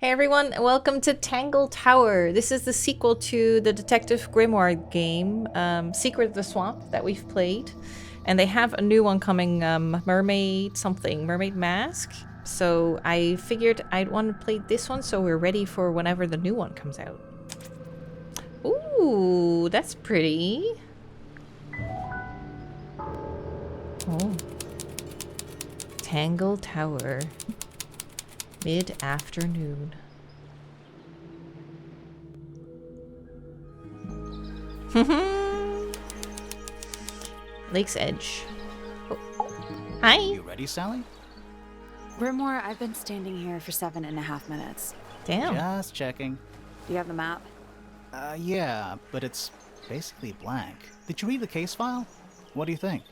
Hey everyone, welcome to Tangle Tower. This is the sequel to the Detective Grimoire game, Secret of the Swamp, that we've played. And they have a new one coming, Mermaid something, Mermaid Mask. So I figured I'd want to play this one so we're ready for whenever the new one comes out. Ooh, that's pretty. Oh. Tangle Tower. Mid-afternoon. Lake's Edge. Oh. Hi. You ready, Sally? Grimoire, I've been standing here for 7.5 minutes. Damn. Just checking. Do you have the map? Yeah, but it's basically blank. Did you read the case file? What do you think?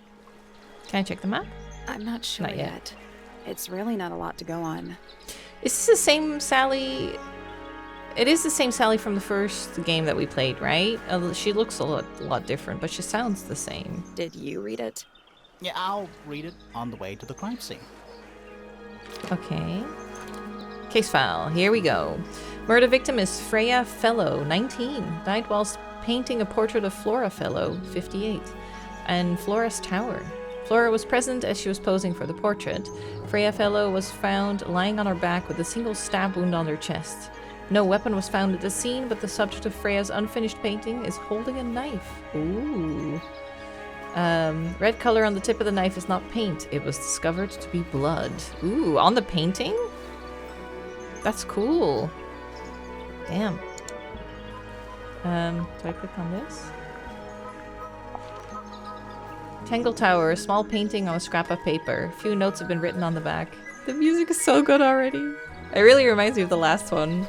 Can I check the map? I'm not sure Not yet. It's really not a lot to go on. Is this the same Sally? It is the same Sally from the first game that we played, right? She looks a lot different, but she sounds the same. Did you read it? Yeah, I'll read it on the way to the crime scene. Okay. Case file. Here we go. Murder victim is Freya Fellow, 19. Died whilst painting a portrait of Flora Fellow, 58. And Flora's Tower. Flora was present as she was posing for the portrait. Freya Fellow was found lying on her back with a single stab wound on her chest. No weapon was found at the scene, but the subject of Freya's unfinished painting is holding a knife. Ooh. Red color on the tip of the knife is not paint. It was discovered to be blood. Ooh, on the painting? That's cool. Damn. Do I click on this? Tangle Tower, a small painting on a scrap of paper. A few notes have been written on the back. The music is so good already. It really reminds me of the last one.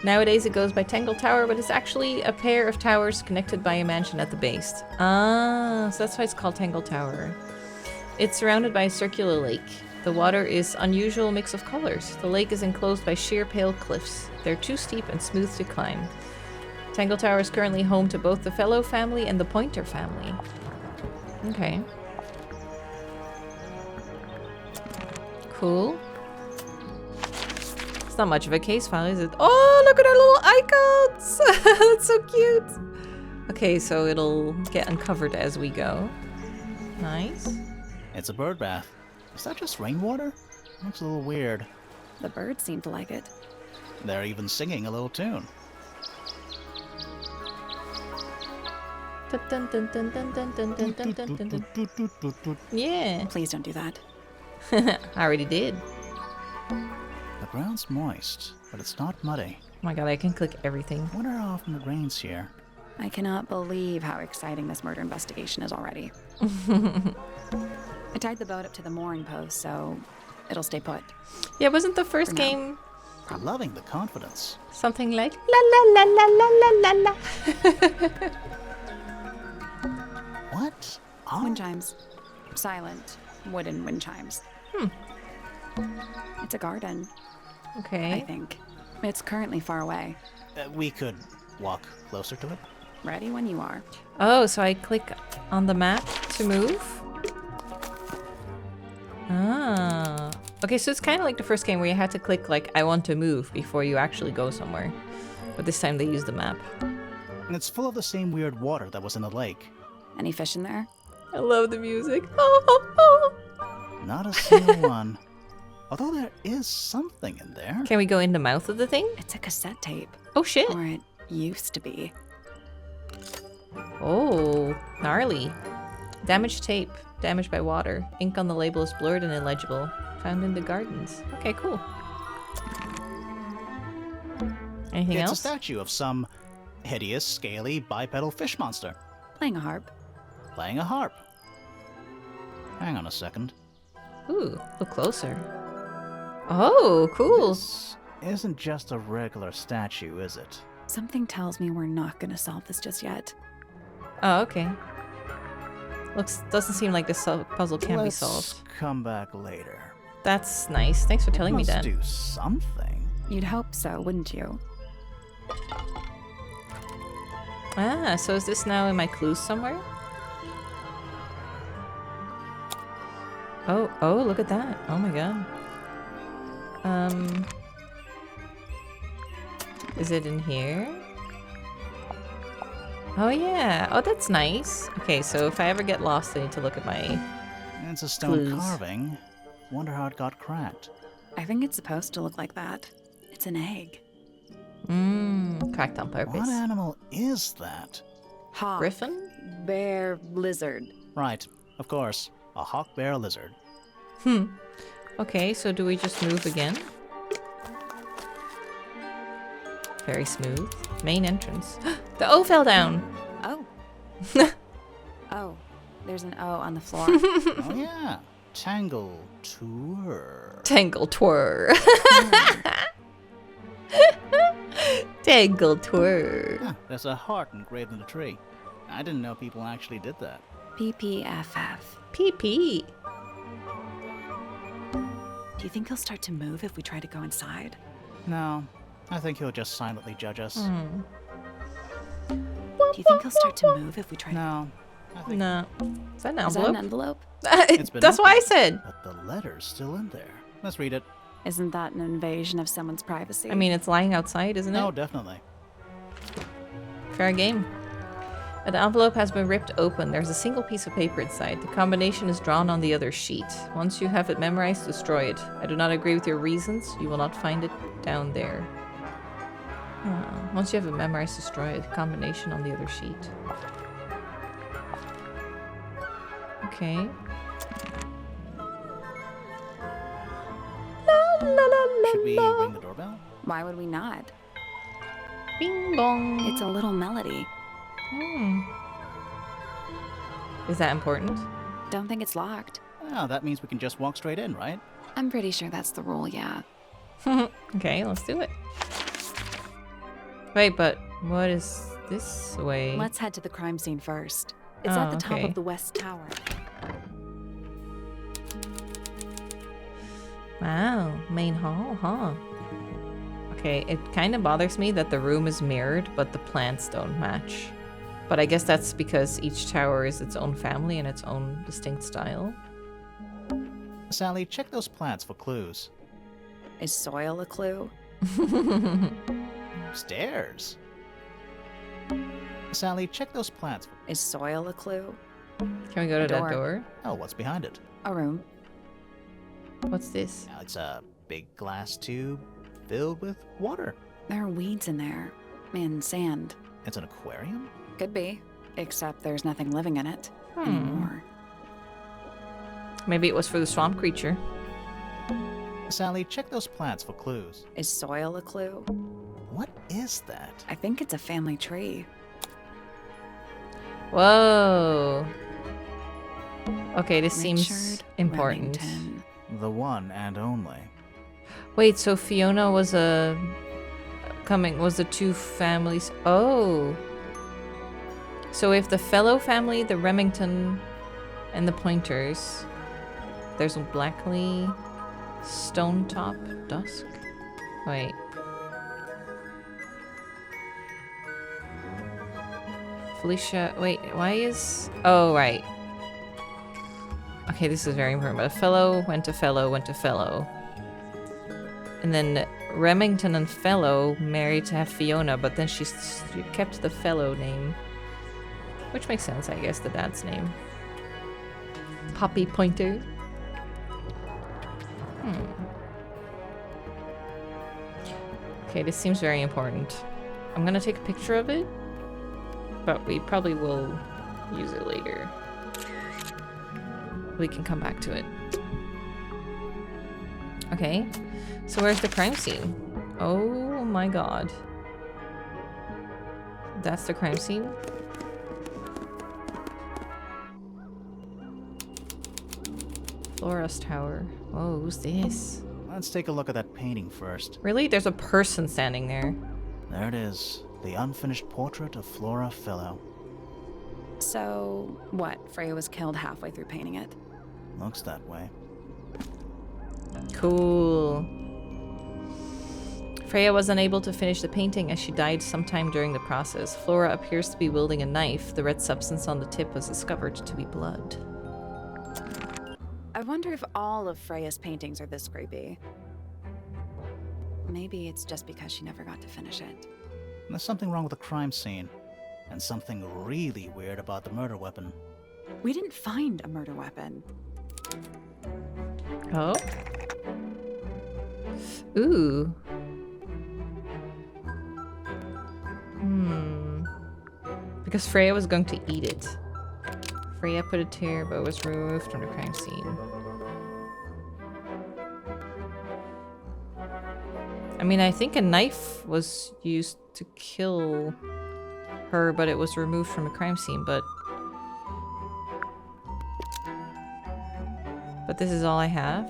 Nowadays it goes by Tangle Tower, but it's actually a pair of towers connected by a mansion at the base. Ah, so that's why it's called Tangle Tower. It's surrounded by a circular lake. The water is unusual mix of colors. The lake is enclosed by sheer pale cliffs. They're too steep and smooth to climb. Tangle Tower is currently home to both the Fellow family and the Pointer family. Okay. Cool. It's not much of a case file, is it? Oh, look at our little icons! That's so cute! Okay, so it'll get uncovered as we go. Nice. It's a bird bath. Is that just rainwater? Looks a little weird. The birds seem to like it. They're even singing a little tune. Dun, dun, dun, dun, dun, dun, dun, dun, dun, dun, dun. Yeah. Please don't do that. I already did. The ground's moist, but it's not muddy. Oh my god, I can click everything. I wonder how often it rains here. I cannot believe how exciting this murder investigation is already. I tied the boat up to the mooring post, so it'll stay put. Yeah, wasn't the first For now. game I'm loving the confidence. something like la la la la la la la la? What? Oh, Wind chimes. Silent, wooden wind chimes. It's a garden, I Okay. think. It's currently far away. we could walk closer to it. Ready when you are. Oh, so I click on the map to move? Ah. Okay, so it's kind of like the first game where you had to click like, I want to move before you actually go somewhere. But this time they use the map. And it's full of the same weird water that was in the lake. Any fish in there? I love the music. Oh, oh, Not a single one. Although there is something in there. oh. Can we go in the mouth of the thing? It's a cassette tape. Oh shit. Or it used to be. Oh, gnarly. Damaged tape. Damaged by water. Ink on the label is blurred and illegible. Found in the gardens. Okay, cool. Anything It's else? a statue of some hideous, scaly, bipedal fish monster Playing a harp. playing a harp. Hang on a second. Ooh, look closer. Oh, cool. This isn't just a regular statue, is it? Something tells me we're not gonna solve this just yet. Oh, okay. Doesn't seem like this puzzle can be Let's solved. come back later. That's nice. Thanks for telling me Must that. do something. You'd hope so, wouldn't you? Ah, so is this now in my clues somewhere? Oh, look at that. Oh my god. Is it in here? Oh yeah. Oh, that's nice. Okay, so if I ever get lost, I need to look at my... It's a stone Clues. carving. Wonder how it got cracked. I think it's supposed to look like that. It's an egg. Cracked on purpose. What animal is that? Hawk. Griffin? Bear. Lizard. Right, of course. A hawk bear lizard. Okay, so do we just move again? Very smooth. Main entrance. The O fell down! Oh. Oh. There's an O on the floor. Oh yeah. Tangle Tower. Tangle Tower. Tangle Tower. Huh, there's a heart engraved in the tree. I didn't know people actually did that. PPFF. PP. Do you think he'll start to move if we try to go inside? No, I think he'll just silently judge us. Do you think he'll start to move if we try to... No, I think No. Is that an Is that envelope? an envelope? It's been That's what I opened. said. But the letter's still in there. Let's read it. Isn't that an invasion of someone's privacy? I mean, it's lying outside, isn't No, it? definitely. Fair game. The envelope has been ripped open. There's a single piece of paper inside. The combination is drawn on the other sheet. Once you have it memorized, destroy it. I do not agree with your reasons. You will not find it down there. Once you have it memorized, destroy it. Combination on the other sheet. Okay. Should we ring the doorbell? Why would we not? Bing bong. It's a little melody. Is that important? Don't think it's locked. Oh, that means we can just walk straight in, right? I'm pretty sure that's the rule, yeah. Okay, let's do it. Wait, but what is this way? Let's head to the crime scene first. It's Oh, at the top okay. of the West Tower. Wow, main hall, huh? Okay, it kind of bothers me that the room is mirrored, but the plants don't match. But I guess that's because each tower is its own family and its own distinct style. Sally, check those plants for clues. Is soil a clue? Stairs. Sally, check those plants. Is soil a clue? Can we go to that Door. door? Oh, what's behind it? A room. What's this? Now it's a big glass tube filled with water. There are weeds in there. And sand. It's an aquarium? Could be. Except there's nothing living in it anymore. Maybe it was for the swamp creature. Sally, check those plants for clues. Is soil a clue? What is that? I think it's a family tree. Whoa. Okay, this seems Richard important. Remington. The one and only. Wait, so Fiona was was the two families. Oh. So if the Fellow family, the Remington, and the Pointers, there's a Blackley, Stone Top, Dusk. Wait. Felicia, wait, why is... Oh, right. Okay, this is very important. But a Fellow went to Fellow, went to Fellow. And then Remington and Fellow married to have Fiona, but then she kept the Fellow name. Which makes sense, I guess, the dad's name. Poppy Pointer. Okay, this seems very important. I'm gonna take a picture of it, but we probably will use it later. We can come back to it. Okay, so where's the crime scene? Oh my god. That's the crime scene? Flora's Tower. Oh, who's this? Let's take a look at that painting first. Really? There's a person standing there. There it is. The unfinished portrait of Flora Fellow. So, what? Freya was killed halfway through painting it. Looks that way. Cool. Freya was unable to finish the painting as she died sometime during the process. Flora appears to be wielding a knife. The red substance on the tip was discovered to be blood. I wonder if all of Freya's paintings are this creepy. maybe it's just because she never got to finish it. There's something wrong with the crime scene, and something really weird about the murder weapon. We didn't find a murder weapon. Oh. Ooh. Because Freya was going to eat it. Freya put it here, but was removed from the crime scene. I mean, I think a knife was used to kill her, but it was removed from the crime scene, but this is all I have?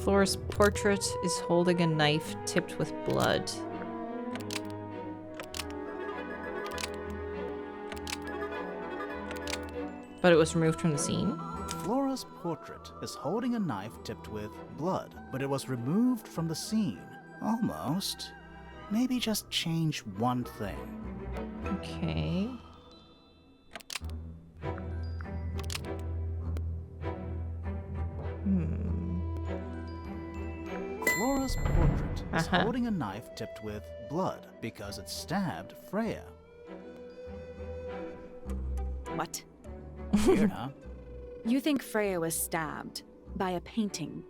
Flora's portrait is holding a knife tipped with blood. But it was removed from the scene? Flora's portrait is holding a knife tipped with blood, but it was removed from the scene. Almost. Maybe just change one thing. Okay. Flora's portrait is holding a knife tipped with blood because it stabbed Freya. What? Weird, huh? You think Freya was stabbed by a painting?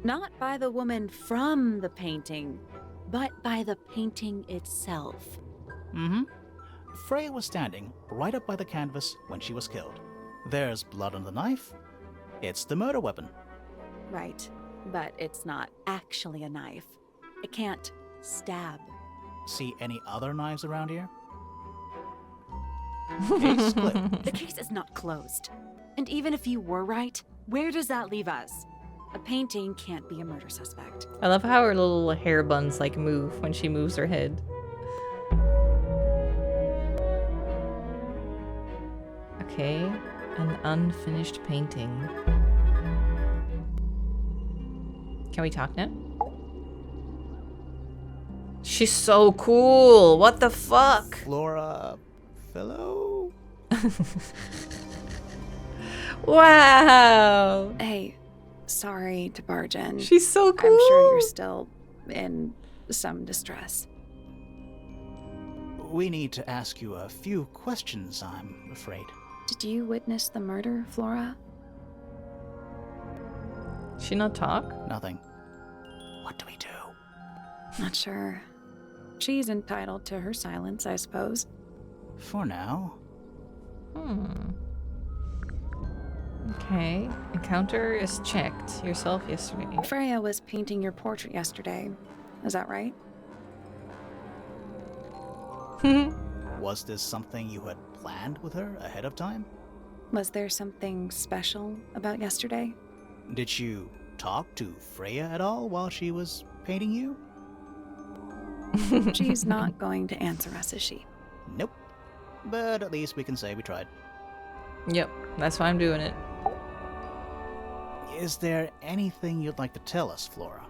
Not by the woman from the painting, but by the painting itself. Mm-hmm. Freya was standing right up by the canvas when she was killed. There's blood on the knife. It's the murder weapon. Right, but it's not actually a knife. It can't stab. See any other knives around here? Case split. The case is not closed. And even if you were right, where does that leave us? A painting can't be a murder suspect. I love how her little hair buns like move when she moves her head. Okay, an unfinished painting. Can we talk now? She's so cool. What the fuck? Flora Fellow? Wow. Hey, sorry to barge in. She's so cool. I'm sure you're still in some distress. We need to ask you a few questions, I'm afraid. Did you witness the murder, Flora? She not talk? Nothing. What do we do? Not sure. She's entitled to her silence, I suppose. For now. Okay. Encounter is checked. Yourself yesterday. Freya was painting your portrait yesterday. Is that right? Was this something you had planned with her ahead of time? Was there something special about yesterday? Did you talk to Freya at all while she was painting you? She's not going to answer us, is she? Nope. But at least we can say we tried. Yep, that's why I'm doing it. Is there anything you'd like to tell us, Flora?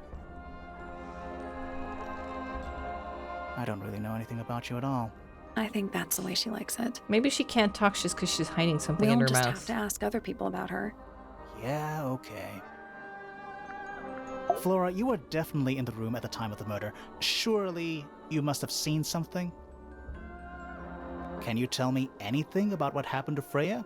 I don't really know anything about you at all. I think that's the way she likes it. Maybe she can't talk just because she's hiding something We in all her just mouth. have to ask other people about her. Yeah, okay. Flora, you were definitely in the room at the time of the murder. Surely you must have seen something? Can you tell me anything about what happened to Freya?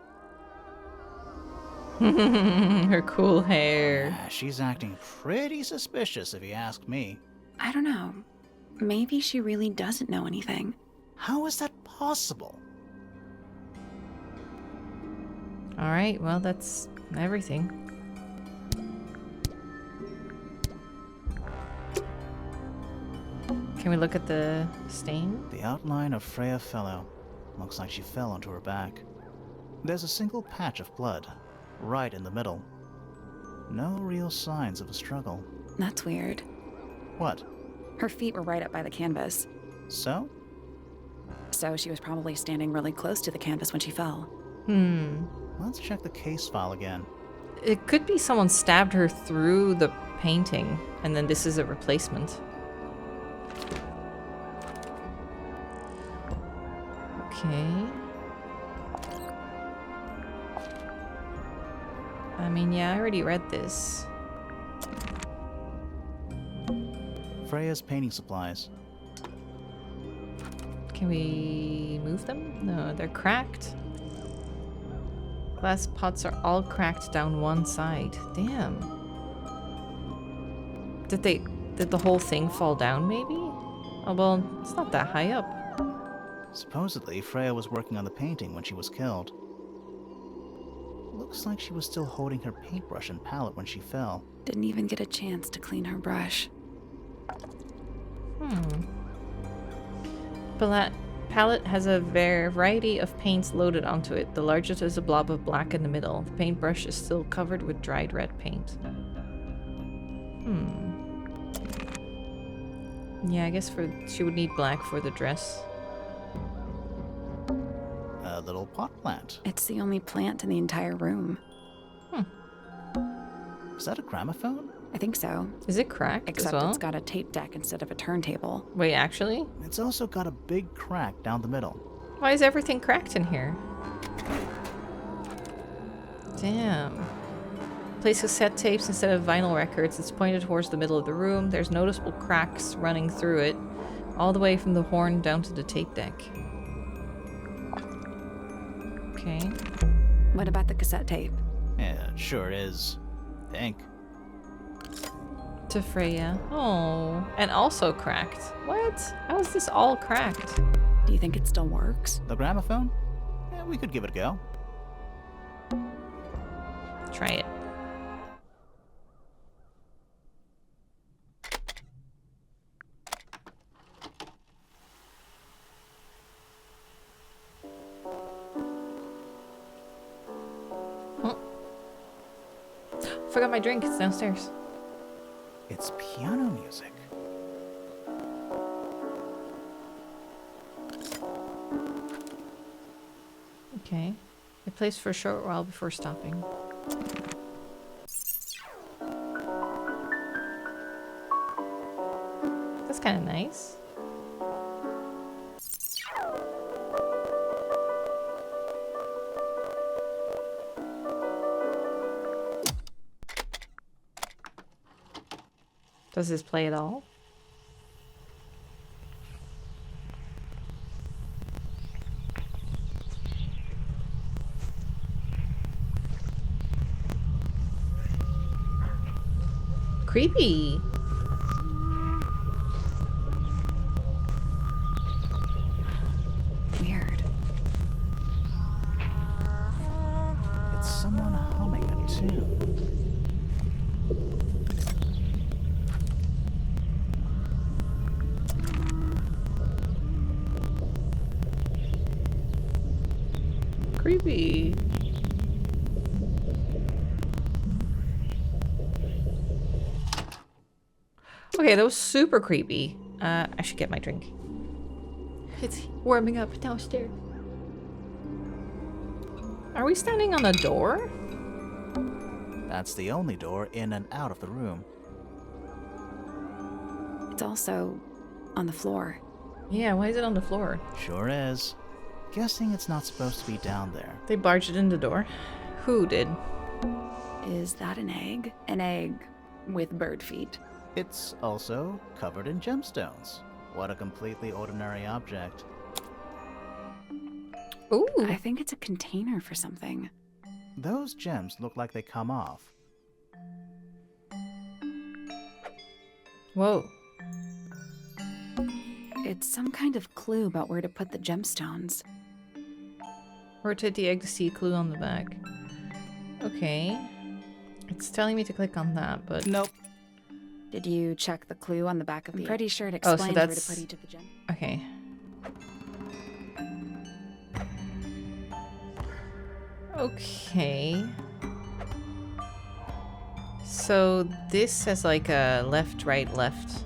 Her cool hair. Yeah, she's acting pretty suspicious if you ask me. I don't know. Maybe she really doesn't know anything. How is that possible? Alright, well, that's everything. Can we look at the stain? The outline of Freya Fellow. Looks like she fell onto her back. There's a single patch of blood, right in the middle. No real signs of a struggle. That's weird. What? Her feet were right up by the canvas. So? So she was probably standing really close to the canvas when she fell. Let's check the case file again. It could be someone stabbed her through the painting, and then this is a replacement. Okay. I mean, yeah, I already read this. Freya's painting supplies. Can we move them? No, they're cracked. Glass pots are all cracked down one side. Damn. Did the whole thing fall down, maybe? Oh, well, it's not that high up. Supposedly, Freya was working on the painting when she was killed. Looks like she was still holding her paintbrush and palette when she fell. Didn't even get a chance to clean her brush. Palette has a variety of paints loaded onto it. The largest is a blob of black in the middle. The paintbrush is still covered with dried red paint. Yeah, I guess she would need black for the dress. A little pot plant. It's the only plant in the entire room. Is that a gramophone? I think so. Is it cracked Except as well? it's got a tape deck instead of a turntable. Wait, actually? It's also got a big crack down the middle. Why is everything cracked in here? Damn. Place cassette tapes instead of vinyl records. It's pointed towards the middle of the room. There's noticeable cracks running through it, all the way from the horn down to the tape deck. Okay. What about the cassette tape? Yeah, it sure is. Pink. To Freya. Oh. And also cracked. What? How is this all cracked? Do you think it still works? The gramophone? Yeah, we could give it a go. Try it. Forgot my drink. It's downstairs. It's piano music. Okay. It plays for a short while before stopping. That's kind of nice. Does this play at all? Creepy. Weird. It's someone humming a tune. Creepy. Okay, that was super creepy. I should get my drink. It's warming up downstairs. Are we standing on a door? That's the only door in and out of the room. It's also on the floor. Yeah, why is it on the floor? Sure is. Guessing it's not supposed to be down there. They barged it in the door. Who did? Is that an egg? An egg with bird feet. It's also covered in gemstones. What a completely ordinary object. Ooh. I think it's a container for something. Those gems look like they come off. Whoa. It's some kind of clue about where to put the gemstones. Rotate the egg to see a clue on the back. Okay. It's telling me to click on that, but... Nope. Did you check the clue on the back of the egg? I'm pretty sure it Oh, so explains where to that's- put each of the gems. Okay. Okay. So this has like a left, right, left.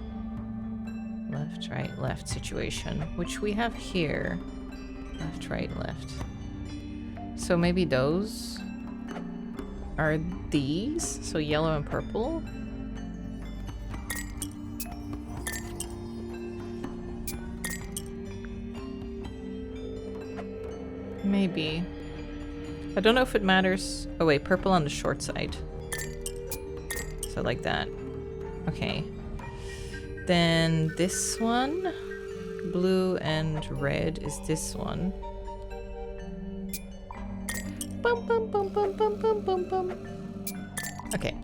Left, right, left situation, which we have here. Left, right, left. So maybe those are these? So yellow and purple? Maybe. I don't know if it matters. Oh wait, purple on the short side. So like that. Okay. Then this one, blue and red is this one. Bum, bum, bum, bum, bum, bum, bum, bum. Okay.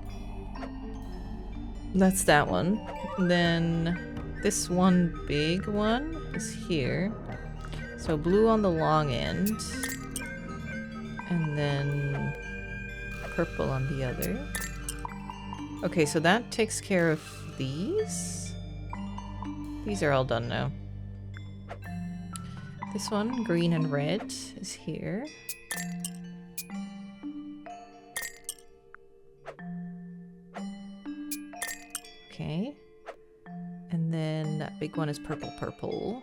That's that one. And then this one big one is here. So blue on the long end. And then purple on the other. Okay, so that takes care of these. These are all done now. This one, green and red, is here. Okay. And then that big one is purple.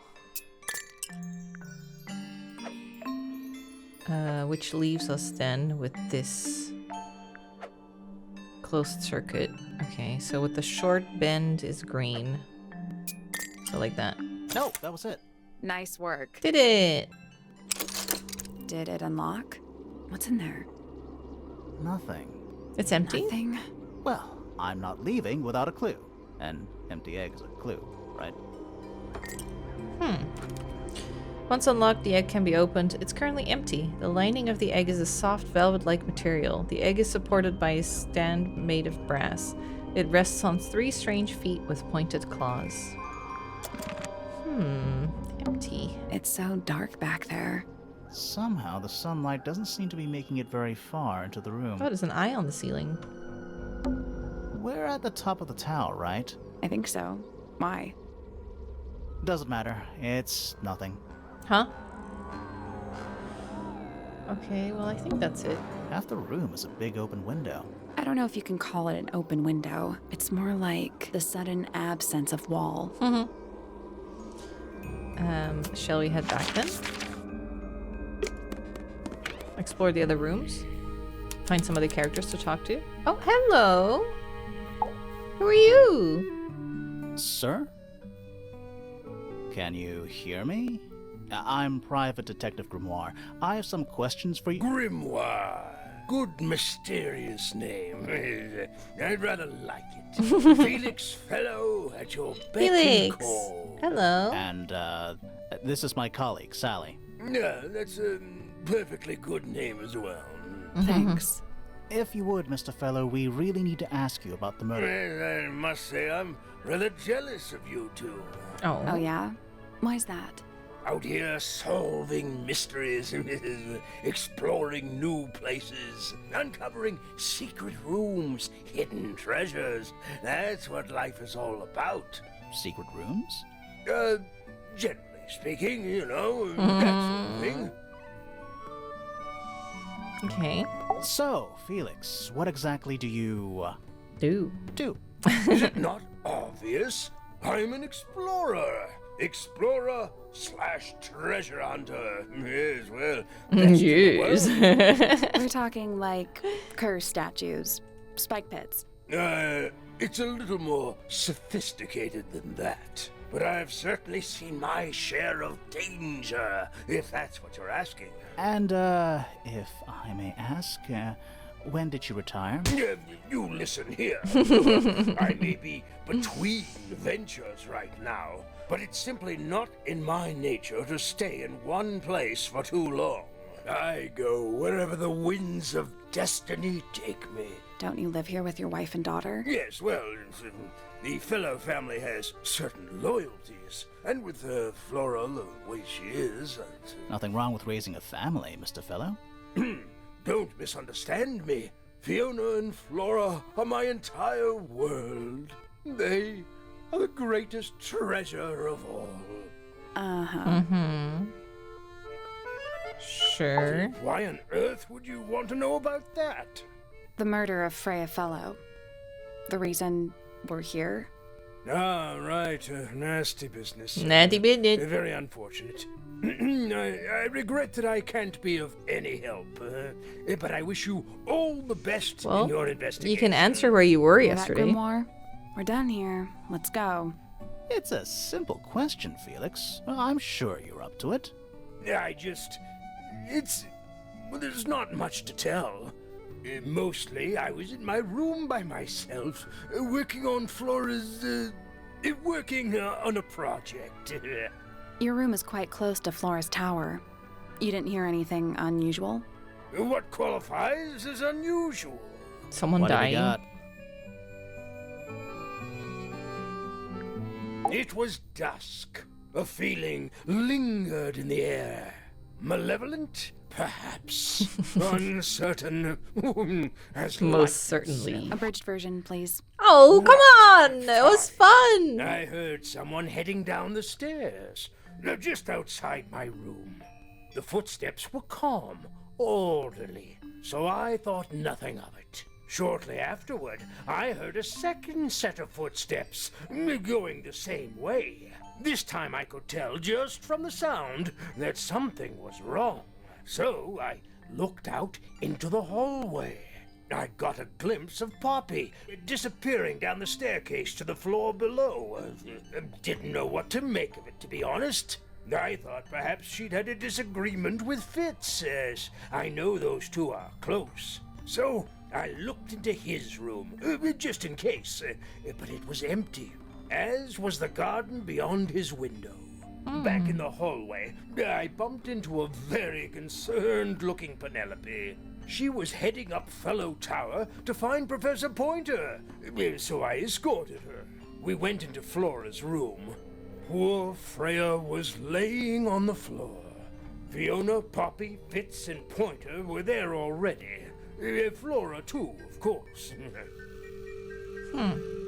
Which leaves us then with this closed circuit. Okay, so with the short bend is green. So like that. No, that was it. Nice work. Did it! Did it unlock? What's in there? Nothing. It's empty? Nothing. Well, I'm not leaving without a clue. An empty egg is a clue, right? Once unlocked, the egg can be opened. It's currently empty. The lining of the egg is a soft velvet-like material. The egg is supported by a stand made of brass. It rests on 3 strange feet with pointed claws. Empty. It's so dark back there. Somehow the sunlight doesn't seem to be making it very far into the room. Oh, there's an eye on the ceiling. We're at the top of the tower, right? I think so. Why? Doesn't matter. It's nothing. Huh? Okay, well, I think that's it. Half the room is a big open window. I don't know if you can call it an open window. It's more like the sudden absence of wall. Shall we head back then? Explore the other rooms? Find some other characters to talk to? Oh, hello! Who are you? Sir? Can you hear me? I'm Private Detective Grimoire. I have some questions for you. Grimoire. Good mysterious name. I'd rather like it. Felix Fellow at your beck and Felix! call. Hello. And, this is my colleague, Sally. Yeah, that's a perfectly good name as well. Thanks. If you would, Mr. Fellow, we really need to ask you about the murder. Well, I must say I'm rather jealous of you two. Oh, yeah? Why's that? Out here solving mysteries, exploring new places, uncovering secret rooms, hidden treasures. That's what life is all about. Secret rooms? Generally speaking, you know, that sort of thing. Okay. So, Felix, what exactly do you, Do. do? Is it not obvious? I'm an explorer. Explorer/treasure hunter. Yes, well, best in the world. We're talking like curse statues, spike pits. It's a little more sophisticated than that. But I've certainly seen my share of danger, if that's what you're asking. And, if I may ask, when did you retire? You listen here. I may be between ventures right now, but it's simply not in my nature to stay in one place for too long. I go wherever the winds of destiny take me. Don't you live here with your wife and daughter? Yes, well, the Fellow family has certain loyalties, and with Flora the way she is, Nothing wrong with raising a family, Mr. Fellow. Don't misunderstand me. Fiona and Flora are my entire world. They are the greatest treasure of all. Sure. Why on earth would you want to know about that? The murder of Freya Fellow. The reason we're here? Ah, right. Nasty business. Natty business. Very unfortunate. I regret that I can't be of any help, but I wish you all the best in your investigation. You can answer where you were Hear that, yesterday. Grimoire? We're done here. Let's go. It's a simple question, Felix. I'm sure you're up to it. It's Well, there's not much to tell. Mostly, I was in my room by myself, working on Flora's, working on a project. Your room is quite close to Flora's tower. You didn't hear anything unusual? What qualifies as unusual? Someone What do we dying. got? It was dusk. A feeling lingered in the air. Malevolent? Perhaps. Uncertain. As Most light. certainly. Abridged version, please. Oh, come on! It was fun! I heard someone heading down the stairs, just outside my room. The footsteps were calm, orderly, so I thought nothing of it. Shortly afterward, I heard a second set of footsteps, going the same way. This time I could tell just from the sound that something was wrong. So I looked out into the hallway. I got a glimpse of Poppy disappearing down the staircase to the floor below. Didn't know what to make of it, to be honest. I thought perhaps she'd had a disagreement with Fitz, as I know those two are close. So I looked into his room, just in case, but it was empty, as was the garden beyond his window. Back in the hallway, I bumped into a very concerned-looking Penelope. She was heading up Fellow Tower to find Professor Pointer, so I escorted her. We went into Flora's room. Poor Freya was laying on the floor. Fiona, Poppy, Fitz, and Pointer were there already. Flora, too, of course.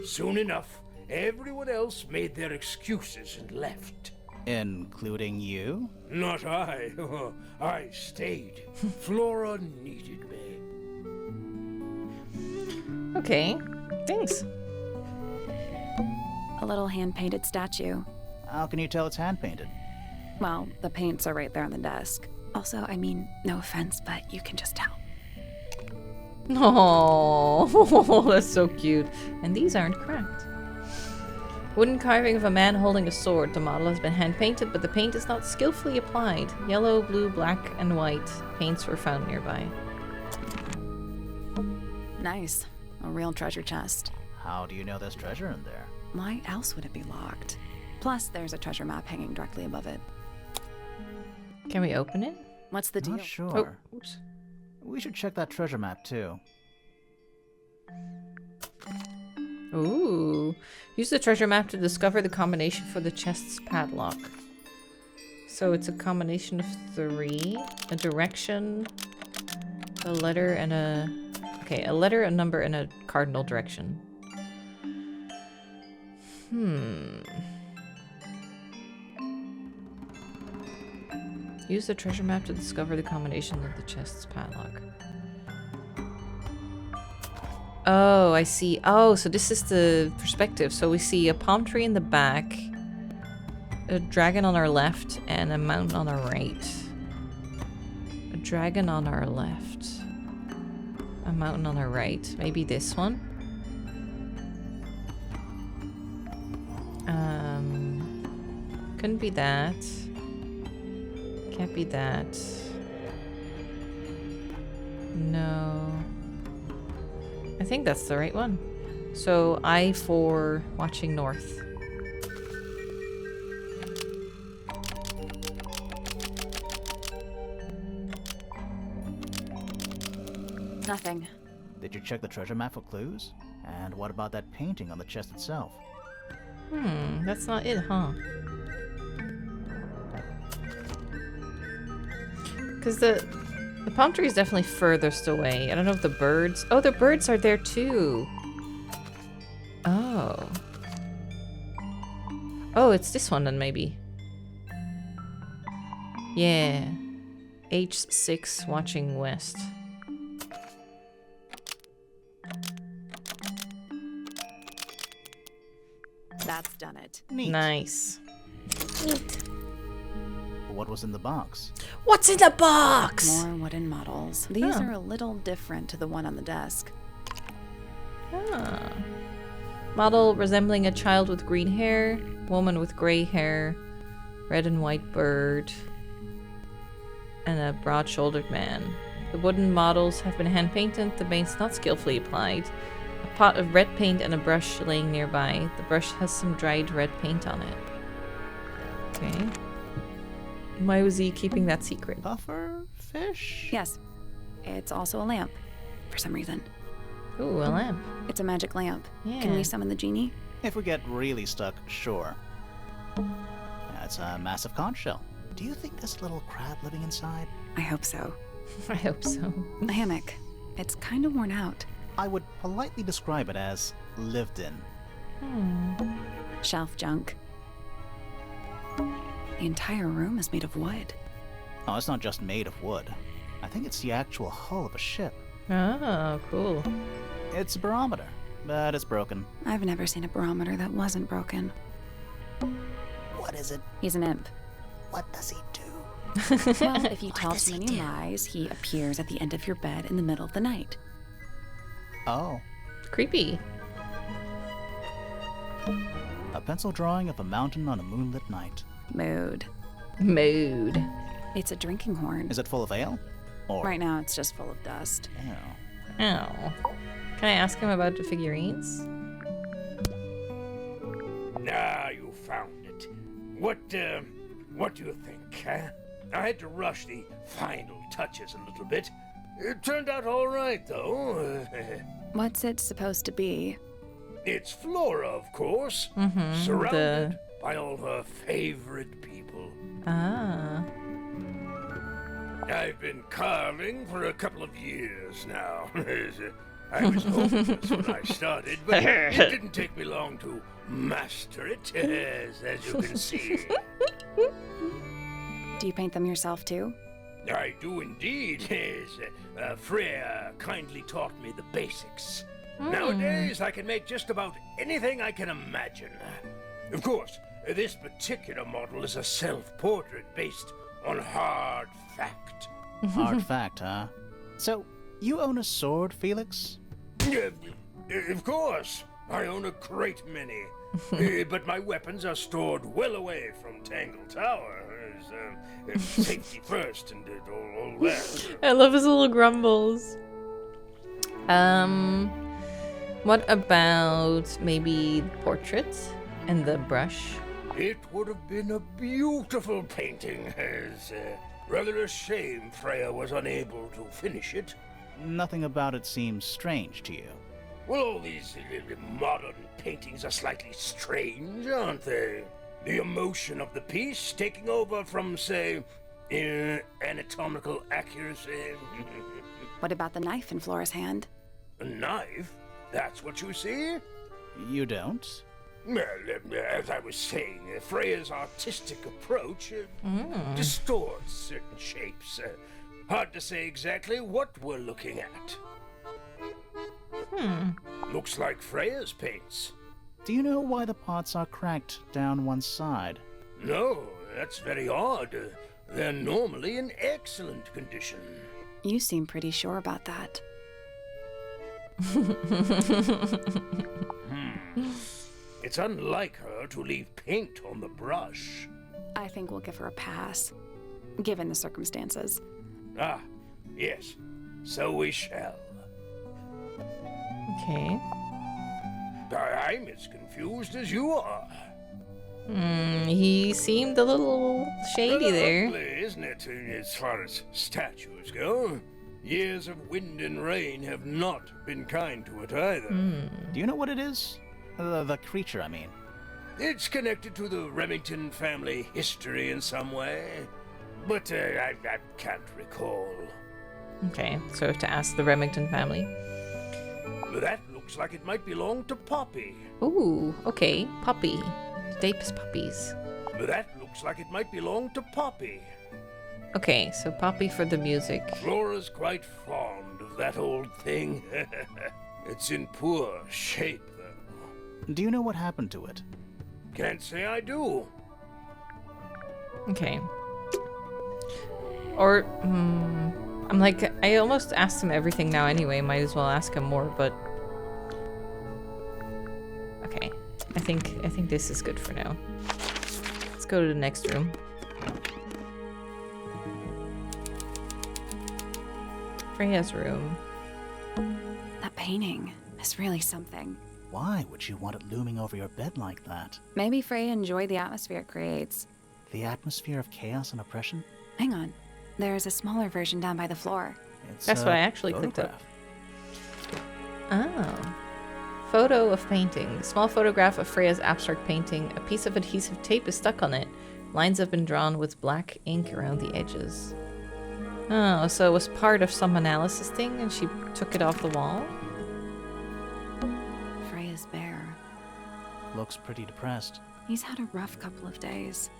Soon enough, everyone else made their excuses and left. Including you? Not I. I stayed. Flora needed me. Okay, thanks. A little hand-painted statue. How can you tell it's hand-painted? Well, the paints are right there on the desk. Also, I mean, no offense, but you can just tell. Oh, that's so cute. And these aren't cracked. Wooden carving of a man holding a sword. The model has been hand-painted, but the paint is not skillfully applied. Yellow, blue, black, and white paints were found nearby. Nice. A real treasure chest. How do you know there's treasure in there? Why else would it be locked? Plus, there's a treasure map hanging directly above it. Can we open it? What's the deal? Not sure. Oh, oops. We should check that treasure map too. Ooh. Use the treasure map to discover the combination for the chest's padlock. So it's a combination of 3. A direction, a letter, and a... Okay, a letter, a number, and a cardinal direction. Use the treasure map to discover the combination of the chest's padlock. Oh, I see. Oh, so this is the perspective. So we see a palm tree in the back, a dragon on our left, and a mountain on our right. A dragon on our left. A mountain on our right. Maybe this one? Couldn't be that. Can't be that. No. I think that's the right one. So I for watching north. Nothing. Did you check the treasure map for clues? And what about that painting on the chest itself? That's not it, huh? Because the palm tree is definitely furthest away. I don't know if the birds... Oh, the birds are there too. Oh. Oh, it's this one then, maybe. Yeah. H6 watching west. That's done it. Neat. Nice. Neat. What was in the box? What's in the box? More wooden models. These Huh. are a little different to the one on the desk. Ah. Model resembling a child with green hair, woman with gray hair, red and white bird, and a broad-shouldered man. The wooden models have been hand-painted, the paint's not skillfully applied. A pot of red paint and a brush laying nearby. The brush has some dried red paint on it. Okay. Why was he keeping that secret? Puffer fish? Yes. It's also a lamp, for some reason. Ooh, a lamp. It's a magic lamp. Yeah. Can we summon the genie? If we get really stuck, sure. That's a massive conch shell. Do you think there's a little crab living inside? I hope so. I hope so. A hammock. It's kind of worn out. I would politely describe it as lived in. Shelf junk. The entire room is made of wood. Oh, it's not just made of wood. I think it's the actual hull of a ship. Oh, cool. It's a barometer, but it's broken. I've never seen a barometer that wasn't broken. What is it? He's an imp. What does he do? Well, if you tell too many lies, he appears at the end of your bed in the middle of the night. Oh. Creepy. A pencil drawing of a mountain on a moonlit night. Mood. Mood. It's a drinking horn. Is it full of ale? Or... Right now, it's just full of dust. Oh. Oh. Can I ask him about the figurines? Ah, you found it. What do you think, huh? I had to rush the final touches a little bit. It turned out all right, though. What's it supposed to be? It's Flora, of course. Surrounded by all her favorite people. Ah. I've been carving for a couple of years now. I was hopeless when I started, but it didn't take me long to master it, as you can see. Do you paint them yourself, too? I do indeed. Freya kindly taught me the basics. Nowadays, I can make just about anything I can imagine. Of course, this particular model is a self-portrait based on hard fact. Hard fact, huh? So, you own a sword, Felix? Of course. I own a great many. But my weapons are stored well away from Tangle Tower. Safety first and all that. I love his little grumbles. What about maybe the portrait and the brush? It would have been a beautiful painting. Rather a shame Freya was unable to finish it. Nothing about it seems strange to you. Well, all these modern paintings are slightly strange, aren't they? The emotion of the piece taking over from, say, anatomical accuracy. What about the knife in Flora's hand? A knife? That's what you see? You don't? Well, as I was saying, Freya's artistic approach distorts certain shapes. Hard to say exactly what we're looking at. Looks like Freya's paints. Do you know why the pots are cracked down one side? No, that's very odd. They're normally in excellent condition. You seem pretty sure about that. It's unlike her to leave paint on the brush. I think we'll give her a pass, given the circumstances. Ah, yes. So we shall. Okay. I'm as confused as you are. He seemed a little shady there. Ugly, isn't it, as far as statues go? Years of wind and rain have not been kind to it either. Do you know what it is? The creature, I mean. It's connected to the Remington family history in some way, but I can't recall. Okay, so I have to ask the Remington family. That looks like it might belong to Poppy. Ooh, okay. Poppy. Dapes puppies. That looks like it might belong to Poppy. Okay, so Poppy for the music. Flora's quite fond of that old thing. It's in poor shape, though. Do you know what happened to it? Can't say I do. Okay. Or, I'm like, I almost asked him everything now anyway. Might as well ask him more, but... Okay. I think this is good for now. Let's go to the next room. Freya's room. That painting is really something. Why would you want it looming over your bed like that? Maybe Freya enjoyed the atmosphere it creates. The atmosphere of chaos and oppression? Hang on. There's a smaller version down by the floor. It's That's a what I actually clicked up. photograph. Oh. Photo of painting. Small photograph of Freya's abstract painting. A piece of adhesive tape is stuck on it. Lines have been drawn with black ink around the edges. Oh, so it was part of some analysis thing and she took it off the wall? Freya's bear. Looks pretty depressed. He's had a rough couple of days.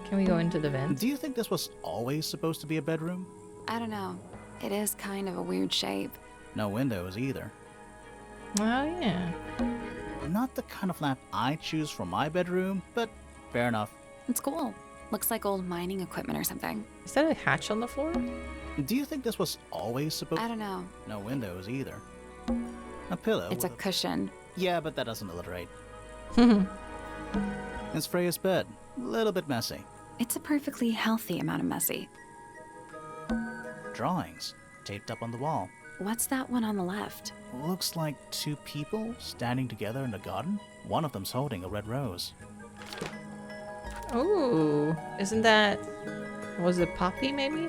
Can we go into the vent? Do you think this was always supposed to be a bedroom? I don't know. It is kind of a weird shape. No windows either. Oh, yeah. Not the kind of lamp I choose for my bedroom, but fair enough. It's cool. Looks like old mining equipment or something. Is that a hatch on the floor? Do you think this was always supposed? I don't know. No windows either. A pillow. It's a with cushion. Yeah, but that doesn't alliterate. It's Freya's bed. A little bit messy. It's a perfectly healthy amount of messy. Drawings taped up on the wall. What's that one on the left? Looks like two people standing together in a garden. One of them's holding a red rose. Ooh. Isn't that... Was it Poppy, maybe?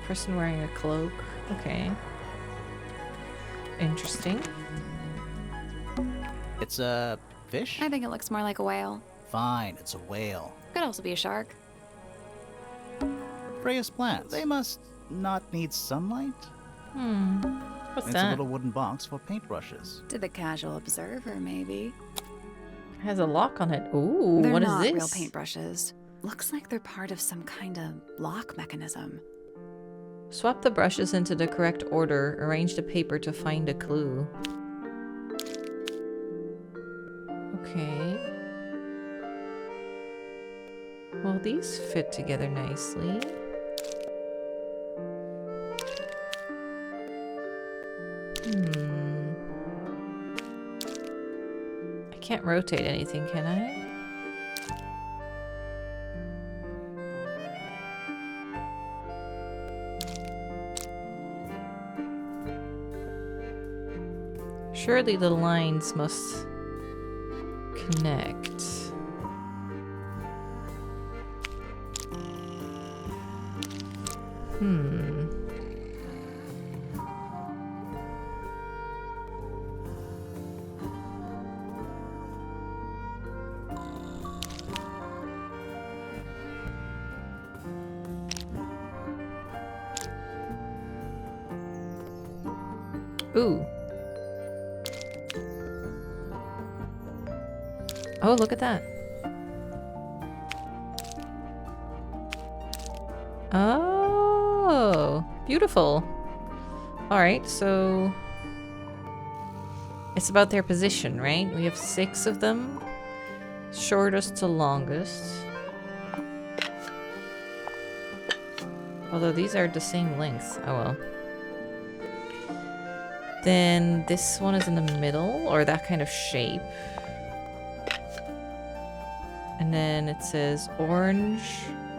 Person wearing a cloak. Okay. Interesting. It's a fish? I think it looks more like a whale. Fine, it's a whale. Could also be a shark. Freya's plants. They must not need sunlight. What's It's that? a little wooden box for paintbrushes. To the casual observer, maybe. It has a lock on it. Ooh, They're what is not this? real paintbrushes. Looks like they're part of some kind of lock mechanism. Swap the brushes into the correct order. Arrange the paper to find a clue. Okay. Well, these fit together nicely. I can't rotate anything, can I? Surely the lines must connect. Ooh. Oh, look at that. Oh, beautiful. All right, so it's about their position, right? We have 6 of them. Shortest to longest. Although these are the same length. Oh well. Then this one is in the middle, or that kind of shape. And then it says orange.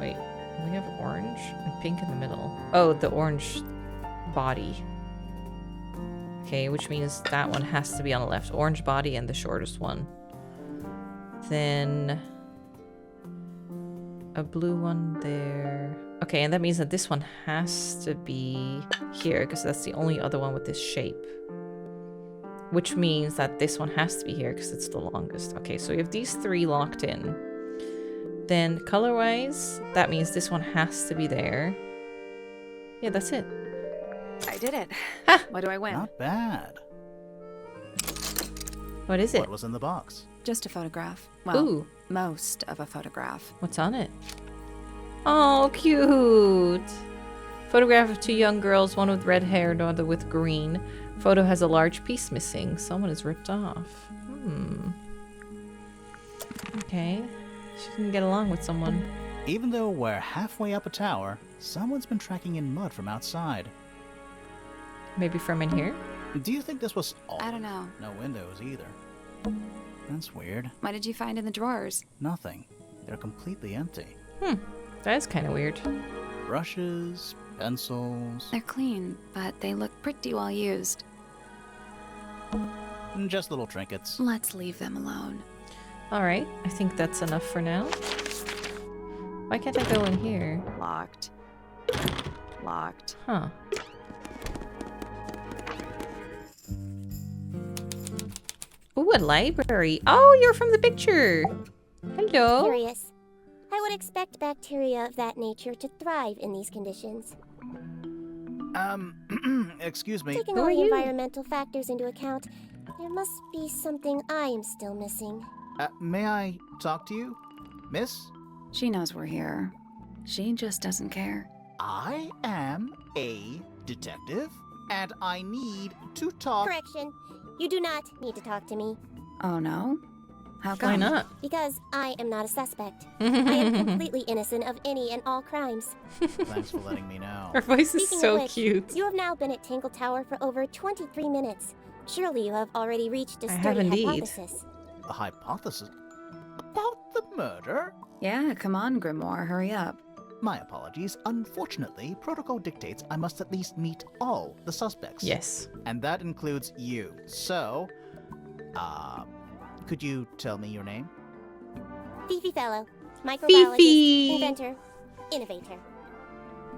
Wait, we have orange and pink in the middle. Oh, the orange body. Okay, which means that one has to be on the left. Orange body and the shortest one. Then a blue one there. Okay, and that means that this one has to be here because that's the only other one with this shape. Which means that this one has to be here because it's the longest. Okay, so we have these 3 locked in. Then color-wise, that means this one has to be there. Yeah, that's it. I did it. Ha! What do I win? Not bad. What is it? What was in the box? Just a photograph. Well, Ooh, most of a photograph. what's on it? Oh, cute. Photograph of 2 young girls, one with red hair, the other with green. Photo has a large piece missing. Someone is ripped off. Okay. She can get along with someone. Even though we're halfway up a tower, someone's been tracking in mud from outside. Maybe from in here? Do you think this was all? I don't know. No windows either. That's weird. What did you find in the drawers? Nothing. They're completely empty. That is kind of weird. Brushes, pencils, They're clean, but they look pretty well used. just little trinkets. Let's leave them alone. Alright, I think that's enough for now. Why can't I go in here? Locked. Locked. Huh. Ooh, a library. Oh, you're from the picture. Hello. Curious. I would expect bacteria of that nature to thrive in these conditions. Excuse me. Taking Who all are the you? environmental factors into account, there must be something I am still missing. May I talk to you, miss? She knows we're here. She just doesn't care. I am a detective, and I need to talk. Correction. You do not need to talk to me, Oh no? How come? Why not? because I am not a suspect. I am completely innocent of any and all crimes. Thanks for letting me know. Her voice is Speaking so of which, cute. You have now been at Tangle Tower for over 23 minutes. Surely you have already reached a I have sturdy indeed. hypothesis. A hypothesis about the murder? Yeah, come on, Grimoire, hurry up. My apologies. Unfortunately, protocol dictates I must at least meet all the suspects. Yes. And that includes you. So, could you tell me your name? Fifi Fellow, microbiologist, Fifi! inventor, innovator.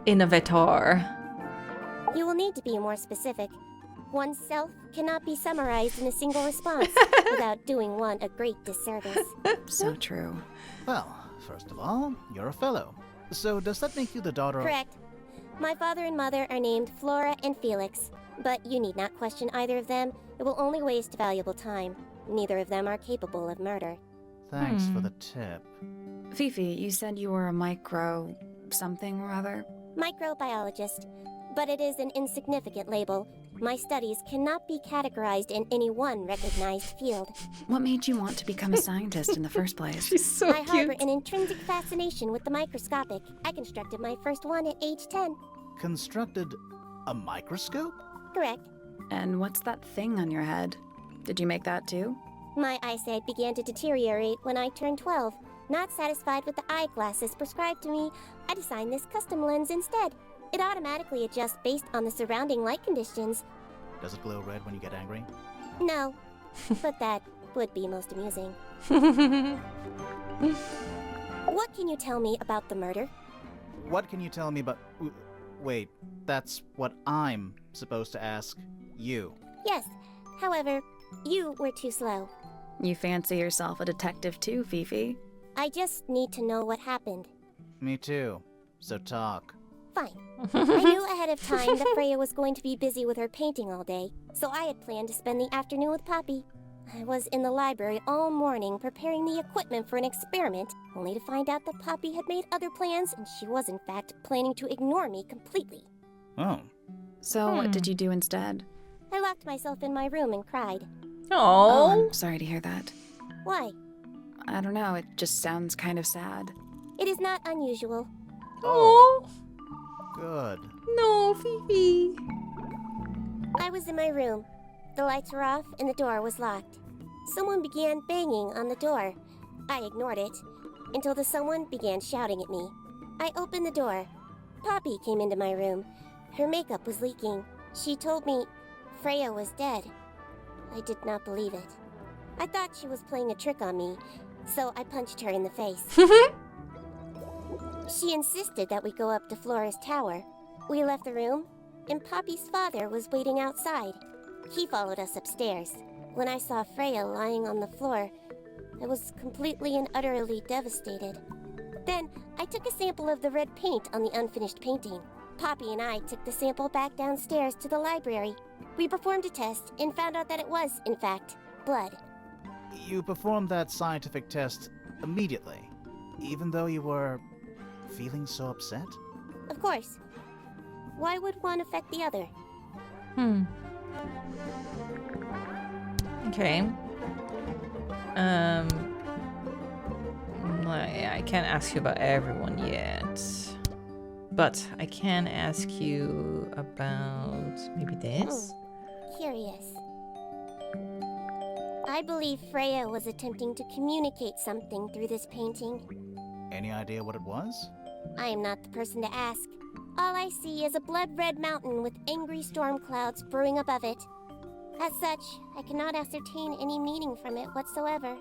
Innovator. You will need to be more specific. Oneself cannot be summarized in a single response without doing one a great disservice. So true. Well, first of all, you're a fellow. So does that make you the daughter of... Correct. My father and mother are named Flora and Felix, but you need not question either of them. It will only waste valuable time. Neither of them are capable of murder. Thanks for the tip. Fifi, you said you were a micro... something or other? Microbiologist, but it is an insignificant label. My studies cannot be categorized in any one recognized field. What made you want to become a scientist in the first place? She's so I harbor cute. an intrinsic fascination with the microscopic. I constructed my first one at age 10. Constructed a microscope? Correct. And what's that thing on your head? Did you make that too? My eyesight began to deteriorate when I turned 12. Not satisfied with the eyeglasses prescribed to me, I designed this custom lens instead. It automatically adjusts based on the surrounding light conditions. Does it glow red when you get angry? No, but that would be most amusing. What can you tell me about the murder? What can you tell me about... Wait, that's what I'm supposed to ask you. Yes, however, you were too slow. You fancy yourself a detective too, Fifi? I just need to know what happened. Me too. So talk. Fine. I knew ahead of time that Freya was going to be busy with her painting all day, so I had planned to spend the afternoon with Poppy. I was in the library all morning preparing the equipment for an experiment, only to find out that Poppy had made other plans and she was in fact planning to ignore me completely. Oh. So what did you do instead? I locked myself in my room and cried. Oh, Oh. I'm sorry to hear that. Why? I don't know, it just sounds kind of sad. It is not unusual. Oh. Good. No, Fifi. I was in my room. The lights were off and the door was locked. Someone began banging on the door. I ignored it until the someone began shouting at me. I opened the door. Poppy came into my room. Her makeup was leaking. She told me Freya was dead. I did not believe it. I thought she was playing a trick on me, so I punched her in the face. She insisted that we go up to Flora's tower. We left the room, and Poppy's father was waiting outside. He followed us upstairs. When I saw Freya lying on the floor, I was completely and utterly devastated. Then, I took a sample of the red paint on the unfinished painting. Poppy and I took the sample back downstairs to the library. We performed a test and found out that it was, in fact, blood. You performed that scientific test immediately, even though you were feeling so upset? Of course. Why would one affect the other? Okay. I can't ask you about everyone yet. But I can ask you about maybe this? Curious. I believe Freya was attempting to communicate something through this painting. Any idea what it was? I am not the person to ask. All I see is a blood-red mountain with angry storm clouds brewing above it. As such, I cannot ascertain any meaning from it whatsoever.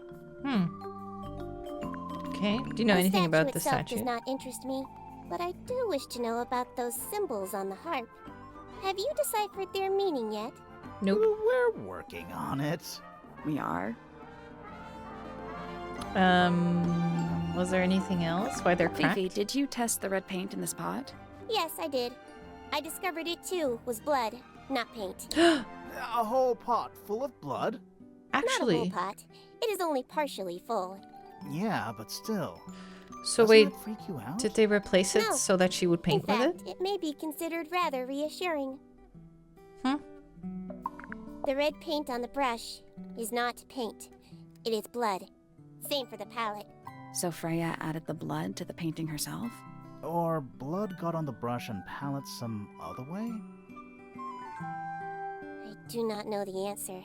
Okay. Do you know anything about the statue statue? does not interest me, but I do wish to know about those symbols on the harp. Have you deciphered their meaning yet? Nope. We're working on it. We are. Was there anything else? Why they're cracked? Fifi, did you test the red paint in this pot? Yes, I did. I discovered it too was blood, not paint. A whole pot full of blood? Not a Actually. whole pot. It is only partially full. Yeah, but still. So Doesn't wait, that freak you out? did they replace it No. so that she would paint In with fact, it? it may be considered rather reassuring. Hmm? The red paint on the brush is not paint. It is blood. Same for the palette. So Freya added the blood to the painting herself? Or blood got on the brush and palette some other way? I do not know the answer.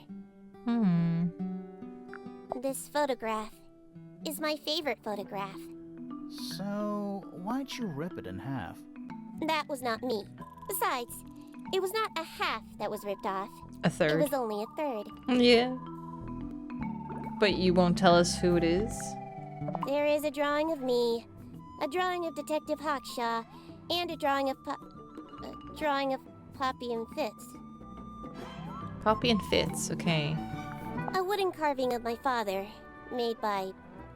Hmm. This photograph is my favorite photograph. So, why'd you rip it in half? That was not me. Besides, it was not a half that was ripped off. A It third. was only a third. Yeah. But you won't tell us who it is? There is a drawing of me, a drawing of Detective Hawkshaw, and a drawing of Poppy and Fitz. Poppy and Fitz, okay. A wooden carving of my father, made by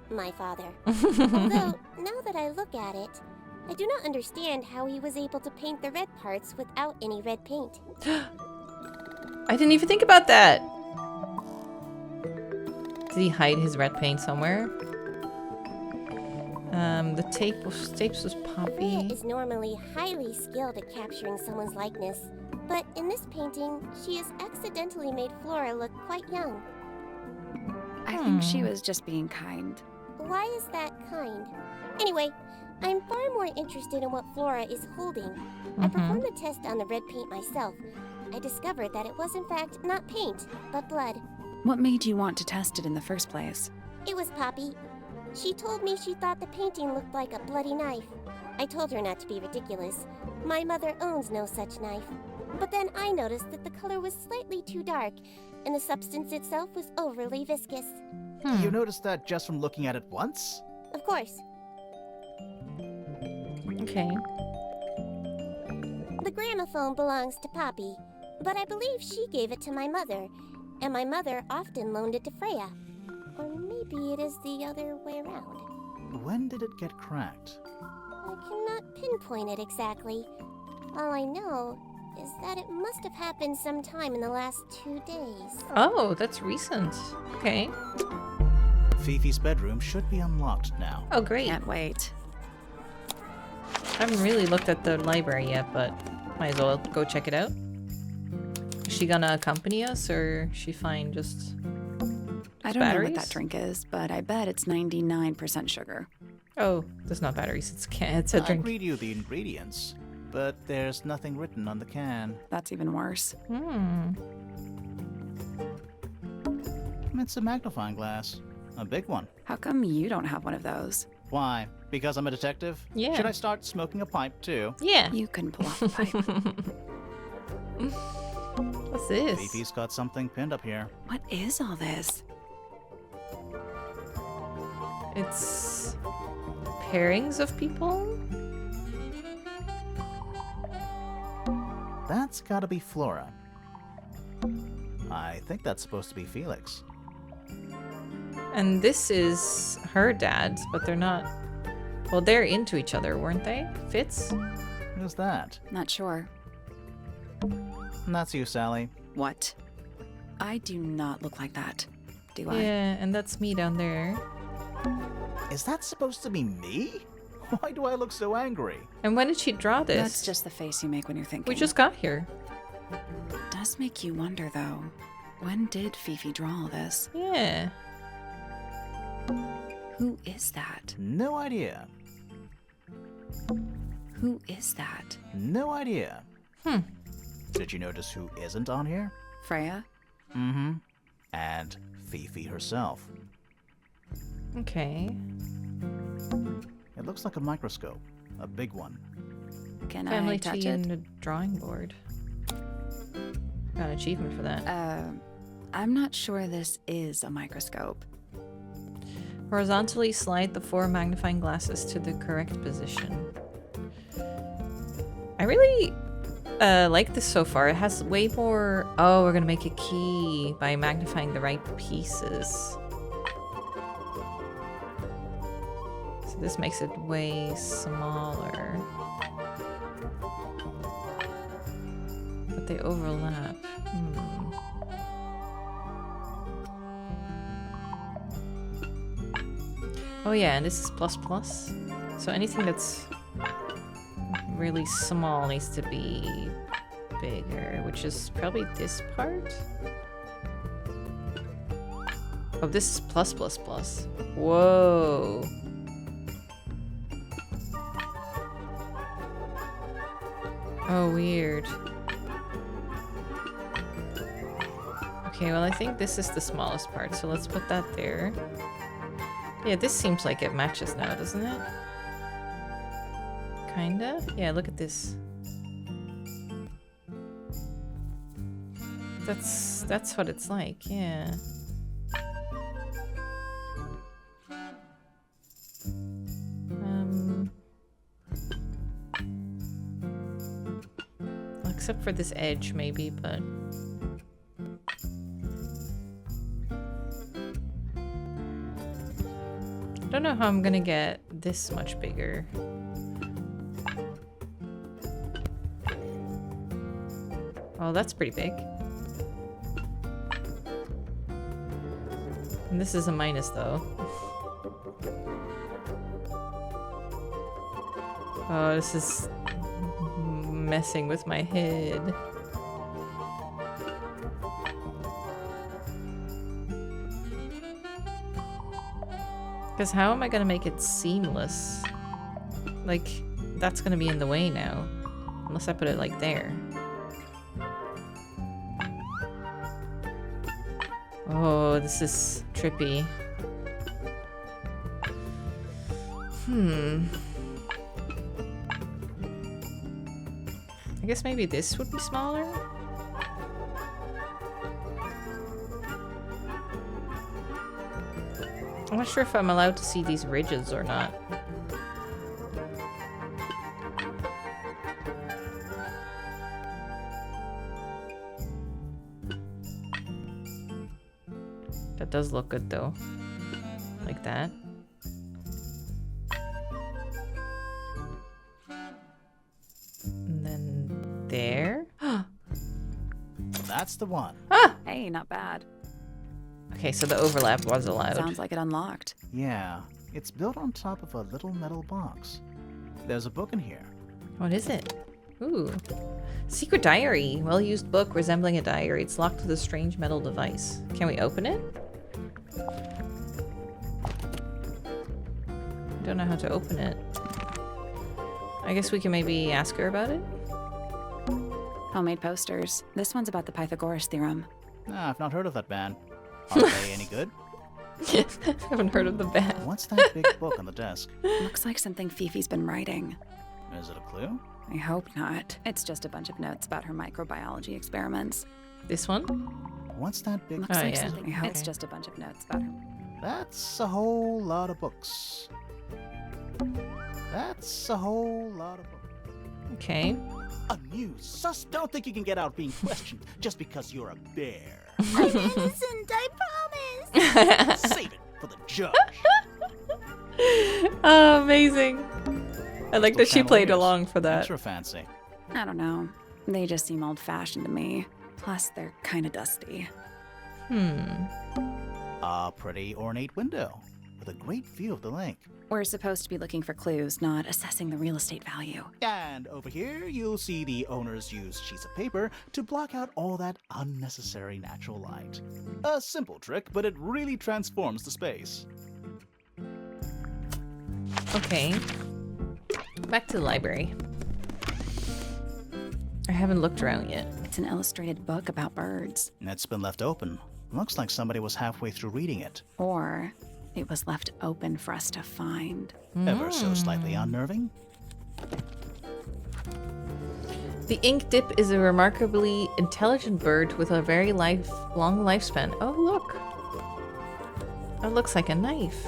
my father. Although, now that I look at it, I do not understand how he was able to paint the red parts without any red paint. I didn't even think about that! Did he hide his red paint somewhere? The tapes was Freya Poppy. is normally highly skilled at capturing someone's likeness, but in this painting, she has accidentally made Flora look quite young. I think she was just being kind. Why is that kind? Anyway, I'm far more interested in what Flora is holding. I performed the test on the red paint myself. I discovered that it was in fact not paint, but blood. What made you want to test it in the first place? It was Poppy. She told me she thought the painting looked like a bloody knife. I told her not to be ridiculous. My mother owns no such knife. But then I noticed that the color was slightly too dark, and the substance itself was overly viscous. You noticed that just from looking at it once? Of course, Okay. the gramophone belongs to Poppy, but I believe she gave it to my mother, and my mother often loaned it to Freya. Or maybe it is the other way around. When did it get cracked? I cannot pinpoint it exactly. All I know is that it must have happened sometime in the last 2 days. Oh, that's recent. Okay. Fifi's bedroom should be unlocked now. Oh, great. Can't wait. I haven't really looked at the library yet, but might as well go check it out. Is she gonna accompany us, or is she fine just... I don't know what batteries? that drink is, but I bet it's 99% sugar. Oh, there's not batteries. It's a I'd drink. read you the ingredients, but there's nothing written on the can. That's even worse. It's a magnifying glass. A big one. How come you don't have one of those? Why? Because I'm a detective? Yeah. Should I start smoking a pipe too? Yeah. You can pull off a pipe. What's this? Fifi's got something pinned up here. What is all this? It's pairings of people? That's gotta be Flora. I think that's supposed to be Felix. And this is her dad's, but they're not... Well, they're into each other, weren't they? Fitz? Who's that? Not sure. And that's you, Sally. What? I do not look like that. Do I? Yeah, and that's me down there. Is that supposed to be me? Why do I look so angry? And when did she draw this? That's just the face you make when you're thinking. We just got here. Does make you wonder, though. When did Fifi draw all this? Yeah. Who is that? No idea. Who is that? No idea. Did you notice who isn't on here? Freya? Mm-hmm. And Fifi herself. Okay. It looks like a microscope. A big one. Can I Family touch tea it? and a drawing board. Got an achievement for that. I'm not sure this is a microscope. Horizontally slide the 4 magnifying glasses to the correct position. I really like this so far. It has way more... Oh, we're gonna make a key by magnifying the right pieces. So this makes it way smaller. But they overlap. Oh yeah, and this is plus plus. So anything that's really small needs to be bigger, which is probably this part. Oh, this is plus plus plus. Whoa. Oh, weird. Okay, well I think this is the smallest part, so let's put that there. Yeah, this seems like it matches now, doesn't it? Kinda? Yeah, look at this. That's what it's like, yeah. Except for this edge, maybe, but... I don't know how I'm gonna get this much bigger. Oh, that's pretty big. And this is a minus, though. Oh, this is messing with my head. Because how am I gonna make it seamless? Like, that's gonna be in the way now. Unless I put it like there. Oh, this is trippy. I guess maybe this would be smaller? I'm not sure if I'm allowed to see these ridges or not. That does look good though. Like that. And then there. That's the one. Hey, not bad. Okay, so the overlap was allowed. Sounds like it unlocked. Yeah, it's built on top of a little metal box. There's a book in here. What is it? Ooh. Secret diary. Well-used book resembling a diary. It's locked with a strange metal device. Can we open it? I don't know how to open it. I guess we can maybe ask her about it? Homemade posters. This one's about the Pythagoras theorem. I've not heard of that band. Are they any good? I haven't heard of the band. What's that big book on the desk? Looks like something Fifi's been writing. Is it a clue? I hope not. It's just a bunch of notes about her microbiology experiments. This one? What's that big Looks Oh, like yeah. something. Okay. It's just a bunch of notes about her. That's a whole lot of books. That's a whole lot of books. Okay. Amused. Sus, don't think you can get out being questioned just because you're a bear. I'm innocent, I promise! Save it for the judge. Oh, amazing. I like that What she channel played is? along for that. Extra fancy. I don't know. They just seem old-fashioned to me. Plus, they're kind of dusty. A pretty ornate window with a great view of the lake. We're supposed to be looking for clues, not assessing the real estate value. And over here, you'll see the owners use sheets of paper to block out all that unnecessary natural light. A simple trick, but it really transforms the space. Okay. Back to the library. I haven't looked around yet. It's an illustrated book about birds. It's been left open. Looks like somebody was halfway through reading it. Or it was left open for us to find. Ever so slightly unnerving. The ink dip is a remarkably intelligent bird with a very long lifespan. Oh, look. That looks like a knife.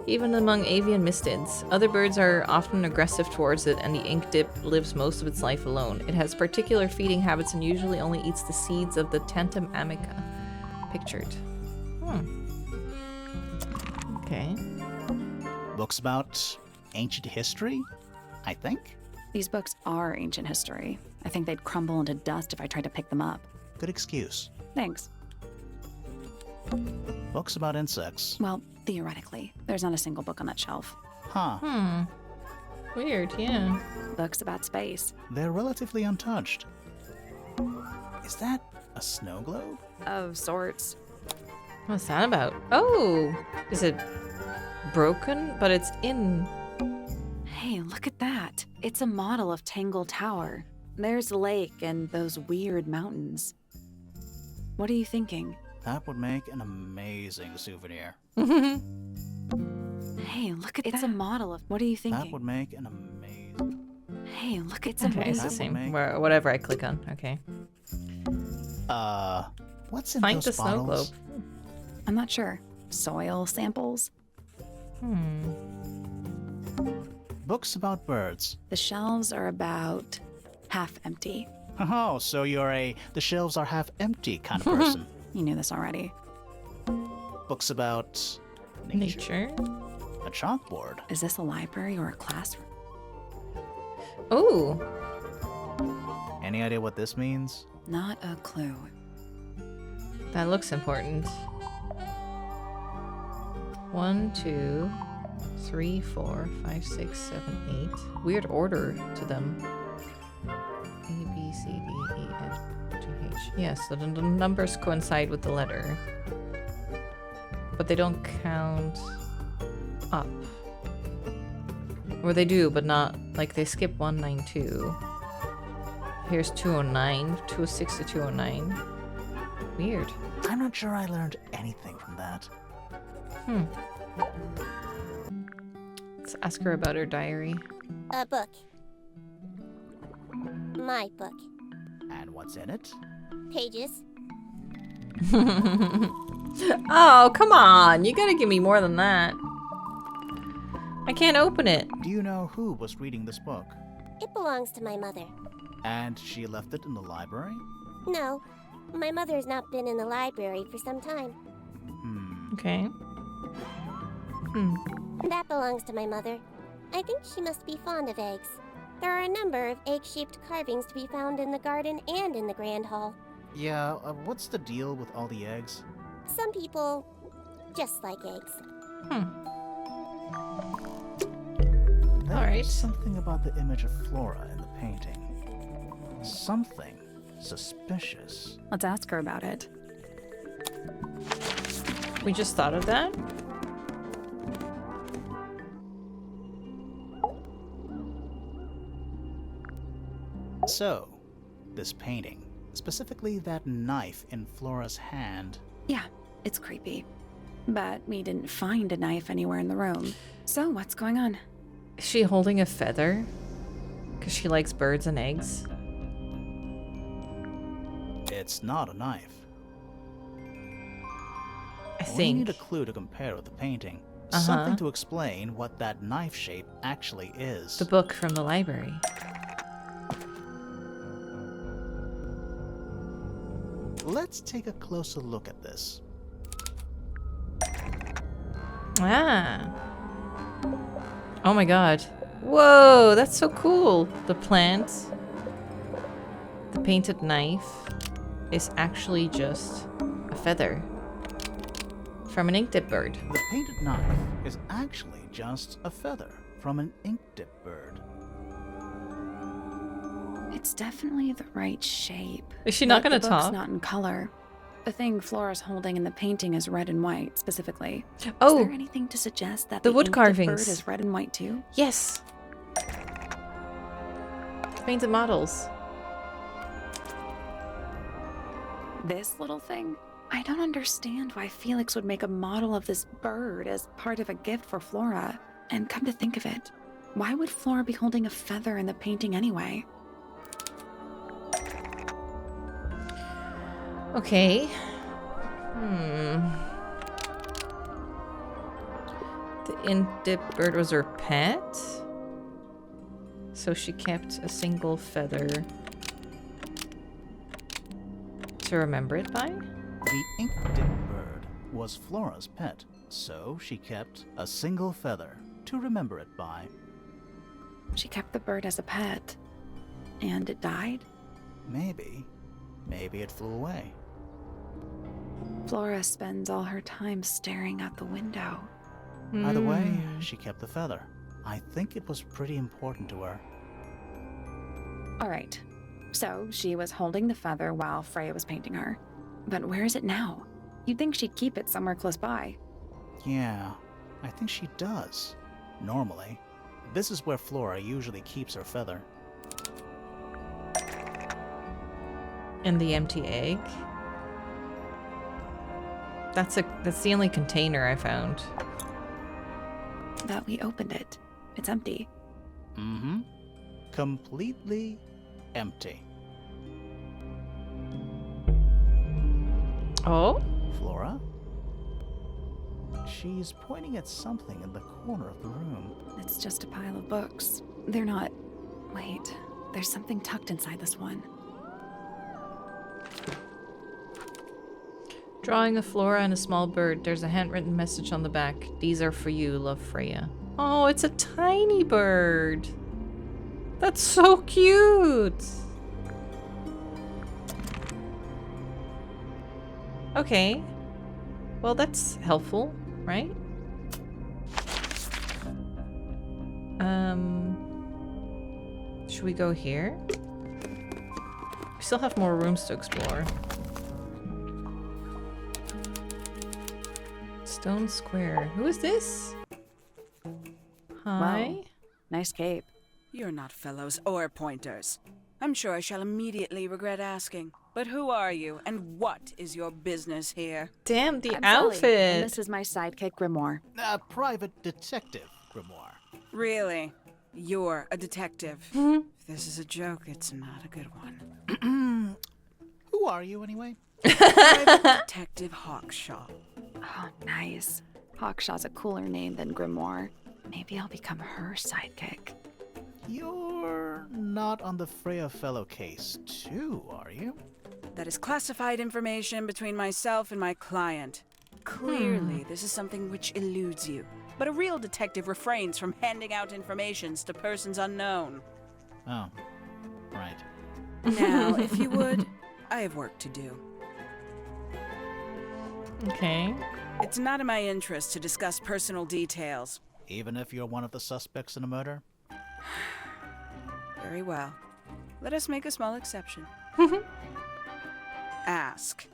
Even among avian mystids, other birds are often aggressive towards it, and the ink dip lives most of its life alone. It has particular feeding habits and usually only eats the seeds of the Tantum amica. Pictured. Okay. Books about ancient history, I think? These books are ancient history. I think they'd crumble into dust if I tried to pick them up. Good excuse. Thanks. Books about insects. Well, theoretically, there's not a single book on that shelf. Huh. Weird, yeah. Books about space. They're relatively untouched. Is that a snow globe? Of sorts. What's that about? Oh! Is it broken? But it's in... Hey, look at that. It's a model of Tangle Tower. There's the lake and those weird mountains. What are you thinking? That would make an amazing souvenir. Hey, look at that. It's a model of... What are you thinking? That would make an amazing... Hey, look at Okay, it's That the would same. make- Whatever I click on. Okay. What's in Find those the snow globe. bottles? I'm not sure. Soil samples? Books about birds. The shelves are about half empty. Oh, so you're the shelves are half empty kind of person. You knew this already. Books about Nature. a chalkboard. Is this a library or a classroom? Oh! Any idea what this means? Not a clue. That looks important. 1, 2, 3, 4, 5, 6, 7, 8. Weird order to them. A, B, C, D, E, F, G, H. Yes, so the numbers coincide with the letter. But they don't count up. Or they do, but not... Like, they skip 192. Here's 209. 206 to 209. Weird. I'm not sure I learned anything from that. Let's ask her about her diary. A book. My book. And what's in it? Pages. Oh, come on. You gotta give me more than that. I can't open it. Do you know who was reading this book? It belongs to my mother. And she left it in the library? No, my mother has not been in the library for some time. Okay. That belongs to my mother. I think she must be fond of eggs. There are a number of egg-shaped carvings to be found in the garden and in the grand hall. Yeah, what's the deal with all the eggs? Some people just like eggs. There's Alright. something about the image of Flora in the painting. Something suspicious. Let's ask her about it. We just thought of that? So, this painting, specifically that knife in Flora's hand, Yeah, it's creepy. But we didn't find a knife anywhere in the room. So what's going on? Is she holding a feather? Because she likes birds and eggs? it's not a knife. I We think. need a clue to compare with the painting. Uh-huh. Something to explain what that knife shape actually is. The book from the library. Let's take a closer look at this. Ah. Oh my god. Whoa, that's so cool. The plant, the painted knife, is actually just a feather from an ink dip bird. The painted knife is actually just a feather from an ink dip bird. It's definitely the right shape. Is she not But gonna the book's talk? not in color. The thing Flora's holding in the painting is red and white, specifically. Is Oh, there anything to suggest that the the wood ink dip carvings. bird is red and white too? yes. Painted models. This little thing? I don't understand why Felix would make a model of this bird as part of a gift for Flora. And come to think of it, Why would Flora be holding a feather in the painting anyway? Okay. The indip bird was her pet? So she kept a single feather to remember it by? The ink-dip bird was Flora's pet, so she kept a single feather to remember it by. She kept the bird as a pet. And it died? Maybe. Maybe it flew away. Flora spends all her time staring out the window. Either way, she kept the feather. I think it was pretty important to her. All right. So she was holding the feather while Freya was painting her. But where is it now? You'd think she'd keep it somewhere close by. Yeah, I think she does. Normally. This is where Flora usually keeps her feather. And the empty egg. That's the only container I found. But we opened it. It's empty. Mm-hmm. Completely empty. Oh? Flora? She's pointing at something in the corner of the room. It's just a pile of books. They're not... Wait, there's something tucked inside this one. Drawing a flora and a small bird. There's a handwritten message on the back. These are for you, love Freya. Oh, it's a tiny bird. That's so cute. Okay. Well, that's helpful, right? Should we go here? We still have more rooms to explore. Stone Square. Who is this? Hi. Wow. Nice cape. You're not fellows or pointers. I'm sure I shall immediately regret asking. But who are you, and what is your business here? Damn, the I'm Sally, outfit. and this is my sidekick, Grimoire. A private detective, Grimoire. Really? You're a detective. If this is a joke, it's not a good one. Who are you, anyway? Private Detective Hawkshaw. Oh, nice. Hawkshaw's a cooler name than Grimoire. Maybe I'll become her sidekick. You're not on the Freya Fellow case, too, are you? That is classified information between myself and my client. Clearly, this is something which eludes you. But a real detective refrains from handing out informations to persons unknown. Oh, right. Now, if you would, I have work to do. Okay. It's not in my interest to discuss personal details. Even if you're one of the suspects in a murder? Very well. Let us make a small exception. Ask.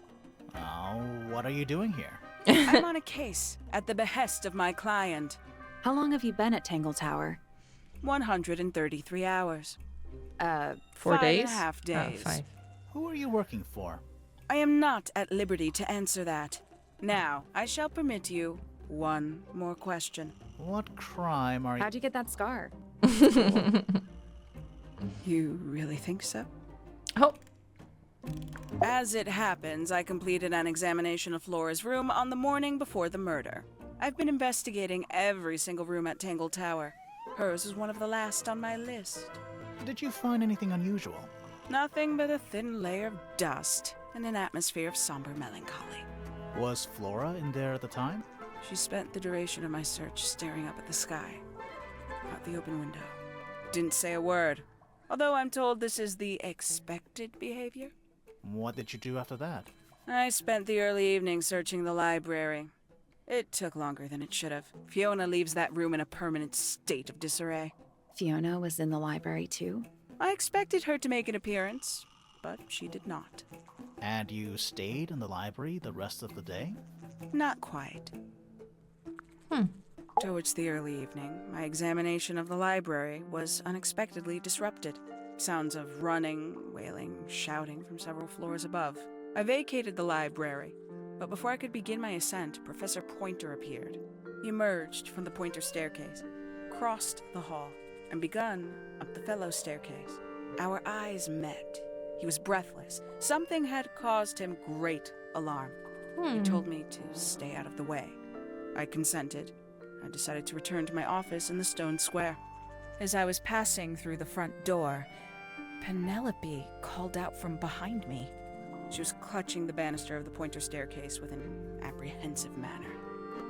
Oh, what are you doing here? I'm on a case at the behest of my client. How long have you been at Tangle Tower? 133 hours. 4 days? 5.5 days. Oh, 5. Who are you working for? I am not at liberty to answer that. Now, I shall permit you one more question. What crime are you... How'd you get that scar? You really think so? Oh. As it happens, I completed an examination of Flora's room on the morning before the murder. I've been investigating every single room at Tangle Tower. Hers is one of the last on my list. Did you find anything unusual? Nothing but a thin layer of dust and an atmosphere of somber melancholy. Was Flora in there at the time? She spent the duration of my search staring up at the sky, out the open window. Didn't say a word, although I'm told this is the expected behavior. What did you do after that? I spent the early evening searching the library. It took longer than it should have. Fiona leaves that room in a permanent state of disarray. Fiona was in the library too? I expected her to make an appearance, but she did not. And you stayed in the library the rest of the day? Not quite. Towards the early evening, my examination of the library was unexpectedly disrupted. Sounds of running, wailing, shouting from several floors above. I vacated the library, but before I could begin my ascent, Professor Pointer appeared. He emerged from the Pointer staircase, crossed the hall, and begun up the fellow staircase. Our eyes met. He was breathless. Something had caused him great alarm. He told me to stay out of the way. I consented. I decided to return to my office in the stone square. As I was passing through the front door, Penelope called out from behind me. She was clutching the banister of the Pointer staircase with an apprehensive manner.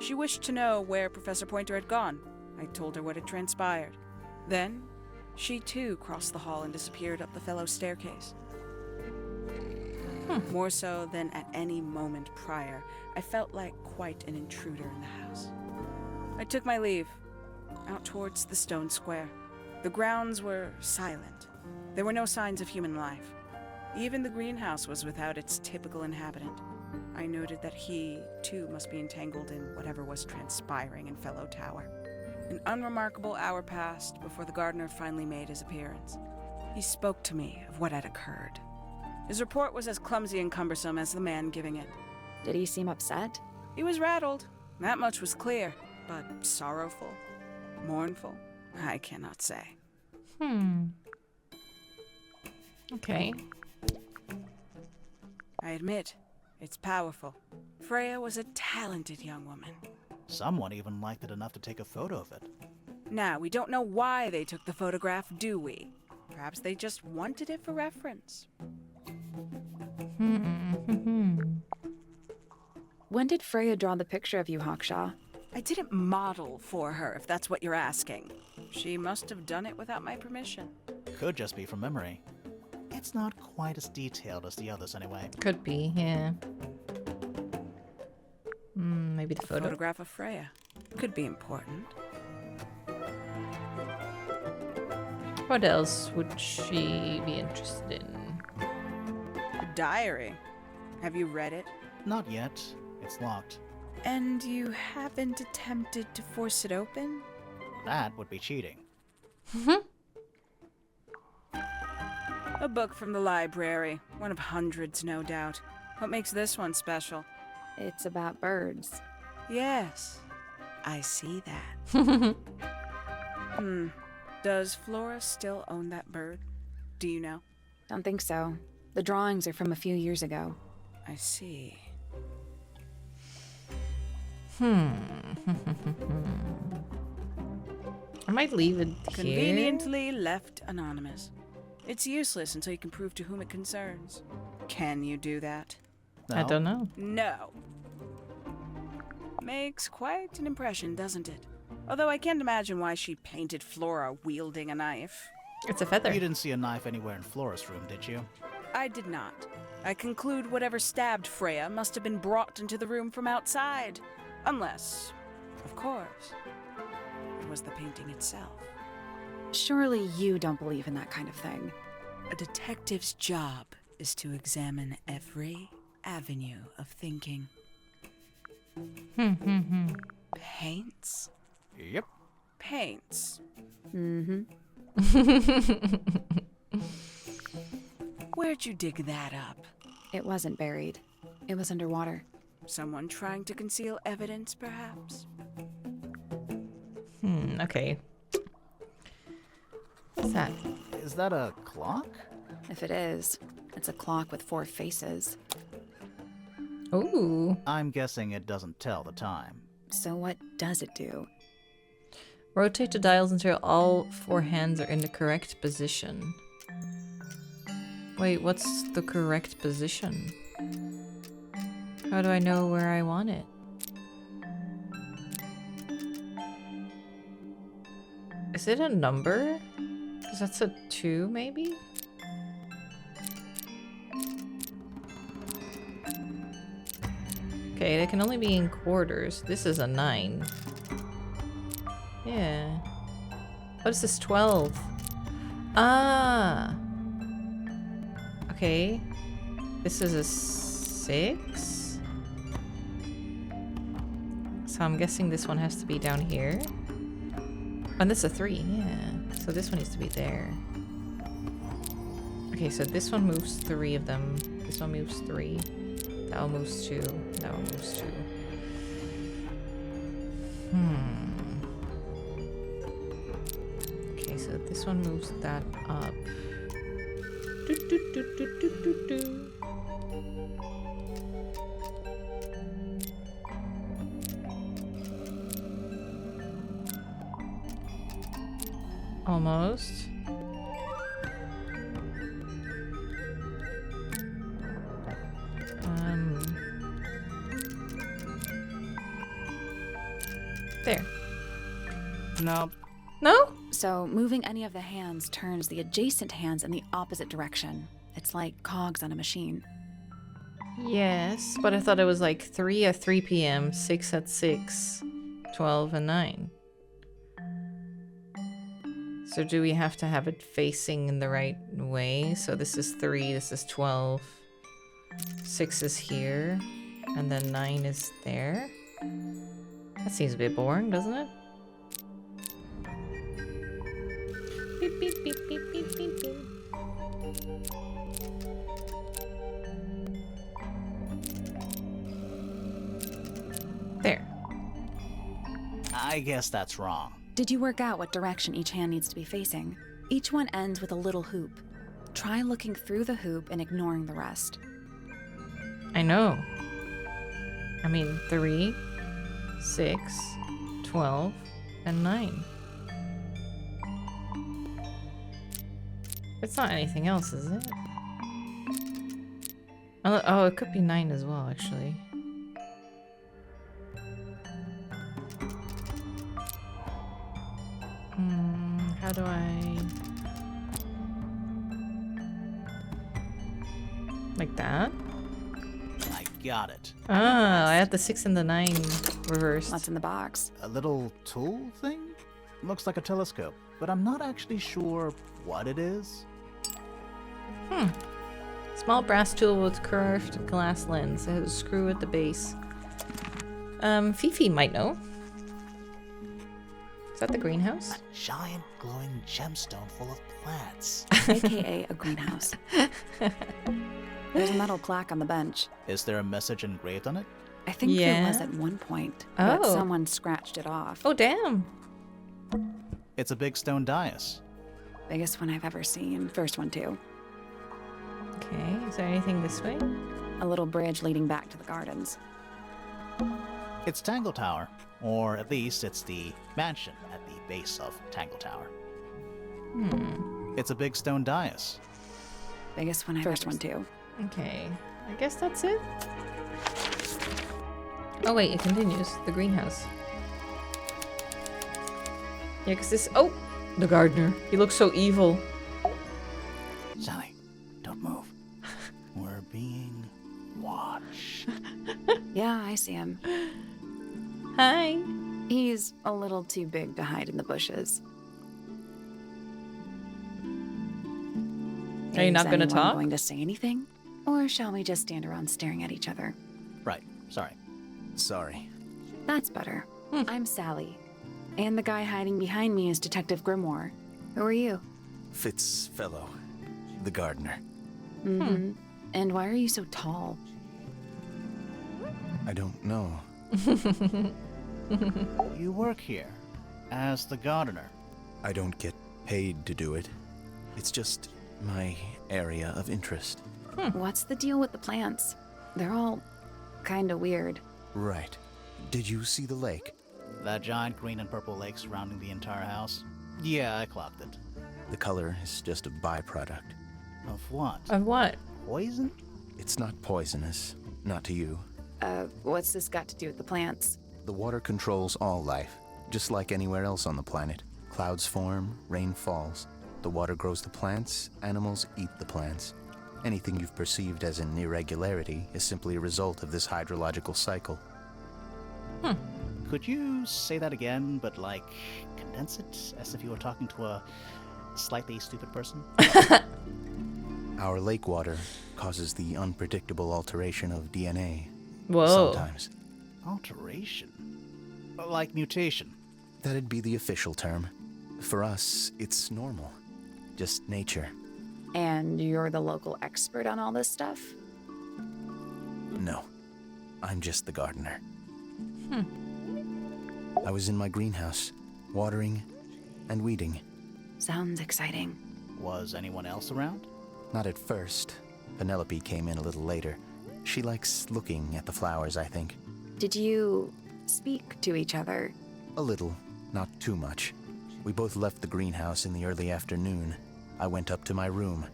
She wished to know where Professor Pointer had gone. I told her what had transpired. Then, she too crossed the hall and disappeared up the fellow staircase. More so than at any moment prior, I felt like quite an intruder in the house. I took my leave, out towards the stone square. The grounds were silent. There were no signs of human life. Even the greenhouse was without its typical inhabitant. I noted that he, too, must be entangled in whatever was transpiring in Fellow Tower. An unremarkable hour passed before the gardener finally made his appearance. He spoke to me of what had occurred. His report was as clumsy and cumbersome as the man giving it. Did he seem upset? He was rattled, that much was clear, but sorrowful, mournful, I cannot say. Okay. I admit, it's powerful. Freya was a talented young woman. Someone even liked it enough to take a photo of it. Now, we don't know why they took the photograph, do we? Perhaps they just wanted it for reference. When did Freya draw the picture of you, Hawkshaw? I didn't model for her, if that's what you're asking. She must have done it without my permission. Could just be from memory. It's not quite as detailed as the others anyway. Could be, yeah. Maybe the A photo. photograph of Freya. Could be important. What else would she be interested in? A diary. Have you read it? Not yet. It's locked. And you haven't attempted to force it open? That would be cheating. A book from the library. One of hundreds, no doubt. What makes this one special? It's about birds. Yes, I see that. Does Flora still own that bird? Do you know? Don't think so. The drawings are from a few years ago. I see. I might leave it here. Conveniently left anonymous. It's useless until you can prove to whom it concerns. Can you do that? No. I don't know. No. Makes quite an impression, doesn't it? Although I can't imagine why she painted Flora wielding a knife. It's a feather. You didn't see a knife anywhere in Flora's room, did you? I did not. I conclude whatever stabbed Freya must have been brought into the room from outside. Unless, of course, it was the painting itself. Surely you don't believe in that kind of thing. A detective's job is to examine every avenue of thinking. Paints? Yep. Paints. Where'd you dig that up? It wasn't buried. It was underwater. Someone trying to conceal evidence, perhaps? Okay. What's that? Is that a clock? If it is, it's a clock with 4 faces. Ooh. I'm guessing it doesn't tell the time. So what does it do? Rotate the dials until all 4 hands are in the correct position. Wait, what's the correct position? How do I know where I want it? Is it a number? Because that's a 2, maybe? Okay, they can only be in quarters. This is a 9. Yeah. What is this? 12. Ah! Okay. This is a 6? So I'm guessing this one has to be down here. And this is a 3, yeah. So this one needs to be there. Okay, so this one moves 3 of them. This one moves 3. That one moves 2. That one moves 2. Okay, so so this one moves that up. Do, do, do, do, do, do, do. Almost. There. No. No? So, moving any of the hands turns the adjacent hands in the opposite direction. It's like cogs on a machine. Yes, but I thought it was like 3 at 3 p.m., 6 at 6, 12 and 9. So do we have to have it facing in the right way? So this is 3, this is 12, 6 is here, and then 9 is there? That seems a bit boring, doesn't it? Beep, beep, beep, beep, beep, beep, beep. There. I guess that's wrong. Did you work out what direction each hand needs to be facing? Each one ends with a little hoop. Try looking through the hoop and ignoring the rest. I know. I mean, 3, 6, 12, and 9. It's not anything else, is it? Oh, it could be 9 as well, actually. How do I... Like that? I got it. Ah, I had the 6 and the 9 reversed. What's in the box? A little tool thing? Looks like a telescope, but I'm not actually sure what it is. Small brass tool with curved glass lens. It has a screw at the base. Fifi might know. Is that the greenhouse? A giant glowing gemstone full of plants. AKA a greenhouse. There's a metal plaque on the bench. Is there a message engraved on it? I think Yeah. there was at one point, but Oh. someone scratched it off. Oh, damn. It's a big stone dais. Biggest one I've ever seen. First one, too. Okay, is there anything this way? A little bridge leading back to the gardens. It's Tangle Tower, or at least it's the mansion at the base of Tangle Tower. It's a big stone dais. Biggest one I've First one, too. Okay, I guess that's it. Oh wait, it continues. The greenhouse. Yeah, because this... Oh! The gardener. He looks so evil. Sally, don't move. We're being watched. Yeah, I see him. Hi! He's a little too big to hide in the bushes. Are you not Is gonna anyone talk? going to say anything? Or shall we just stand around staring at each other? Right, sorry. Sorry. That's better. I'm Sally. And the guy hiding behind me is Detective Grimoire. Who are you? Fitzfellow, the gardener. Mm-hmm. And why are you so tall? I don't know. You work here as the gardener. I don't get paid to do it. It's just my area of interest. What's the deal with the plants? They're all kinda weird. Right. Did you see the lake? That giant green and purple lake surrounding the entire house? Yeah, I clocked it. The color is just a byproduct. Of what? Of what? Poison? It's not poisonous. Not to you. What's this got to do with the plants? The water controls all life, just like anywhere else on the planet. Clouds form, rain falls. The water grows the plants, animals eat the plants. Anything you've perceived as an irregularity is simply a result of this hydrological cycle. Could you say that again, but like condense it as if you were talking to a slightly stupid person? Our lake water causes the unpredictable alteration of DNA. Whoa. Sometimes. Alteration? Like mutation? That'd be the official term. For us, it's normal. Just nature. And you're the local expert on all this stuff? No. I'm just the gardener. I was in my greenhouse, watering and weeding. Sounds exciting. Was anyone else around? Not at first. Penelope came in a little later. She likes looking at the flowers, I think. Did you speak to each other? A little, not too much. We both left the greenhouse in the early afternoon. I went up to my room.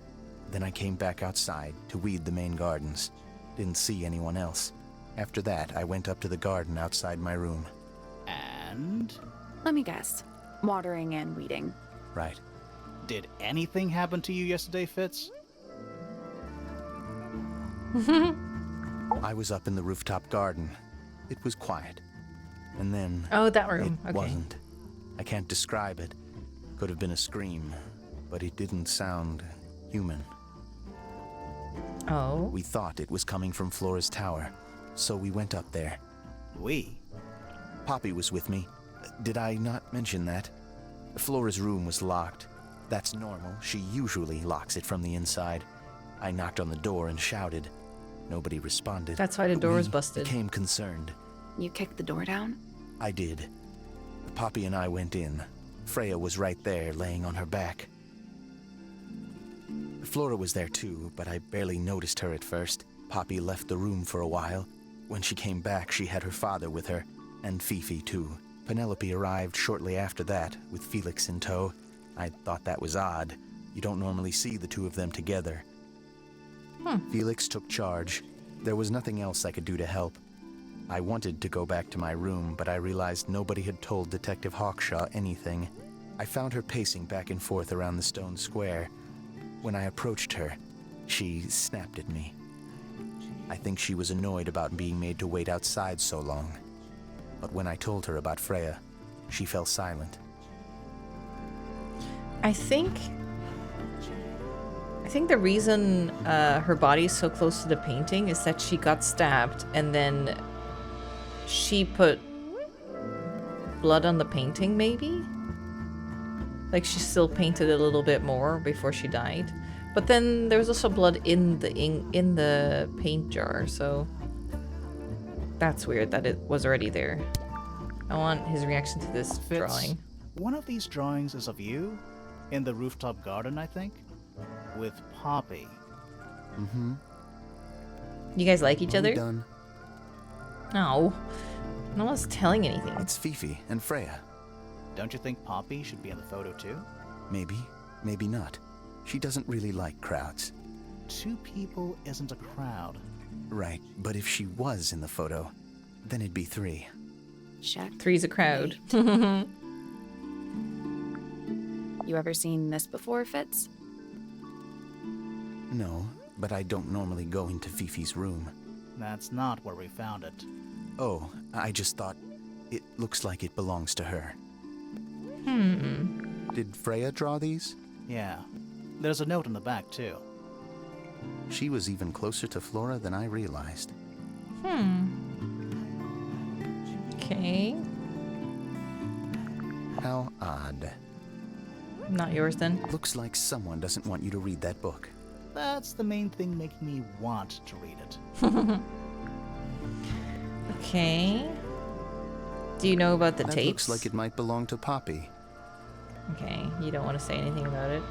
Then I came back outside to weed the main gardens. Didn't see anyone else. After that, I went up to the garden outside my room. And? Let me guess. Watering and weeding. Right. Did anything happen to you yesterday, Fitz? I was up in the rooftop garden. It was quiet. And then... Oh, that room. It Okay. wasn't. I can't describe it. Could have been a scream, but it didn't sound human. Oh. We thought it was coming from Flora's tower, so we went up there. We? Poppy was with me. Did I not mention that? Flora's room was locked. That's normal. She usually locks it from the inside. I knocked on the door and shouted. Nobody responded. That's why the door was We busted. became concerned. You kicked the door down? I did. Poppy and I went in. Freya was right there, laying on her back. Flora was there too, but I barely noticed her at first. Poppy left the room for a while. When she came back, she had her father with her, and Fifi too. Penelope arrived shortly after that, with Felix in tow. I thought that was odd. You don't normally see the two of them together. Felix took charge. There was nothing else I could do to help. I wanted to go back to my room, but I realized nobody had told Detective Hawkshaw anything. I found her pacing back and forth around the stone square. When I approached her, she snapped at me. I think she was annoyed about being made to wait outside so long. But when I told her about Freya, she fell silent. I think the reason her body is so close to the painting is that she got stabbed and then she put blood on the painting, maybe? Like she still painted a little bit more before she died. But then there was also blood in the paint jar, so that's weird that it was already there. I want his reaction to this Fitz, drawing. one of these drawings is of you? In the rooftop garden, I think? With Poppy. Mm-hmm. You guys like each other? Done. No. No one's telling anything. It's Fifi and Freya. Don't you think Poppy should be in the photo too? Maybe, maybe not. She doesn't really like crowds. 2 people isn't a crowd. Right, but if she was in the photo, then it'd be 3. Check. 3's a crowd. You ever seen this before, Fitz? No, but I don't normally go into Fifi's room. That's not where we found it. Oh, I just thought it looks like it belongs to her. Did Freya draw these? Yeah. There's a note on the back too. She was even closer to Flora than I realized. Okay. How odd. Not yours then. Looks like someone doesn't want you to read that book. That's the main thing making me want to read it. Okay. Do you know about the That tapes? looks like it might belong to Poppy. Okay, you don't want to say anything about it.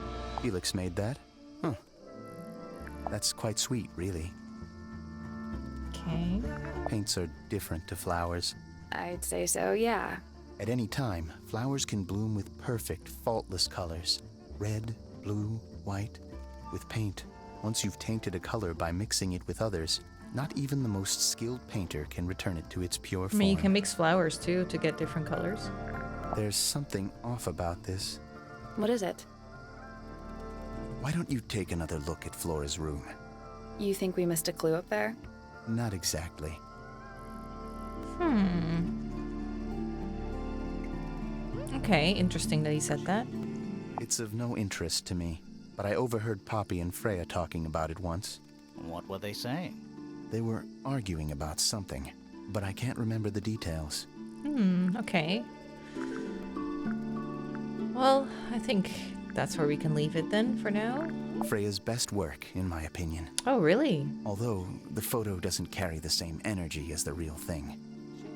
Felix made that? Huh. That's quite sweet, really. Okay. Paints are different to flowers. I'd say so, yeah. At any time, flowers can bloom with perfect, faultless colors. Red, blue, white. With paint, once you've tainted a color by mixing it with others, not even the most skilled painter can return it to its pure I form. mean, you can mix flowers too to get different colors. There's something off about this. What is it? Why don't you take another look at Flora's room? You think we missed a clue up there? Not exactly. Okay, interesting that he said that. It's of no interest to me, but I overheard Poppy and Freya talking about it once. What were they saying? They were arguing about something, but I can't remember the details. Okay. Well, I think that's where we can leave it then for now. Freya's best work, in my opinion. Oh, really? Although the photo doesn't carry the same energy as the real thing.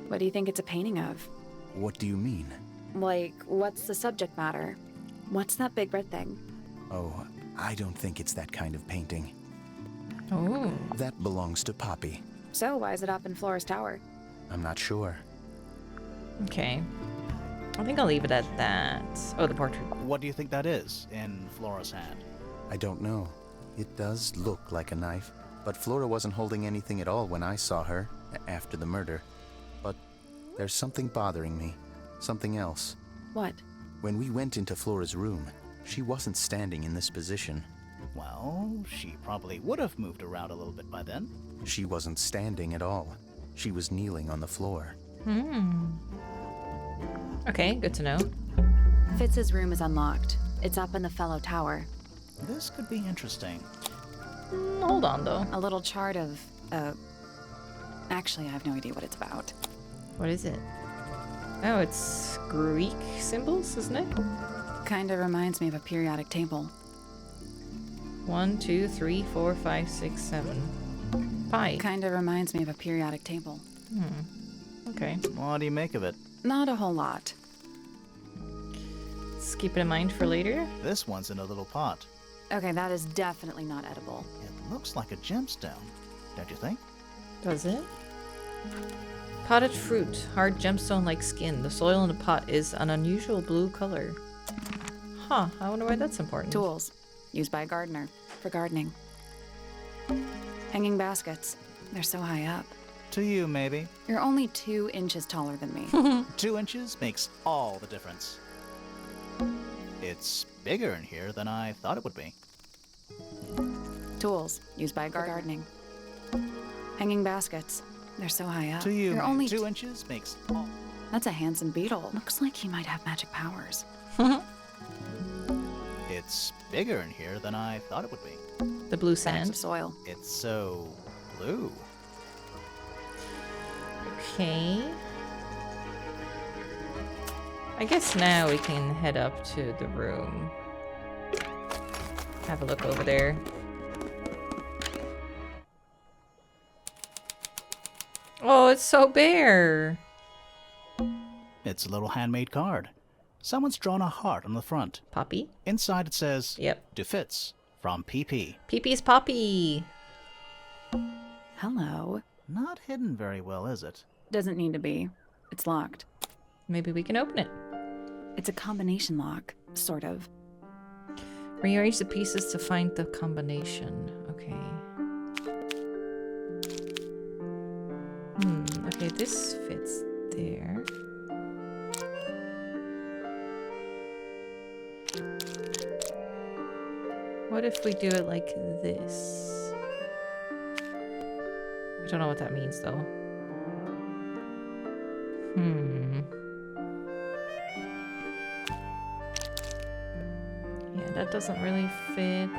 What do you think it's a painting of? What do you mean? Like, what's the subject matter? What's that big red thing? Oh, I don't think it's that kind of painting. Oh. That belongs to Poppy. So why is it up in Flora's tower? I'm not sure. Okay. I think I'll leave it at that. Oh, the portrait. What do you think that is in Flora's hand? I don't know. It does look like a knife, but Flora wasn't holding anything at all when I saw her after the murder. But there's something bothering me. Something else. What? When we went into Flora's room, she wasn't standing in this position. Well, she probably would have moved around a little bit by then. She wasn't standing at all. She was kneeling on the floor. Okay, good to know. Fitz's room is unlocked. It's up in the Fellow Tower. This could be interesting. Hold on, though. A little chart of, actually, I have no idea what it's about. What is it? Oh, it's Greek symbols, isn't it? Kinda reminds me of a periodic table. 1, 2, 3, 4, 5, 6, 7. Pi. Kinda reminds me of a periodic table. Okay. What do you make of it? Not a whole lot. Let's keep it in mind for later. This one's in a little pot. Okay, that is definitely not edible. It looks like a gemstone, don't you think? Does it? Potted fruit, hard gemstone-like skin. The soil in the pot is an unusual blue color. Huh, I wonder why that's important. Tools, used by a gardener, for gardening. Hanging baskets, they're so high up. To you, maybe. You're only 2 inches taller than me. 2 inches makes all the difference. It's bigger in here than I thought it would be. Tools, used by gardening. Hanging baskets, they're so high up. To you, You're only 2 inches makes all... That's a handsome beetle. Looks like he might have magic powers. It's bigger in here than I thought it would be. The blue Bags sand. of soil. It's so blue. Okay. I guess now we can head up to the room. Have a look over there. Oh, it's so bare. It's a little handmade card. Someone's drawn a heart on the front. Poppy? Inside it says, Yep. To Fitz, from PP. Pee-Pee's Poppy. Hello. Not hidden very well, is it? Doesn't need to be. It's locked. Maybe we can open it. It's a combination lock, sort of. Rearrange the pieces to find the combination. Okay. Okay, this fits there. What if we do it like this? I don't know what that means, though. Yeah, that doesn't really fit.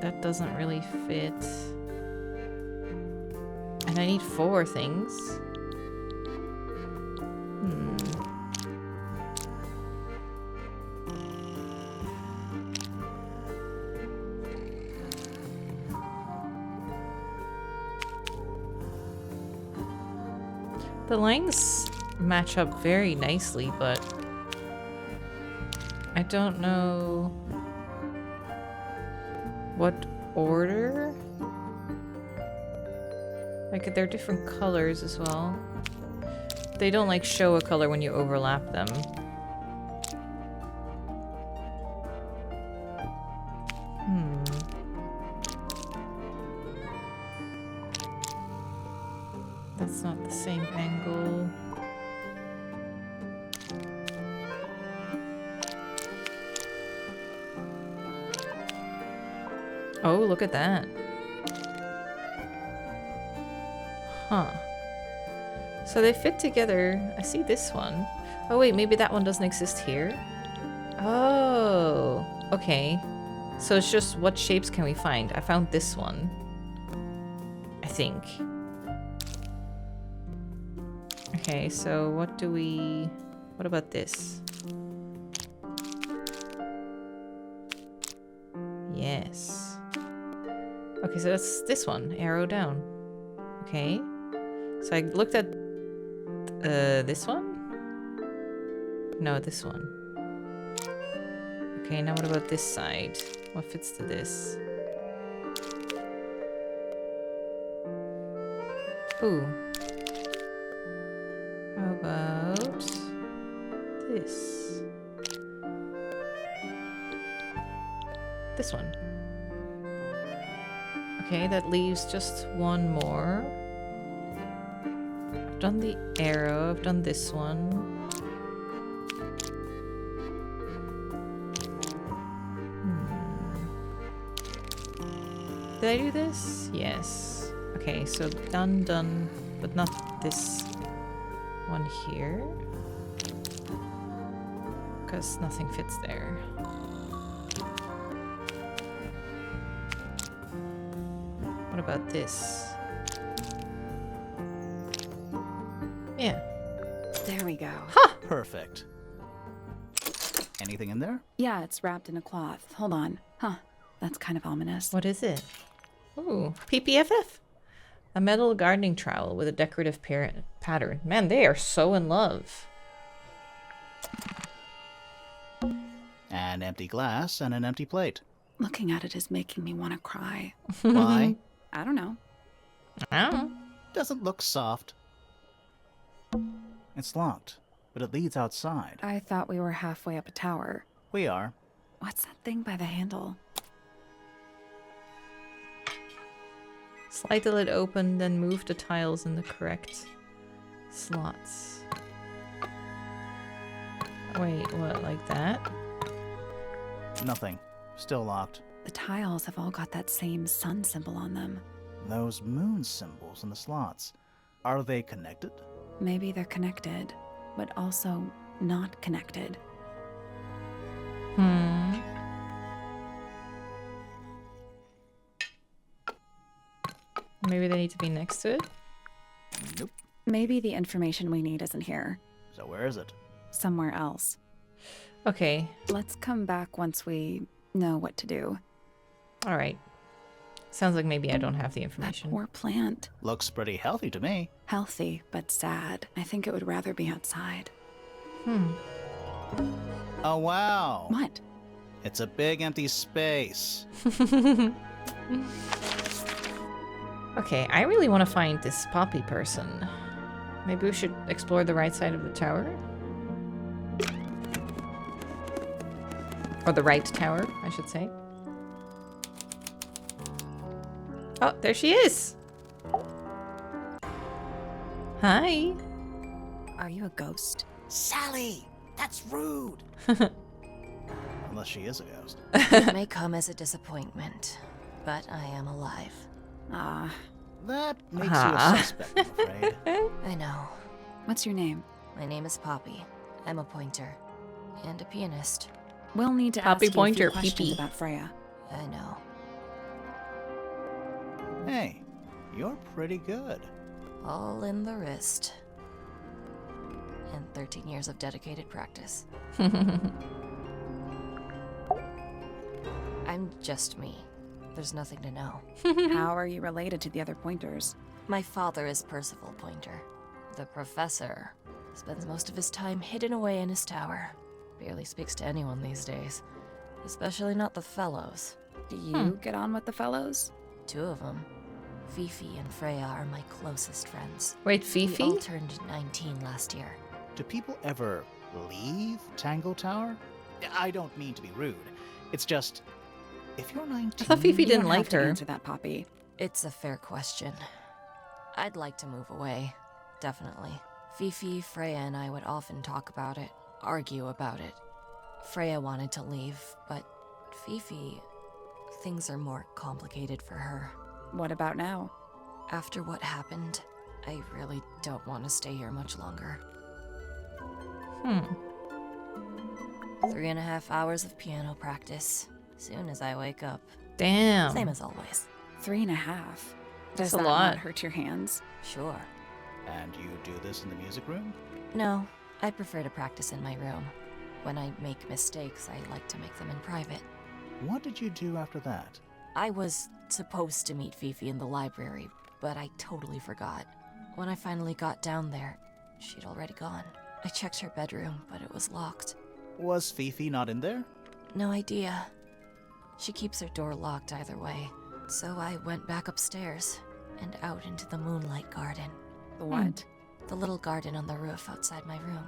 That doesn't really fit. And I need 4 things. The lines match up very nicely, but I don't know what order. Like, they're different colors as well. They don't like show a color when you overlap them. That's not the same angle. Oh, look at that. Huh. So they fit together. I see this one. Oh wait, maybe that one doesn't exist here? Oh, okay. So it's just what shapes can we find? I found this one. I think. Okay, so what about this? Yes. Okay, so that's this one, arrow down. Okay. So I looked at this one? No, this one. Okay, now what about this side? What fits to this? Ooh. How about this? This one. Okay, that leaves just one more. I've done the arrow, I've done this one. Did I do this? Yes. Okay, so done, but not this one here. Because nothing fits there. What about this? Yeah. There we go. Perfect. Anything in there? Yeah, it's wrapped in a cloth. Hold on. Huh. That's kind of ominous. What is it? Ooh, PPFF. A metal gardening trowel with a decorative pattern. Man, they are so in love. An empty glass and an empty plate. Looking at it is making me want to cry. Why? I don't know. Oh. Doesn't look soft. It's locked, but it leads outside. I thought we were halfway up a tower. We are. What's that thing by the handle? Slide the lid open, then move the tiles in the correct slots. Wait, what, like that? Nothing. Still locked. The tiles have all got that same sun symbol on them. Those moon symbols in the slots. Are they connected? Maybe they're connected, but also not connected. Maybe they need to be next to it? Nope. Maybe the information we need isn't here. So where is it? Somewhere else. Okay, Let's come back once we know what to do. alright. Sounds like maybe I don't have the That information. poor plant. Looks pretty healthy to me. Healthy, but sad. I think it would rather be outside. Oh, wow. What? It's a big empty space. Okay, I really want to find this poppy person. Maybe we should explore the right side of the tower? Or the right tower, I should say. Oh, there she is! Hi! Are you a ghost? Sally! That's rude! Unless she is a ghost. It may come as a disappointment, but I am alive. Ah, That makes you a suspect, I'm afraid. I know. what's your name? My name is Poppy. I'm a pointer. And a pianist. We'll need to Poppy ask Pointer, you a few questions pee-pee. about Freya. I know. Hey, you're pretty good. All in the wrist. And 13 years of dedicated practice. I'm just me. There's nothing to know. How are you related to the other pointers? My father is Percival Pointer. The professor spends most of his time hidden away in his tower. Barely speaks to anyone these days. Especially not the fellows. Do you get on with the fellows? 2 of them. Fifi and Freya are my closest friends. Wait, We Fifi? all turned 19 last year. Do people ever leave Tangle Tower? I don't mean to be rude. It's just, if you're 19... I thought Fifi You didn't don't like have to her. answer that, Poppy. It's a fair question. I'd like to move away. Definitely. Fifi, Freya, and I would often talk about it, argue about it. Freya wanted to leave, but Fifi... things are more complicated for her. What about now? After what happened, I really don't want to stay here much longer. 3.5 hours of piano practice. Soon as I wake up. Damn. Same as always. 3.5. That's Does a that lot. not hurt your hands? Sure. And you do this in the music room? No, I prefer to practice in my room. When I make mistakes, I like to make them in private. What did you do after that? I was supposed to meet Fifi in the library, but I totally forgot. When I finally got down there, she'd already gone. I checked her bedroom, but it was locked. Was Fifi not in there? No idea. She keeps her door locked either way. So I went back upstairs and out into the moonlight garden. The what? The little garden on the roof outside my room.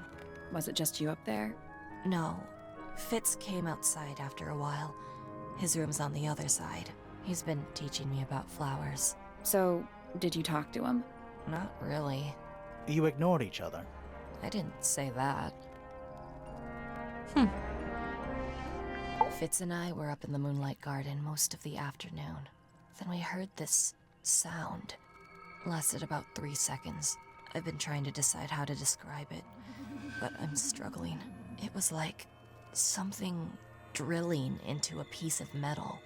Was it just you up there? No. Fitz came outside after a while. His room's on the other side. He's been teaching me about flowers. So, did you talk to him? Not really. You ignored each other. I didn't say that. Fitz and I were up in the moonlight garden most of the afternoon. Then we heard this sound. Lasted about 3 seconds. I've been trying to decide how to describe it, but I'm struggling. It was like something drilling into a piece of metal,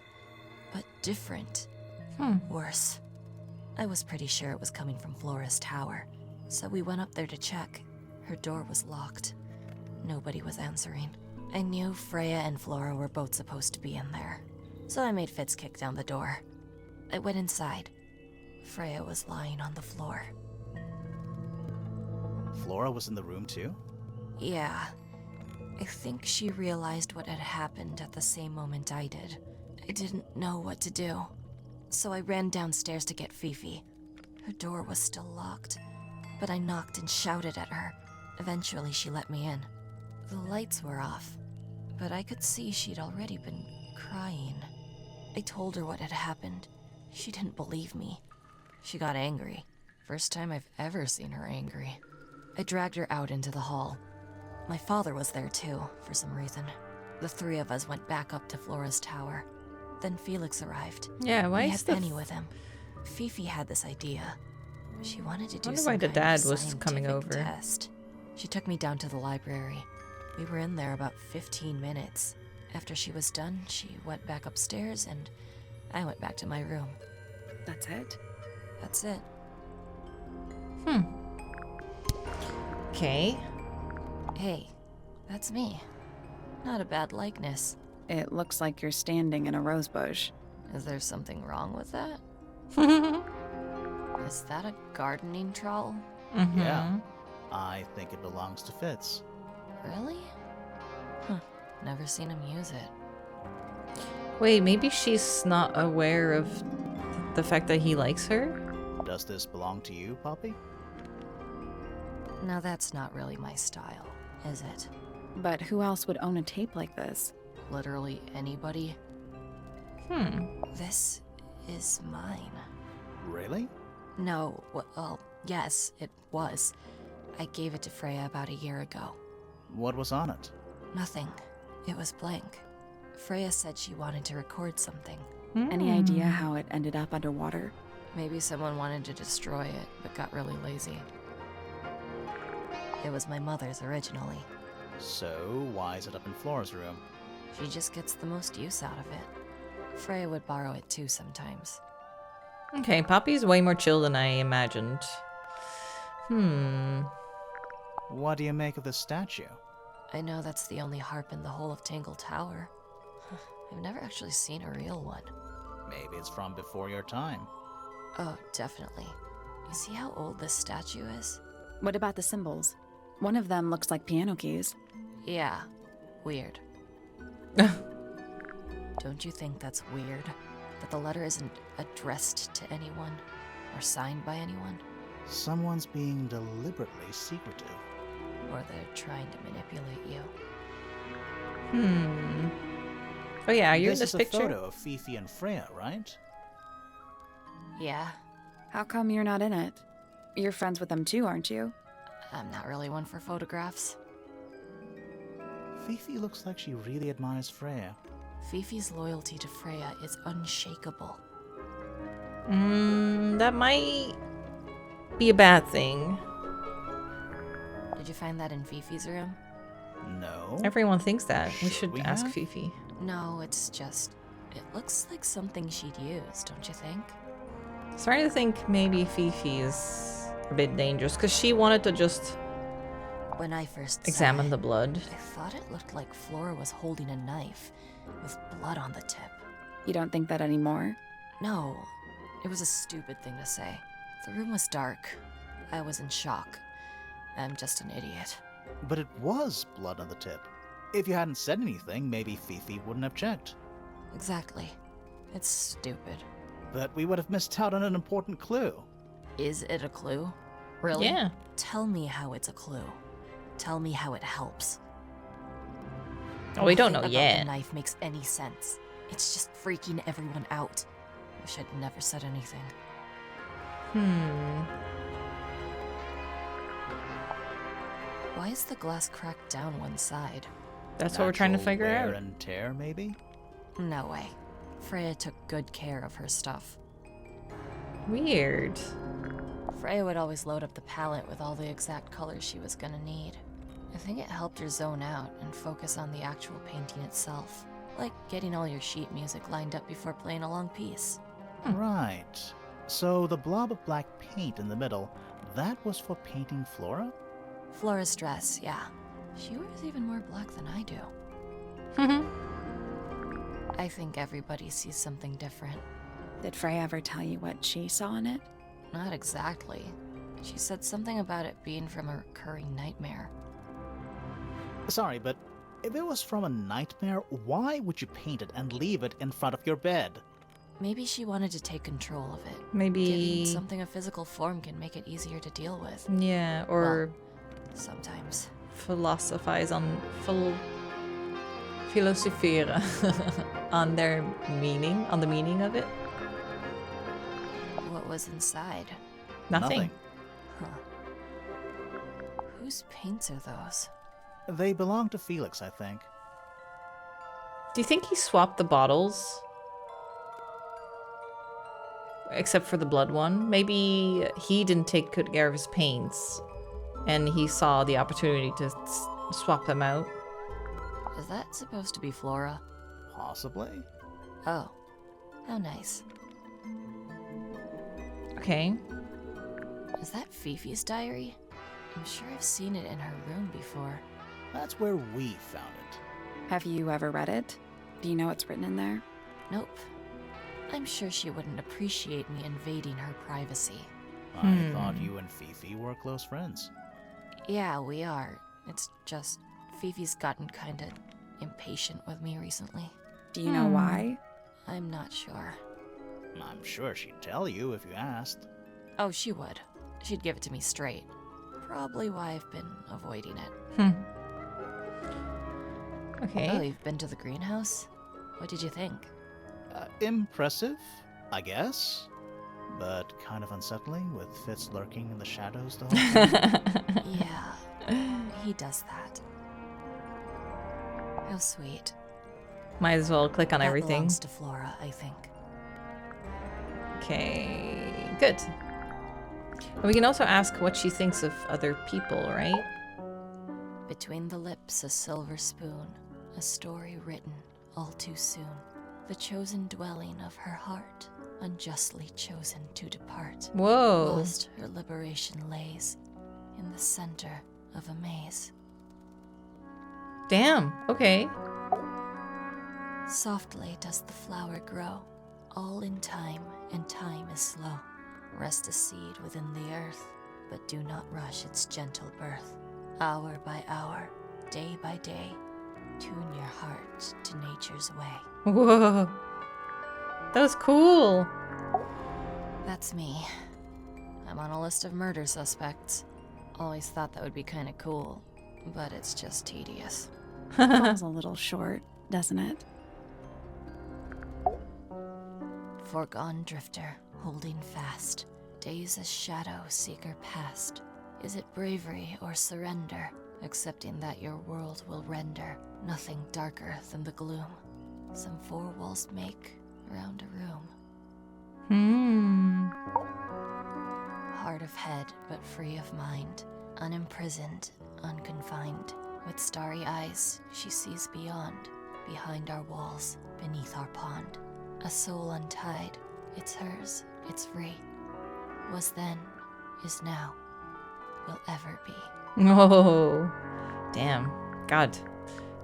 but different. Worse. I was pretty sure it was coming from Flora's tower, so we went up there to check. Her door was locked. Nobody was answering. I knew Freya and Flora were both supposed to be in there, so I made Fitz kick down the door. I went inside. Freya was lying on the floor. Flora was in the room too? Yeah. I think she realized what had happened at the same moment I did. I didn't know what to do, so I ran downstairs to get Fifi. Her door was still locked, but I knocked and shouted at her. Eventually, she let me in. The lights were off, but I could see she'd already been crying. I told her what had happened. She didn't believe me. She got angry. First time I've ever seen her angry. I dragged her out into the hall. My father was there too, for some reason. The three of us went back up to Flora's tower. Then Felix arrived. Yeah, why He is had the Penny with him. Fifi had this idea. She wanted to do wonder some why the kind dad of was coming scientific over. test. She took me down to the library. We were in there about 15 minutes. After she was done, she went back upstairs and I went back to my room. That's it? That's it. Okay. Hey, that's me. Not a bad likeness. It looks like you're standing in a rose bush. Is there something wrong with that? Is that a gardening trowel? Yeah. I think it belongs to Fitz. Really? Huh. Never seen him use it. Wait, maybe she's not aware of the fact that he likes her? Does this belong to you, Poppy? Now that's not really my style, is it? But who else would own a tape like this? Literally anybody? This is mine. Really? No, well, yes, it was. I gave it to Freya about a year ago. What was on it? Nothing. It was blank. Freya said she wanted to record something. Any idea how it ended up underwater? Maybe someone wanted to destroy it, but got really lazy. It was my mother's originally. So, why is it up in Flora's room? She just gets the most use out of it. Freya would borrow it too sometimes. Okay, Poppy's way more chill than I imagined. What do you make of this statue? I know that's the only harp in the whole of Tangle Tower. I've never actually seen a real one. Maybe it's from before your time. Oh, definitely. You see how old this statue is? What about the symbols? One of them looks like piano keys. Yeah, weird. Don't you think that's weird? That the letter isn't addressed to anyone or signed by anyone? Someone's being deliberately secretive. Or they're trying to manipulate you. Oh yeah, are you in This this is picture? a photo of Fifi and Freya, right? Yeah, How come you're not in it? You're friends with them too, aren't you? I'm not really one for photographs. Fifi looks like she really admires Freya. Fifi's loyalty to Freya is unshakable. That might be a bad thing. Did you find that in Fifi's room? No. Everyone thinks that. We Should should we ask have? Fifi. No, it's just... It looks like something she'd use, don't you think? Starting to think maybe Fifi is a bit dangerous because she wanted to just When I first saw examine it, the blood. I thought it looked like Flora was holding a knife with blood on the tip. You don't think that anymore? No, it was a stupid thing to say. The room was dark. I was in shock. I'm just an idiot. But it was blood on the tip. If you hadn't said anything, maybe Fifi wouldn't have checked. Exactly. It's stupid. But we would have missed out on an important clue. Is it a clue? Really? Yeah. Tell me how it's a clue. Tell me how it helps. Oh, we don't know Nothing about yet. the knife makes any sense. It's just freaking everyone out. Wish I'd never said anything. Why is the glass cracked down one side? That's what we're trying to Natural figure wear out. and tear, maybe? No way. Freya took good care of her stuff. Weird. Freya would always load up the palette with all the exact colors she was gonna need. I think it helped her zone out and focus on the actual painting itself. Like getting all your sheet music lined up before playing a long piece. Right. So the blob of black paint in the middle, that was for painting Flora? Flora's dress, yeah. She wears even more black than I do. I think everybody sees something different. Did Freya ever tell you what she saw in it? Not exactly. She said something about it being from a recurring nightmare. Sorry, but if it was from a nightmare, why would you paint it and leave it in front of your bed? Maybe she wanted to take control of it. Maybe. Giving something a physical form can make it easier to deal with. Yeah, or Sometimes. philosophize on filosoferen on their meaning, on the meaning of it. What was inside? Nothing. Huh. Whose paints are those? They belong to Felix, I think. Do you think he swapped the bottles? Except for the blood one? Maybe he didn't take good care of his paints and he saw the opportunity to swap them out. Is that supposed to be Flora? Possibly? Oh. How nice. Okay. Is that Fifi's diary? I'm sure I've seen it in her room before. That's where we found it. Have you ever read it? Do you know what's written in there? Nope. I'm sure she wouldn't appreciate me invading her privacy. I thought you and Fifi were close friends. Yeah, we are. It's just Fifi's gotten kinda impatient with me recently. Do you know why? I'm not sure. I'm sure she'd tell you if you asked. Oh, she would. She'd give it to me straight. Probably why I've been avoiding it. Okay. Oh, you've been to the greenhouse? What did you think? Impressive, I guess. But kind of unsettling with Fitz lurking in the shadows the whole time. Yeah, he does that. How sweet. Might as well click on That everything. belongs to Flora, I think. Okay, good. And we can also ask what she thinks of other people, right? Between the lips, a silver spoon, a story written all too soon. The chosen dwelling of her heart, unjustly chosen to depart. Whoa. Lost her liberation lays in the center of a maze. Damn. Okay. Softly does the flower grow, all in time, and time is slow. Rest a seed within the earth, but do not rush its gentle birth. Hour by hour, day by day, tune your heart to nature's way. Whoa. That was cool. That's me. I'm on a list of murder suspects. Always thought that would be kinda cool, but it's just tedious. Falls a little short, doesn't it? Foregone drifter, holding fast. Days a shadow seeker past. Is it bravery or surrender? Accepting that your world will render nothing darker than the gloom. Some four walls make around a room. Heart of head, but free of mind. Unimprisoned, unconfined. With starry eyes, she sees beyond. Behind our walls, beneath our pond. A soul untied, it's hers, it's free. Was then, is now, will ever be. Oh, damn. God.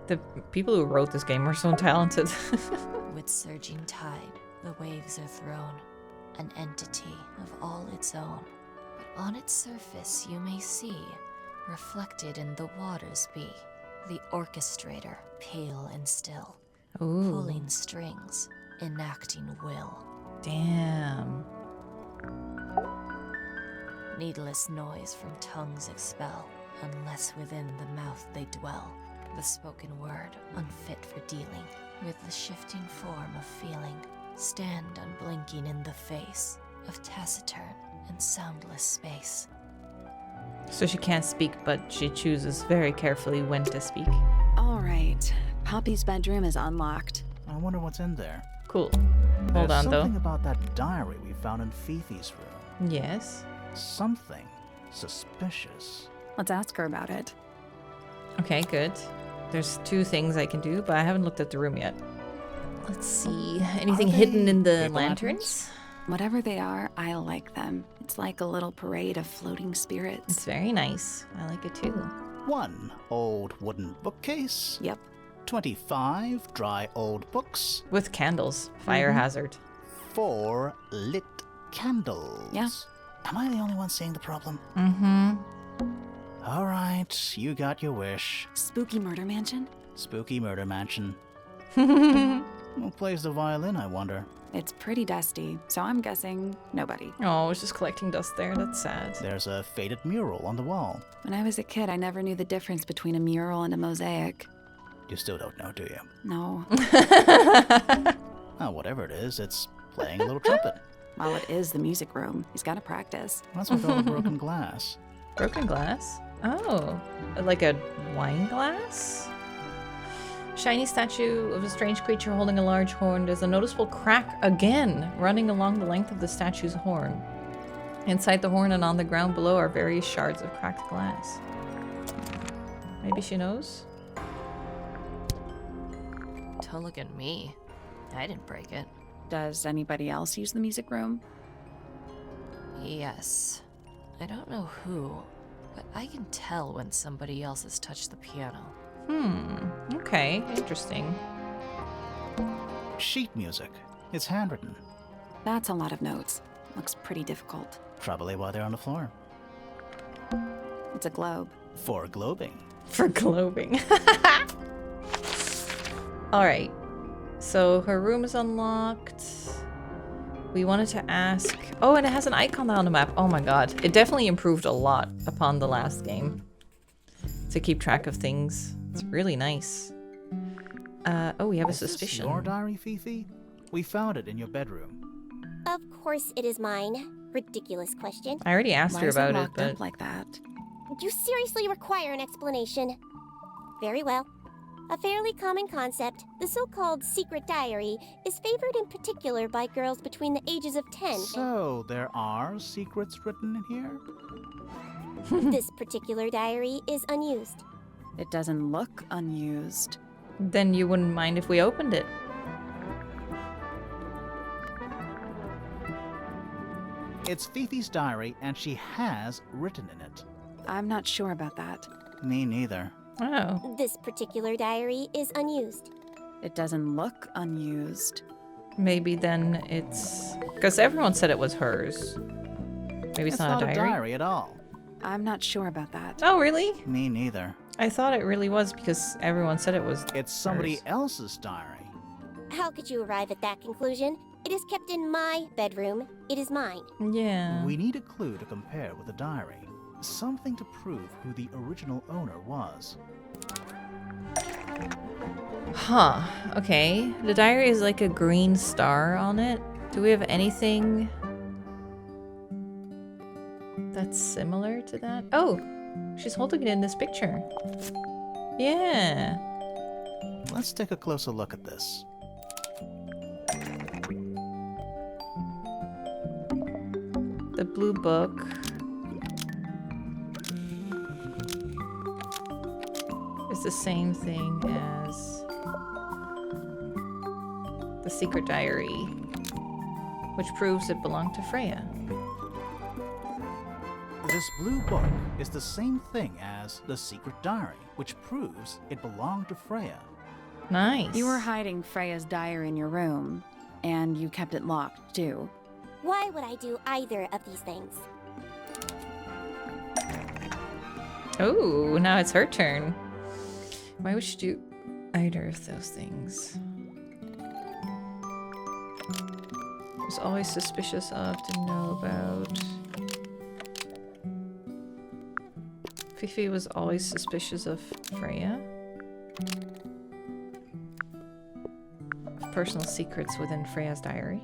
The people who wrote this game are so talented. With surging tide, the waves are thrown, an entity of all its own. But on its surface you may see, reflected in the waters be, The orchestrator, pale and still, Ooh. pulling strings, enacting will. Damn. Needless noise from tongues expel, unless within the mouth they dwell. The spoken word, unfit for dealing, with the shifting form of feeling, stand unblinking in the face of taciturn and soundless space. So she can't speak, but she chooses very carefully when to speak. All right. Poppy's bedroom is unlocked. I wonder what's in there. Cool. There's Hold on, though. something about that diary we found in Fifi's room. Yes. Something suspicious. Let's ask her about it. Okay, good. There's 2 things I can do, but I haven't looked at the room yet. Let's see. Anything Are hidden they in the paper lanterns? Whatever they are, I like them. It's like a little parade of floating spirits. It's very nice. I like it too. 1 old wooden bookcase. Yep. 25 dry old books. With candles. Fire hazard. 4 lit candles. Yeah. Am I the only one seeing the problem? Mm-hmm. All right, you got your wish. Spooky murder mansion? Spooky murder mansion. Who plays the violin, I wonder? It's pretty dusty, so I'm guessing nobody. Oh, I was just collecting dust there. That's sad. There's a faded mural on the wall. When I was a kid, I never knew the difference between a mural and a mosaic. You still don't know, do you? No. Oh, whatever it is, it's playing a little trumpet. Well, it is the music room. He's got to practice. What's with all the broken glass? Broken glass? Oh, like a wine glass? Shiny statue of a strange creature holding a large horn. There's a noticeable crack again running along the length of the statue's horn. Inside the horn and on the ground below are various shards of cracked glass. Maybe she knows? Don't look at me. I didn't break it. Does anybody else use the music room? Yes. I don't know who, but I can tell when somebody else has touched the piano. Okay, interesting. Sheet music. It's handwritten. That's a lot of notes. Looks pretty difficult. Probably why they're on the floor. It's a globe. For globing. For globing. Alright. So her room is unlocked. We wanted to ask... Oh, and it has an icon on the map. Oh my god. It definitely improved a lot upon the last game. To keep track of things. It's really nice. Oh, we have a Is this suspicion. your diary, Fifi? We found it in your bedroom. Of course it is mine. Ridiculous question. I already asked Why her is about it it, locked but... up like that? Do you seriously require an explanation? Very well. A fairly common concept, the so-called secret diary, is favored in particular by girls between the ages of 10 So, there are secrets written in here? and this particular diary is unused. It doesn't look unused. Then you wouldn't mind if we opened it. It's Fifi's diary, and she has written in it. I'm not sure about that. Me neither. Oh. This particular diary is unused. It doesn't look unused. Maybe then it's... Because everyone said it was hers. Maybe it's not a diary? at all. I'm not sure about that. Oh, really? Me neither. I thought it really was because everyone said it was It's somebody hers. else's diary. How could you arrive at that conclusion? It is kept in my bedroom. It is mine. Yeah. We need a clue to compare with the diary. Something to prove who the original owner was. Huh. Okay. The diary is like a green star on it. Do we have anything that's similar to that? Oh, she's holding it in this picture. Yeah. Let's take a closer look at this. The blue book. Is the same thing as the secret diary, which proves it belonged to Freya. This blue book is the same thing as the secret diary, which proves it belonged to Freya. Nice. You were hiding Freya's diary in your room, and you kept it locked, too. Why would I do either of these things? Oh, now it's her turn. Why would she do either of those things? Was always suspicious of, didn't know about. Fifi was always suspicious of Freya. Of personal secrets within Freya's diary.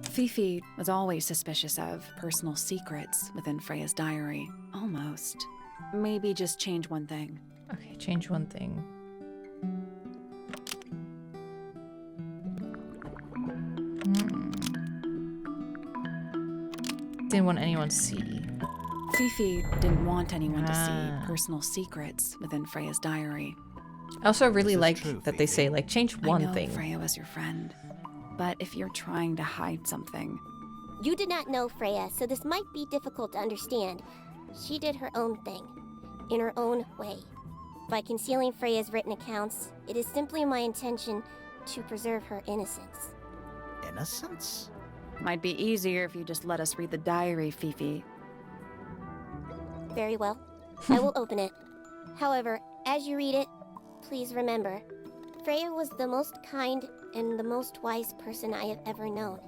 Fifi was always suspicious of personal secrets within Freya's diary. Almost. Maybe just change one thing. Okay, change one thing. Didn't want anyone to see. Fifi didn't want anyone to see personal secrets within Freya's diary. I also really This is like true, that they say, Fifi. like, change I one know thing. Freya was your friend, but if you're trying to hide something, You did not know Freya, so this might be difficult to understand. She did her own thing, in her own way. By concealing Freya's written accounts, it is simply my intention to preserve her innocence. Innocence? might be easier if you just let us read the diary, Fifi. Very well. I will open it. However, as you read it, please remember, Freya was the most kind and the most wise person I have ever known.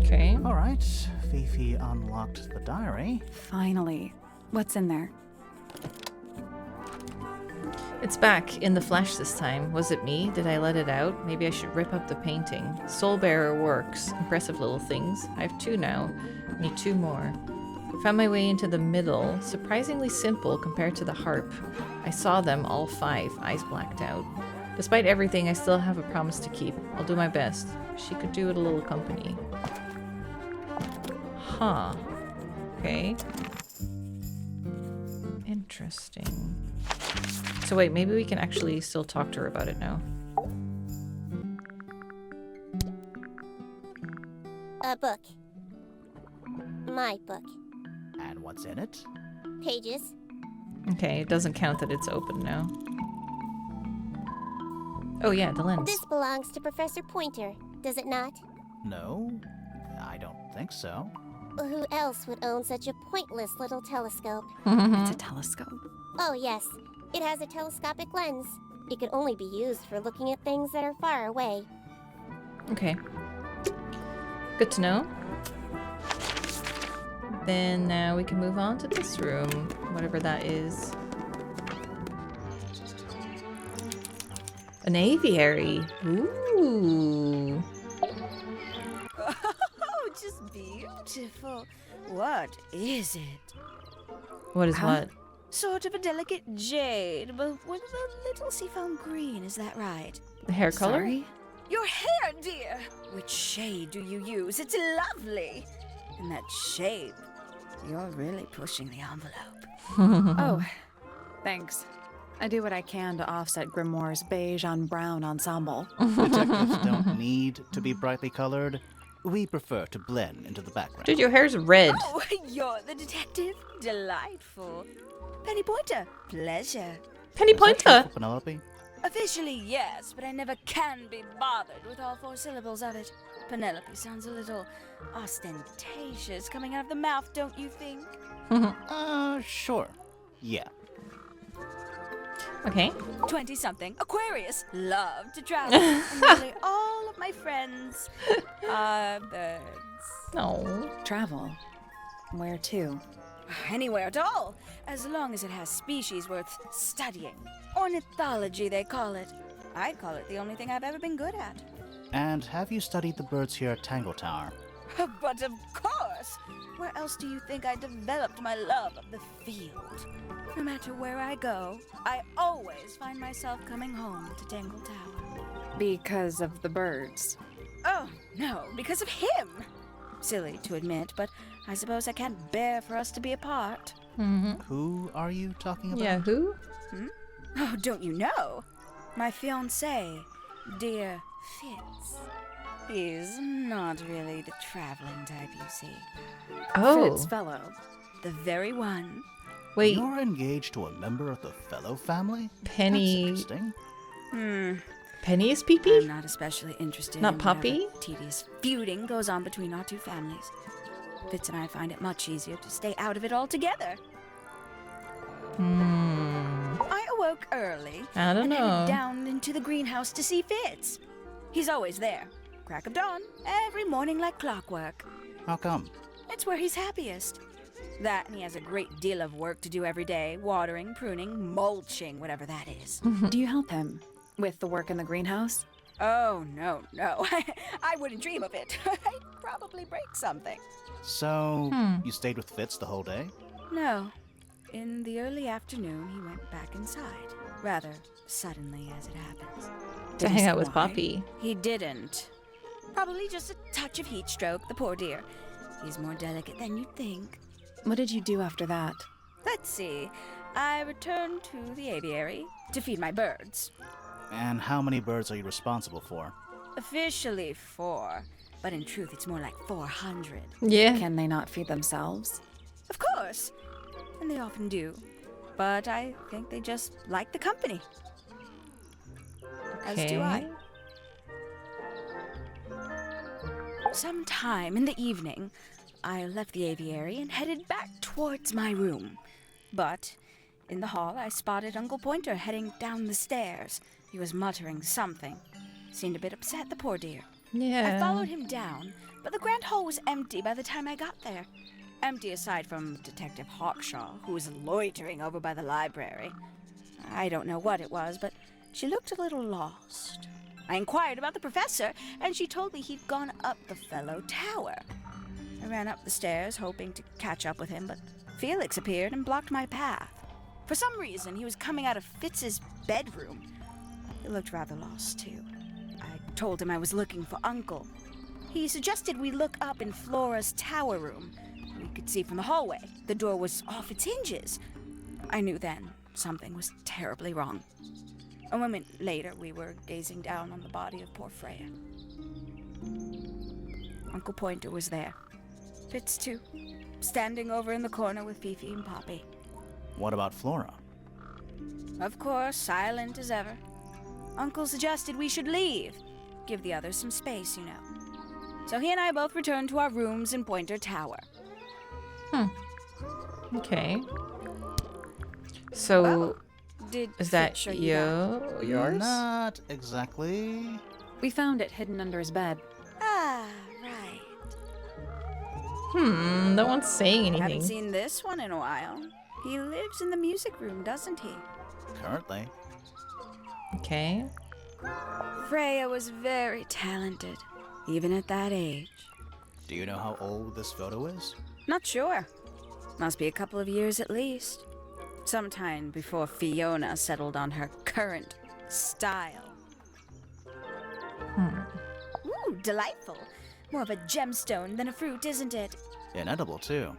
Okay. Alright, Fifi unlocked the diary. Finally. What's in there? It's back in the flesh this time. Was it me? Did I let it out? Maybe I should rip up the painting. Soulbearer works. Impressive little things. I have 2 now. Need 2 more. Found my way into the middle. Surprisingly simple compared to the harp. I saw them, all 5, eyes blacked out. Despite everything, I still have a promise to keep. I'll do my best. She could do it a little company. Huh. Okay. Interesting. So wait, maybe we can actually still talk to her about it now. A book. My book. And what's in it? Pages. Okay, it doesn't count that it's open now. Oh yeah, the lens. This belongs to Professor Pointer, does it not? No, I don't think so. Who else would own such a pointless little telescope? It's a telescope. Oh yes, it has a telescopic lens. It could only be used for looking at things that are far away. Okay. Good to know. Then now we can move on to this room, whatever that is. An aviary. Ooh. Oh, just beautiful. What is it? What is Huh? what? Sort of a delicate jade, but with a little seafoam green, is that right? The hair color? Sorry? Your hair, dear! Which shade do you use? It's lovely! And that shape. You're really pushing the envelope. Oh, thanks. I do what I can to offset Grimoire's beige on brown ensemble. Detectives don't need to be brightly colored. We prefer to blend into the background. Dude, your hair's red. Oh, you're the detective? Delightful. Penny Pointer, pleasure. Penny Is that true Pointer. for Penelope? Officially, yes, but I never can be bothered with all 4 syllables of it. Penelope sounds a little ostentatious coming out of the mouth, don't you think? Sure. Yeah. Okay. 20-something, Aquarius, love to travel. And nearly all of my friends are birds. No. Travel. Where to? Anywhere at all, as long as it has species worth studying. Ornithology, they call it. I call it the only thing I've ever been good at. And have you studied the birds here at Tangle Tower? But of course! Where else do you think I developed my love of the field? No matter where I go, I always find myself coming home to Tangle Tower. Because of the birds. Oh, no, because of him! Silly to admit, but I suppose I can't bear for us to be apart. Mm-hmm. Who are you talking about? Yeah, who? Oh, don't you know? My fiancé, dear Fitz. He's not really the traveling type, you see. Oh. Fitz Fellow. The very one. Wait, You're engaged to a member of the Fellow family? Penny. That's interesting. Penny is I'm pee-pee? not especially interested Not in Poppy? whatever tedious feuding goes on between our 2 families. Fitz and I find it much easier to stay out of it altogether. I awoke woke early I don't and know. headed down into the greenhouse to see Fitz. He's always there. Crack of dawn, every morning like clockwork. How come? It's where he's happiest. That and he has a great deal of work to do every day. Watering, pruning, mulching, whatever that is. Do you help him with the work in the greenhouse? Oh, no. I wouldn't dream of it. I'd probably break something. So, you stayed with Fitz the whole day? No. In the early afternoon, he went back inside. Rather suddenly, as it happens. To Did he hang say out with why? Poppy. He didn't. Probably just a touch of heat stroke, the poor dear. He's more delicate than you'd think. What did you do after that? Let's see. I returned to the aviary to feed my birds. And how many birds are you responsible for? Officially 4, but in truth it's more like 400. Yeah. Can they not feed themselves? Of course, and they often do. But I think they just like the company. As do I. Sometime in the evening, I left the aviary and headed back towards my room. But in the hall, I spotted Uncle Pointer heading down the stairs. He was muttering something. Seemed a bit upset, the poor dear. Yeah. I followed him down, but the grand hall was empty by the time I got there. Empty aside from Detective Hawkshaw, who was loitering over by the library. I don't know what it was, but she looked a little lost. I inquired about the professor, and she told me he'd gone up the fellow tower. I ran up the stairs, hoping to catch up with him, but Felix appeared and blocked my path. For some reason, he was coming out of Fitz's bedroom. He looked rather lost, too. I told him I was looking for Uncle. He suggested we look up in Flora's tower room. We could see from the hallway. The door was off its hinges. I knew then something was terribly wrong. A moment later, we were gazing down on the body of poor Freya. Uncle Pointer was there. Fitz, too, standing over in the corner with Fifi and Poppy. What about Flora? Of course, silent as ever. Uncle suggested we should leave. Give the others some space, you know. So he and I both returned to our rooms in Pointer Tower. Okay. So, Well, did is that Fitz show you that? yours? Not exactly. We found it hidden under his bed. Ah, right. No one's saying anything. Haven't seen this one in a while. He lives in the music room, doesn't he? Currently. Okay. Freya was very talented, even at that age. Do you know how old this photo is? Not sure. Must be a couple of years at least. Sometime before Fiona settled on her current style. Ooh, delightful. More of a gemstone than a fruit, isn't it? Inedible, too,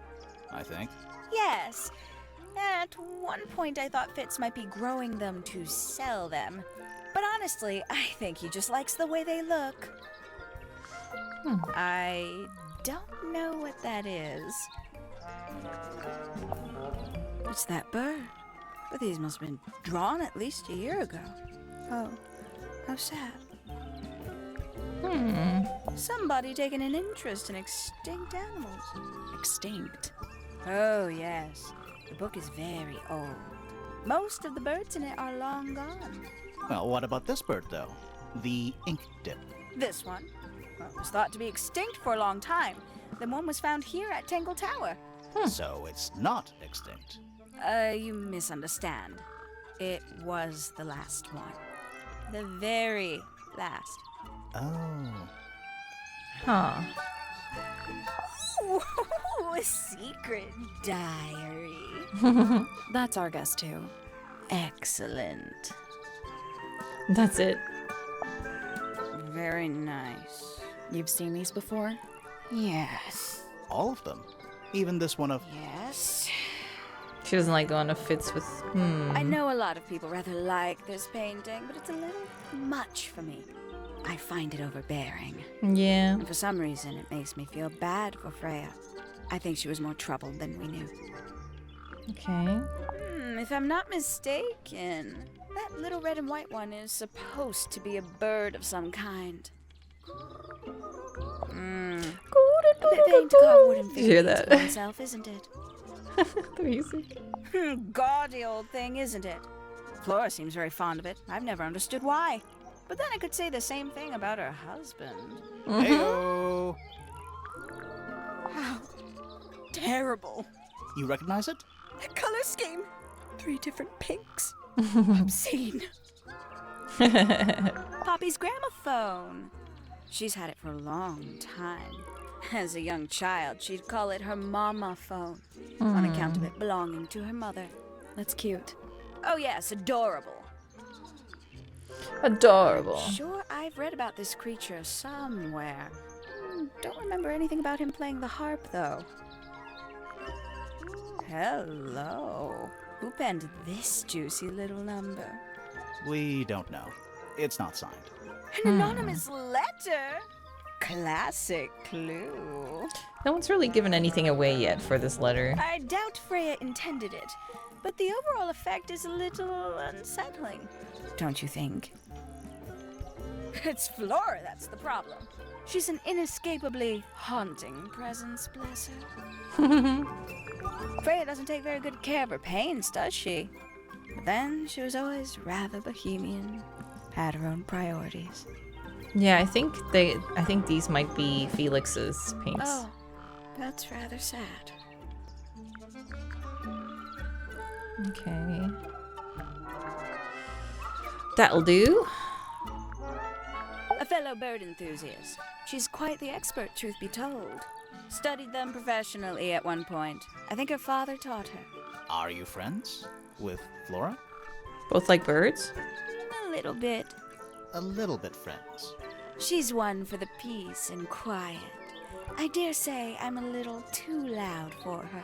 I think. Yes. At one point I thought Fitz might be growing them to sell them. But honestly, I think he just likes the way they look. I don't know what that is. It's that bird. But these must have been drawn at least a year ago. Oh, how sad. Somebody taking an interest in extinct animals. Extinct. Oh, yes. The book is very old. Most of the birds in it are long gone. Well, what about this bird, though? The ink dip. This one, well, was thought to be extinct for a long time. Then one was found here at Tangle Tower. So it's not extinct. You misunderstand. It was the last one. The very last. Oh. Huh. Ooh, a secret diary. That's our guess, too. Excellent. That's it. Very nice. You've seen these before? Yes. All of them. Even this one of... Yes. She doesn't like going to Fitz with. I know a lot of people rather like this painting, but it's a little much for me. I find it overbearing. Yeah. And for some reason, it makes me feel bad for Freya. I think she was more troubled than we knew. Okay. If I'm not mistaken, that little red and white one is supposed to be a bird of some kind. A bit vain to carve wooden Did you hear figurines that? of oneself, isn't it? The music. Gaudy old thing, isn't it? Flora seems very fond of it. I've never understood why. But then I could say the same thing about her husband. Heyo! How terrible. You recognize it? The color scheme. 3 different pinks. Obscene. Poppy's gramophone. She's had it for a long time. As a young child, she'd call it her mama phone, on account of it belonging to her mother. That's cute. Oh yes, adorable. Adorable. Sure, I've read about this creature somewhere. Don't remember anything about him playing the harp, though. Hello. Who penned this juicy little number? We don't know. It's not signed. An anonymous letter? Classic clue. No one's really given anything away yet for this letter. I doubt Freya intended it, but the overall effect is a little unsettling. Don't you think? It's Flora that's the problem. She's an inescapably haunting presence, bless her. Freya doesn't take very good care of her pains, does she? But then she was always rather bohemian, had her own priorities. Yeah, I think these might be Felix's paints. Oh, that's rather sad. Okay. That'll do. A fellow bird enthusiast. She's quite the expert, truth be told. Studied them professionally at one point. I think her father taught her. Are you friends with Flora? Both like birds? A little bit. A little bit friends. She's one for the peace and quiet. I dare say I'm a little too loud for her.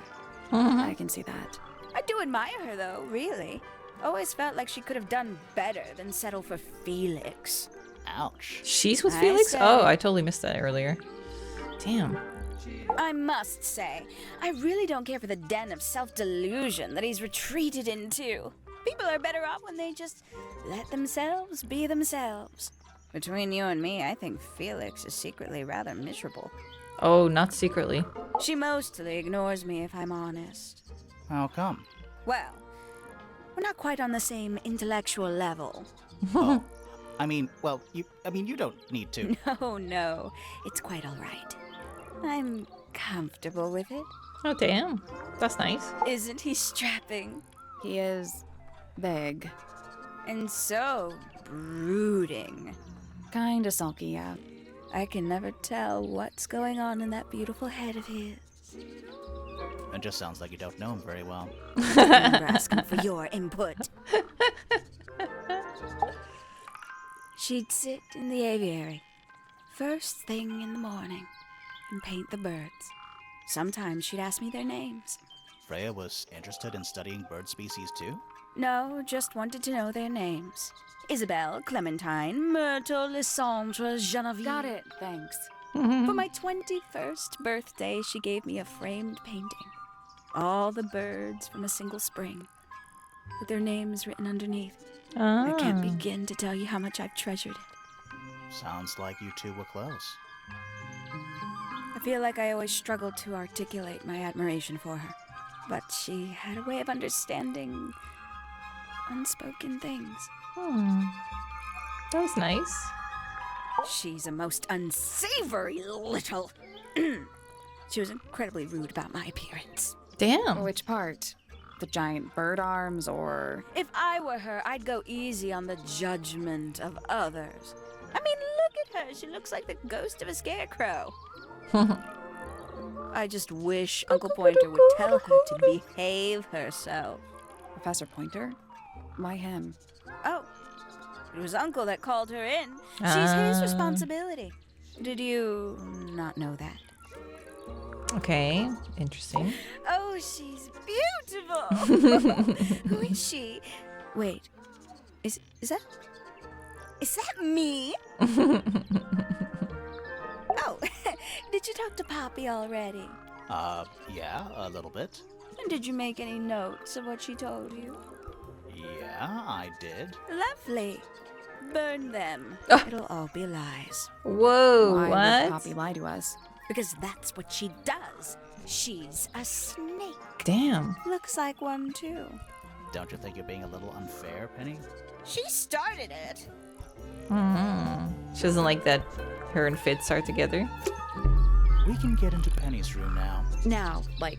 I can see that. I do admire her, though, really. Always felt like she could have done better than settle for Felix. Ouch. She's with I Felix? say- Oh, I totally missed that earlier. Damn. I must say, I really don't care for the den of self-delusion that he's retreated into. People are better off when they just let themselves be themselves. Between you and me, I think Felix is secretly rather miserable. Oh, not secretly. She mostly ignores me, if I'm honest. How come? Well, we're not quite on the same intellectual level. Oh. You don't need to. No, it's quite all right. I'm comfortable with it. Oh, damn. That's nice. Isn't he strapping? He is big. And so brooding. Kinda sulky, yeah. I can never tell what's going on in that beautiful head of his. It just sounds like you don't know him very well. I'm asking for your input. She'd sit in the aviary, first thing in the morning, and paint the birds. Sometimes she'd ask me their names. Freya was interested in studying bird species too? No, just wanted to know their names. Isabelle, Clementine, Myrtle, Lysandre, Genevieve. Got it, thanks. For my 21st birthday, she gave me a framed painting. All the birds from a single spring, with their names written underneath. I can't begin to tell you how much I've treasured it. Sounds like you two were close. I feel like I always struggled to articulate my admiration for her. But she had a way of understanding unspoken things. That was nice. She's a most unsavory little... She was incredibly rude about my appearance. Damn. Which part? The giant bird arms, or... If I were her, I'd go easy on the judgment of others. I mean, look at her. She looks like the ghost of a scarecrow. I just wish Uncle Pointer would tell her to behave herself. Professor Pointer? Why him? Oh, it was Uncle that called her in. She's his responsibility. Did you not know that? Okay, interesting. Oh, she's beautiful. Who is she? Wait, is that me? Oh, did you talk to Poppy already? Yeah, a little bit. And did you make any notes of what she told you? Yeah, I did. Lovely. Burn them. It'll all be lies. Whoa, Why would what? Poppy lie to us? Because that's what she does. She's a snake. Damn. Looks like one, too. Don't you think you're being a little unfair, Penny? She started it. She doesn't like that her and Fitz are together. We can get into Penny's room now. Now, like,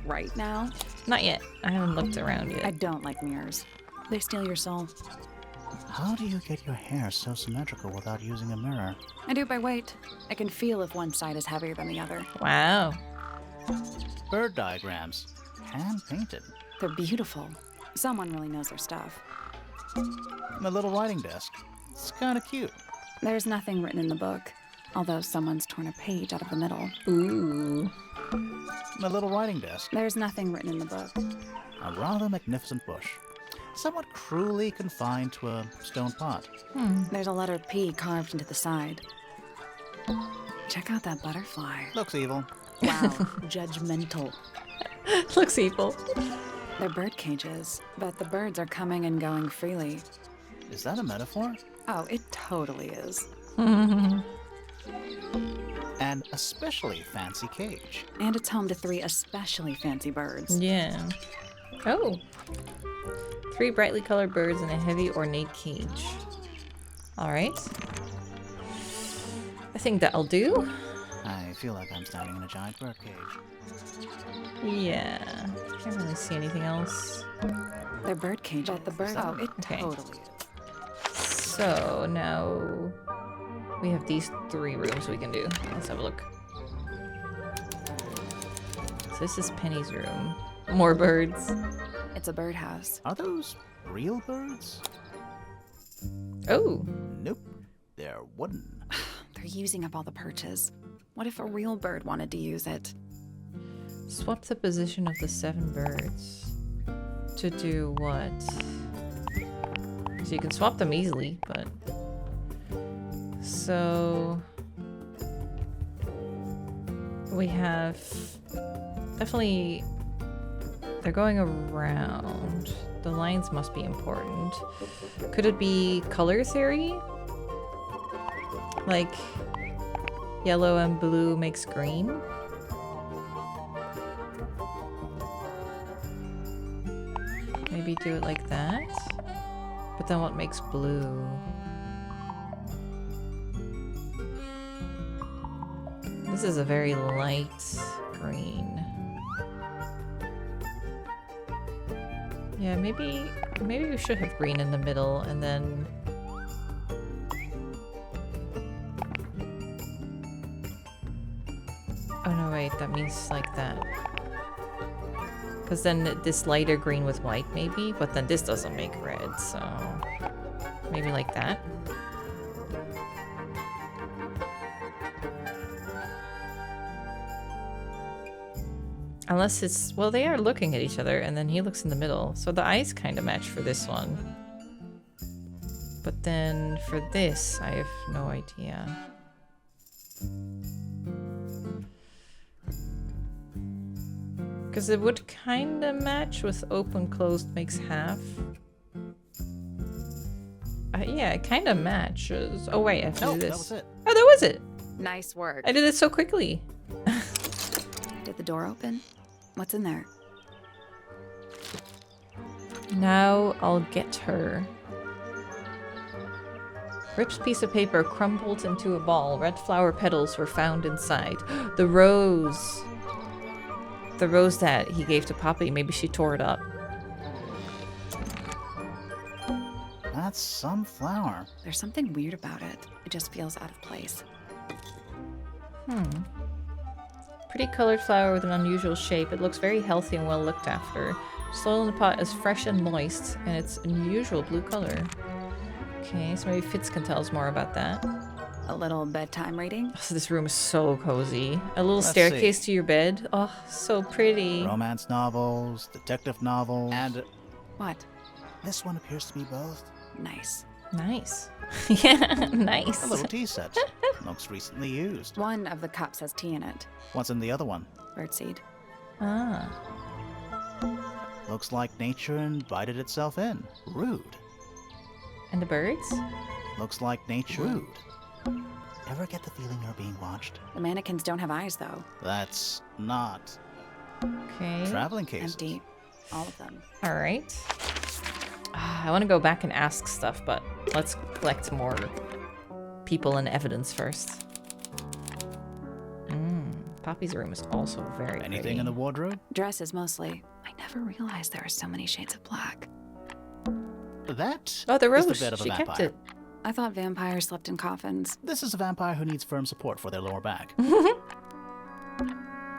right now? Not yet. I haven't looked around I yet. don't like mirrors. They steal your soul. How do you get your hair so symmetrical without using a mirror? I do it by weight. I can feel if one side is heavier than the other. Wow. Bird diagrams. Hand-painted. They're beautiful. Someone really knows their stuff. My little writing desk. It's kind of cute. There's nothing written in the book, although someone's torn a page out of the middle. Ooh. My little writing desk. There's nothing written in the book. A rather magnificent bush. Somewhat cruelly confined to a stone pot. There's a letter P carved into the side. Check out that butterfly. Looks evil. Wow, judgmental. Looks evil. They're bird cages, but the birds are coming and going freely. Is that a metaphor? Oh, it totally is. An especially fancy cage. And it's home to 3 especially fancy birds. Yeah. Oh. 3 brightly colored birds in a heavy ornate cage. Alright. I think that'll do. I feel like I'm standing in a giant bird cage. Yeah. Can't really see anything else. They're bird cages. But the bird. Oh, it Okay. totally is. So now we have these 3 rooms we can do. Let's have a look. So this is Penny's room. More birds. It's a birdhouse. Are those real birds? Oh. Nope. They're wooden. They're using up all the perches. What if a real bird wanted to use it? Swap the position of the 7 birds. To do what? So you can swap them easily, but... So... We have... Definitely... They're going around. The lines must be important. Could it be color theory? Like... Yellow and blue makes green? Maybe do it like that? But then what makes blue? This is a very light green. Yeah, maybe we should have green in the middle and then... Oh no, wait, that means like that. Because then this lighter green with white, maybe? But then this doesn't make red, so... Maybe like that? Unless it's... Well, they are looking at each other, and then he looks in the middle. So the eyes kind of match for this one. But then for this, I have no idea. Because it would kind of match with open closed makes half. Yeah, it kind of matches. Oh wait, I have to do this. That was it. Oh, that was it. Nice work. I did it so quickly. Did the door open? What's in there? Now I'll get her. Rip's piece of paper crumbled into a ball. Red flower petals were found inside. The rose. The rose that he gave to Poppy. Maybe she tore it up. That's some flower. There's something weird about it. It just feels out of place. Pretty colored flower with an unusual shape. It looks very healthy and well looked after. Soil in the pot is fresh and moist, and it's unusual blue color. Okay, so maybe Fitz can tell us more about that. A little bedtime reading? Oh, this room is so cozy. A little Let's staircase see. to your bed. Oh, so pretty. Romance novels, detective novels, and What? this one appears to be both. Nice. Nice. Yeah, nice. A little tea set. Looks recently used. One of the cups has tea in it. What's in the other one? Birdseed. Ah. Looks like nature invited itself in. Rude. And the birds? Looks like nature. Rude. Ever get the feeling you're being watched? The mannequins don't have eyes, though. That's not Okay. traveling cases. Empty. All of them. All right. I want to go back and ask stuff, but let's collect more people and evidence first. Poppy's room is also very Anything pretty. in the wardrobe? Dresses mostly. I never realized there are so many shades of black. That Oh, the is rose. the bed of a She vampire. kept it. I thought vampires slept in coffins. This is a vampire who needs firm support for their lower back.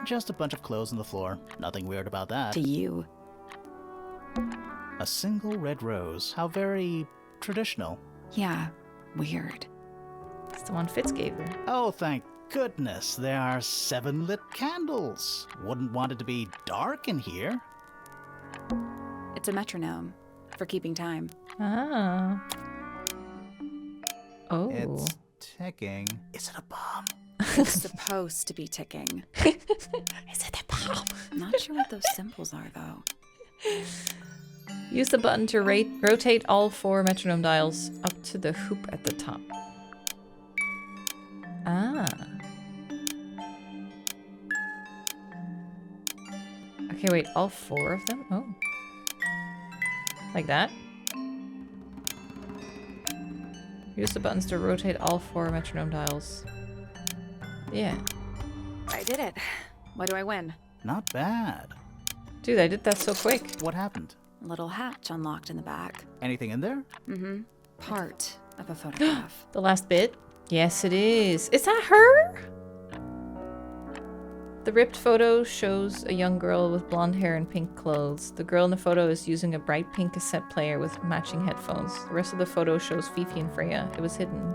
Just a bunch of clothes on the floor. Nothing weird about that. To you. A single red rose. How very traditional. Yeah, weird. It's the one Fitz gave her. Oh, thank goodness. There are 7 lit candles. Wouldn't want it to be dark in here. It's a metronome for keeping time. Ah. Oh. It's ticking. Is it a bomb? It's supposed to be ticking. Is it a bomb? Not sure what those symbols are, though. Use the button to rotate all 4 metronome dials up to the hoop at the top. Ah. Okay, wait, all 4 of them? Oh. Like that? Use the buttons to rotate all 4 metronome dials. Yeah. I did it. What do I win? Not bad. Dude, I did that so quick. What happened? A little hatch unlocked in the back. Anything in there? Mm-hmm. Part of a photograph. The last bit? Yes, it is. Is that her? The ripped photo shows a young girl with blonde hair and pink clothes. The girl in the photo is using a bright pink cassette player with matching headphones. The rest of the photo shows Fifi and Freya. It was hidden.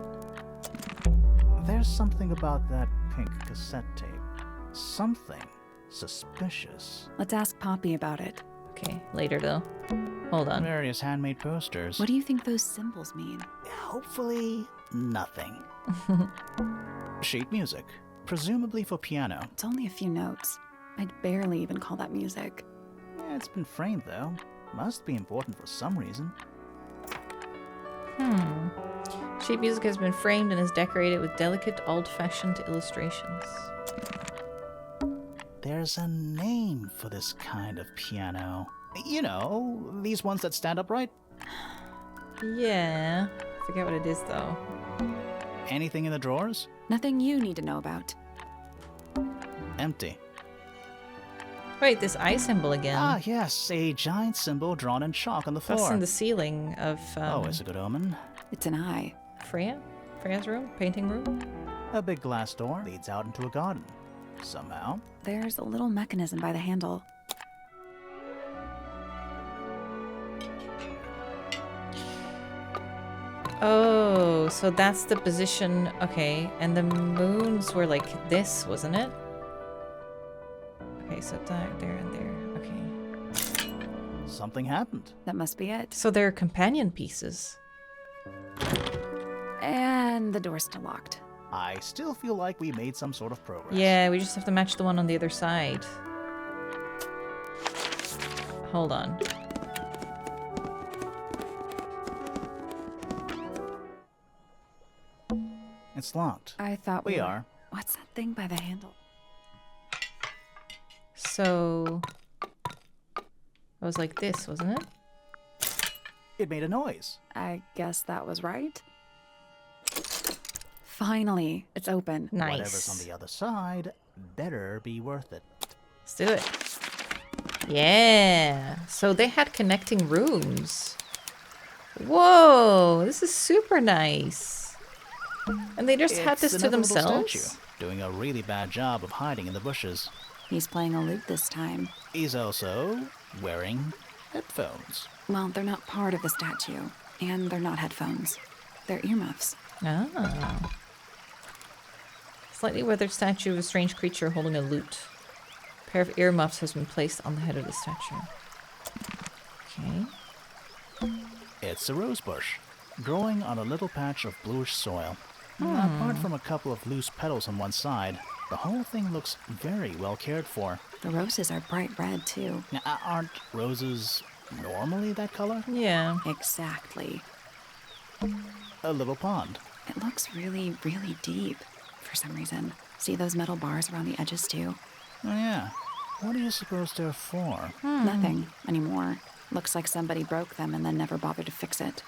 There's something about that pink cassette tape. Something suspicious. Let's ask Poppy about it. Okay, later though. Hold on. Various handmade posters. What do you think those symbols mean? Hopefully, nothing. Sheet music. Presumably for piano. It's only a few notes. I'd barely even call that music. Yeah, it's been framed though. Must be important for some reason. Sheet music has been framed and is decorated with delicate, old-fashioned illustrations. There's a name for this kind of piano. You know, these ones that stand upright. Yeah. Forget what it is though. Anything in the drawers? Nothing you need to know about. Empty. Wait, this eye symbol again. Ah, yes, a giant symbol drawn in chalk on the floor. That's in the ceiling of Always a good omen. It's an eye. Freya? Freya's room? Painting room? A big glass door leads out into a garden. Somehow. There's a little mechanism by the handle. Oh, so that's the position. Okay, and the moons were like this, wasn't it? Okay, so there and there. Okay. Something happened. That must be it. So they're companion pieces. And the door's still locked. I still feel like we made some sort of progress. Yeah, we just have to match the one on the other side. Hold on. It's locked. I thought We are. What's that thing by the handle? So it was like this, wasn't it? It made a noise. I guess that was right. Finally, it's open. Nice. Whatever's on the other side better be worth it. Let's do it. Yeah. So they had connecting rooms. Whoa, this is super nice. And they just had this It's to another little themselves? statue, doing a really bad job of hiding in the bushes. He's playing a lute this time. He's also wearing headphones. Well, they're not part of the statue. And they're not headphones. They're earmuffs. Ah. Slightly weathered statue of a strange creature holding a lute. A pair of earmuffs has been placed on the head of the statue. Okay. It's a rose bush, growing on a little patch of bluish soil. Apart from a couple of loose petals on one side, the whole thing looks very well cared for. The roses are bright red, too. Now, aren't roses normally that color? Yeah. Exactly. A little pond. It looks really, really deep for some reason. See those metal bars around the edges, too? Oh yeah. What do you suppose they're for? Nothing anymore. Looks like somebody broke them and then never bothered to fix it.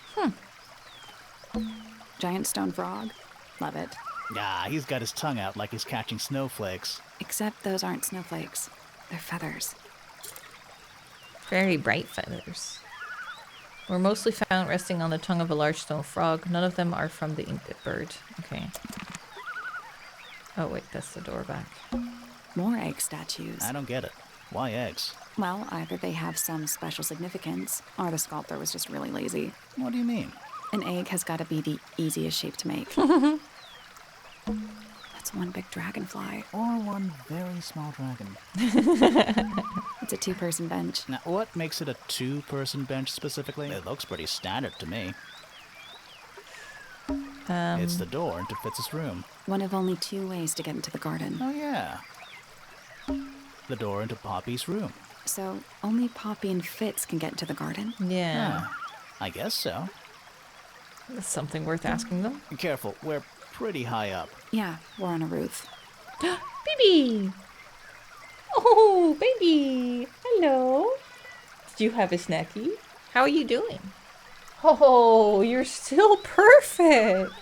Giant stone frog? Love it. Ah, he's got his tongue out like he's catching snowflakes. Except those aren't snowflakes. They're feathers. Very bright feathers. Were mostly found resting on the tongue of a large stone frog. None of them are from the inked bird. Okay. Oh wait, that's the door back. More egg statues. I don't get it. Why eggs? Well, either they have some special significance, or the sculptor was just really lazy. What do you mean? An egg has got to be the easiest shape to make. That's one big dragonfly. Or one very small dragon. It's a two-person bench. Now, what makes it a two-person bench specifically? It looks pretty standard to me. It's the door into Fitz's room. One of only 2 ways to get into the garden. Oh, yeah. The door into Poppy's room. So only Poppy and Fitz can get into the garden? Yeah. Huh. I guess so. That's something worth asking them. Careful, we're pretty high up. Yeah, we're on a roof. Baby! Oh, baby! Hello. Did you have a snacky? How are you doing? Oh, you're still perfect.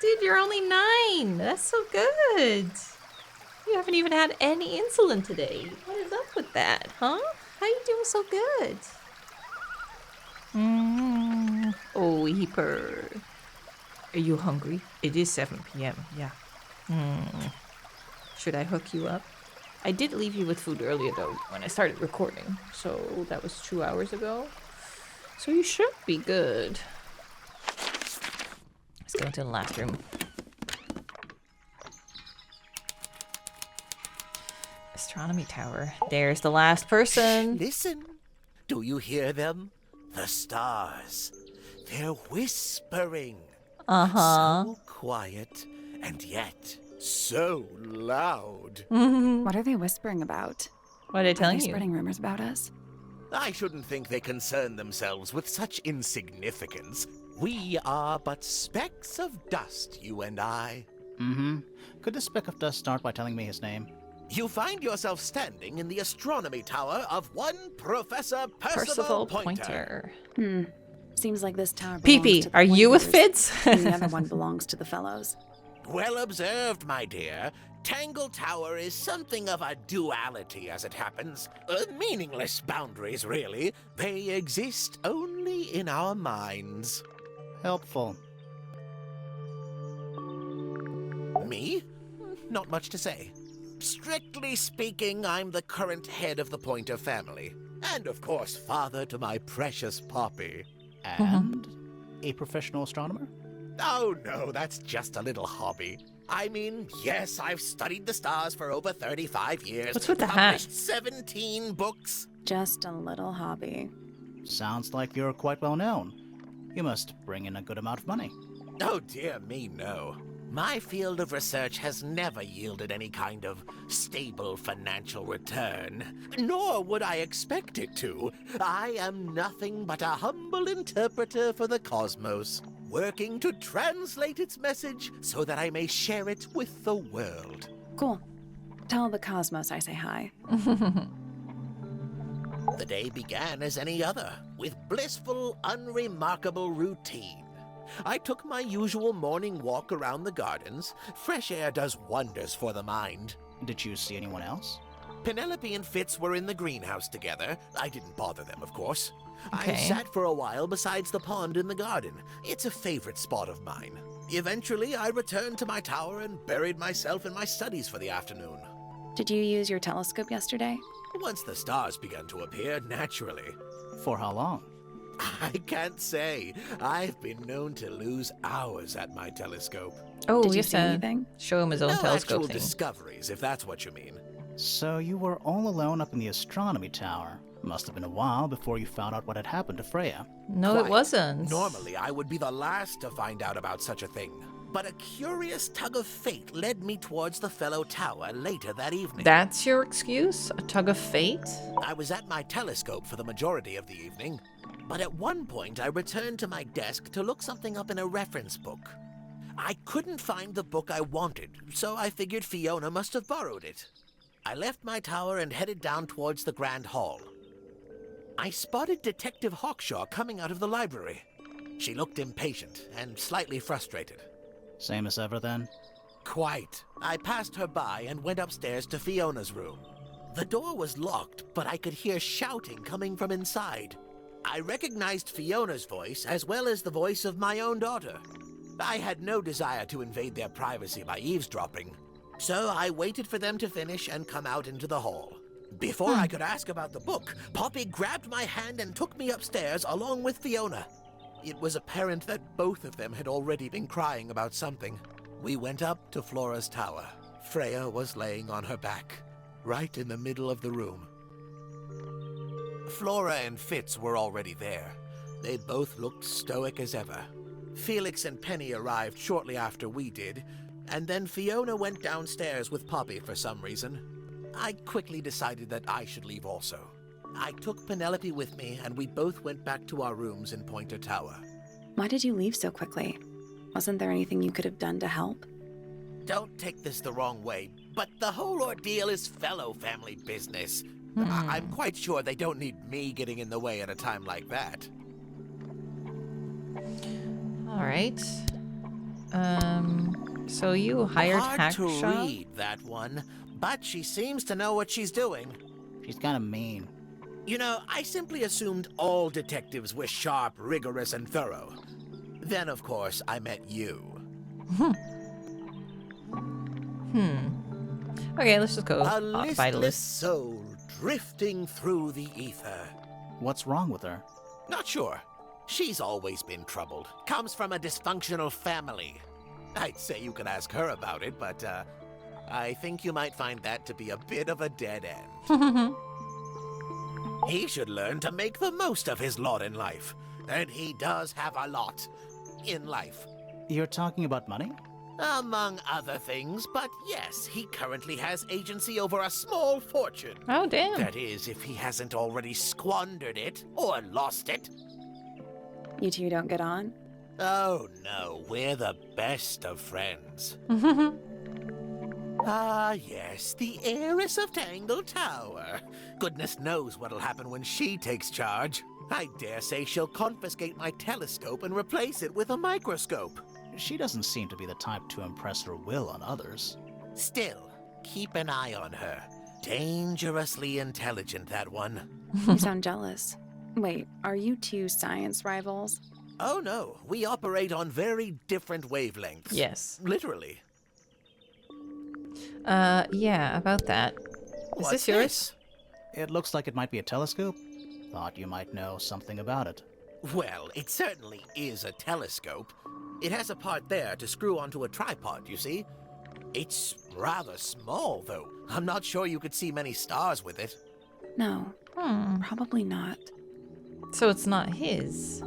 Dude, you're only 9. That's so good. You haven't even had any insulin today. What is up with that, huh? How you doing so good? Oh, he purred. Are you hungry? It is 7 p.m. Yeah. Should I hook you up? I did leave you with food earlier, though, when I started recording. So that was 2 hours ago. So you should be good. Let's go into the last room. Astronomy tower. There's the last person. Listen. Do you hear them? The stars. They're whispering. So quiet, and yet so loud. What are they whispering about? What are they telling Are they you? spreading rumors about us? I shouldn't think they concern themselves with such insignificance. We are but specks of dust, you and I. Could this speck of dust start by telling me his name? You find yourself standing in the astronomy tower of one Professor Percival Pointer. Pointer. Seems like this tower belongs Pee-pee, to the are you with Pointers, Fitz? and the other one belongs to the fellows. Well observed, my dear. Tangle Tower is something of a duality, as it happens. Meaningless boundaries, really. They exist only in our minds. Helpful. Me? Not much to say. Strictly speaking, I'm the current head of the Pointer family. And, of course, father to my precious Poppy. And a professional astronomer? Oh, no, that's just a little hobby. I mean, yes, I've studied the stars for over 35 years. What's with the hat? Published 17 books. Just a little hobby. Sounds like you're quite well known. You must bring in a good amount of money. Oh, dear me, no. My field of research has never yielded any kind of stable financial return, nor would I expect it to. I am nothing but a humble interpreter for the cosmos, working to translate its message so that I may share it with the world. Cool. Tell the cosmos I say hi. The day began as any other, with blissful, unremarkable routine. I took my usual morning walk around the gardens. Fresh air does wonders for the mind. Did you see anyone else? Penelope and Fitz were in the greenhouse together. I didn't bother them, of course. I Okay. sat for a while besides the pond in the garden. It's a favorite spot of mine. Eventually, I returned to my tower and buried myself in my studies for the afternoon. Did you use your telescope yesterday? Once the stars began to appear, naturally. For how long? I can't say. I've been known to lose hours at my telescope. Oh, Did we you have see to anything? show him his own No telescope actual thing. discoveries, if that's what you mean. So you were all alone up in the astronomy tower. Must have been a while before you found out what had happened to Freya. No, it Quite. wasn't. Normally, I would be the last to find out about such a thing. But a curious tug of fate led me towards the fellow tower later that evening. That's your excuse? A tug of fate? I was at my telescope for the majority of the evening, but at one point I returned to my desk to look something up in a reference book. I couldn't find the book I wanted, so I figured Fiona must have borrowed it. I left my tower and headed down towards the Grand Hall. I spotted Detective Hawkshaw coming out of the library. She looked impatient and slightly frustrated. Same as ever, then? Quite. I passed her by and went upstairs to Fiona's room. The door was locked, but I could hear shouting coming from inside. I recognized Fiona's voice as well as the voice of my own daughter. I had no desire to invade their privacy by eavesdropping, so I waited for them to finish and come out into the hall. Before I could ask about the book, Poppy grabbed my hand and took me upstairs along with Fiona. It was apparent that both of them had already been crying about something. We went up to Flora's tower. Freya was laying on her back, right in the middle of the room. Flora and Fitz were already there. They both looked stoic as ever. Felix and Penny arrived shortly after we did, and then Fiona went downstairs with Poppy for some reason. I quickly decided that I should leave also. I took Penelope with me, and we both went back to our rooms in Pointer Tower. Why did you leave so quickly? Wasn't there anything you could have done to help? Don't take this the wrong way, but the whole ordeal is fellow family business. I'm quite sure they don't need me getting in the way at a time like that. All right. So you hired Hard to Hackshaw? read, that one, but she seems to know what she's doing. She's kind of mean. You know, I simply assumed all detectives were sharp, rigorous, and thorough. Then, of course, I met you. Okay, let's just go A by the listless list. soul drifting through the ether. What's wrong with her? Not sure. She's always been troubled. Comes from a dysfunctional family. I'd say you could ask her about it, but I think you might find that to be a bit of a dead end. He should learn to make the most of his lot in life. And he does have a lot in life. You're talking about money? Among other things, but yes, he currently has agency over a small fortune. Oh, damn. That is, if he hasn't already squandered it or lost it. You two don't get on? Oh no, we're the best of friends. Ah, yes, the heiress of Tangle Tower. Goodness knows what'll happen when she takes charge. I dare say she'll confiscate my telescope and replace it with a microscope. She doesn't seem to be the type to impress her will on others. Still, keep an eye on her. Dangerously intelligent, that one. You sound jealous. Wait, are you two science rivals? Oh no, we operate on very different wavelengths. Yes. Literally. Yeah, about that. Is this yours? It looks like it might be a telescope. Thought you might know something about it. Well, it certainly is a telescope. It has a part there to screw onto a tripod, you see. It's rather small, though. I'm not sure you could see many stars with it. No, probably not. So it's not his.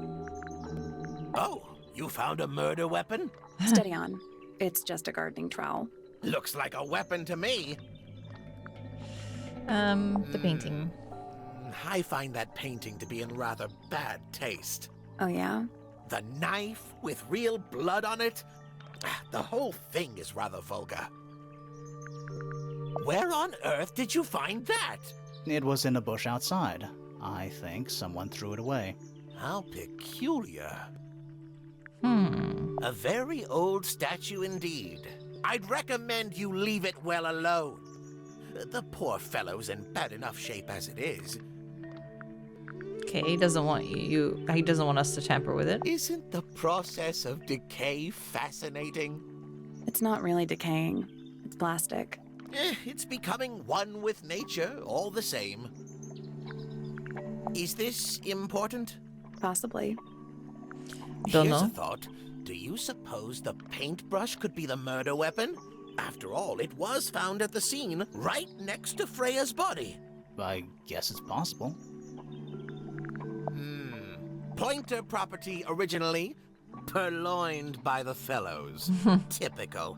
Oh, you found a murder weapon? Steady on. It's just a gardening trowel. Looks like a weapon to me. The painting. I find that painting to be in rather bad taste. Oh, yeah? The knife with real blood on it? The whole thing is rather vulgar. Where on earth did you find that? It was in a bush outside. I think someone threw it away. How peculiar. Hmm. A very old statue indeed. I'd recommend you leave it well alone. The poor fellow's in bad enough shape as it is. Okay, he doesn't want he doesn't want us to tamper with it. Isn't the process of decay fascinating? It's not really decaying. It's plastic. It's becoming one with nature, all the same. Is this important? Possibly. Don't Here's know. a thought. Do you suppose the paintbrush could be the murder weapon? After all, it was found at the scene, right next to Freya's body. I guess it's possible. Pointer property originally, purloined by the fellows. Typical.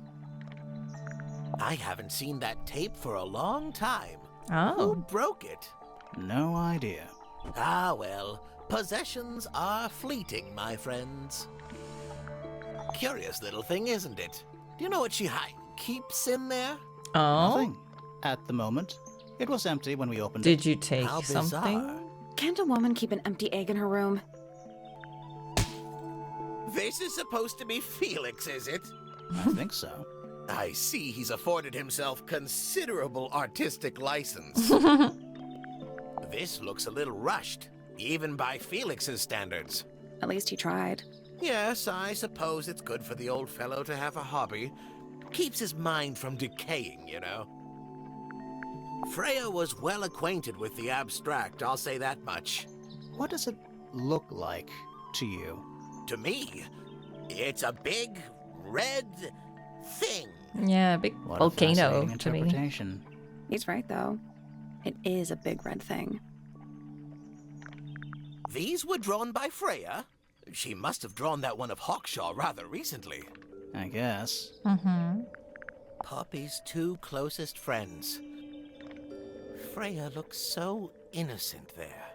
I haven't seen that tape for a long time. Who Oh. broke it? No idea. Ah, well, possessions are fleeting, my friends. Curious little thing, isn't it? Do you know what she keeps in there? Oh. Nothing. At the moment. It was empty when we opened it. Did you take How something? bizarre. Can't a woman keep an empty egg in her room? This is supposed to be Felix, is it? I think so. I see he's afforded himself considerable artistic license. This looks a little rushed, even by Felix's standards. At least he tried. Yes, I suppose it's good for the old fellow to have a hobby. Keeps his mind from decaying, you know. Freya was well acquainted with the abstract, I'll say that much. What does it look like to you? To me, it's a big, red thing. Yeah, big What a volcano fascinating to me. interpretation. He's right, though. It is a big red thing. These were drawn by Freya? She must have drawn that one of Hawkshaw rather recently. I guess. Mm-hmm. Poppy's two closest friends. Freya looks so innocent there.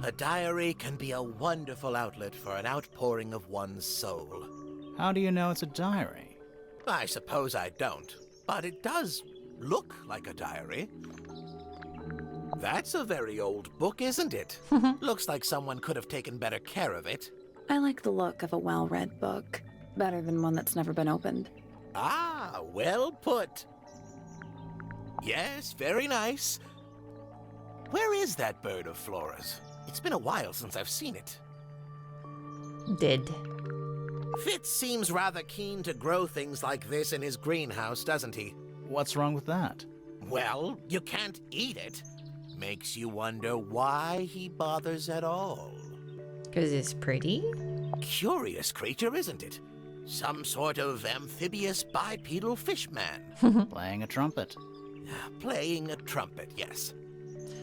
A diary can be a wonderful outlet for an outpouring of one's soul. How do you know it's a diary? I suppose I don't, but it does look like a diary. That's a very old book, isn't it? Looks like someone could have taken better care of it. I like the look of a well-read book. Better than one that's never been opened. Ah, well put. Yes, very nice. Where is that bird of Flora's? It's been a while since I've seen it. Did. Fitz seems rather keen to grow things like this in his greenhouse, doesn't he? What's wrong with that? Well, you can't eat it. Makes you wonder why he bothers at all. Because it's pretty? Curious creature, isn't it? Some sort of amphibious bipedal fishman. Playing a trumpet. Playing a trumpet, yes.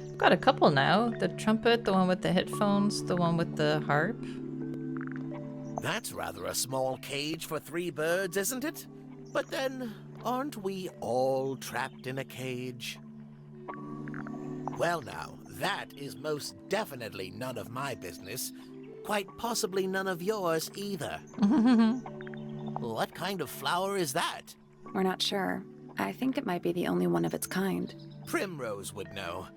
I've got a couple now. The trumpet, the one with the headphones, the one with the harp. That's rather a small cage for 3 birds, isn't it? But then, aren't we all trapped in a cage? Well now, that is most definitely none of my business. Quite possibly none of yours either. What kind of flower is that? We're not sure. I think it might be the only one of its kind. Primrose would know.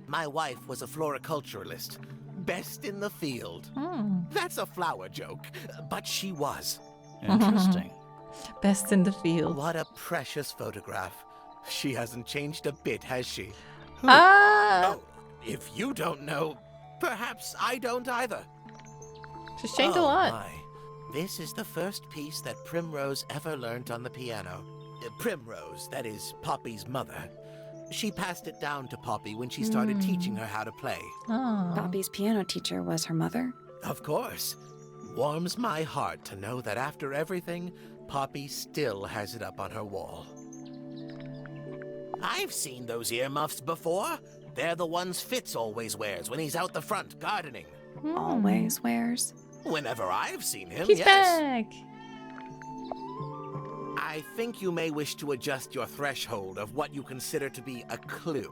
My wife was a floriculturalist. Best in the field. That's a flower joke, but she was. Interesting. Best in the field. What a precious photograph. She hasn't changed a bit, has she? Ah! Oh, if you don't know, perhaps I don't either. She's changed a lot. My. This is the first piece that Primrose ever learnt on the piano. Primrose, that is Poppy's mother. She passed it down to Poppy when she started teaching her how to play. Oh. Poppy's piano teacher was her mother. Of course. Warms my heart to know that after everything, Poppy still has it up on her wall. I've seen those earmuffs before. They're the ones Fitz always wears when he's out the front gardening. Always wears. Whenever I've seen him, He's yes. back. I think you may wish to adjust your threshold of what you consider to be a clue.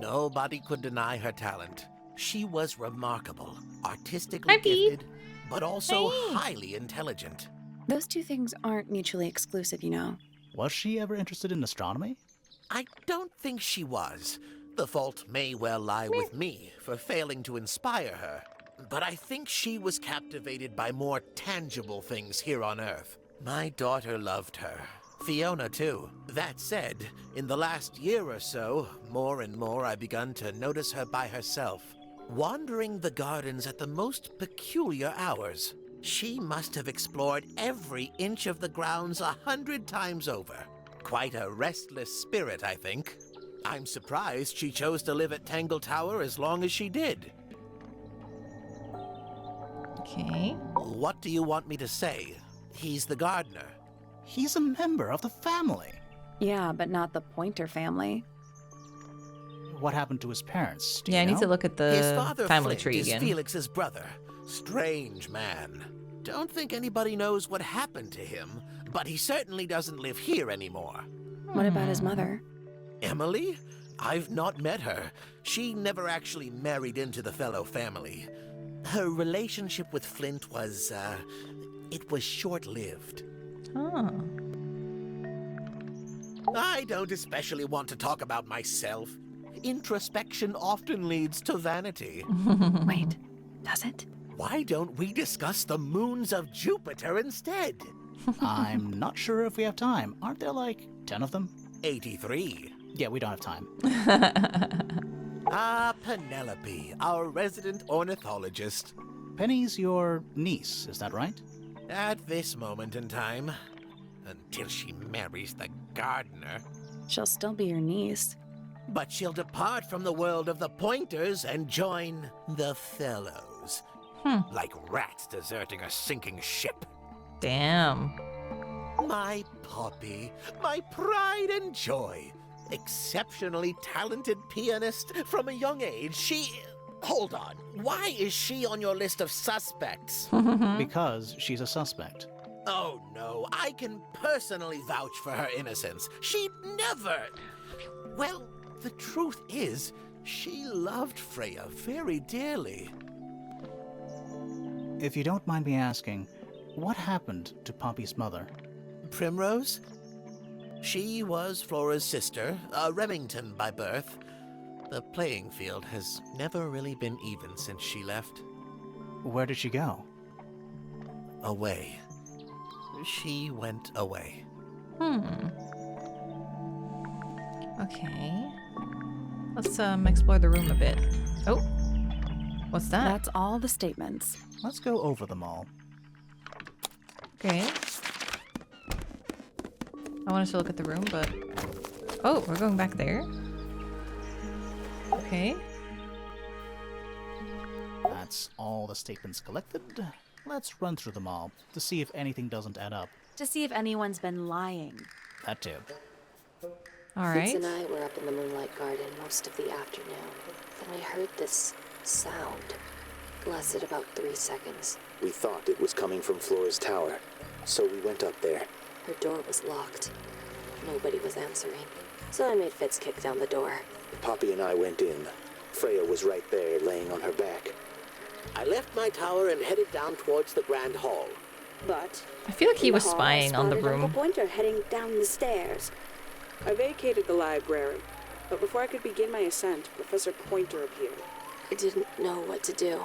Nobody could deny her talent. She was remarkable, artistically Hi, Pete. gifted, but also Hey. highly intelligent. Those two things aren't mutually exclusive, you know. Was she ever interested in astronomy? I don't think she was. The fault may well lie with me for failing to inspire her. But I think she was captivated by more tangible things here on Earth. My daughter loved her. Fiona, too. That said, in the last year or so, more and more I begun to notice her by herself, wandering the gardens at the most peculiar hours. She must have explored every inch of the grounds 100 times over. Quite a restless spirit, I think. I'm surprised she chose to live at Tangle Tower as long as she did. Okay. What do you want me to say? He's the gardener. He's a member of the family. Yeah, but not the Pointer family. What happened to his parents? Do Yeah, you I need know? to look at His the father, family Flint, tree is again. Felix's brother. Strange man. Don't think anybody knows what happened to him, but he certainly doesn't live here anymore. What about his mother? Emily? I've not met her. She never actually married into the fellow family. Her relationship with Flint was, it was short-lived. Oh. I don't especially want to talk about myself. Introspection often leads to vanity. Wait, does it? Why don't we discuss the moons of Jupiter instead? I'm not sure if we have time. Aren't there like 10 of them? 83. Yeah, we don't have time. Ah, Penelope, our resident ornithologist. Penny's your niece, is that right? At this moment in time, until she marries the gardener. She'll still be your niece. But she'll depart from the world of the Pointers and join the Fellows. Like rats deserting a sinking ship. Damn. My Poppy, my pride and joy. Exceptionally talented pianist from a young age. She... Hold on. Why is she on your list of suspects? Because she's a suspect. Oh no, I can personally vouch for her innocence. She'd never... Well, the truth is, she loved Freya very dearly. If you don't mind me asking, what happened to Poppy's mother? Primrose? She was Flora's sister, a Remington by birth. The playing field has never really been even since she left. Where did she go? Away. She went away. Okay. Let's explore the room a bit. Oh. What's that? That's all the statements. Let's go over them all. Okay. I wanted to look at the room, but... Oh, we're going back there? Okay. That's all the statements collected. Let's run through them all to see if anything doesn't add up. To see if anyone's been lying. That too. Alright. Fitz and I were up in the Moonlight Garden most of the afternoon. Then we heard this sound. It lasted about 3 seconds. We thought it was coming from Flora's tower, so we went up there. Her door was locked. Nobody was answering. So I made Fitz kick down the door. Poppy and I went in. Freya was right there, laying on her back. I left my tower and headed down towards the Grand Hall. But I feel like he in was the hall, spying I on the spotted room. Uncle Pointer heading down the stairs. I vacated the library, but before I could begin my ascent, Professor Pointer appeared. I didn't know what to do.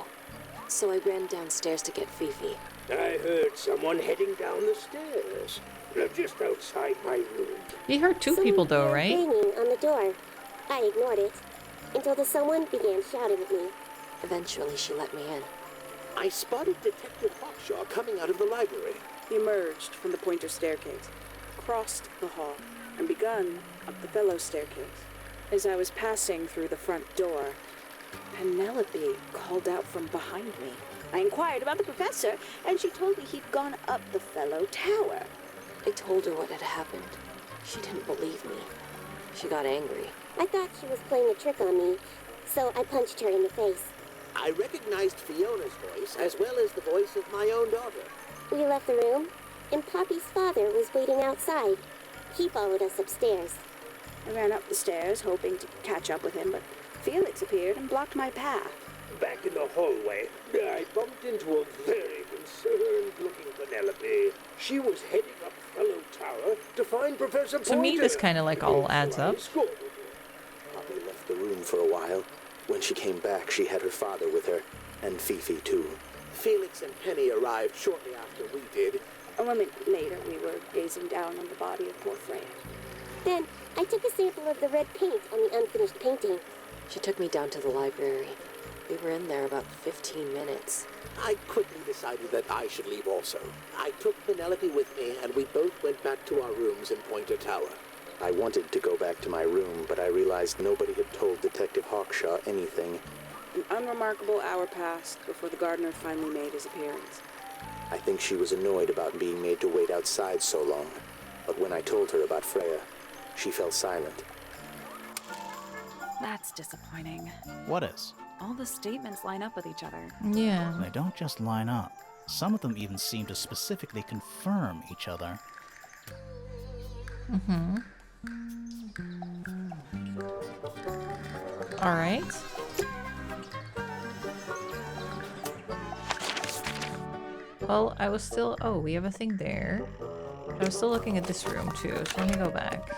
So I ran downstairs to get Fifi. I heard someone heading down the stairs. Just outside my room. You heard two people though, Someone right? began banging on the door. I ignored it until the someone began shouting at me. Eventually, she let me in. I spotted Detective Hawkshaw coming out of the library. He emerged from the Pointer staircase, crossed the hall, and begun up the Fellow staircase. As I was passing through the front door, Penelope called out from behind me. I inquired about the professor, and she told me he'd gone up the Fellow Tower. I told her what had happened. She didn't believe me. She got angry. I thought she was playing a trick on me, so I punched her in the face. I recognized Fiona's voice as well as the voice of my own daughter. We left the room, and Poppy's father was waiting outside. He followed us upstairs. I ran up the stairs, hoping to catch up with him, but Felix appeared and blocked my path. Back in the hallway, I bumped into a very concerned-looking Penelope. She was heading up Fellow Tower to find Professor Pointer. To me, this kind of like all adds up. Poppy left the room for a while. When she came back, she had her father with her, and Fifi too. Felix and Penny arrived shortly after we did. A moment later, we were gazing down on the body of poor Freya. Then I took a sample of the red paint on the unfinished painting. She took me down to the library. We were in there about 15 minutes. I quickly decided that I should leave also. I took Penelope with me, and we both went back to our rooms in Pointer Tower. I wanted to go back to my room, but I realized nobody had told Detective Hawkshaw anything. An unremarkable hour passed before the gardener finally made his appearance. I think she was annoyed about being made to wait outside so long. But when I told her about Freya, she fell silent. That's disappointing. What is? All the statements line up with each other. Yeah. They don't just line up. Some of them even seem to specifically confirm each other. Mm-hmm. Alright. Well, I was still... Oh, we have a thing there. I was still looking at this room, too, so let me go back.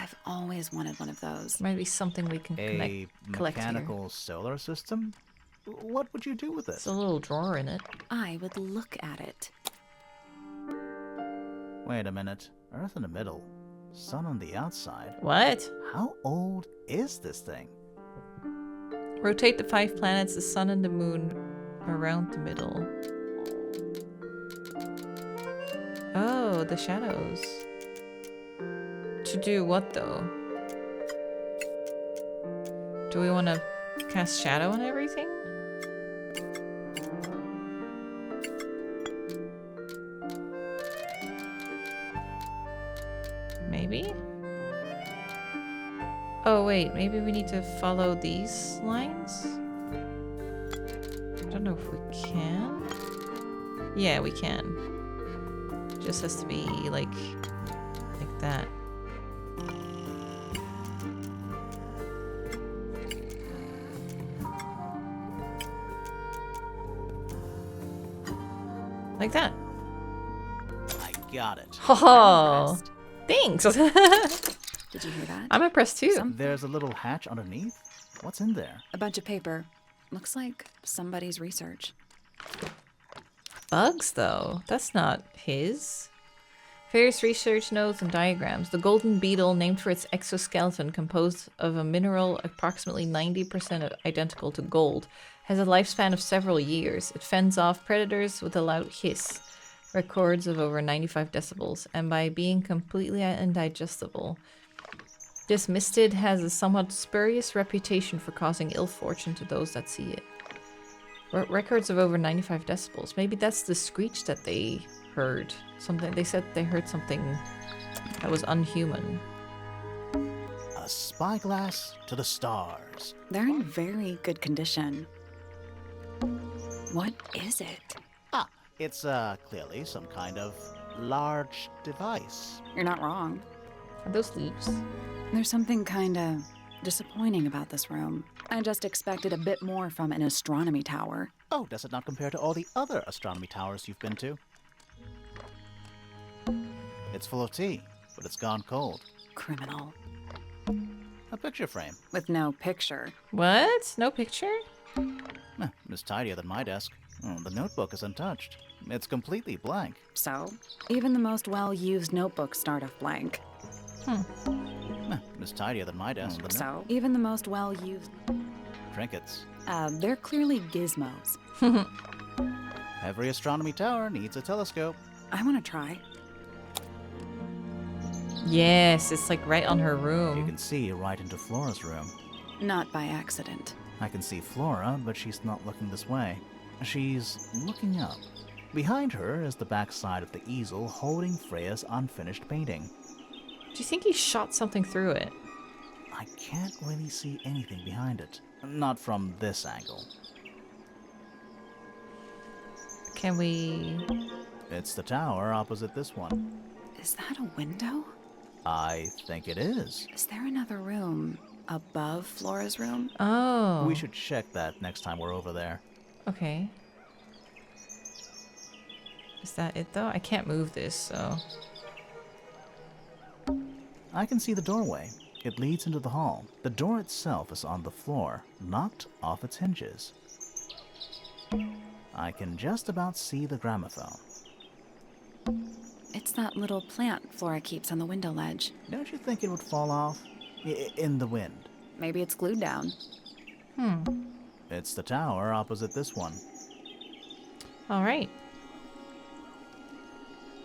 I've always wanted one of those. Might be something we can A collect here. mechanical solar system? What would you do with it? There's a little drawer in it. I would look at it. Wait a minute. Earth in the middle. Sun on the outside. What? How old is this thing? Rotate the 5 planets, the sun and the moon, around the middle. Oh, the shadows. To do what, though? Do we want to cast shadow on everything? Maybe? Oh wait, maybe we need to follow these lines? I don't know if we can. Yeah, we can. Just has to be like that. Like that. I got it. Oh, thanks. Did you hear that? I'm impressed too. There's a little hatch underneath. What's in there? A bunch of paper. Looks like somebody's research. Bugs, though. That's not his. Various research notes and diagrams. The golden beetle, named for its exoskeleton composed of a mineral approximately 90% identical to gold, has a lifespan of several years. It fends off predators with a loud hiss, records of over 95 decibels, and by being completely indigestible. This mistid has a somewhat spurious reputation for causing ill fortune to those that see it. Records of over 95 decibels. Maybe that's the screech that they heard. Something they said they heard something that was unhuman. A spyglass to the stars. They're in very good condition. What is it? Ah, it's clearly some kind of large device. You're not wrong. Are those leaves? There's something kinda disappointing about this room. I just expected a bit more from an astronomy tower. Oh, does it not compare to all the other astronomy towers you've been to? It's full of tea, but it's gone cold. Criminal. A picture frame. With no picture. What? No picture? It's tidier than my desk. Oh, the notebook is untouched. It's completely blank. So, even the most well-used notebooks start off blank. It's tidier than my desk. So, even the most well-used... Trinkets. They're clearly gizmos. Every astronomy tower needs a telescope. I want to try. Yes, it's like right on her You room. can see right into Flora's room. Not by accident. I can see Flora, but she's not looking this way. She's looking up. Behind her is the backside of the easel holding Freya's unfinished painting. Do you think he shot something through it? I can't really see anything behind it. Not from this angle. Can we... It's the tower opposite this one. Is that a window? I think it is. Is there another room above Flora's room? Oh. We should check that next time we're over there. Okay. Is that it, though? I can't move this, so... I can see the doorway. It leads into the hall. The door itself is on the floor, knocked off its hinges. I can just about see the gramophone. It's that little plant Flora keeps on the window ledge. Don't you think it would fall off? In the wind. Maybe it's glued down. It's the tower opposite this one. Alright.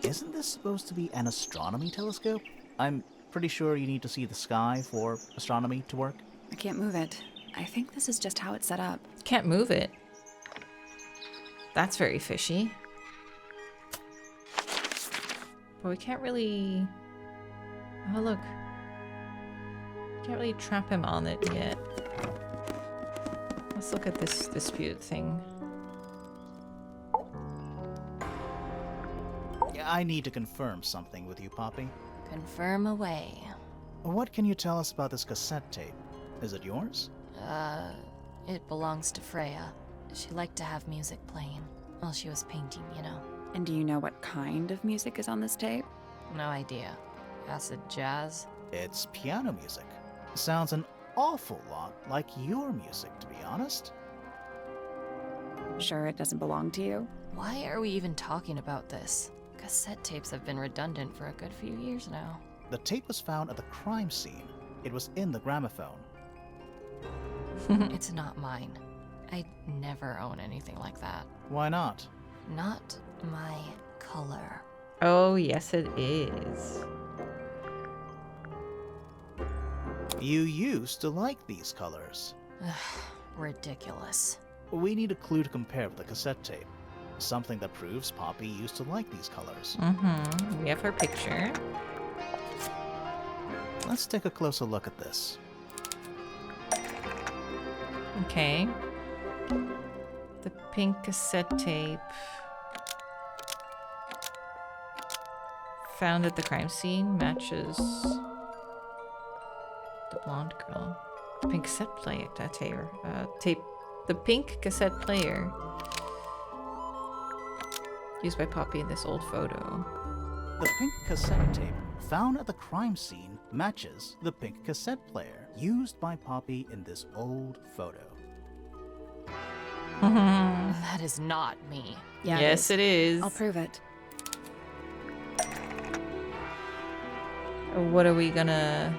Isn't this supposed to be an astronomy telescope? I'm pretty sure you need to see the sky for astronomy to work. I can't move it. I think this is just how it's set up. Can't move it. That's very fishy. But we can't really... Oh, look. Can't really trap him on it yet. Let's look at this dispute thing. I need to confirm something with you, Poppy. Confirm away. What can you tell us about this cassette tape? Is it yours? It belongs to Freya. She liked to have music playing while she was painting, you know. And do you know what kind of music is on this tape? No idea. Acid jazz? It's piano music. Sounds an awful lot like your music, to be honest. Sure it doesn't belong to you? Why are we even talking about this? Cassette tapes have been redundant for a good few years now. The tape was found at the crime scene. It was in the gramophone. It's not mine. I'd never own anything like that. Why not? Not my color. Oh, yes, it is. You used to like these colors. Ridiculous. We need a clue to compare with the cassette tape. Something that proves Poppy used to like these colors. Mm-hmm. We have her picture. Let's take a closer look at this. Okay. The pink cassette tape. Found at the crime scene matches the blonde girl. Pink cassette player. Tape. The pink cassette player used by Poppy in this old photo. The pink cassette tape found at the crime scene matches the pink cassette player used by Poppy in this old photo. That is not me. Yeah, yes, it is. I'll prove it. What are we gonna...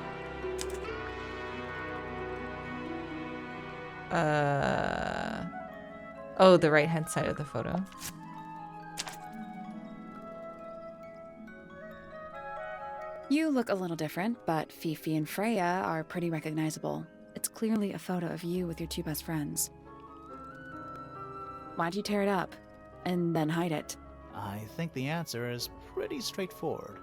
Oh, the right-hand side of the photo. You look a little different, but Fifi and Freya are pretty recognizable. It's clearly a photo of you with your two best friends. Why'd you tear it up and then hide it? I think the answer is pretty straightforward.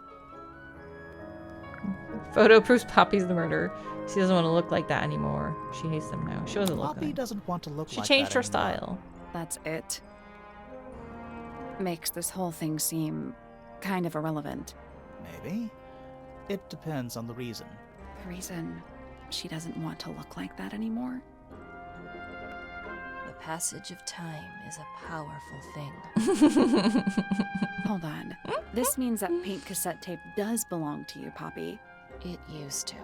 Photo proves Poppy's the murderer. She doesn't want to look like that anymore. She hates them now. She doesn't look Poppy like doesn't want to look She like changed that her style. That's it. Makes this whole thing seem kind of irrelevant. Maybe. It depends on the reason. The reason she doesn't want to look like that anymore? The passage of time is a powerful thing. Hold on. This means that pink cassette tape does belong to you, Poppy. It used to.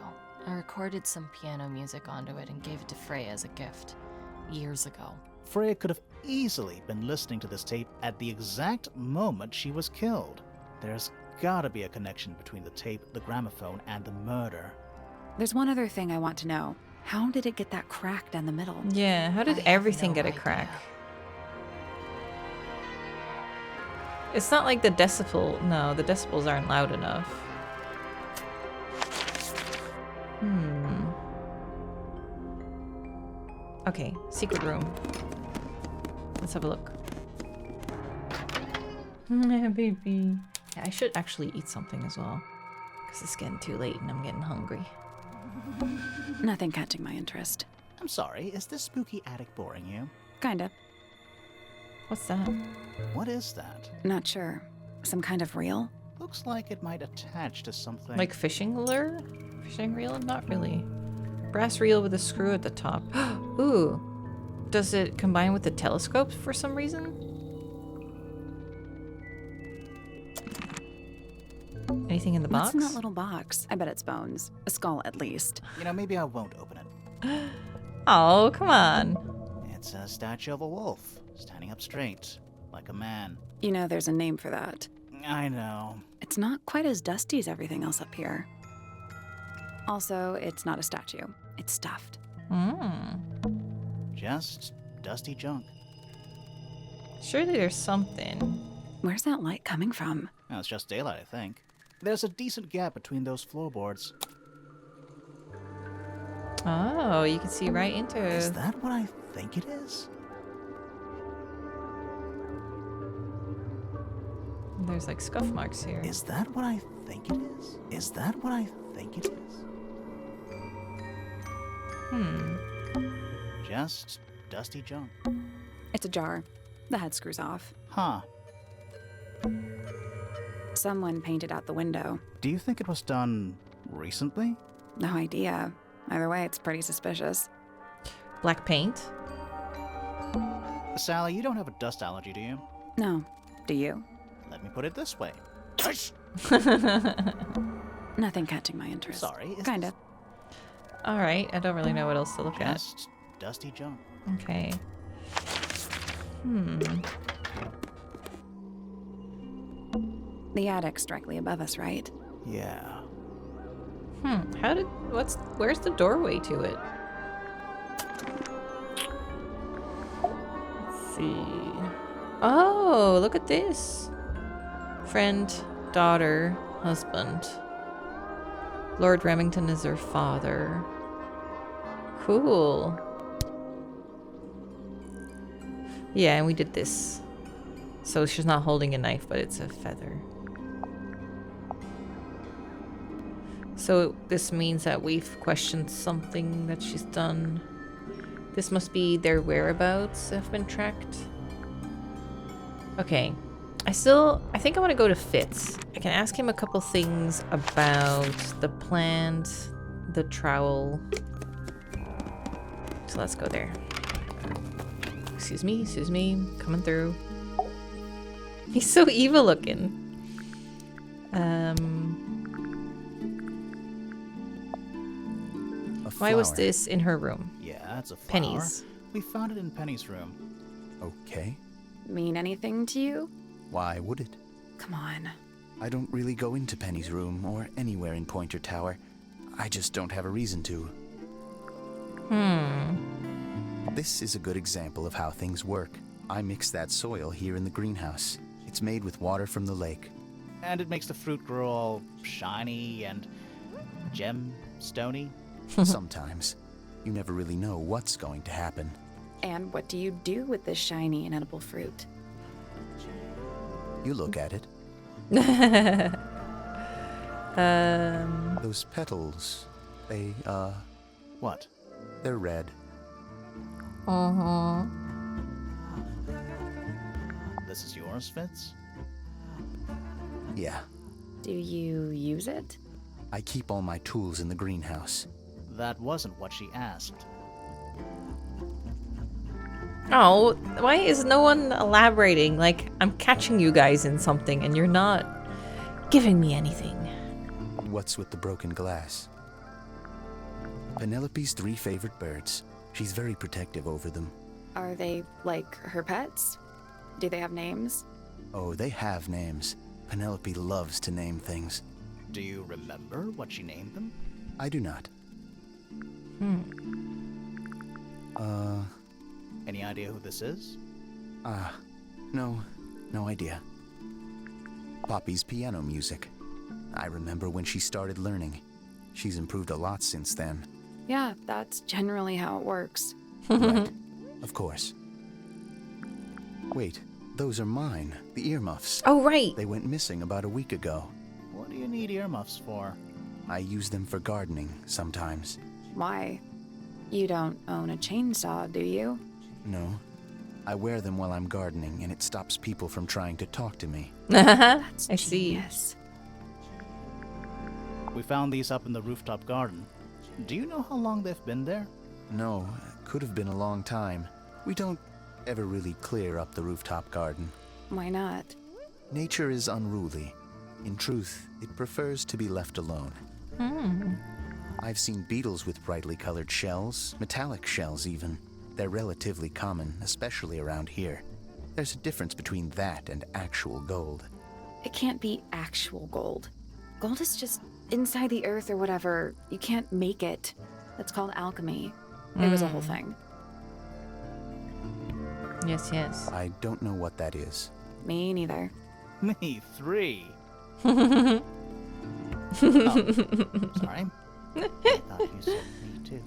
I recorded some piano music onto it and gave it to Freya as a gift. Years ago. Freya could have easily been listening to this tape at the exact moment she was killed. There's gotta be a connection between the tape, the gramophone, and the murder. There's one other thing I want to know. How did it get that crack down the middle? Yeah, how did everything get a crack? It's not like the decibel... No, the decibels aren't loud enough. Okay, secret room. Let's have a look. Baby. Yeah, I should actually eat something as well. Because it's getting too late and I'm getting hungry. Nothing catching my interest. I'm sorry, is this spooky attic boring you? Kinda. What's that? What is that? Not sure. Some kind of reel? Looks like it might attach to something. Like fishing lure? Fishing reel? Not really. Brass reel with a screw at the top. Ooh. Does it combine with the telescope for some reason? Anything in the box? What's in that little box? I bet it's bones. A skull, at least. You know, maybe I won't open it. Oh, come on. It's a statue of a wolf, standing up straight, like a man. You know there's a name for that. I know. It's not quite as dusty as everything else up here. Also, it's not a statue. It's stuffed. Just dusty junk. Surely there's something. Where's that light coming from? Well, it's just daylight, I think. There's a decent gap between those floorboards. Oh, you can see right into it. Is that what I think it is? There's like scuff marks here. Is that what I think it is? Is that what I think it is? Just dusty junk. It's a jar. The head screws off. Huh. Someone painted out the window. Do you think it was done recently? No idea. Either way, it's pretty suspicious. Black paint? Sally, you don't have a dust allergy, do you? No. Do you? Let me put it this way. Let me put it this way. If you have a dust allergy, you should probably get some Nothing catching my interest. Sorry. Kinda. Alright, I don't really know what else to look at. Just dusty junk. Okay. The attic's directly above us, right? Yeah. Where's the doorway to it? Let's see. Oh, look at this. Friend, daughter, husband. Lord Remington is her father. Cool. Yeah, and we did this. So she's not holding a knife, but it's a feather. So this means that we've questioned something that she's done. This must be their whereabouts have been tracked. Okay. I think I want to go to Fitz. I can ask him a couple things about the plant, the trowel. So let's go there. Excuse me, coming through. He's so evil looking. Why was this in her room? Yeah, that's a flower. Penny's. We found it in Penny's room. Okay. Mean anything to you? Why would it? Come on. I don't really go into Penny's room or anywhere in Pointer Tower. I just don't have a reason to. This is a good example of how things work. I mix that soil here in the greenhouse. It's made with water from the lake. And it makes the fruit grow all shiny and gem-stony. Sometimes. You never really know what's going to happen. And what do you do with this shiny and edible fruit? You look at it. Those petals, they, What? they're red. This is yours, Fitz? Yeah. Do you use it? I keep all my tools in the greenhouse. That wasn't what she asked. Oh, why is no one elaborating? Like, I'm catching you guys in something and you're not giving me anything. What's with the broken glass? Penelope's 3 favorite birds. She's very protective over them. Are they, like, her pets? Do they have names? Oh, they have names. Penelope loves to name things. Do you remember what she named them? I do not. Any idea who this is? No idea. Poppy's piano music. I remember when she started learning. She's improved a lot since then. Yeah, that's generally how it works. Right. Of course. Wait, those are mine. The earmuffs. Oh, right. They went missing about a week ago. What do you need earmuffs for? I use them for gardening sometimes. Why? You don't own a chainsaw, do you? No. I wear them while I'm gardening, and it stops people from trying to talk to me. That's I see. genius. We found these up in the rooftop garden. Do you know how long they've been there? No, could have been a long time. We don't ever really clear up the rooftop garden. Why not? Nature is unruly. In truth, it prefers to be left alone. I've seen beetles with brightly colored shells, metallic shells even. They're relatively common, especially around here. There's a difference between that and actual gold. It can't be actual gold. Gold is just inside the earth or whatever. You can't make it. That's called alchemy. It was a whole thing. Yes, yes. I don't know what that is. Me neither. Me 3. Oh, sorry. I thought you said me too.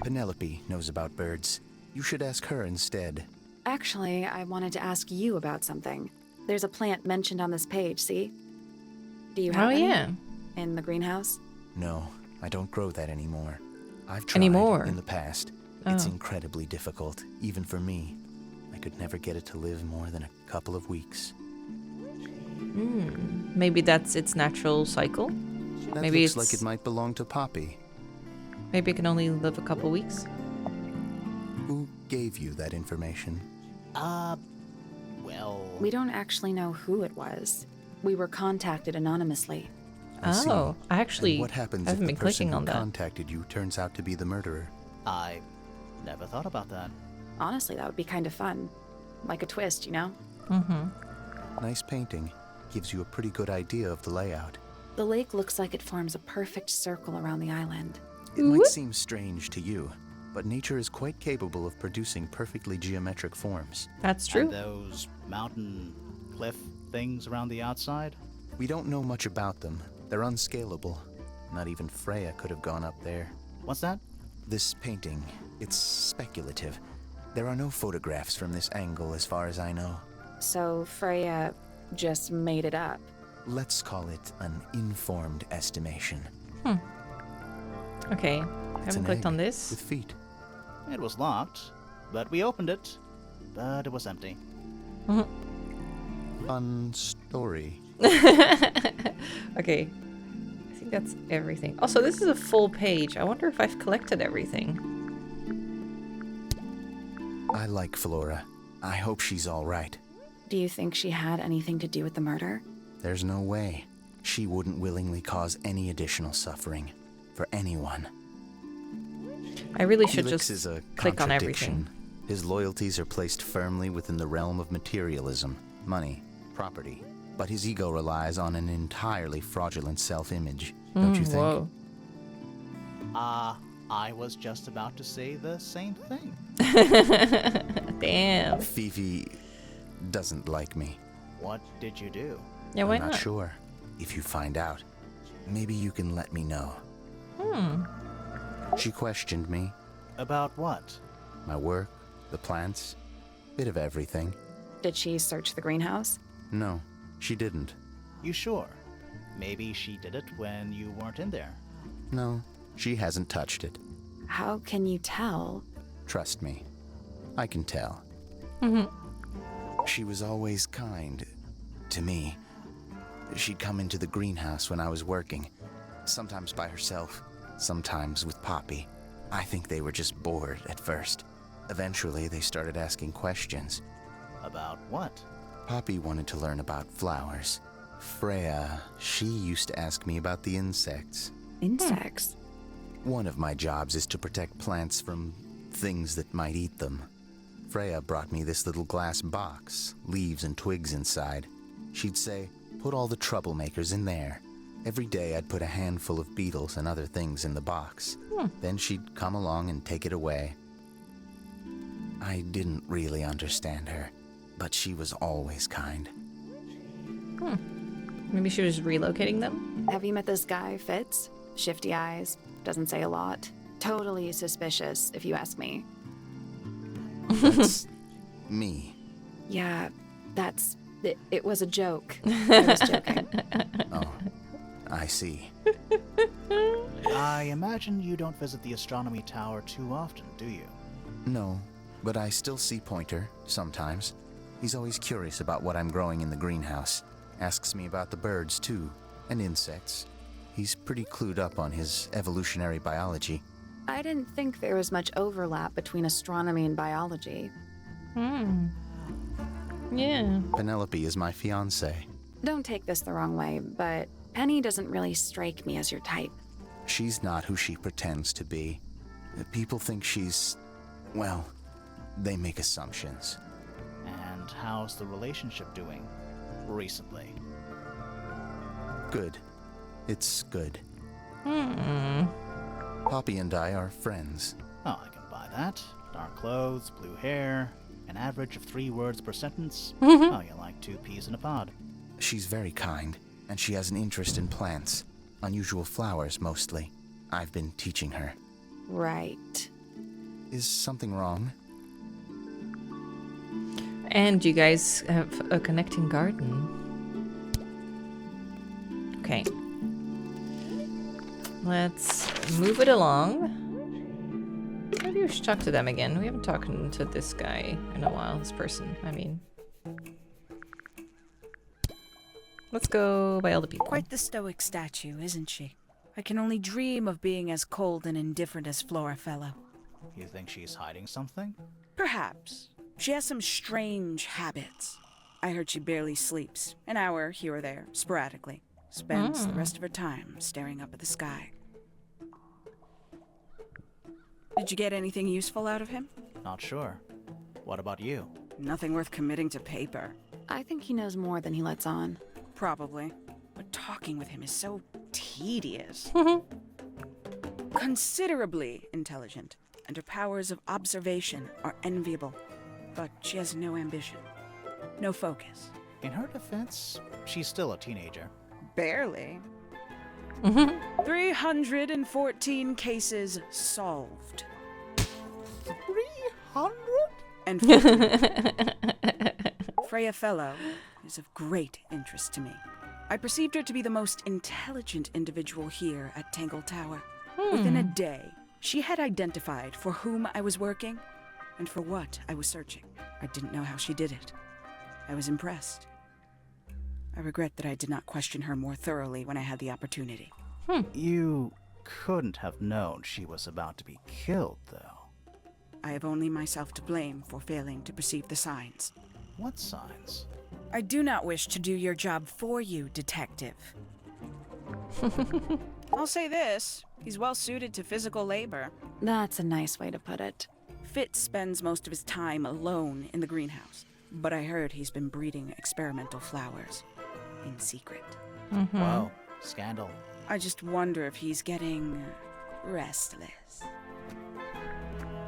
Penelope knows about birds. You should ask her instead. Actually, I wanted to ask you about something. There's a plant mentioned on this page, see? Do you have any? Yeah. In the greenhouse? No, I don't grow that anymore. I've tried Anymore? in the past. It's incredibly difficult, even for me. I could never get it to live more than a couple of weeks. Maybe that's its natural cycle. That Maybe looks it's like it might belong to Poppy. Maybe it can only live a couple weeks. Who gave you that information? Well... We don't actually know who it was. We were contacted anonymously. I see. Oh, I actually And what happens if haven't the been person clicking who on that. contacted you turns out to be the murderer? I never thought about that. Honestly, that would be kind of fun. Like a twist, you know? Mm-hmm. Nice painting. Gives you a pretty good idea of the layout. The lake looks like it forms a perfect circle around the island. It might seem strange to you, but nature is quite capable of producing perfectly geometric forms. That's true. And those mountain cliff things around the outside? We don't know much about them. They're unscalable. Not even Freya could have gone up there. What's that? This painting, it's speculative. There are no photographs from this angle as far as I know. So Freya just made it up. Let's call it an informed estimation. Okay. It's Haven't an clicked on egg this. with feet. It was locked, but we opened it. But it was empty. Fun story. Okay. I think that's everything. Also, this is a full page. I wonder if I've collected everything. I like Flora. I hope she's all right. Do you think she had anything to do with the murder? There's no way. She wouldn't willingly cause any additional suffering for anyone. I really should Felix just is a click on contradiction. everything. His loyalties are placed firmly within the realm of materialism, money, property. But his ego relies on an entirely fraudulent self-image, don't you think? Whoa. I was just about to say the same thing. Damn. Fifi doesn't like me. What did you do? Yeah, why I'm not not? sure. If you find out, maybe you can let me know. She questioned me. About what? My work, the plants, bit of everything. Did she search the greenhouse? No, she didn't. You sure? Maybe she did it when you weren't in there. No, she hasn't touched it. How can you tell? Trust me, I can tell. She was always kind to me. She'd come into the greenhouse when I was working, sometimes by herself, sometimes with Poppy. I think they were just bored at first. Eventually, they started asking questions. About what? Poppy wanted to learn about flowers. Freya, she used to ask me about the insects. Insects? One of my jobs is to protect plants from things that might eat them. Freya brought me this little glass box, leaves and twigs inside. She'd say, put all the troublemakers in there. Every day I'd put a handful of beetles and other things in the box. Then she'd come along and take it away. I didn't really understand her, but she was always kind. Maybe she was relocating them? Have you met this guy, Fitz? Shifty eyes, doesn't say a lot. Totally suspicious, if you ask me. That's me. Yeah, that's... It was a joke. I was joking. Oh, I see. I imagine you don't visit the astronomy tower too often, do you? No, but I still see Pointer, sometimes. He's always curious about what I'm growing in the greenhouse. Asks me about the birds, too, and insects. He's pretty clued up on his evolutionary biology. I didn't think there was much overlap between astronomy and biology. Yeah. Penelope is my fiancée. Don't take this the wrong way, but Penny doesn't really strike me as your type. She's not who she pretends to be. People think she's... well, they make assumptions. And how's the relationship doing? Recently. Good. It's good. Poppy and I are friends. Oh, I can buy that. Dark clothes, blue hair, an average of 3 words per sentence. Oh, you're like 2 peas in a pod. She's very kind, and she has an interest in plants. Unusual flowers, mostly. I've been teaching her. Right. Is something wrong? And you guys have a connecting garden. Okay. Let's move it along. Maybe we should talk to them again. We haven't talked to this guy in a while. This person, I mean. Let's go by all the people. Quite the stoic statue, isn't she? I can only dream of being as cold and indifferent as Flora Fellow. You think she's hiding something? Perhaps. She has some strange habits. I heard she barely sleeps. An hour here or there, sporadically. Spends the rest of her time staring up at the sky. Did you get anything useful out of him? Not sure. What about you? Nothing worth committing to paper. I think he knows more than he lets on. Probably. But talking with him is so tedious. Considerably intelligent, and her powers of observation are enviable. But she has no ambition. No focus. In her defense, she's still a teenager. Barely. 314 cases solved. 300? And Freya Fellow is of great interest to me. I perceived her to be the most intelligent individual here at Tangle Tower. Within a day, she had identified for whom I was working and for what I was searching. I didn't know how she did it. I was impressed. I regret that I did not question her more thoroughly when I had the opportunity. You couldn't have known she was about to be killed, though. I have only myself to blame for failing to perceive the signs. What signs? I do not wish to do your job for you, detective. I'll say this, he's well suited to physical labor. That's a nice way to put it. Fitz spends most of his time alone in the greenhouse, but I heard he's been breeding experimental flowers in secret. Whoa, scandal. I just wonder if he's getting restless.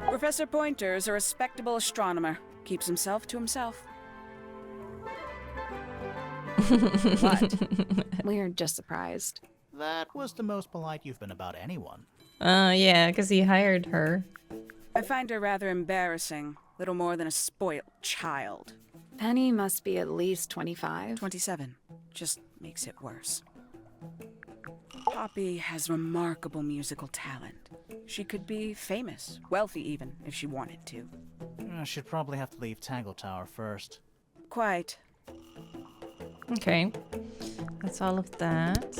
Professor Pointer's a respectable astronomer. Keeps himself to himself. What? We're just surprised. That was the most polite you've been about anyone. Yeah, because he hired her. I find her rather embarrassing. Little more than a spoiled child. Penny must be at least 25. 27. Just makes it worse. Poppy has remarkable musical talent. She could be famous, wealthy even, if she wanted to. She'd probably have to leave Tangle Tower first. Quite. Okay. That's all of that.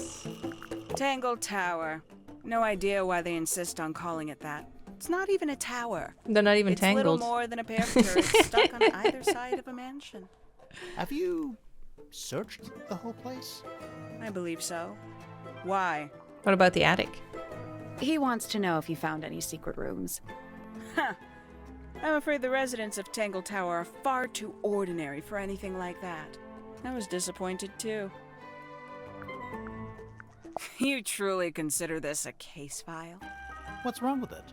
Tangle Tower. No idea why they insist on calling it that. It's not even a tower. They're not even it's tangled. It's little more than a pair of turrets stuck on either side of a mansion. Have you searched the whole place? I believe so. Why? What about the attic? He wants to know if you found any secret rooms. Huh. I'm afraid the residents of Tangle Tower are far too ordinary for anything like that. I was disappointed too. You truly consider this a case file? What's wrong with it?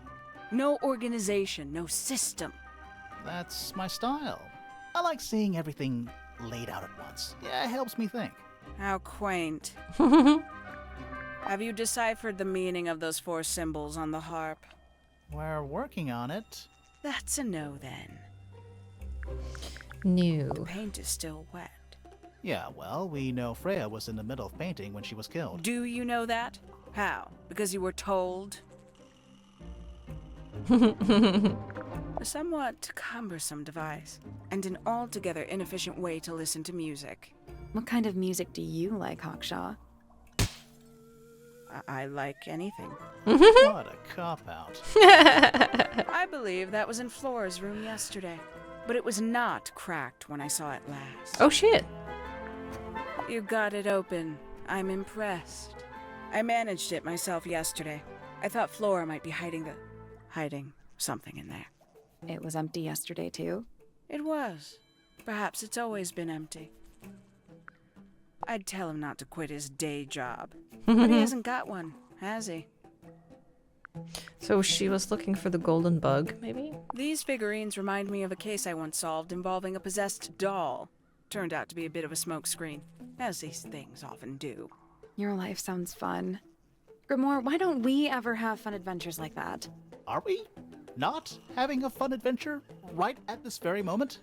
No organization, no system. That's my style. I like seeing everything laid out at once. Yeah, it helps me think. How quaint. Have you deciphered the meaning of those 4 symbols on the harp? We're working on it. That's a no, then. No. The paint is still wet. Yeah, well, we know Freya was in the middle of painting when she was killed. Do you know that? How? Because you were told? A somewhat cumbersome device, and an altogether inefficient way to listen to music. What kind of music do you like, Hawkshaw? I like anything. What a cop-out. I believe that was in Flora's room yesterday, but it was not cracked when I saw it last. Oh shit. You got it open. I'm impressed. I managed it myself yesterday. I thought Flora might be hiding something in there. It was empty yesterday, too? It was. Perhaps it's always been empty. I'd tell him not to quit his day job. But he hasn't got one, has he? So she was looking for the golden bug, maybe? These figurines remind me of a case I once solved involving a possessed doll. Turned out to be a bit of a smokescreen, as these things often do. Your life sounds fun. Grimoire, why don't we ever have fun adventures like that? Are we not having a fun adventure right at this very moment?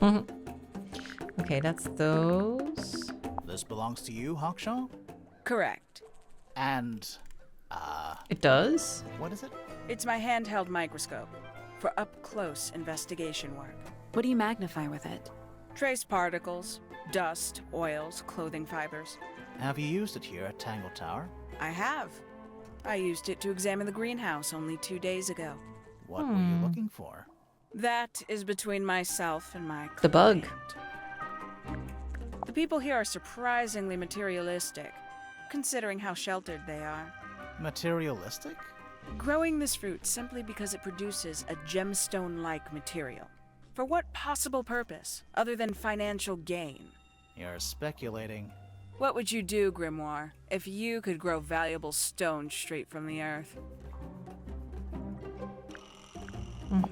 Okay, that's those. This belongs to you, Hawkshaw? Correct. And, It does? what is it? It's my handheld microscope for up-close investigation work. What do you magnify with it? Trace particles, dust, oils, clothing fibers. Have you used it here at Tangle Tower? I have. I used it to examine the greenhouse only 2 days ago. What were you looking for? That is between myself and my The bug. client. The people here are surprisingly materialistic, considering how sheltered they are. Materialistic? Growing this fruit simply because it produces a gemstone-like material. For what possible purpose, other than financial gain? You're speculating. What would you do, Grimoire, if you could grow valuable stone straight from the earth?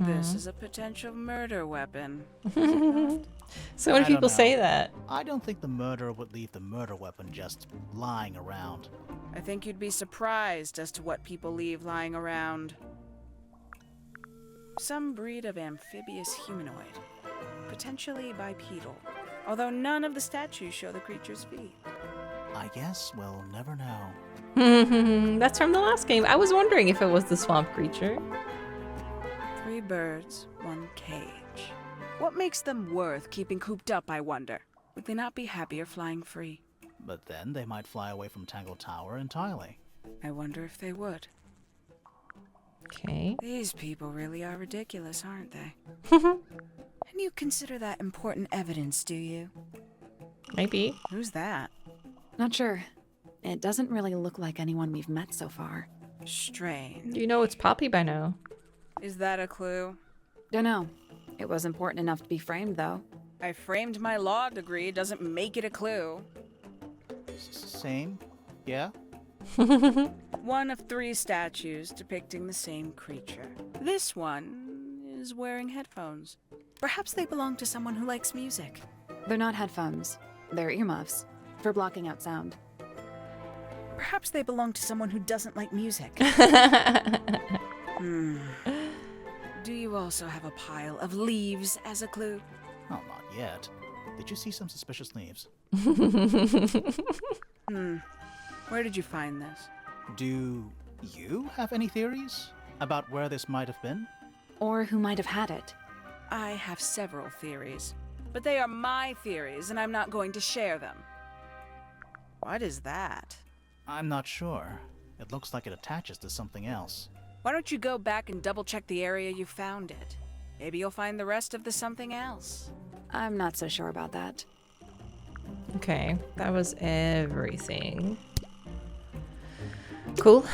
This is a potential murder weapon. Is it not? So many I don't people know. say that. I don't think the murderer would leave the murder weapon just lying around. I think you'd be surprised as to what people leave lying around. Some breed of amphibious humanoid, potentially bipedal, although none of the statues show the creature's feet. I guess we'll never know. That's from the last game. I was wondering if it was the swamp creature. 3 birds, 1 cage. What makes them worth keeping cooped up, I wonder? Would they not be happier flying free? But then they might fly away from Tangle Tower entirely. I wonder if they would. Okay. These people really are ridiculous, aren't they? And you consider that important evidence, do you? Maybe. Who's that? Not sure. It doesn't really look like anyone we've met so far. Strange. You know it's Poppy by now. Is that a clue? Dunno. It was important enough to be framed, though. I framed my law degree, doesn't make it a clue. Same? Yeah? 1 of 3 statues depicting the same creature. This one is wearing headphones. Perhaps they belong to someone who likes music. They're not headphones. They're earmuffs. For blocking out sound. Perhaps they belong to someone who doesn't like music. Do you also have a pile of leaves as a clue? Oh, not yet. Did you see some suspicious leaves? Where did you find this? Do you have any theories about where this might have been? Or who might have had it. I have several theories, but they are my theories, and I'm not going to share them. What is that? I'm not sure. It looks like it attaches to something else. Why don't you go back and double-check the area you found it? Maybe you'll find the rest of the something else. I'm not so sure about that. Okay, that was everything. Cool.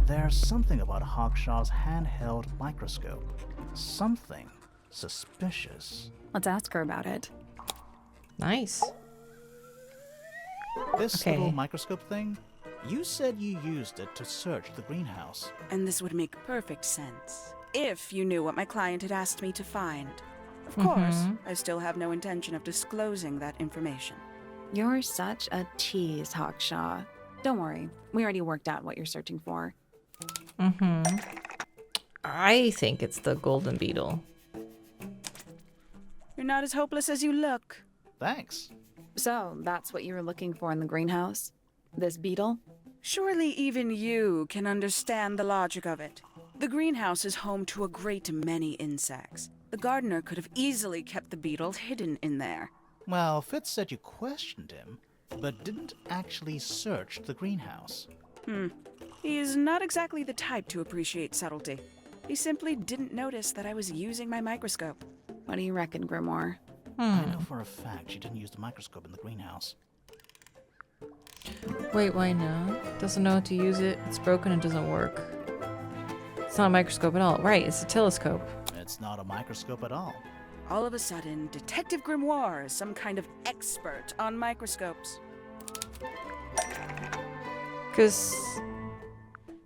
There's something about Hawkshaw's handheld microscope. Something suspicious. Let's ask her about it. Nice. This Okay. little microscope thing? You said you used it to search the greenhouse. And this would make perfect sense, if you knew what my client had asked me to find. Of course, I still have no intention of disclosing that information. You're such a tease, Hawkshaw. Don't worry. We already worked out what you're searching for. I think it's the golden beetle. You're not as hopeless as you look. Thanks. So, that's what you were looking for in the greenhouse? This beetle? Surely even you can understand the logic of it. The greenhouse is home to a great many insects. The gardener could have easily kept the beetle hidden in there. Well, Fitz said you questioned him, but didn't actually search the greenhouse. He is not exactly the type to appreciate subtlety. He simply didn't notice that I was using my microscope. What do you reckon, Grimoire? I know for a fact she didn't use the microscope in the greenhouse. Wait, why not? Doesn't know how to use it. It's broken and doesn't work. It's not a microscope at all. Right, it's a telescope. It's not a microscope at all. All of a sudden, Detective Grimoire is some kind of expert on microscopes. Because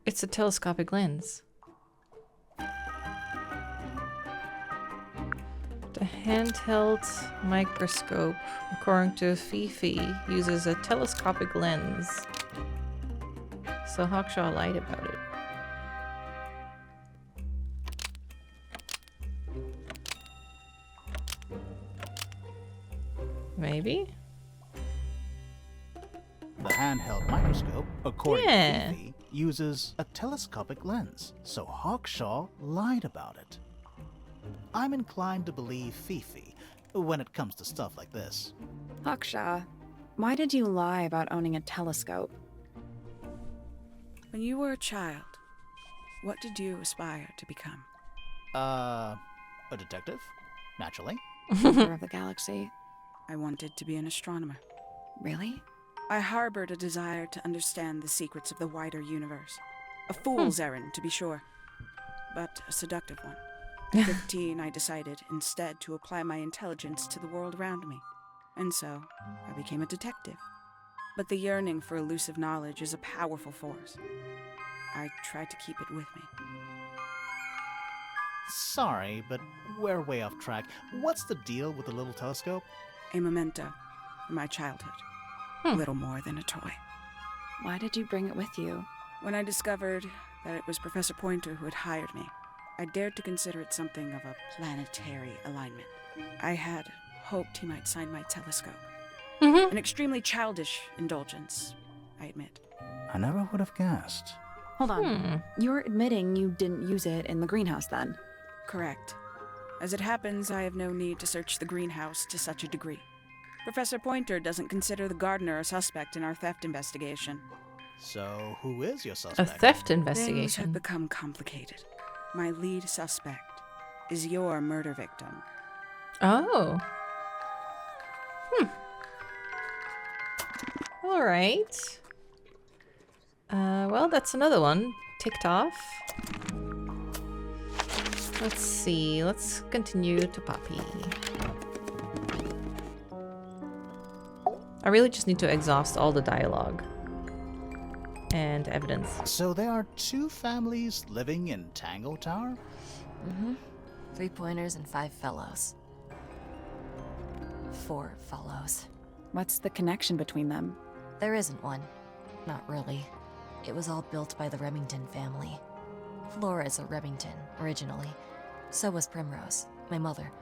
it's a telescopic lens. The handheld microscope, according to Fifi, uses a telescopic lens. So Hawkshaw lied about it. Maybe? The handheld microscope, according Yeah. to Fifi, uses a telescopic lens, so Hawkshaw lied about it. I'm inclined to believe Fifi when it comes to stuff like this. Hawkshaw, why did you lie about owning a telescope? When you were a child, what did you aspire to become? A detective? Naturally. Keeper of the galaxy. I wanted to be an astronomer. Really? I harbored a desire to understand the secrets of the wider universe. A fool's errand, to be sure, but a seductive one. At 15, I decided instead to apply my intelligence to the world around me. And so, I became a detective. But the yearning for elusive knowledge is a powerful force. I tried to keep it with me. Sorry, but we're way off track. What's the deal with the little telescope? A memento from my childhood. Little more than a toy. Why did you bring it with you? When I discovered that it was Professor Pointer who had hired me, I dared to consider it something of a planetary alignment. I had hoped he might sign my telescope. An extremely childish indulgence, I admit. I never would have guessed. Hold on. You're admitting you didn't use it in the greenhouse then? Correct. As it happens, I have no need to search the greenhouse to such a degree. Professor Pointer doesn't consider the gardener a suspect in our theft investigation. So, who is your A suspect? theft Things investigation. have become complicated. My lead suspect is your murder victim. Oh. All right. Well, that's another one ticked off. Let's see. Let's continue to Poppy. I really just need to exhaust all the dialogue and evidence. So there are two families living in Tangle Tower? 3 pointers and 5 fellows. 4 fellows. What's the connection between them? There isn't one. Not really. It was all built by the Remington family. Flora is a Remington, originally. So was Primrose, my mother.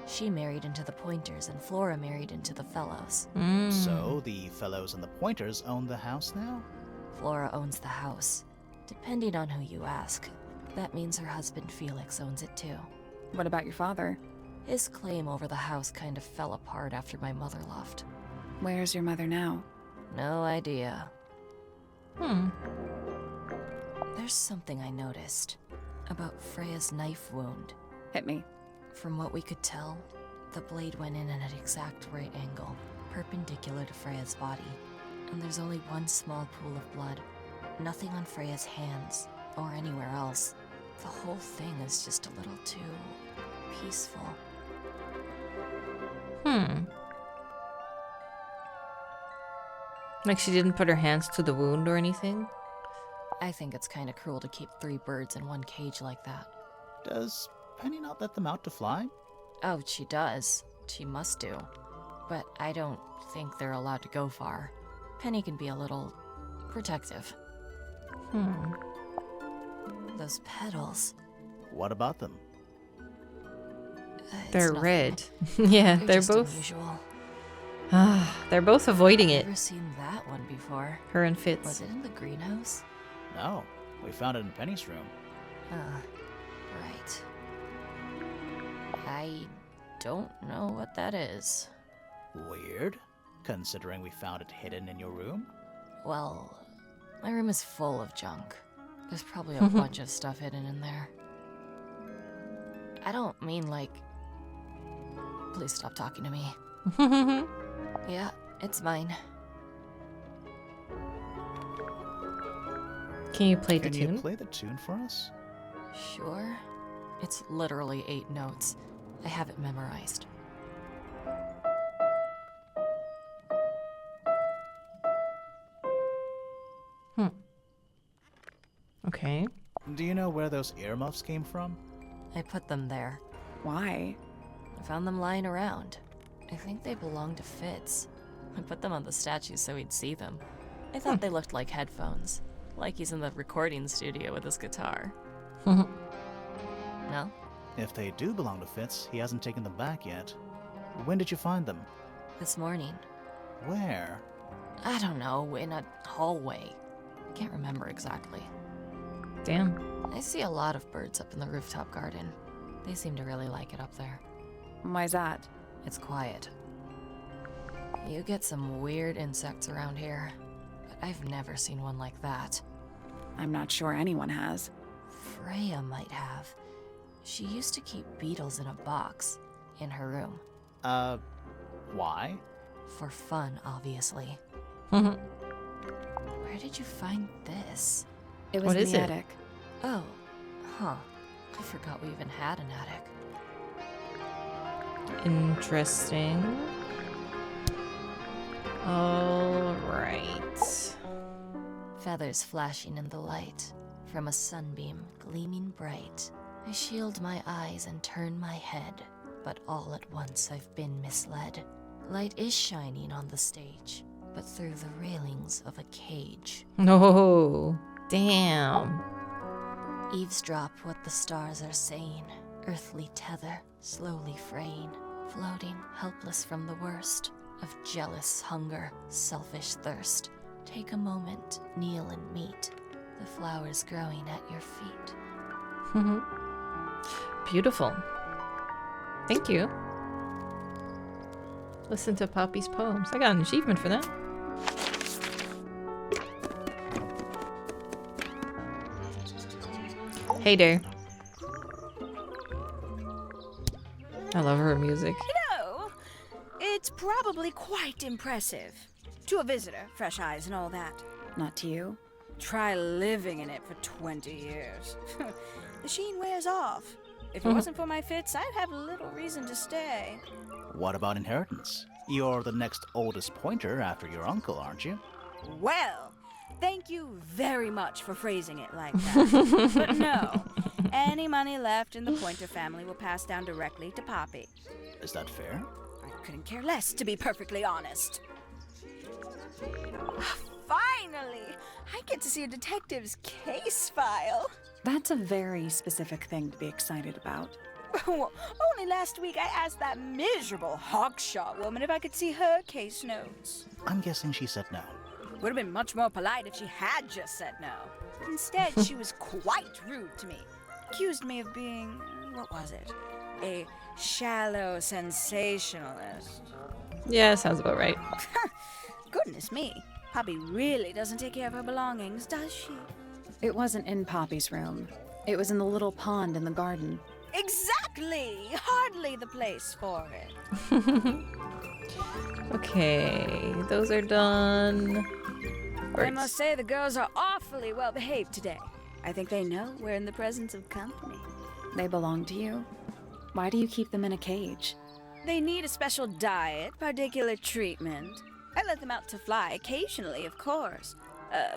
She married into the Pointers, and Flora married into the Fellows. So the Fellows and the Pointers own the house now? Flora owns the house. Depending on who you ask, that means her husband Felix owns it too. What about your father? His claim over the house kind of fell apart after my mother left. Where's your mother now? No idea. There's something I noticed about Freya's knife wound. Hit me. From what we could tell, the blade went in at an exact right angle, perpendicular to Freya's body. And there's only one small pool of blood. Nothing on Freya's hands, or anywhere else. The whole thing is just a little too peaceful. Like she didn't put her hands to the wound or anything? I think it's kind of cruel to keep 3 birds in one cage like that. Does Penny not let them out to fly? Oh, she does. She must do. But I don't think they're allowed to go far. Penny can be a little protective. Those petals. What about them? They're nothing. red. Yeah, they're just both. unusual. They're both avoiding it. Never seen that one before. Her and Fitz. Was it in the greenhouse? No, we found it in Penny's room. Right. I don't know what that is. Weird, considering we found it hidden in your room. Well, my room is full of junk. There's probably a bunch of stuff hidden in there. I don't mean like... Please stop talking to me. Yeah, it's mine. Can you play the Can you tune? play the tune for us? Sure. It's literally 8 notes. I have it memorized. Okay. Do you know where those earmuffs came from? I put them there. Why? I found them lying around. I think they belonged to Fitz. I put them on the statue so he'd see them. I thought they looked like headphones. Like he's in the recording studio with his guitar. No? If they do belong to Fitz, he hasn't taken them back yet. When did you find them? This morning. Where? I don't know, in a hallway. I can't remember exactly. Damn. I see a lot of birds up in the rooftop garden. They seem to really like it up there. Why's that? It's quiet. You get some weird insects around here, but I've never seen one like that. I'm not sure anyone has. Freya might have. She used to keep beetles in a box in her room. Why? For fun, obviously. Mhm. Where did you find this? It was What in is the it? attic. Oh, huh. I forgot we even had an attic. Interesting. All right. Feathers flashing in the light, from a sunbeam gleaming bright. I shield my eyes and turn my head, but all at once I've been misled. Light is shining on the stage, but through the railings of a cage. No. Damn. Eavesdrop what the stars are saying. Earthly tether, slowly fraying. Floating, helpless from the worst of jealous hunger, selfish thirst. Take a moment, kneel and meet the flowers growing at your feet. Beautiful. Thank you. Listen to Poppy's poems. I got an achievement for that. Hey there. I love her music. No, it's probably quite impressive. To a visitor, fresh eyes and all that. Not to you. Try living in it for 20 years. The sheen wears off. If it wasn't for my fits, I'd have little reason to stay. What about inheritance? You're the next oldest pointer after your uncle, aren't you? Well, thank you very much for phrasing it like that. But no, any money left in the Pointer family will pass down directly to Poppy. Is that fair? I couldn't care less, to be perfectly honest. Finally! I get to see a detective's case file. That's a very specific thing to be excited about. Only last week I asked that miserable Hawkshaw woman if I could see her case notes. I'm guessing she said no. Would have been much more polite if she had just said no. Instead, she was quite rude to me. Accused me of being, what was it? A shallow sensationalist. Yeah, sounds about right. Goodness me. Poppy really doesn't take care of her belongings, does she? It wasn't in Poppy's room. It was in the little pond in the garden. Exactly! Hardly the place for it. Okay, those are done. I must say the girls are awfully well behaved today. I think they know we're in the presence of company. They belong to you? Why do you keep them in a cage? They need a special diet, particular treatment. I let them out to fly occasionally, of course.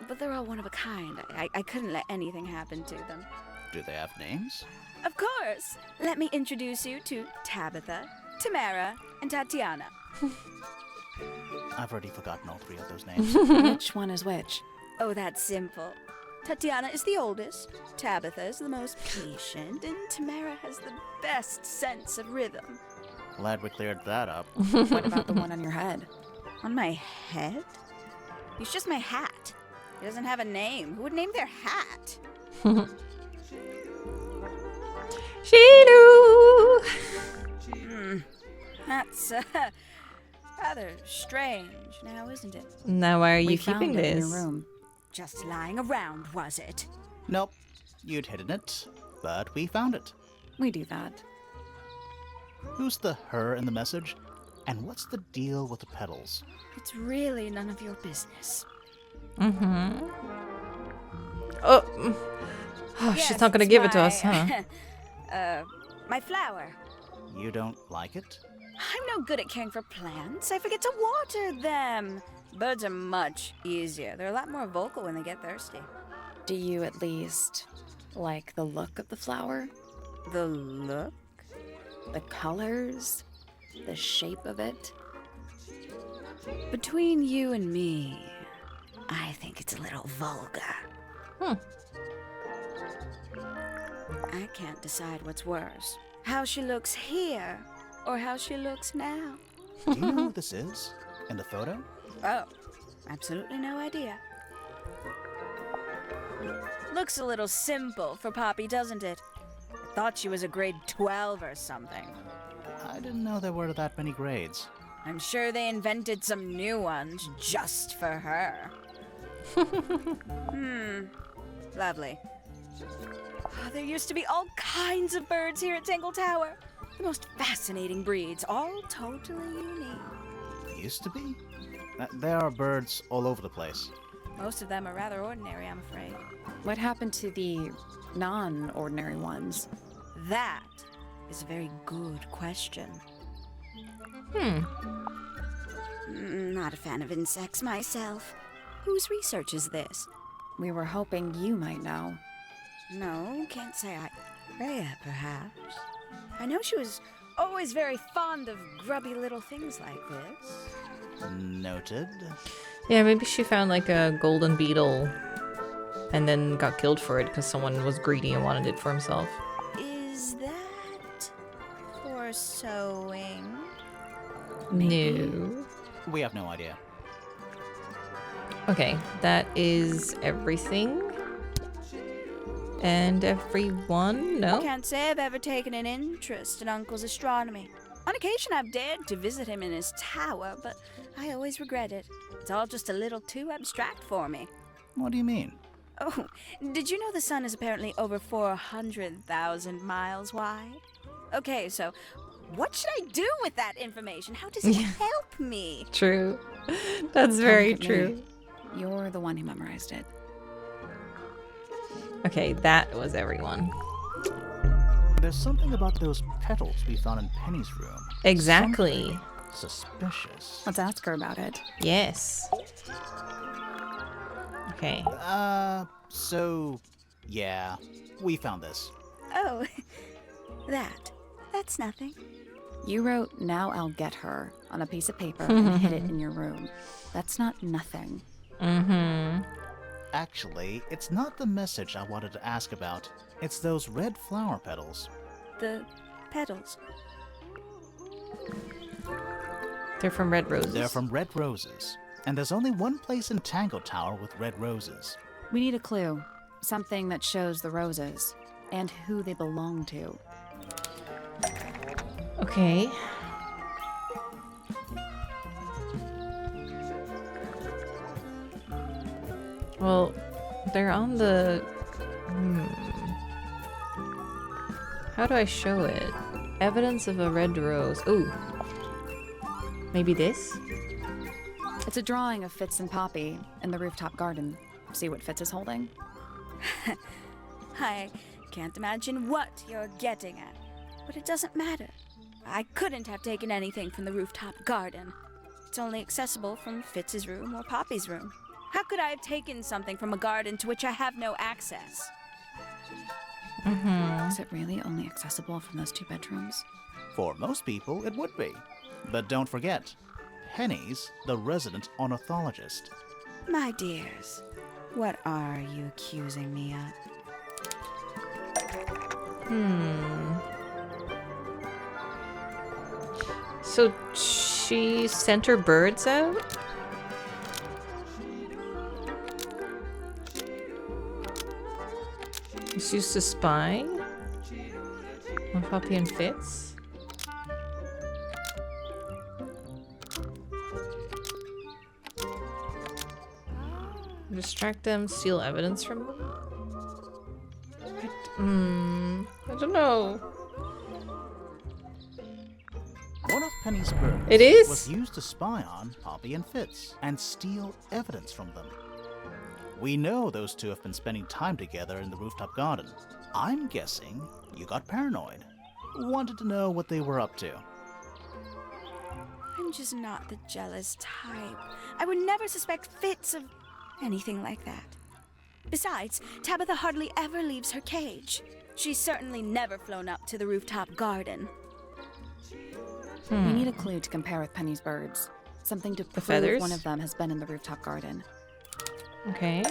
But they're all one of a kind. I couldn't let anything happen to them. Do they have names? Of course. Let me introduce you to Tabitha, Tamara, and Tatiana. I've already forgotten all three of those names. Which one is which? Oh, that's simple. Tatiana is the oldest, Tabitha is the most patient, and Tamara has the best sense of rhythm. Glad we cleared that up. What about the one on your head? On my head? It's just my hat. It doesn't have a name. Who would name their hat? Shilu! That's rather strange now, isn't it? Now, why are you We keeping found it in this? your room. Just lying around, was it? Nope. You'd hidden it, but we found it. We do that. Who's the her in the message? And what's the deal with the petals? It's really none of your business. Mm-hmm. Oh, Yes, she's not gonna it's give it to us, huh? My flower. You don't like it? I'm no good at caring for plants. I forget to water them. Birds are much easier. They're a lot more vocal when they get thirsty. Do you at least like the look of the flower? The look? The colors? The shape of it? Between you and me, I think it's a little vulgar. I can't decide what's worse. How she looks here, or how she looks now. Do you know who this is? In the photo? Oh, absolutely no idea. Looks a little simple for Poppy, doesn't it? I thought she was a grade 12 or something. I didn't know there were that many grades. I'm sure they invented some new ones just for her. Lovely. Oh, there used to be all kinds of birds here at Tangle Tower. The most fascinating breeds, all totally unique. used to be? There are birds all over the place. Most of them are rather ordinary, I'm afraid. What happened to the non-ordinary ones? That is a very good question. Not a fan of insects myself. Whose research is this? We were hoping you might know. No, can't say I... Freya, perhaps. I know she was always very fond of grubby little things like this. Noted. Yeah, maybe she found like a golden beetle and then got killed for it because someone was greedy and wanted it for himself. Is that for sewing? No. We have no idea. Okay, that is everything. And everyone? No? I can't say I've ever taken an interest in Uncle's astronomy. On occasion, I've dared to visit him in his tower, but I always regret it. It's all just a little too abstract for me. What do you mean? Oh, did you know the sun is apparently over 400,000 miles wide? Okay, so what should I do with that information? How does it help me? True. That's very true. You're the one who memorized it. Okay, that was everyone. There's something about those petals we found in Penny's room. Exactly. Something suspicious. Let's ask her about it. Yes. Okay. So, yeah, we found this. Oh, that's nothing. You wrote, "Now I'll get her," on a piece of paper and hid it in your room. That's not nothing. Mm-hmm. Actually, it's not the message I wanted to ask about. It's those red flower petals. The petals. They're from red roses. They're from red roses. And there's only one place in Tangle Tower with red roses. We need a clue. Something that shows the roses and who they belong to. Okay. Well, they're on the... How do I show it? Evidence of a red rose. Ooh. Maybe this? It's a drawing of Fitz and Poppy in the rooftop garden. See what Fitz is holding? I can't imagine what you're getting at, but it doesn't matter. I couldn't have taken anything from the rooftop garden. It's only accessible from Fitz's room or Poppy's room. How could I have taken something from a garden to which I have no access? Is it really only accessible from those two bedrooms? For most people, it would be. But don't forget, Penny's the resident ornithologist. My dears, what are you accusing me of? So she sent her birds out? She's used to spy on Poppy and Fitz? Distract them, steal evidence from them? I don't know. One of Penny's birds It is? was used to spy on Poppy and Fitz and steal evidence from them. We know those two have been spending time together in the rooftop garden. I'm guessing you got paranoid. Wanted to know what they were up to. I'm just not the jealous type. I would never suspect Fitz of anything like that. Besides, Tabitha hardly ever leaves her cage. She's certainly never flown up to the rooftop garden. We need a clue to compare with Penny's birds. Something to prove feathers? one of them has been in the rooftop garden. Okay.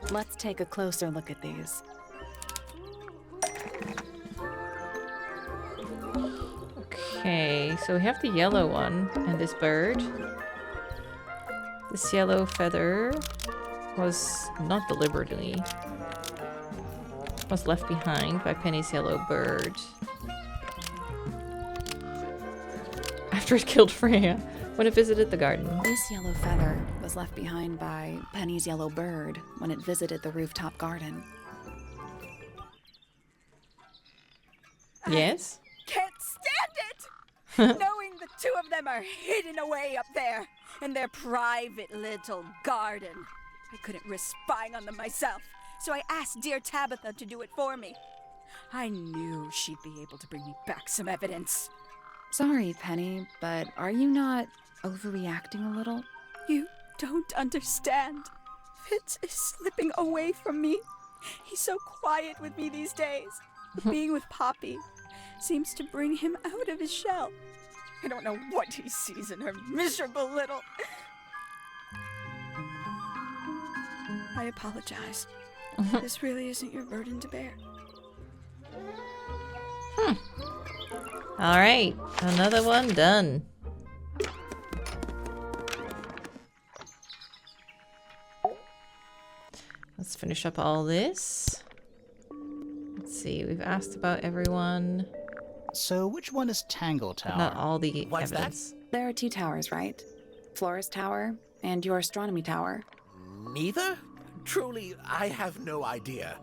Let's take a closer look at these. Okay, so we have the yellow one and this bird. This yellow feather was not deliberately. Was left behind by Penny's yellow bird. After it killed Freya when it visited the garden. This yellow feather was left behind by Penny's yellow bird when it visited the rooftop garden. Yes? Can't stand it! knowing the two of them are hidden away up there in their private little garden. I couldn't risk spying on them myself, so I asked dear Tabitha to do it for me. I knew she'd be able to bring me back some evidence. Sorry, Penny, but are you not overreacting a little? You don't understand. Fitz is slipping away from me. He's so quiet with me these days. Being with Poppy seems to bring him out of his shell. I don't know what he sees in her miserable little... I apologize. This really isn't your burden to bear. Alright, another one done. Let's finish up all this. Let's see, we've asked about everyone. So which one is Tangle But Tower? not all the What's that? evidence. There are 2 towers, right? Flora's Tower and your astronomy tower. Neither? Truly, I have no idea.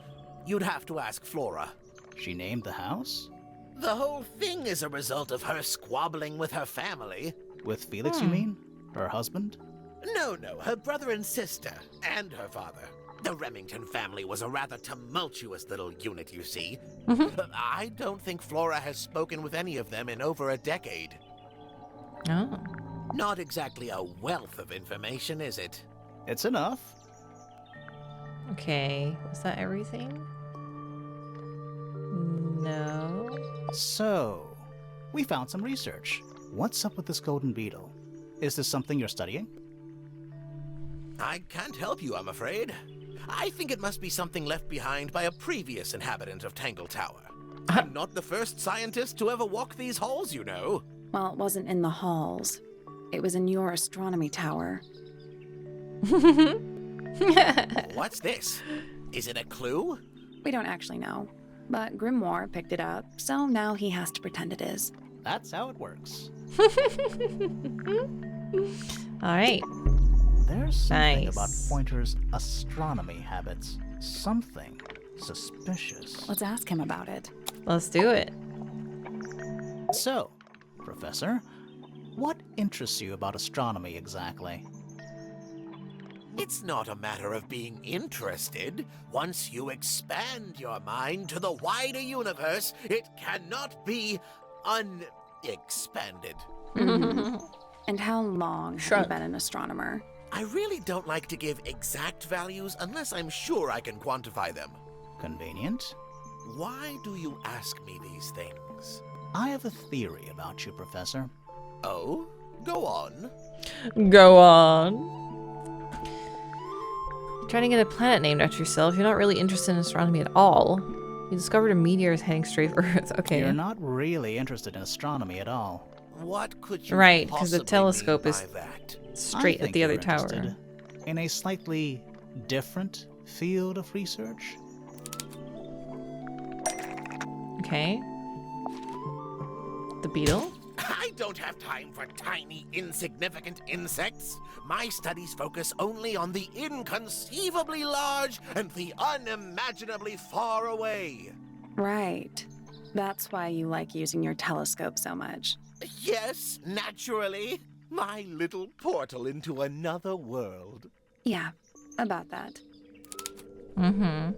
You'd have to ask Flora. She named the house? The whole thing is a result of her squabbling with her family. With Felix, you mean? Her husband? No, her brother and sister, and her father. The Remington family was a rather tumultuous little unit, you see. I don't think Flora has spoken with any of them in over a decade. Oh. Not exactly a wealth of information, is it? It's enough. Okay, was that everything? No. So, we found some research. What's up with this golden beetle? Is this something you're studying? I can't help you, I'm afraid. I think it must be something left behind by a previous inhabitant of Tangle Tower. I'm not the first scientist to ever walk these halls, you know. Well, it wasn't in the halls. It was in your astronomy tower. What's this? Is it a clue? We don't actually know. But Grimoire picked it up, so now he has to pretend it is. That's how it works. Alright. There's something Nice. about Pointer's astronomy habits. Something suspicious. Let's ask him about it. Let's do it. So, Professor, what interests you about astronomy exactly? It's not a matter of being interested. Once you expand your mind to the wider universe, it cannot be unexpanded. And how long have you been an astronomer? I really don't like to give exact values unless I'm sure I can quantify them. Convenient. Why do you ask me these things? I have a theory about you, Professor. Oh? Go on. Go on. You're trying to get a planet named after yourself. You're not really interested in astronomy at all. You discovered a meteor is heading straight for Earth. Okay. You're not really interested in astronomy at all. What could you Right, because the possibly telescope mean is by that? straight I at think the other you're tower. interested in a slightly different field of research. Okay. The beetle? I don't have time for tiny, insignificant insects. My studies focus only on the inconceivably large and the unimaginably far away. Right. That's why you like using your telescope so much. Yes, naturally. My little portal into another world. Yeah, about that. Mm-hmm.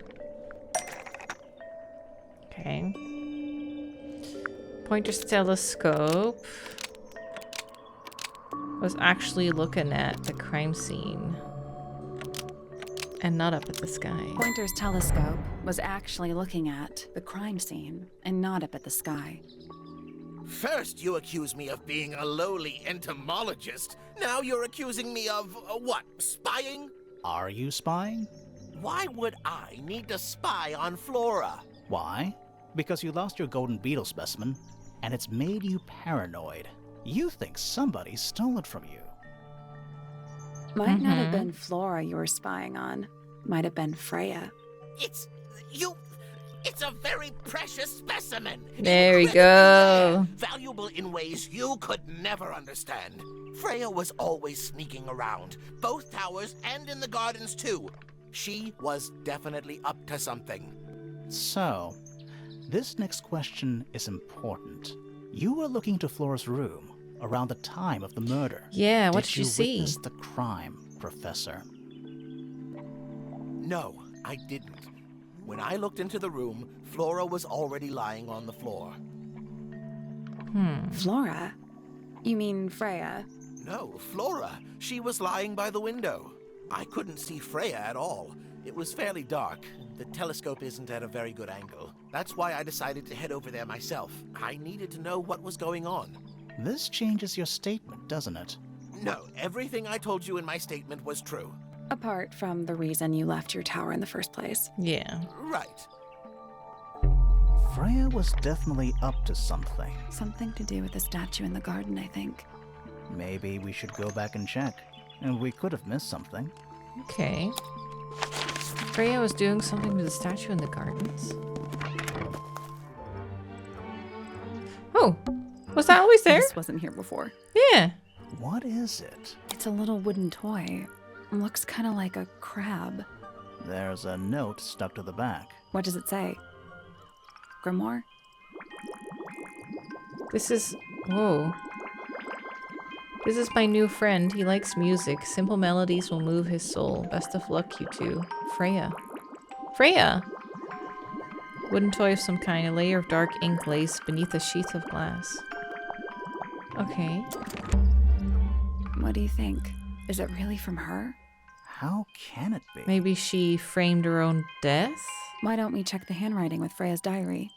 Okay. Pointer's telescope was actually looking at the crime scene and not up at the sky. Pointer's telescope was actually looking at the crime scene and not up at the sky. First, you accuse me of being a lowly entomologist. Now you're accusing me of, what, spying? Are you spying? Why would I need to spy on Flora? Why? Because you lost your golden beetle specimen, and it's made you paranoid. You think somebody stole it from you. Might not have been Flora you were spying on. Might have been Freya. It's a very precious specimen. There we Incredibly go. rare, valuable in ways you could never understand. Freya was always sneaking around, both towers and in the gardens too. She was definitely up to something. So, this next question is important. You were looking into Flora's room around the time of the murder. Yeah, what did you see? Witness the crime, Professor? No, I didn't. When I looked into the room, Flora was already lying on the floor. Flora? You mean Freya? No, Flora. She was lying by the window. I couldn't see Freya at all. It was fairly dark. The telescope isn't at a very good angle. That's why I decided to head over there myself. I needed to know what was going on. This changes your statement, doesn't it? No, everything I told you in my statement was true. Apart from the reason you left your tower in the first place. Yeah. Right. Freya was definitely up to something. Something to do with the statue in the garden, I think. Maybe we should go back and check. And we could have missed something. Okay. Freya was doing something with the statue in the gardens. Oh, was that always there? This wasn't here before. Yeah. What is it? It's a little wooden toy. Looks kind of like a crab. There's a note stuck to the back. What does it say? Grimoire? This is... Whoa. This is my new friend. He likes music. Simple melodies will move his soul. Best of luck, you two. Freya. Freya! Wooden toy of some kind. A layer of dark ink lays beneath a sheath of glass. Okay. What do you think? Is it really from her? How can it be? Maybe she framed her own death? Why don't we check the handwriting with Freya's diary?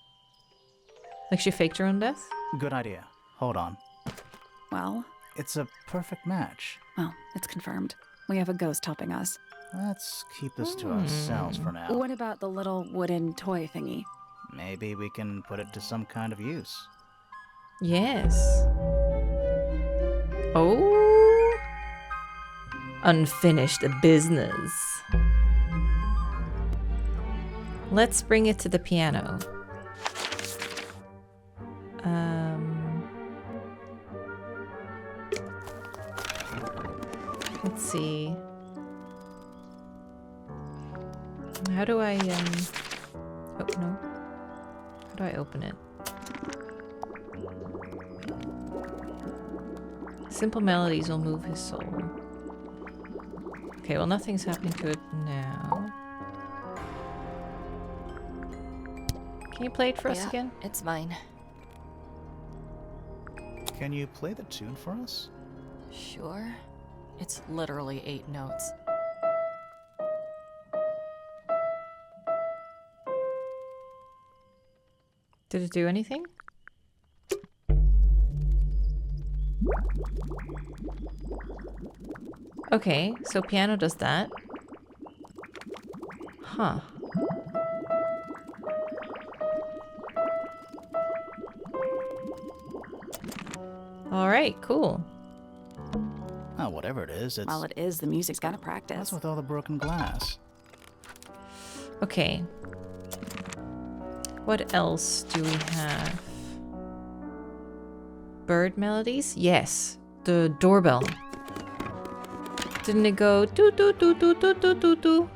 Like she faked her own death? Good idea. Hold on. Well? It's a perfect match. Well, it's confirmed. We have a ghost helping us. Let's keep this to ourselves for now. What about the little wooden toy thingy? Maybe we can put it to some kind of use. Yes. Oh. Unfinished business. Let's bring it to the piano. Let's see. How do I, oh, no. How do I open it? Simple melodies will move his soul. Okay, well, nothing's happening to it now. Can you play it for us again? It's mine. Can you play the tune for us? Sure. It's literally 8 notes. Did it do anything? Okay, so piano does that. Huh. Alright, cool. Oh, whatever it is, it's... Well, it is. The music's gotta practice. What's with all the broken glass? Okay. What else do we have? Bird melodies? Yes. The doorbell. Didn't it go doo doo doo doo doo doo doo doo?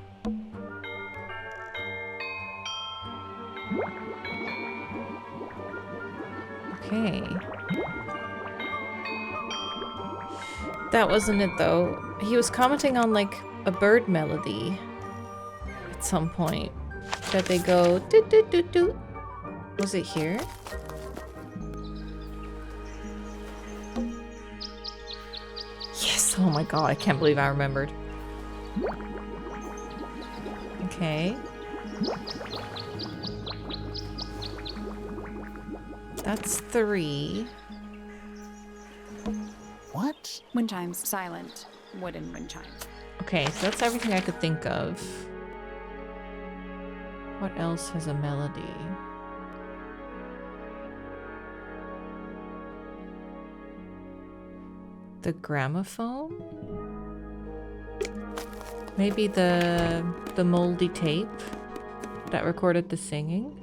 Okay. That wasn't it though. He was commenting on like a bird melody at some point. That they go doo doo doo doo. Was it here? Yes! Oh my god, I can't believe I remembered. Okay. That's 3. What? Wind chimes, silent. Wooden wind chimes. Okay, so that's everything I could think of. What else has a melody? The gramophone? Maybe the moldy tape that recorded the singing?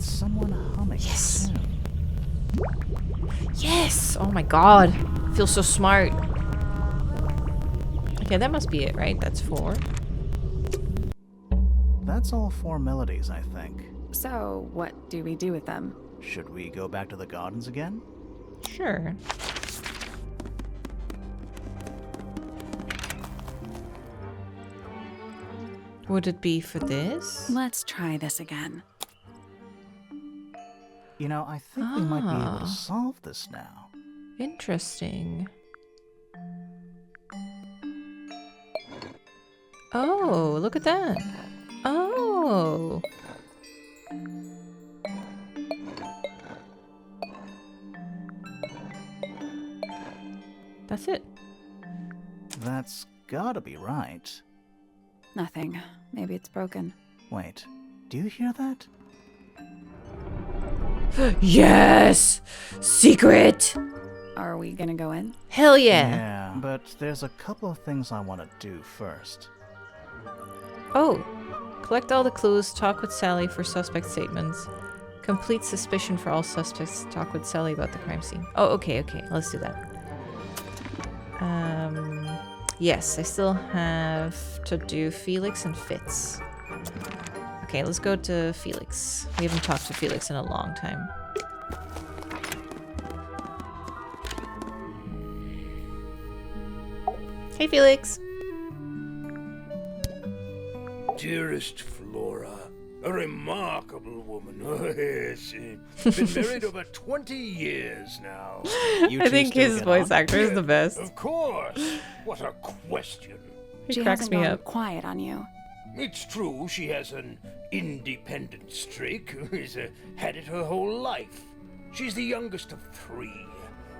someone humming. Yes. Too. Yes! Oh my god. I feel so smart. Okay, that must be it, right? That's 4. That's all 4 melodies, I think. So, what do we do with them? Should we go back to the gardens again? Sure. Would it be for this? Let's try this again. You know, I think we might be able Ah. to solve this now. Interesting. Oh, look at that. Oh. That's it. That's gotta be right. Nothing. Maybe it's broken. Wait, do you hear that? Yes! Secret! Are we gonna go in? Hell yeah! Yeah, but there's a couple of things I want to do first. Oh. Collect all the clues, talk with Sally for suspect statements. Complete suspicion for all suspects, talk with Sally about the crime scene. Oh, okay, let's do that. Yes, I still have to do Felix and Fitz. Okay, let's go to Felix. We haven't talked to Felix in a long time. Hey, Felix. Dearest Flora, a remarkable woman. Oh, yes. Been married over 20 years now. I think his voice actor is the best. Of course. What a question. He cracks me up. Quiet on you. It's true she has an independent streak. She's had it her whole life. She's the youngest of 3.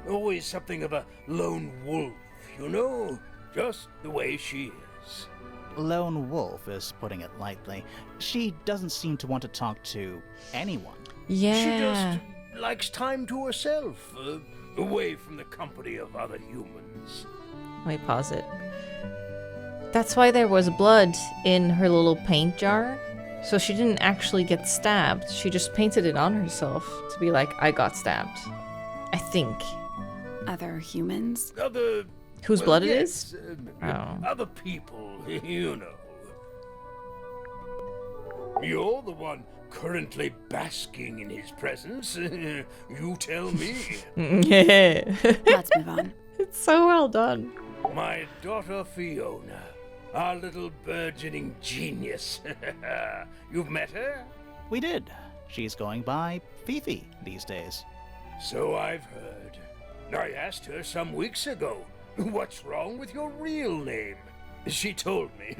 Always something of a lone wolf, you know? Just the way she is. Lone wolf is putting it lightly. She doesn't seem to want to talk to anyone. Yeah. She just likes time to herself, away from the company of other humans. Let me pause it. That's why there was blood in her little paint jar. So she didn't actually get stabbed. She just painted it on herself to be like, I got stabbed. I think. Other humans? Other... Whose blood it is? Other people, you know. You're the one currently basking in his presence. You tell me. Let's move on. It's so well done. My daughter Fiona, our little burgeoning genius. You've met her? We did. She's going by Fifi these days. So I've heard. I asked her some weeks ago, what's wrong with your real name? She told me,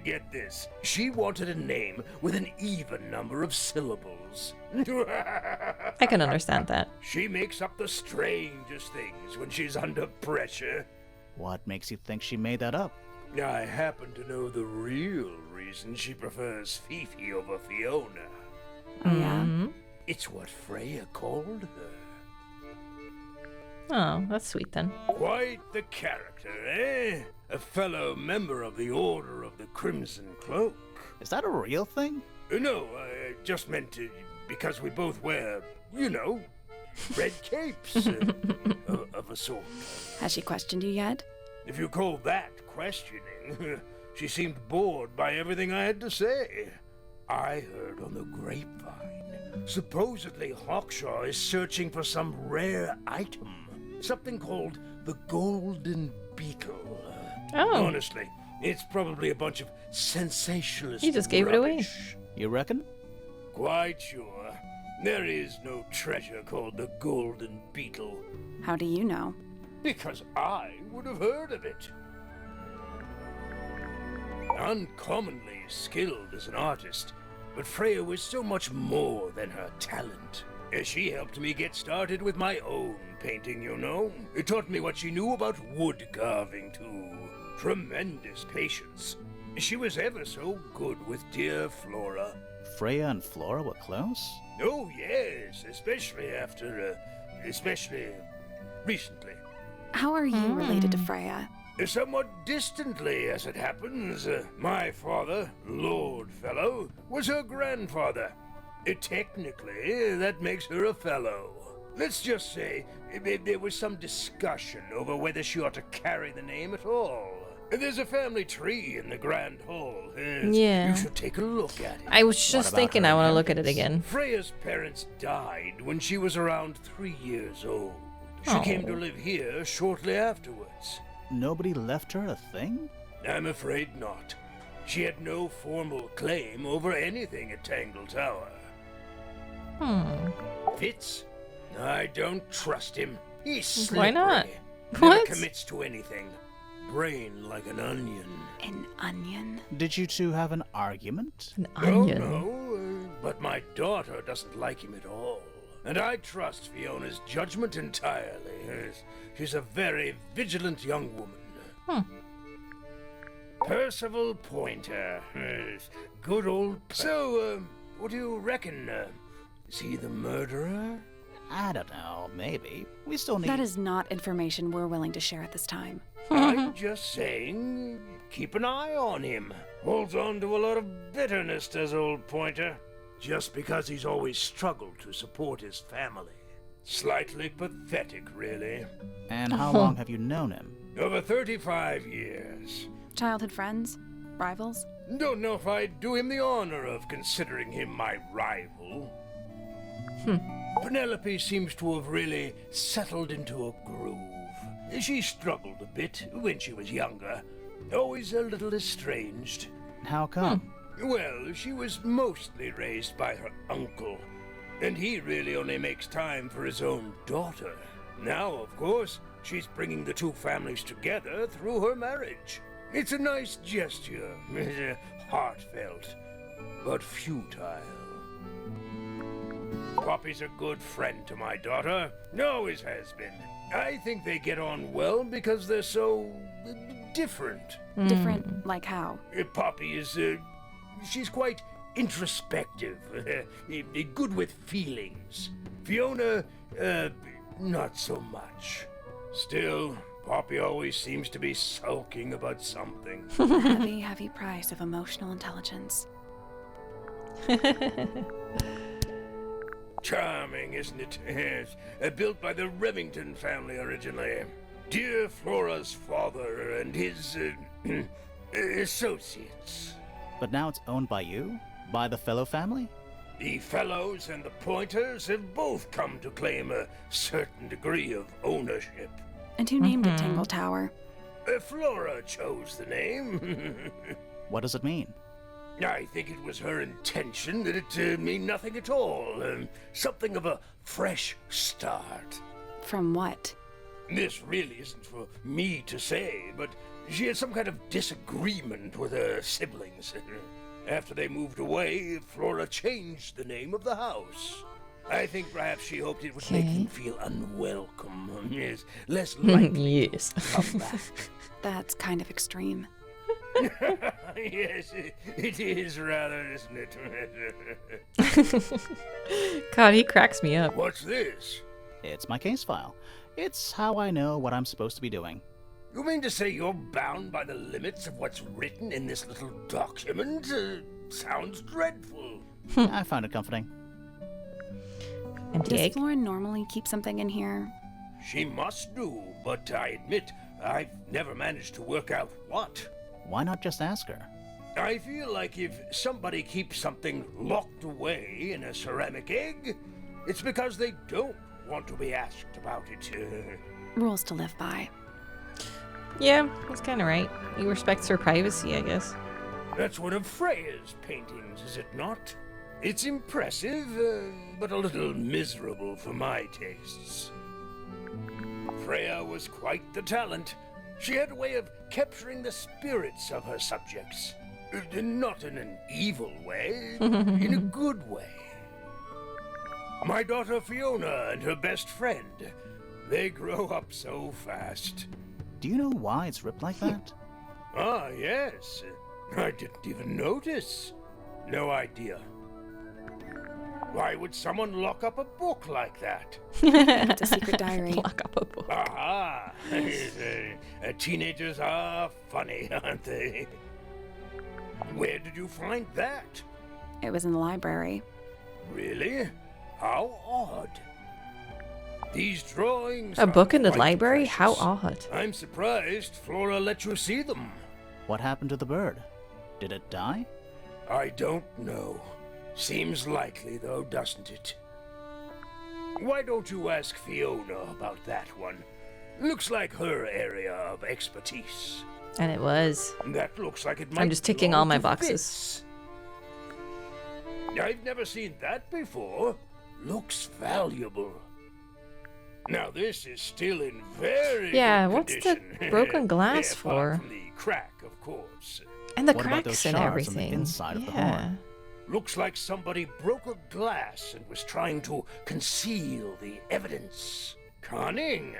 get this, she wanted a name with an even number of syllables. I can understand that. She makes up the strangest things when she's under pressure. What makes you think she made that up? I happen to know the real reason she prefers Fifi over Fiona. Oh, yeah? It's what Freya called her. Oh, that's sweet then. Quite the character, eh? A fellow member of the Order of the Crimson Cloak. Is that a real thing? No, I just meant because we both wear, you know, red capes of a sort. Has she questioned you yet? If you call that questioning, she seemed bored by everything I had to say. I heard on the grapevine, supposedly Hawkshaw is searching for some rare item. Something called the Golden Beetle. Oh. Honestly, it's probably a bunch of sensationalist You just gave it away. rubbish. You reckon? Quite sure. There is no treasure called the Golden Beetle. How do you know? Because I would have heard of it. Uncommonly skilled as an artist, but Freya was so much more than her talent. She helped me get started with my own painting, you know. It taught me what she knew about wood carving, too. Tremendous patience. She was ever so good with dear Flora. Freya and Flora were close? Oh, yes, especially recently. How are you related to Freya? Somewhat distantly, as it happens. My father, Lord Fellow, was her grandfather. Technically, that makes her a fellow. Let's just say there was some discussion over whether she ought to carry the name at all. There's a family tree in the Grand Hall. Yeah. You should take a look at it. I was just thinking I want to look at it again. Freya's parents died when she was around 3 years old. She came to live here shortly afterwards. Nobody left her a thing? I'm afraid not. She had no formal claim over anything at Tangle Tower. Fitz? I don't trust him. He's slippery. Why not? Never What? commits to anything. Brain like an onion. An onion? Did you two have an argument? An onion. No, but my daughter doesn't like him at all. And I trust Fiona's judgment entirely. She's a very vigilant young woman. Percival Pointer. Good old... So, what do you reckon? Is he the murderer? I don't know, maybe. We still need... That is not information we're willing to share at this time. I'm just saying, keep an eye on him. Holds on to a lot of bitterness, does old Pointer. Just because he's always struggled to support his family. Slightly pathetic, really. And how long have you known him? Over 35 years. Childhood friends? Rivals? Don't know if I'd do him the honor of considering him my rival. Penelope seems to have really settled into a groove. She struggled a bit when she was younger, always a little estranged. How come? Well, she was mostly raised by her uncle, and he really only makes time for his own daughter. Now, of course, she's bringing the two families together through her marriage. It's a nice gesture, heartfelt, but futile. Poppy's a good friend to my daughter, always has been. I think they get on well because they're so different. Different, like how? Poppy is, she's quite introspective, good with feelings. Fiona, not so much. Still, Poppy always seems to be sulking about something. Heavy, heavy price of emotional intelligence. Charming, isn't it? Yes. Built by the Remington family originally. Dear Flora's father and his associates. But now it's owned by you? By the Fellow family? The Fellows and the Pointers have both come to claim a certain degree of ownership. And who named it Tangle Tower? Flora chose the name. What does it mean? I think it was her intention that it mean nothing at all. Something of a fresh start. From what? This really isn't for me to say, but she had some kind of disagreement with her siblings. After they moved away, Flora changed the name of the house. I think perhaps she hoped it would make them feel unwelcome. Yes, less likely to come back. That's kind of extreme. Yes, it is rather, isn't it? God, he cracks me up. What's this? It's my case file. It's how I know what I'm supposed to be doing. You mean to say you're bound by the limits of what's written in this little document? Sounds dreadful. I found it comforting. Empty Does egg? Flora normally keep something in here? She must do, but I admit I've never managed to work out what. Why not just ask her? I feel like if somebody keeps something locked away in a ceramic egg, it's because they don't want to be asked about it. Rules to live by. Yeah, he's kind of right. He respects her privacy, I guess. That's one of Freya's paintings, is it not? It's impressive, but a little miserable for my tastes. Freya was quite the talent. She had a way of capturing the spirits of her subjects. Not in an evil way, in a good way. My daughter Fiona and her best friend, they grow up so fast. Do you know why it's ripped like that? Ah, yes. I didn't even notice. No idea. Why would someone lock up a book like that? It's a secret diary. Lock up a book. Aha! Teenagers are funny, aren't they? Where did you find that? It was in the library. Really? How odd. These drawings A book in the are quite library? How precious. odd. I'm surprised Flora let you see them. What happened to the bird? Did it die? I don't know. Seems likely, though, doesn't it? Why don't you ask Fiona about that one? Looks like her area of expertise. And it was. That looks like it might I'm just ticking belong all my to boxes. Fitz. I've never seen that before. Looks valuable. Now this is still in very Yeah, good what's the condition. broken glass Apart for? from the crack, of course. And the What about those cracks and shards on the everything. inside of the yeah. horn? Looks like somebody broke a glass and was trying to conceal the evidence. Cunning.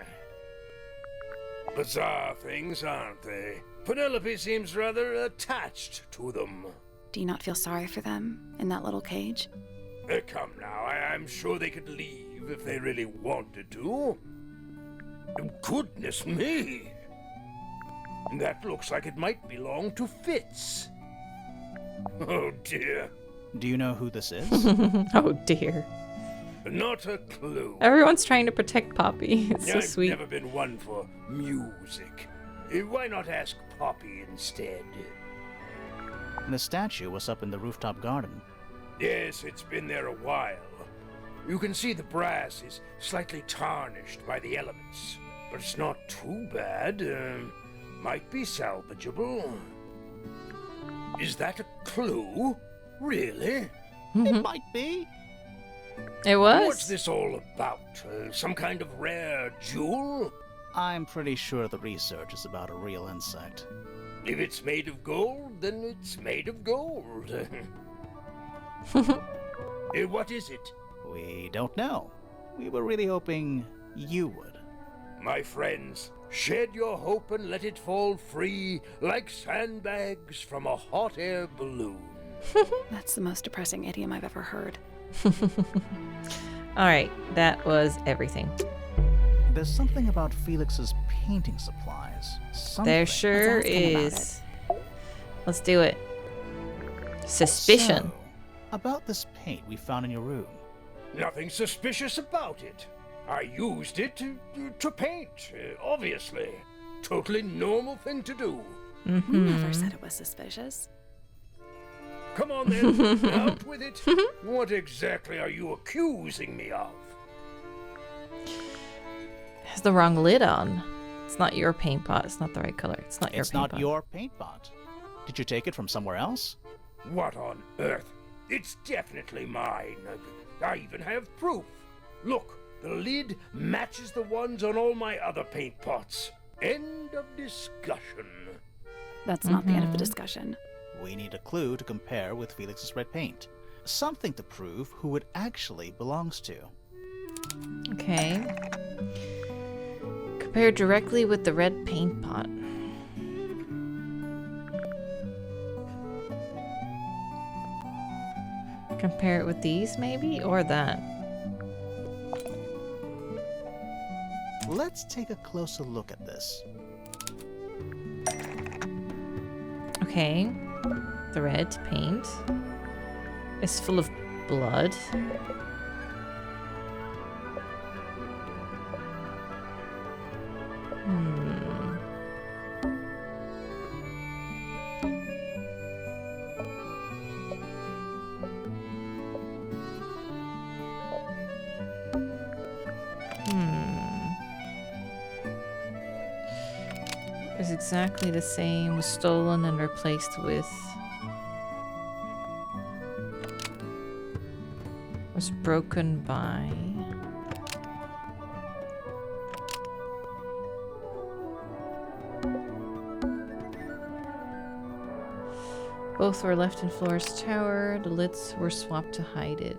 Bizarre things, aren't they? Penelope seems rather attached to them. Do you not feel sorry for them in that little cage? Come now, I'm sure they could leave if they really wanted to. Goodness me! That looks like it might belong to Fitz. Oh dear. Do you know who this is? Oh dear. Not a clue. Everyone's trying to protect Poppy. It's so I've sweet. never been one for music. Why not ask Poppy instead? The statue was up in the rooftop garden. Yes, it's been there a while. You can see the brass is slightly tarnished by the elements, but it's not too bad. Might be salvageable. Is that a clue? Really? It might be. It was. What's this all about? Some kind of rare jewel? I'm pretty sure the research is about a real insect. If it's made of gold, then it's made of gold. What is it? We don't know. We were really hoping you would. My friends, shed your hope and let it fall free like sandbags from a hot air balloon. That's the most depressing idiom I've ever heard. Alright, that was everything. There's something about Felix's painting supplies. Something. There sure Let's ask him about is. Let's do it. Suspicion. So, about this paint we found in your room. Nothing suspicious about it. I used it to paint, obviously. Totally normal thing to do. We never said it was suspicious. Come on then, out with it. What exactly are you accusing me of? Has the wrong lid on. It's not your paint pot. It's not the right color. It's not your It's paint not pot. your paint pot. Did you take it from somewhere else? What on earth? It's definitely mine. I even have proof. Look, the lid matches the ones on all my other paint pots. End of discussion. That's not the end of the discussion. We need a clue to compare with Felix's red paint. Something to prove who it actually belongs to. Okay. Compare directly with the red paint pot. Compare it with these, maybe? Or that? Let's take a closer look at this. Okay. The red paint is full of blood. Is exactly the same, was stolen and replaced with... was broken by... Both were left in Flora's tower. The lids were swapped to hide it.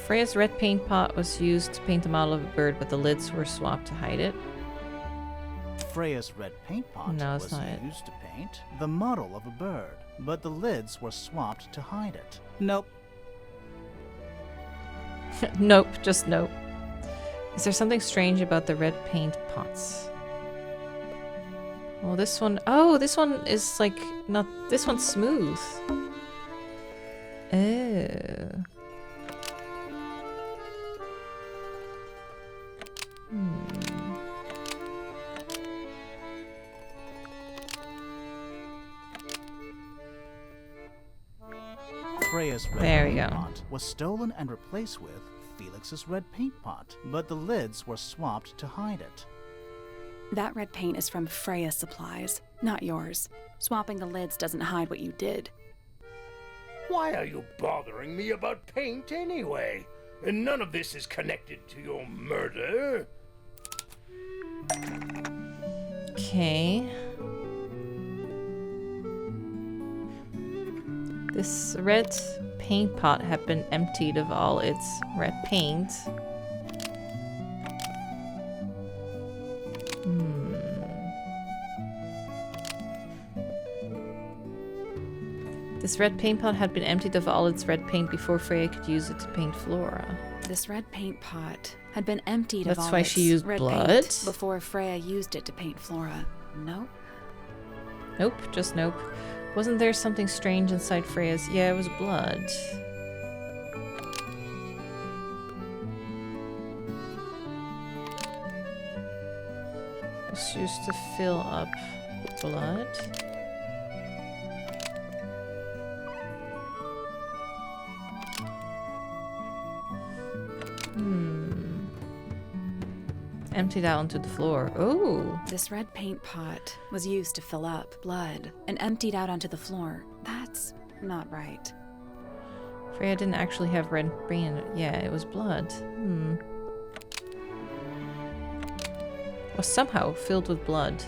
Freya's red paint pot was used to paint the model of a bird, but the lids were swapped to hide it. Freya's red paint pot No, it's was not it. used to paint the model of a bird, but the lids were swapped to hide it. Nope. Nope, just nope. Is there something strange about the red paint pots? Well, this one... Oh, this one is like... not... This one's smooth. Oh. Freya's red There we paint go. pot was stolen and replaced with Felix's red paint pot, but the lids were swapped to hide it. That red paint is from Freya's supplies, not yours. Swapping the lids doesn't hide what you did. Why are you bothering me about paint anyway? And none of this is connected to your murder. Okay. This red paint pot had been emptied of all its red paint. This red paint pot had been emptied of all its red paint before Freya could use it to paint Flora. This red paint pot had been emptied That's of all why its she used red blood? paint before Freya used it to paint Flora. Nope. Nope, just nope. Wasn't there something strange inside Freya's? Yeah, it was blood. It was used to fill up blood. Emptied out onto the floor. Oh. This red paint pot was used to fill up blood and emptied out onto the floor. That's not right. Freya didn't actually have red paint. Yeah, it was blood. Was somehow filled with blood.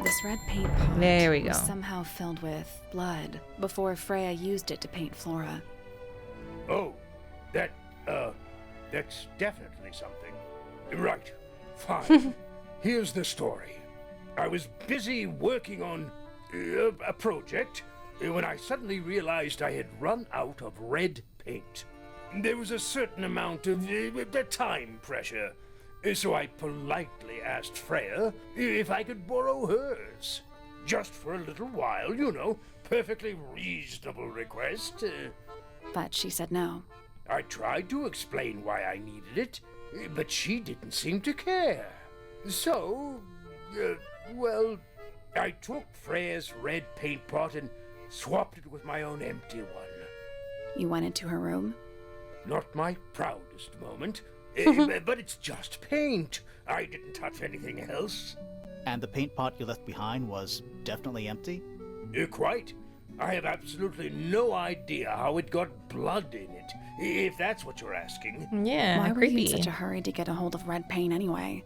This red paint pot There we go. was somehow filled with blood before Freya used it to paint Flora. Oh, that's definitely something. Right, fine. Here's the story. I was busy working on a project when I suddenly realized I had run out of red paint. There was a certain amount of time pressure, so I politely asked Freya if I could borrow hers. Just for a little while, you know, perfectly reasonable request. But she said no. I tried to explain why I needed it, but she didn't seem to care. So, well, I took Freya's red paint pot and swapped it with my own empty one. You went into her room? Not my proudest moment, but it's just paint. I didn't touch anything else. And the paint pot you left behind was definitely empty? Quite. I have absolutely no idea how it got blood in it, if that's what you're asking. Yeah, Why were creepy. you in such a hurry to get a hold of red paint anyway?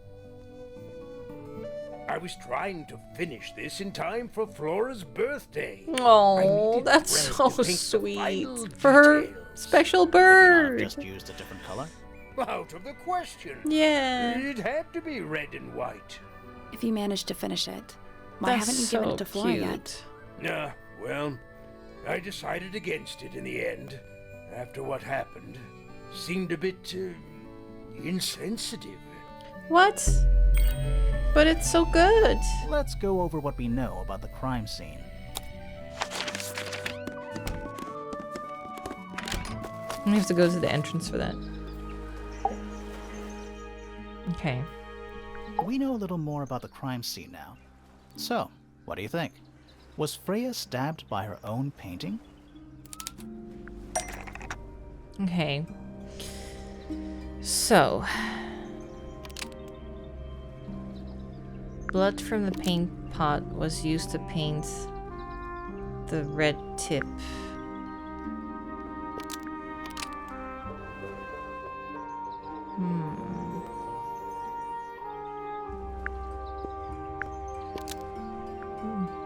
I was trying to finish this in time for Flora's birthday. Oh, that's so red to paint the sweet. final For her details. special Could you not have bird. just used a different color? Out of the question. Yeah. It had to be red and white. If you managed to finish it, why That's haven't you given so it to Flora cute. yet? Well, I decided against it in the end. After what happened, seemed a bit insensitive. What? But it's so good. Let's go over what we know about the crime scene. We have to go to the entrance for that. Okay. We know a little more about the crime scene now. So, what do you think? Was Freya stabbed by her own painting? Okay. So. Blood from the paint pot was used to paint the red tip.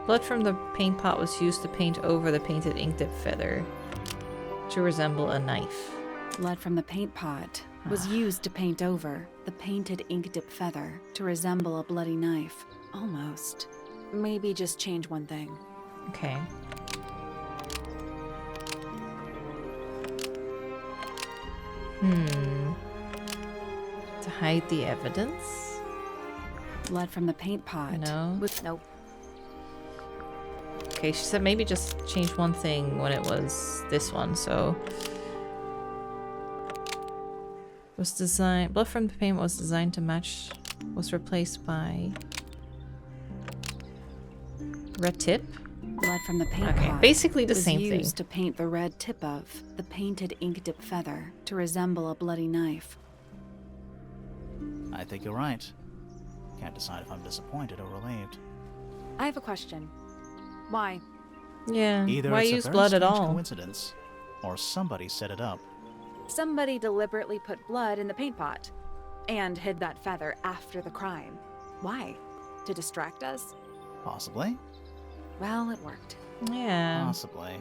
Blood from the paint pot was used to paint over the painted ink dip feather to resemble a knife. Blood from the paint pot was used to paint over the painted ink dip feather to resemble a bloody knife. Almost. Maybe just change one thing. Okay. To hide the evidence? Blood from the paint pot. No. Nope. Okay, she said maybe just change one thing when it was this one, so... Was designed... Blood from the paint was designed to match... Was replaced by... Red tip? Blood from the paint Okay, pot basically the was same thing. used to paint the red tip of the painted ink dip feather to resemble a bloody knife. I think you're right. Can't decide if I'm disappointed or relieved. I have a question. Why? Yeah, Either why it's use a very blood at strange all? coincidence, or somebody set it up. Somebody deliberately put blood in the paint pot and hid that feather after the crime. Why? To distract us? Possibly. Well, it worked. Yeah. Possibly.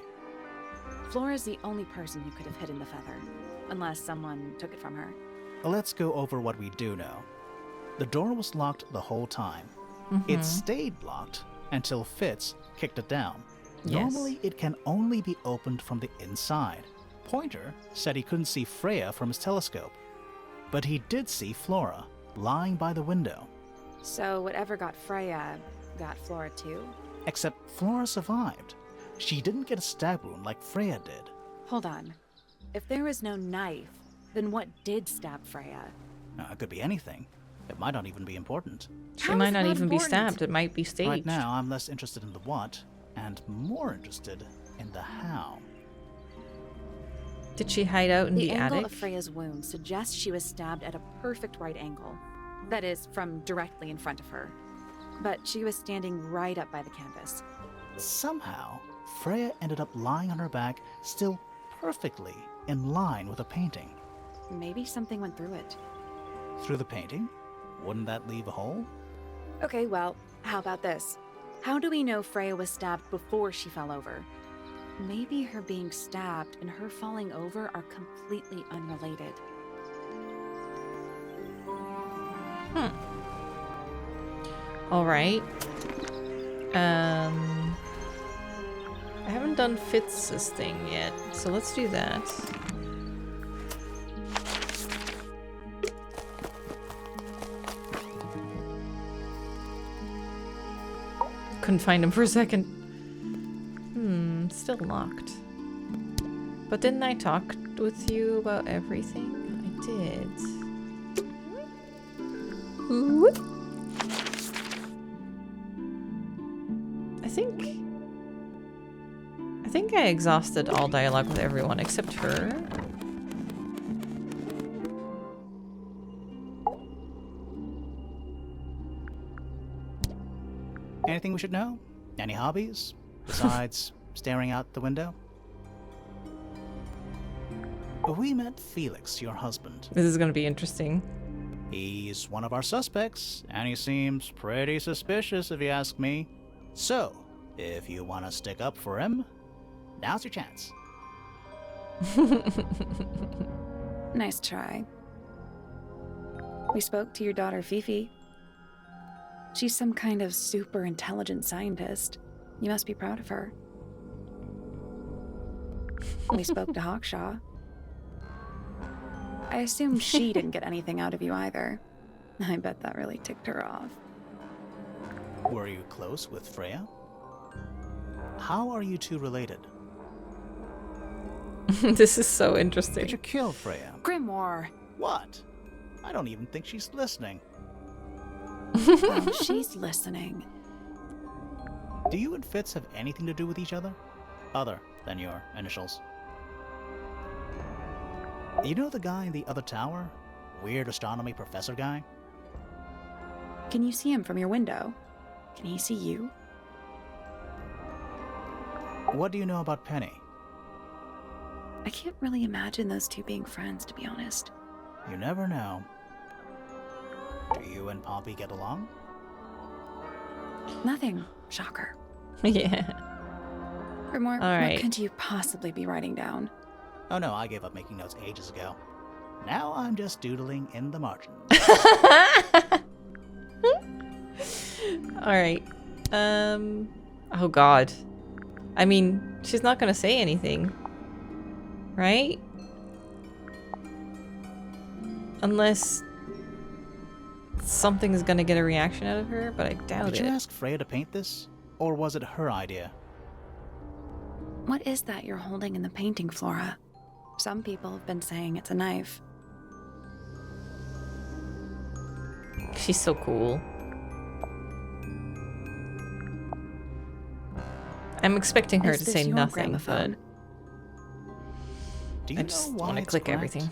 Flora's the only person who could have hidden the feather, unless someone took it from her. Let's go over what we do know. The door was locked the whole time. Mm-hmm. It stayed locked until Fitz kicked it down. Yes. Normally, it can only be opened from the inside. Pointer said he couldn't see Freya from his telescope, but he did see Flora lying by the window. So whatever got Freya got Flora too? Except Flora survived. She didn't get a stab wound like Freya did. Hold on. If there was no knife, then what did stab Freya? It could be anything. It might not even be important. She How might is not that even be important? stabbed. It might be staged. Right now, I'm less interested in the what, and more interested in the how. Did she hide out in the angle attic? of Freya's wound suggests she was stabbed at a perfect right angle. That is, from directly in front of her. But she was standing right up by the canvas. Somehow, Freya ended up lying on her back, still perfectly in line with the painting. Maybe something went through it. Through the painting? Wouldn't that leave a hole? Okay, well, how about this? How do we know Freya was stabbed before she fell over? Maybe her being stabbed and her falling over are completely unrelated. All right. I haven't done Fitz's thing yet, so let's do that. Couldn't find him for a second. Still locked. But didn't I talk with you about everything? I did. Ooh. I think I exhausted all dialogue with everyone except her. Anything we should know? Any hobbies? Besides staring out the window? We met Felix, your husband. This is gonna be interesting. He's one of our suspects, and he seems pretty suspicious if you ask me. So, if you want to stick up for him, now's your chance. Nice try. We spoke to your daughter Fifi. She's some kind of super intelligent scientist. You must be proud of her. We spoke to Hawkshaw. I assume she didn't get anything out of you either. I bet that really ticked her off. Were you close with Freya? How are you two related? This is so interesting. Did you kill Freya? Grimoire! What? I don't even think she's listening. Oh, she's listening. Do you and Fitz have anything to do with each other? Other than your initials? You know the guy in the other tower? Weird astronomy professor guy? Can you see him from your window? Can he see you? What do you know about Penny? I can't really imagine those two being friends, to be honest. You never know. Do you and Poppy get along? Nothing. Shocker. Yeah. Grimoire, All right. what could you possibly be writing down? Oh no, I gave up making notes ages ago. Now I'm just doodling in the margins. Alright. Oh god. I mean, she's not gonna say anything. Right? Unless something's gonna get a reaction out of her, but I doubt Did it. you ask Freya to paint this? Or was it her idea? What is that you're holding in the painting, Flora? Some people have been saying it's a knife. She's so cool. I'm expecting her to say nothing, but Do you I just know why want to it's click cracked? everything.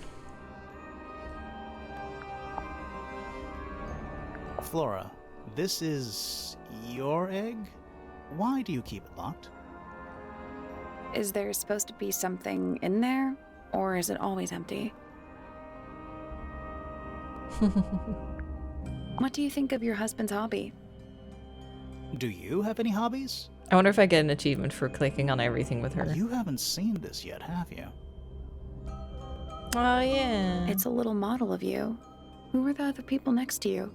Flora, this is your egg? Why do you keep it locked? Is there supposed to be something in there, or is it always empty? What do you think of your husband's hobby? Do you have any hobbies? I wonder if I get an achievement for clicking on everything with her. You haven't seen this yet, have you? Oh, yeah. It's a little model of you. Who were the other people next to you?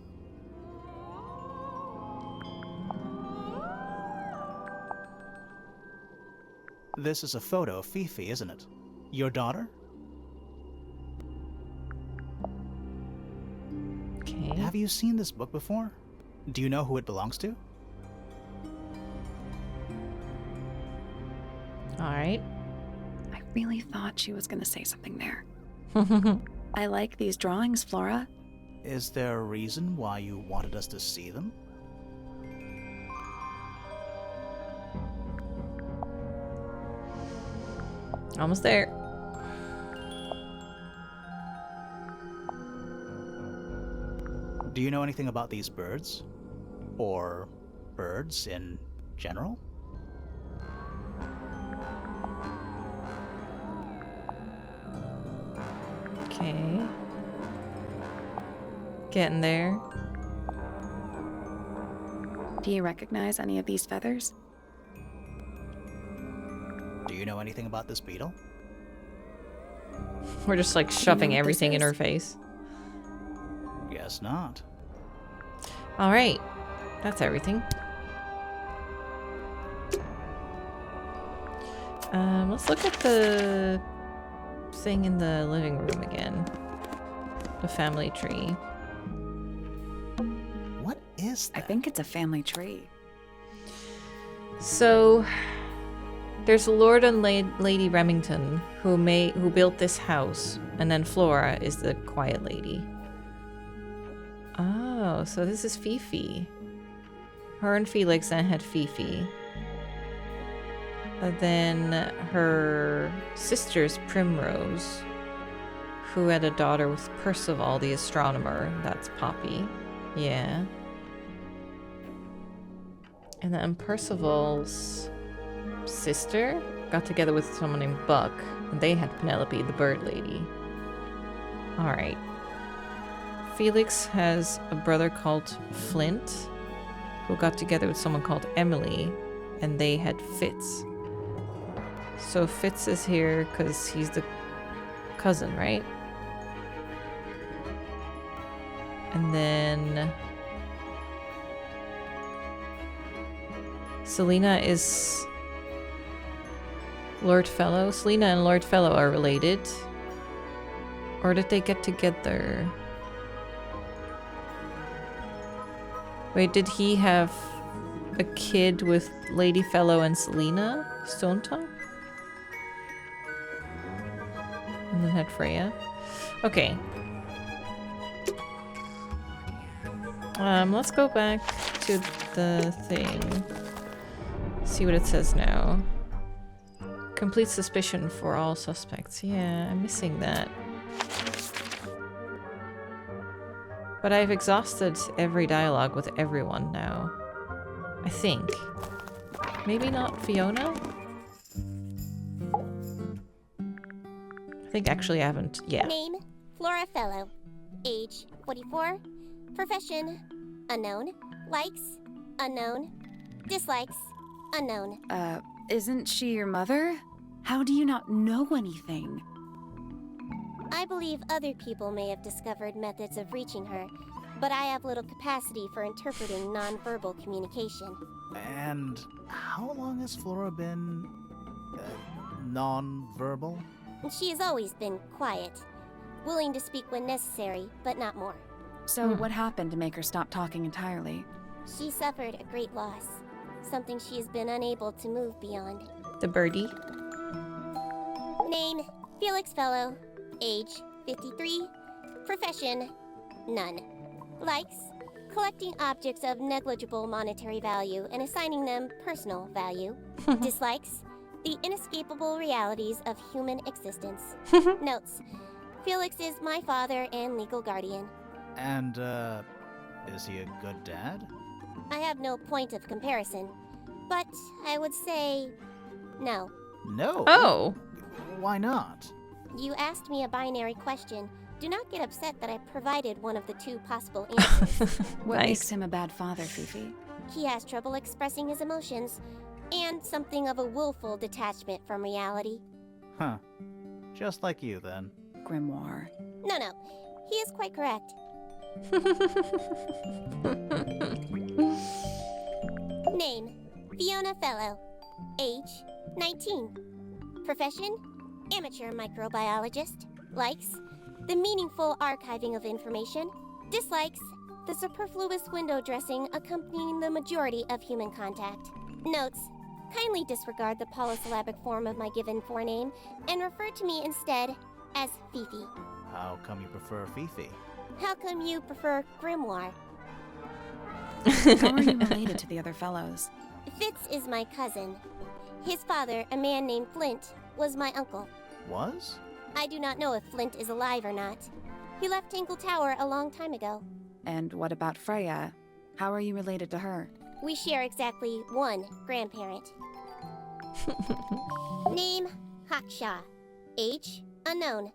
This is a photo of Fifi, isn't it? Your daughter? Okay. Have you seen this book before? Do you know who it belongs to? Alright. I really thought she was going to say something there. I like these drawings, Flora. Is there a reason why you wanted us to see them? Almost there. Do you know anything about these birds? Or birds in general? Okay. Getting there. Do you recognize any of these feathers? Do you know anything about this beetle? We're just like Do you know shoving what this everything in is? her face. Guess not. Alright. That's everything. Let's look at the thing in the living room again. The family tree. What is that? I think it's a family tree. So, there's Lord and Lady Remington who built this house, and then Flora is the quiet lady. Oh, so this is Fifi. Her and Felix then had Fifi. And then her sister's Primrose, who had a daughter with Percival the astronomer. That's Poppy. Yeah. And then Percival's sister got together with someone named Buck, and they had Penelope, the bird lady. Alright. Felix has a brother called Flint, who got together with someone called Emily, and they had Fitz. So Fitz is here because he's the cousin, right? And then Selena is Lord Fellow. Selena and Lord Fellow are related. Or did they get together? Wait, did he have a kid with Lady Fellow and Selena Stonetongue? And then had Freya. Okay. Let's go back to the thing. See what it says now. Complete suspicion for all suspects. Yeah, I'm missing that. But I've exhausted every dialogue with everyone now. I think. Maybe not Fiona? I think actually I haven't. Yeah. Name, Flora Fellow. Age, 44. Profession, unknown. Likes, unknown. Dislikes, unknown. Isn't she your mother? How do you not know anything? I believe other people may have discovered methods of reaching her, but I have little capacity for interpreting nonverbal communication. And how long has Flora been non-verbal? She has always been quiet, willing to speak when necessary, but not more. So what happened to make her stop talking entirely? She suffered a great loss. something she has been unable to move beyond. The birdie. Name, Felix Fellow. Age, 53. Profession, none. Likes, collecting objects of negligible monetary value and assigning them personal value. Dislikes, the inescapable realities of human existence. Notes, Felix is my father and legal guardian. And, is he a good dad? I have no point of comparison, but I would say no. No. Oh. Why not? You asked me a binary question. Do not get upset that I provided one of the two possible answers. What Nice. makes him a bad father, Fifi? He has trouble expressing his emotions, and something of a willful detachment from reality. Huh. Just like you, then. Grimoire. No, he is quite correct. Name, Fiona Fellow. Age, 19. Profession, amateur microbiologist. Likes, the meaningful archiving of information. Dislikes, the superfluous window dressing accompanying the majority of human contact. Notes, kindly disregard the polysyllabic form of my given forename and refer to me instead as Fifi. How come you prefer Fifi? How come you prefer Grimoire? How are you related to the other fellows? Fitz is my cousin. His father, a man named Flint, was my uncle. Was? I do not know if Flint is alive or not. He left Tangle Tower a long time ago. And what about Freya? How are you related to her? We share exactly one grandparent. Name, Hawkshaw. Age, unknown.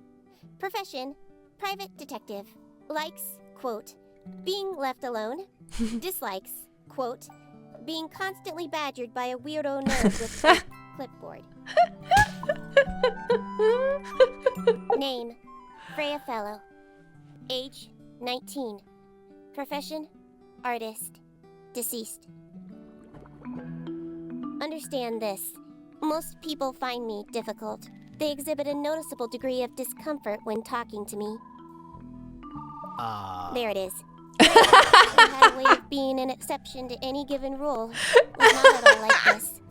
Profession, private detective. Likes, quote, being left alone. Dislikes, quote, being constantly badgered by a weirdo nerd with clipboard. Name, Freya Fellow. Age, 19. Profession, artist. Deceased. Understand this. Most people find me difficult. They exhibit a noticeable degree of discomfort when talking to me. There it is. I had a way of being an exception to any given rule. Was not at all like this.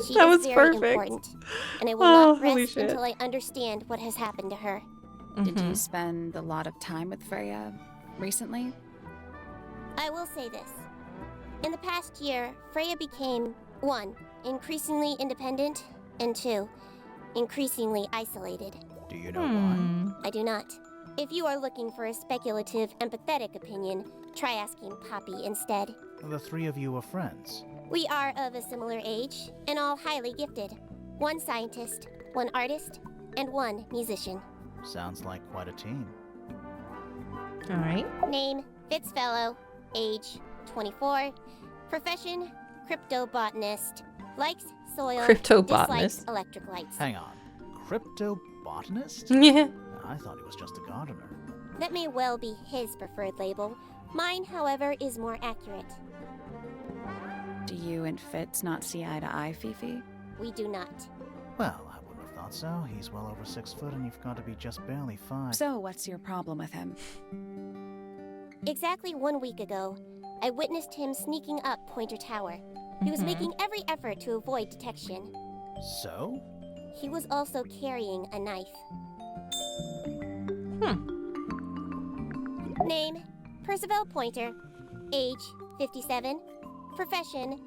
She That is was very perfect. important, and I will Oh, not holy rest shit. until I understand what has happened to her. Did you spend a lot of time with Freya recently? I will say this. In the past year, Freya became, 1, increasingly independent, and 2, increasingly isolated. Do you know why? I do not. If you are looking for a speculative, empathetic opinion, try asking Poppy instead. The three of you are friends. We are of a similar age, and all highly gifted. 1 scientist, 1 artist, and 1 musician. Sounds like quite a team. All right. Name, Fitzfellow. Age, 24. Profession, cryptobotanist. Likes soil. Cryptobotanist. Dislikes electric lights. Hang on. Cryptobotanist? Yeah. I thought he was just a gardener. That may well be his preferred label. Mine, however, is more accurate. Do you and Fitz not see eye to eye, Fifi? We do not. Well, I wouldn't have thought so. He's well over 6 foot and you've got to be just barely 5. So what's your problem with him? Exactly 1 week ago, I witnessed him sneaking up Pointer Tower. He was making every effort to avoid detection. So? He was also carrying a knife. Name, Percival Pointer. Age, 57. Profession,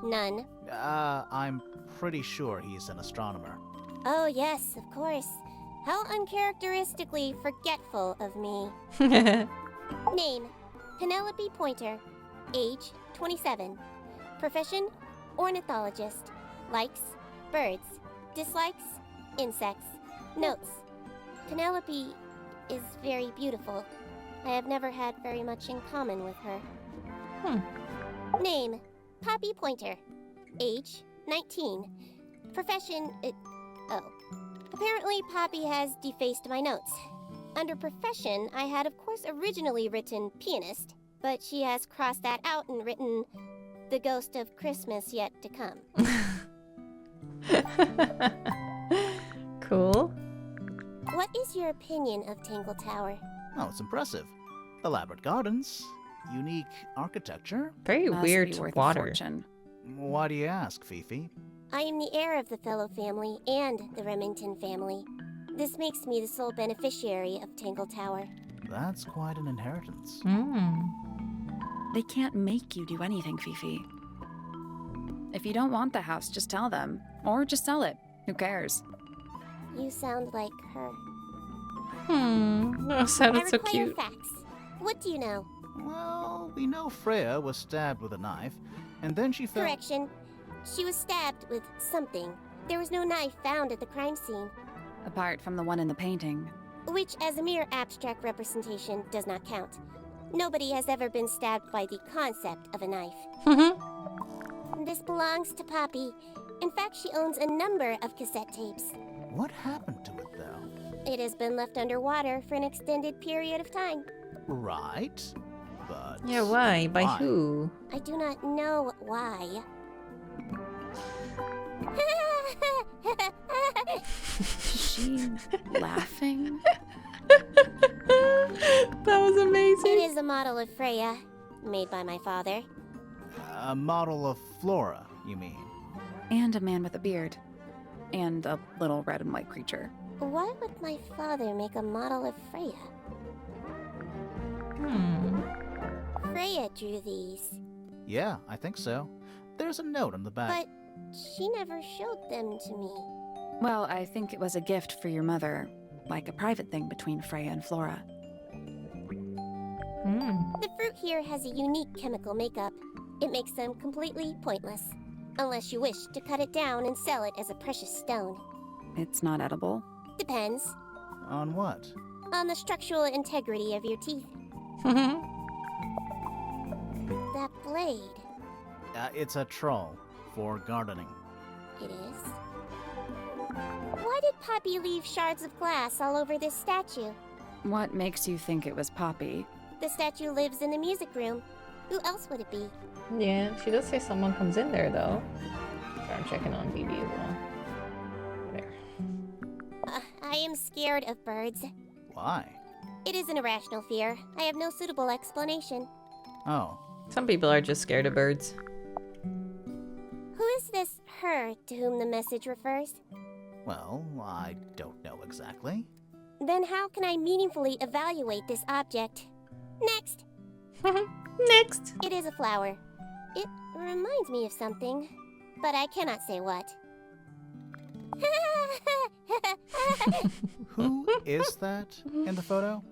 none. I'm pretty sure he's an astronomer. Oh yes, of course. How uncharacteristically forgetful of me. Name, Penelope Pointer. Age, 27. Profession, ornithologist. Likes, birds. Dislikes, insects. Notes, Penelope is very beautiful. I have never had very much in common with her. Name, Poppy Pointer. Age, 19. Profession, Apparently Poppy has defaced my notes. Under profession, I had of course originally written pianist, but she has crossed that out and written the ghost of Christmas yet to come. Cool. What is your opinion of Tangle Tower? Oh, it's impressive. Elaborate gardens, unique architecture? Very Must weird be worth a water. fortune. Why do you ask, Fifi? I am the heir of the Fellow family and the Remington family. This makes me the sole beneficiary of Tangle Tower. That's quite an inheritance. They can't make you do anything, Fifi. If you don't want the house, just tell them. Or just sell it. Who cares? You sound like her. That sounded I so require cute. facts. What do you know? Well, we know Freya was stabbed with a knife, and then she fell. Correction. She was stabbed with something. There was no knife found at the crime scene, Apart from the one in the painting. which as a mere abstract representation does not count. Nobody has ever been stabbed by the concept of a knife. This belongs to Poppy. In fact, she owns a number of cassette tapes. What happened to it, though? It has been left underwater for an extended period of time. Right, but... Yeah, why? By who? I do not know why. She laughing? That was amazing. It is a model of Freya, made by my father. A model of Flora, you mean? And a man with a beard. And a little red and white creature. Why would my father make a model of Freya? Freya drew these, Yeah, I think so. There's a note on the back. but she never showed them to me. Well, I think it was a gift for your mother. Like a private thing between Freya and Flora. The fruit here has a unique chemical makeup. It makes them completely pointless. Unless you wish to cut it down and sell it as a precious stone. It's not edible. Depends On what? on the structural integrity of your teeth. That blade, It's a troll for gardening. it is. Why did Poppy leave shards of glass all over this statue? What makes you think it was Poppy? The statue lives in the music room. Who else would it be? Yeah, she does say someone comes in there, though. Sorry, I'm checking on BB as well. There. I am scared of birds. Why? It is an irrational fear. I have no suitable explanation. Oh, Some people are just scared of birds. Who is this her to whom the message refers? well, I don't know exactly. Then how can I meaningfully evaluate this object? Next! Next! It is a flower. It reminds me of something, but I cannot say what. Who is that in the photo?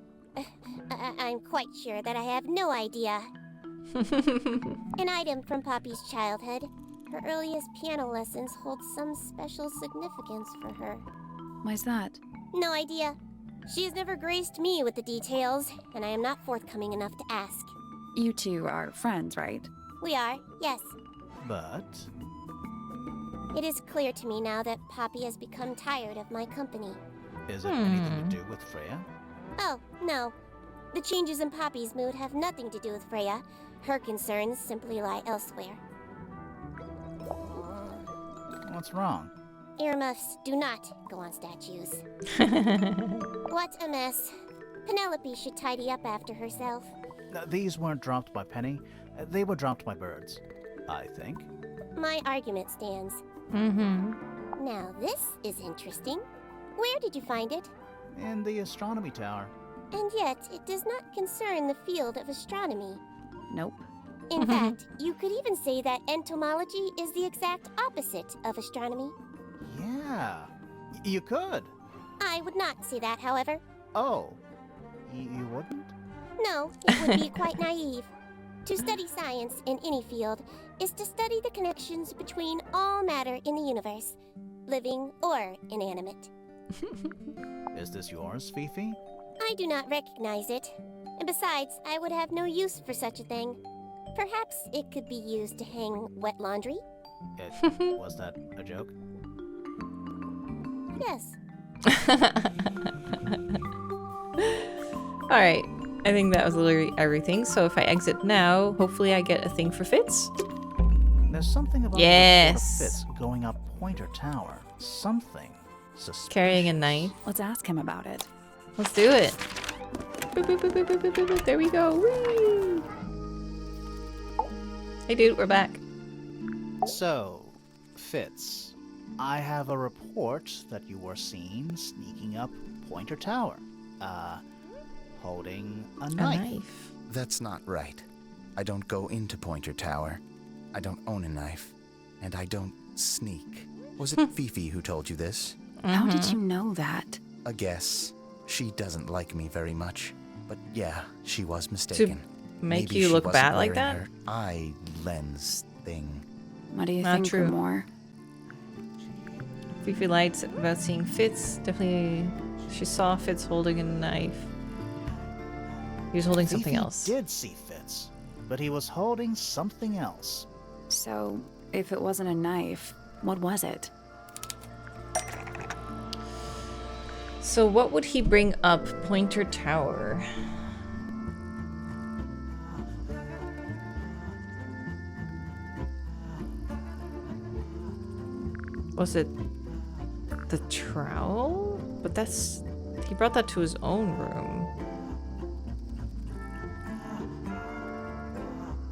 I'm quite sure that I have no idea. An item from Poppy's childhood. Her earliest piano lessons hold some special significance for her. Why's that? No idea. She has never graced me with the details, and I am not forthcoming enough to ask. You two are friends, right? We are, yes. But... It is clear to me now that Poppy has become tired of my company. is it anything to do with Freya? Oh, no. The changes in Poppy's mood have nothing to do with Freya. Her concerns simply lie elsewhere. What's wrong? Earmuffs do not go on statues. What a mess. Penelope should tidy up after herself. These weren't dropped by Penny. They were dropped by birds, I think. My argument stands. Now this is interesting. Where did you find it? In the astronomy tower. And yet, it does not concern the field of astronomy. Nope. In fact, you could even say that entomology is the exact opposite of astronomy. Yeah, you could. I would not say that, however. Oh, you wouldn't? No, it would be quite naive. To study science in any field is to study the connections between all matter in the universe, living or inanimate. Is this yours, Fifi? I do not recognize it. And besides, I would have no use for such a thing. Perhaps it could be used to hang wet laundry? Was that a joke? Yes. Alright, I think that was literally everything. So if I exit now, hopefully I get a thing for Fitz. There's something about Yes. the Fitz going up Pointer Tower. Something suspicious. Carrying a knife. Let's ask him about it. Let's do it. Boop, boop, boop, boop, boop, boop, boop. There we go. Whee! Hey dude, we're back. So, Fitz, I have a report that you were seen sneaking up Pointer Tower. Holding a knife. That's not right. I don't go into Pointer Tower. I don't own a knife. And I don't sneak. Was it Fifi who told you this? How did you know that? A guess. She doesn't like me very much. But yeah, she was mistaken. Make Maybe you she look wasn't bad like wearing that? her eye lens thing. What do you Not think, true. More? Fifi lied about seeing Fitz. Definitely, she saw Fitz holding a knife. He was holding something Fifi else. did see Fitz, but he was holding something else. So, if it wasn't a knife, what was it? So what would he bring up Pointer Tower? Was it the trowel? But that's... he brought that to his own room.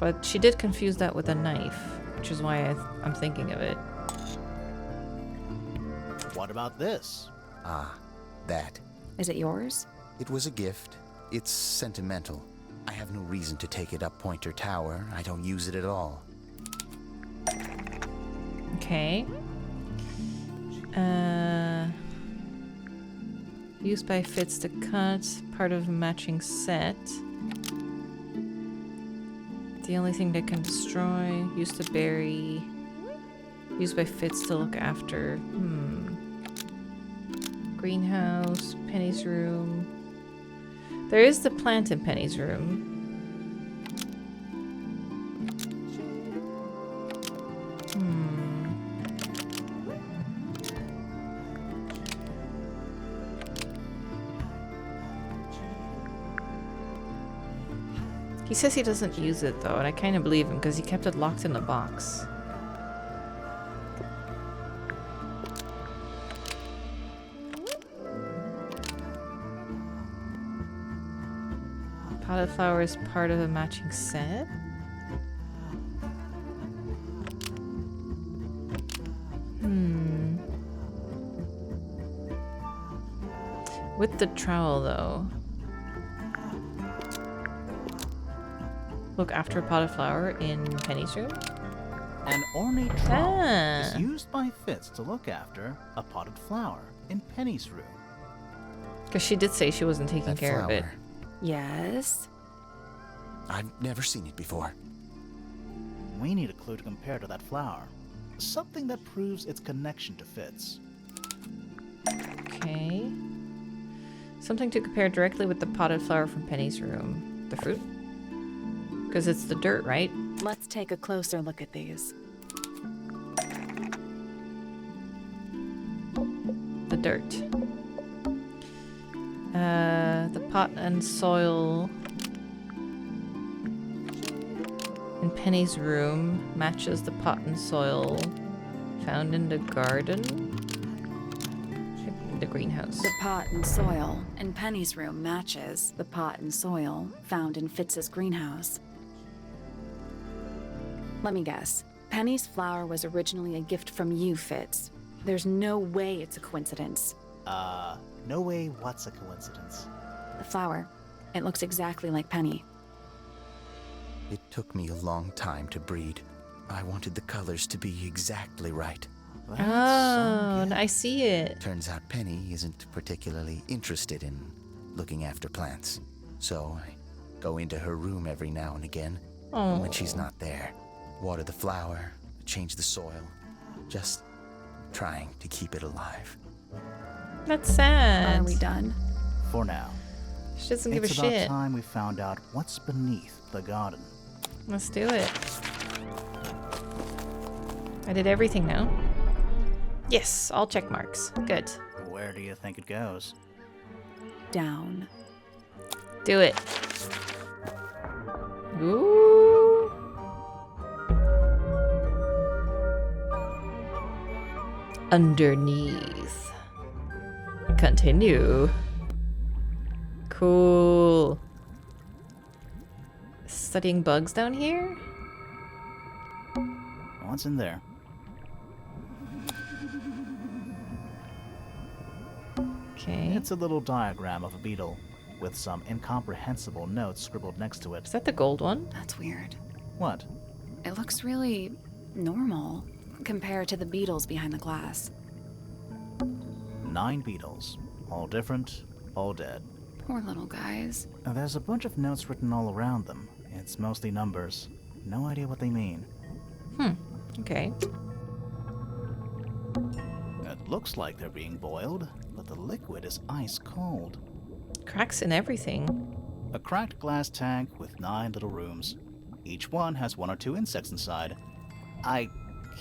But she did confuse that with a knife, which is why I'm thinking of it. What about this? Ah, that. Is it yours? It was a gift. It's sentimental. I have no reason to take it up Pointer Tower. I don't use it at all. Okay. Used by Fitz to cut, part of a matching set. The only thing that can destroy, used to bury, used by Fitz to look after. Greenhouse, Penny's room. There is the plant in Penny's room. He says he doesn't use it though, and I kind of believe him because he kept it locked in the box. Potted flower is part of a matching set. With the trowel though. Look after a potted flower in Penny's room. An ornate trowel is used by Fitz to look after a potted flower in Penny's room. Because she did say she wasn't taking care of it. Yes. I've never seen it before. We need a clue to compare to that flower. Something that proves its connection to Fitz. Okay. Something to compare directly with the potted flower from Penny's room. The fruit? Because it's the dirt, right? Let's take a closer look at these. The dirt. The pot and soil in Penny's room matches the pot and soil found in the garden. The greenhouse. The pot and soil in Penny's room matches the pot and soil found in Fitz's greenhouse. Let me guess. Penny's flower was originally a gift from you, Fitz. There's no way it's a coincidence. No way what's a coincidence? The flower. It looks exactly like Penny. It took me a long time to breed. I wanted the colors to be exactly right. Oh, I see it. Turns out Penny isn't particularly interested in looking after plants. So I go into her room every now and again. And when she's not there, water the flower, change the soil. Just trying to keep it alive. That's sad. Are we done? For now. She doesn't give a shit. It's about time we found out what's beneath the garden. Let's do it. I did everything now. Yes, all check marks. Good. Where do you think it goes? Down. Do it. Ooh. Underneath. Continue. Cool. Studying bugs down here? What's in there? Okay. It's a little diagram of a beetle with some incomprehensible notes scribbled next to it. Is that the gold one? That's weird. What? It looks really normal compared to the beetles behind the glass. 9 beetles. All different, all dead. Poor little guys. There's a bunch of notes written all around them. It's mostly numbers. No idea what they mean. Okay. It looks like they're being boiled, but the liquid is ice cold. Cracks in everything. A cracked glass tank with 9 little rooms. Each one has 1 or 2 insects inside. I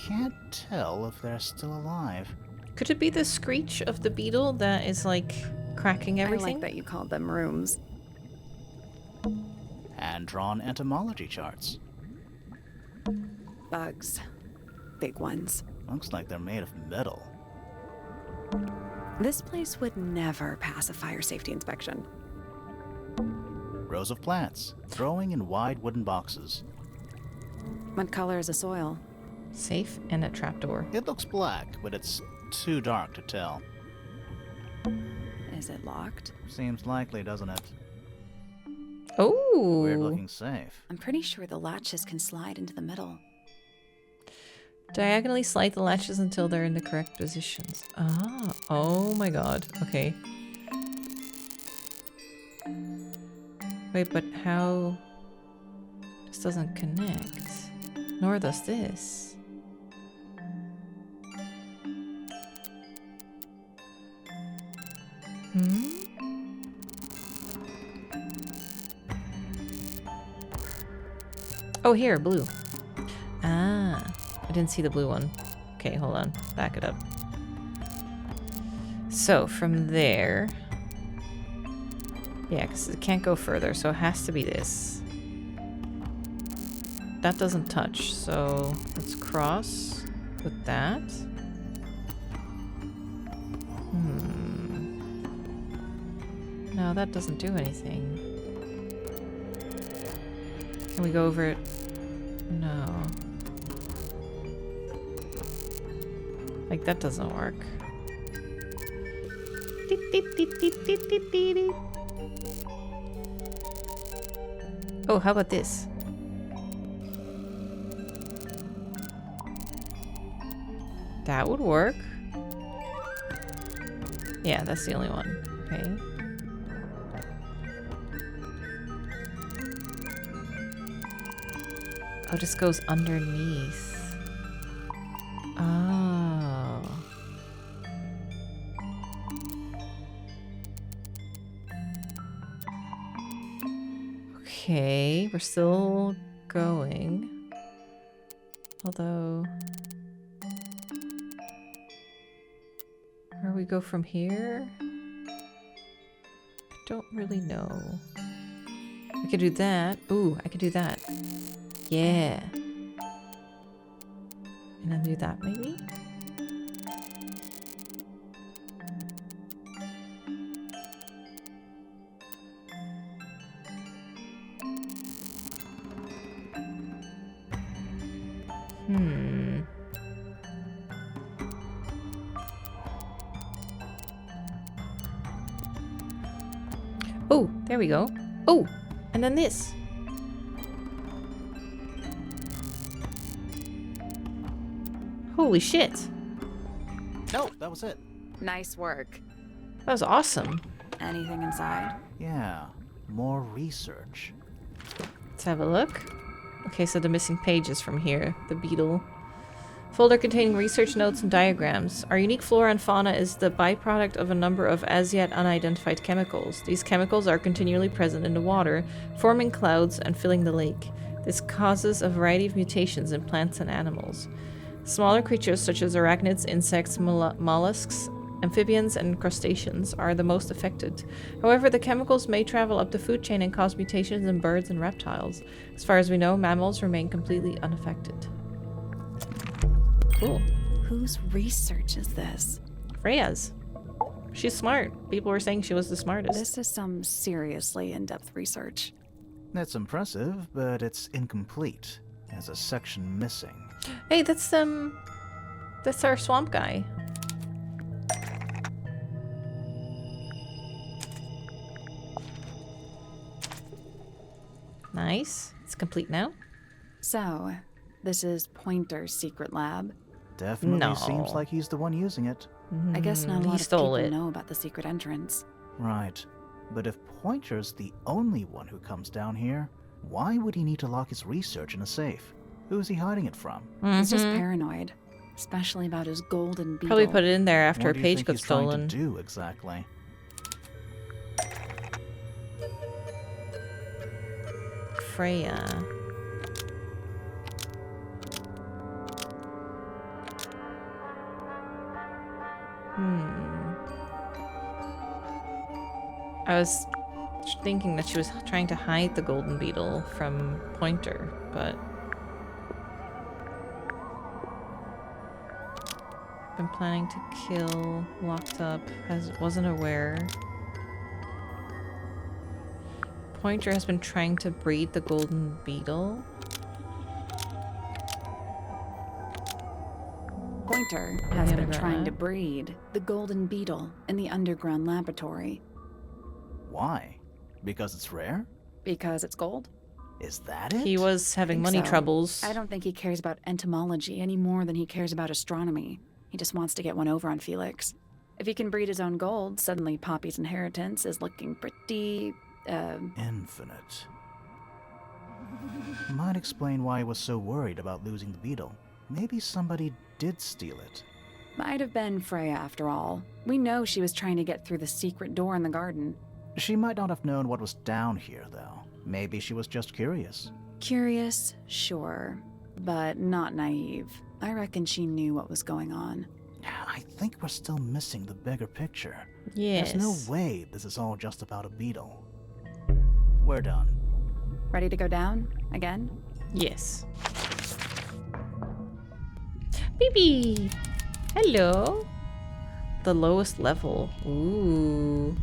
can't tell if they're still alive. Could it be the screech of the beetle that is like cracking I everything? like that you called them rooms. Hand-drawn entomology charts. Bugs. Big ones. Looks like they're made of metal. This place would never pass a fire safety inspection. Rows of plants, growing in wide wooden boxes. What color is the soil? Safe and a trapdoor. It looks black, but it's too dark to tell. Is it locked? Seems likely, doesn't it? Oh! Weird looking safe. I'm pretty sure the latches can slide into the middle. Diagonally slide the latches until they're in the correct positions. Ah, oh my god. Okay. Wait, but how... This doesn't connect. Nor does this. Oh, here, blue. Ah, I didn't see the blue one. Okay, hold on. Back it up. So, from there... Yeah, because it can't go further, so it has to be this. That doesn't touch, so let's cross with that. No, that doesn't do anything. Can we go over it? No. Like, that doesn't work. Oh, how about this? That would work. Yeah, that's the only one. Okay. Oh, this goes underneath. Oh. Okay, we're still going. Although... Where we go from here? I don't really know. I could do that. Ooh, I could do that. Yeah. And then do that, maybe? Oh, there we go. Oh, and then this. Holy shit. No, that was it. Nice work. That was awesome. Anything inside? Yeah, more research. Let's have a look. Okay, so the missing page is from here. The beetle. Folder containing research notes and diagrams. Our unique flora and fauna is the byproduct of a number of as yet unidentified chemicals. These chemicals are continually present in the water, forming clouds and filling the lake. This causes a variety of mutations in plants and animals. Smaller creatures such as arachnids, insects, mollusks, amphibians, and crustaceans are the most affected. However, the chemicals may travel up the food chain and cause mutations in birds and reptiles. As far as we know, mammals remain completely unaffected. Cool. Whose research is this? Freya's. She's smart. People were saying she was the smartest. This is some seriously in-depth research. That's impressive, but it's incomplete. There's a section missing. Hey, that's our swamp guy. Nice. It's complete now. So, this is Pointer's secret lab. Definitely seems like he's the one using it. I guess not a He lot of stole people it. know about the secret entrance. Right. But if Pointer's the only one who comes down here, why would he need to lock his research in a safe? Who is he hiding it from? He's just paranoid, especially about his golden beetle. Probably put it in there after What a do you page think got he's trying stolen. to do exactly? Freya. I was thinking that she was trying to hide the golden beetle from Pointer, but been planning to kill, locked up, wasn't aware. Pointer has been trying to breed the golden beetle. Pointer has been Underground trying to lab. breed the golden beetle in the underground laboratory. Why? Because it's rare? Because it's gold? Is that it? He was having money troubles. I don't think he cares about entomology any more than he cares about astronomy. He just wants to get one over on Felix. If he can breed his own gold, suddenly Poppy's inheritance is looking pretty, Infinite. Might explain why he was so worried about losing the beetle. Maybe somebody did steal it. Might have been Freya after all. We know she was trying to get through the secret door in the garden. She might not have known what was down here, though. Maybe she was just curious. Curious, sure, but not naive. I reckon she knew what was going on. I think we're still missing the bigger picture. Yes. There's no way this is all just about a beetle. We're done. Ready to go down? Again? Yes. Baby! Hello! The lowest level. Ooh.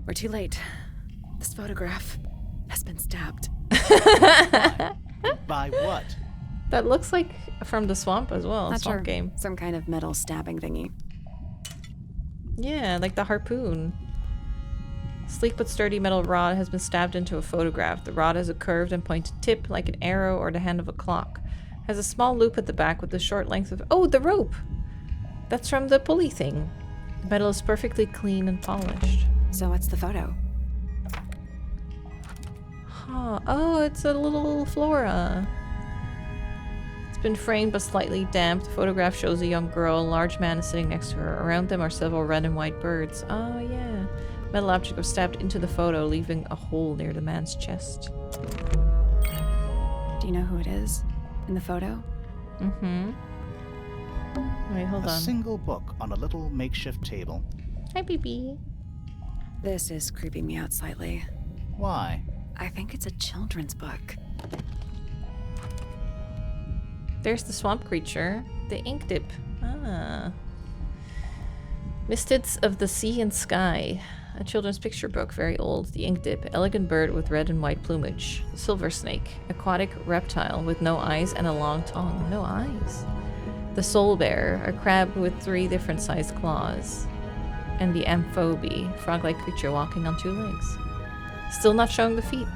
We're too late. This photograph has been stabbed. By what? That looks like from the swamp as well. Not Swamp sure. game. Some kind of metal stabbing thingy. Yeah, like the harpoon. Sleek but sturdy metal rod has been stabbed into a photograph. The rod has a curved and pointed tip like an arrow or the hand of a clock. Has a small loop at the back with a short length of... Oh, the rope! That's from the pulley thing. The metal is perfectly clean and polished. So what's the photo? Huh. Oh, it's a little Flora. It's been framed but slightly damp. The photograph shows a young girl. A large man is sitting next to her. Around them are several red and white birds. Oh, yeah. Metal object was stabbed into the photo, leaving a hole near the man's chest. Do you know who it is in the photo? Mm-hmm. Wait, hold A on. single book on a little makeshift table. Hi, baby. This is creeping me out slightly. Why? I think it's a children's book. There's the swamp creature. The ink dip. Ah. Mistids of the Sea and Sky. A children's picture book, very old. The ink dip. Elegant bird with red and white plumage. The silver snake. Aquatic reptile with no eyes and a long tongue. No eyes. The soul bear. A crab with 3 different sized claws. And the amphobe. Frog-like creature walking on 2 legs. Still not showing the feet.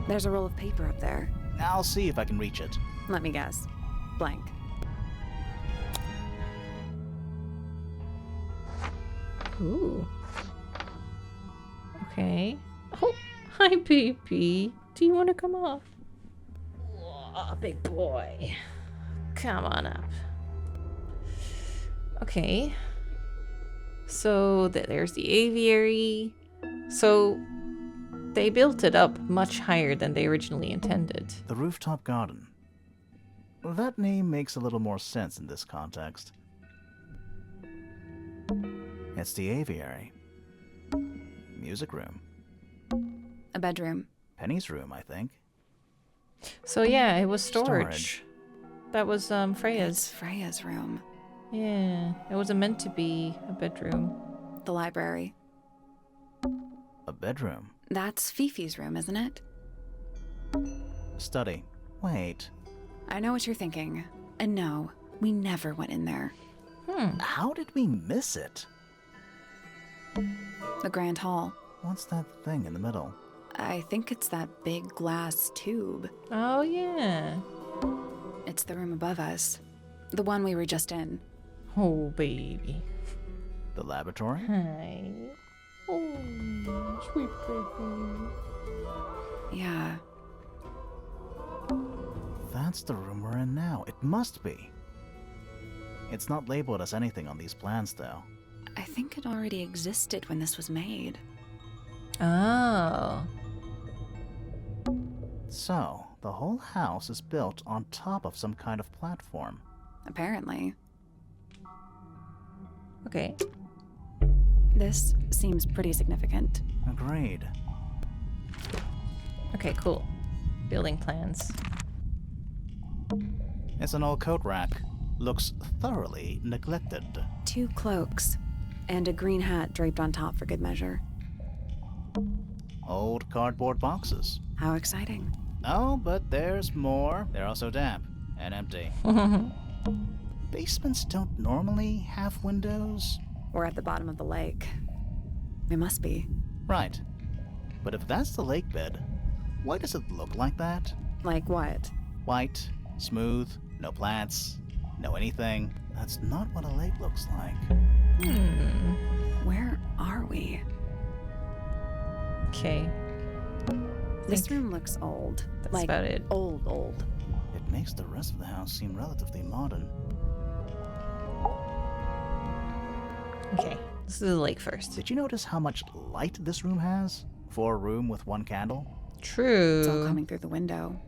There's a roll of paper up there. I'll see if I can reach it. Let me guess. Blank. Ooh. Okay. Oh, hi, baby. Do you want to come off? Oh, big boy. Come on up. Okay. So there's the aviary. So they built it up much higher than they originally intended. The rooftop garden. That name makes a little more sense in this context. It's the aviary. Music room. A bedroom. Penny's room, I think. So yeah, it was storage. That was Freya's. It's Freya's room. Yeah, it wasn't meant to be a bedroom. The library. A bedroom. That's Fifi's room, isn't it? Study. Wait. I know what you're thinking. And no, we never went in there. How did we miss it? The Grand Hall. What's that thing in the middle? I think it's that big glass tube. Oh, yeah. It's the room above us. The one we were just in. Oh, baby. The laboratory? Hi. Oh, sweet baby. Yeah. That's the room we're in now. It must be. It's not labeled as anything on these plans, though. I think it already existed when this was made. Oh. So, the whole house is built on top of some kind of platform. Apparently. Okay. This seems pretty significant. Agreed. Okay, cool. Building plans. It's an old coat rack. Looks thoroughly neglected. 2 cloaks. And a green hat draped on top for good measure. Old cardboard boxes. How exciting. Oh, but there's more. They're also damp and empty. Basements don't normally have windows. We're at the bottom of the lake. We must be. Right. But if that's the lake bed, why does it look like that? Like what? White, smooth, no plants, no anything. That's not what a lake looks like. Where are we? Okay. This room looks old. That's like, about it. Old. It makes the rest of the house seem relatively modern. Okay. This is the lake first. Did you notice how much light this room has? For a room with 1 candle? True. It's all coming through the window.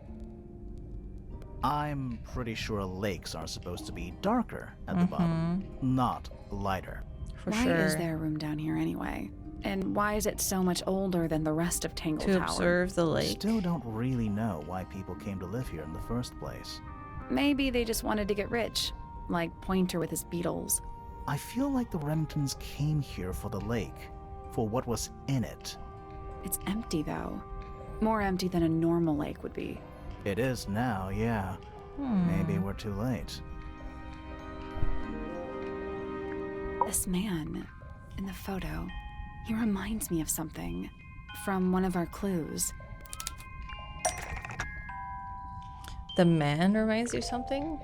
I'm pretty sure lakes are supposed to be darker at the bottom, not lighter. For why sure. is there a room down here anyway? And why is it so much older than the rest of Tangle To Tower? observe the lake. Still don't really know why people came to live here in the first place. Maybe they just wanted to get rich, like Pointer with his beetles. I feel like the Remingtons came here for the lake, for what was in it. It's empty though. More empty than a normal lake would be. It is now, yeah. Maybe we're too late. This man in the photo, he reminds me of something from one of our clues. The man reminds you of something?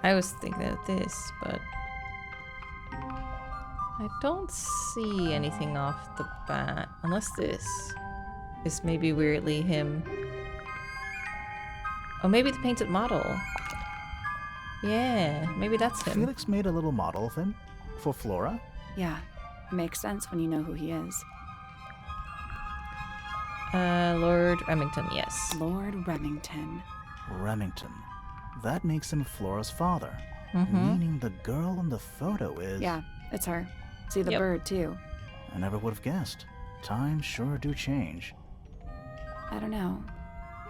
I was thinking of this, but I don't see anything off the bat. Unless this is maybe weirdly him. Oh, maybe the painted model. Yeah, maybe that's him. Felix made a little model of him for Flora. Yeah, makes sense when you know who he is. Lord Remington, yes. Lord Remington. Remington. That makes him Flora's father. Meaning the girl in the photo is... Yeah, it's her. See the bird, too. I never would have guessed. Times sure do change. I don't know.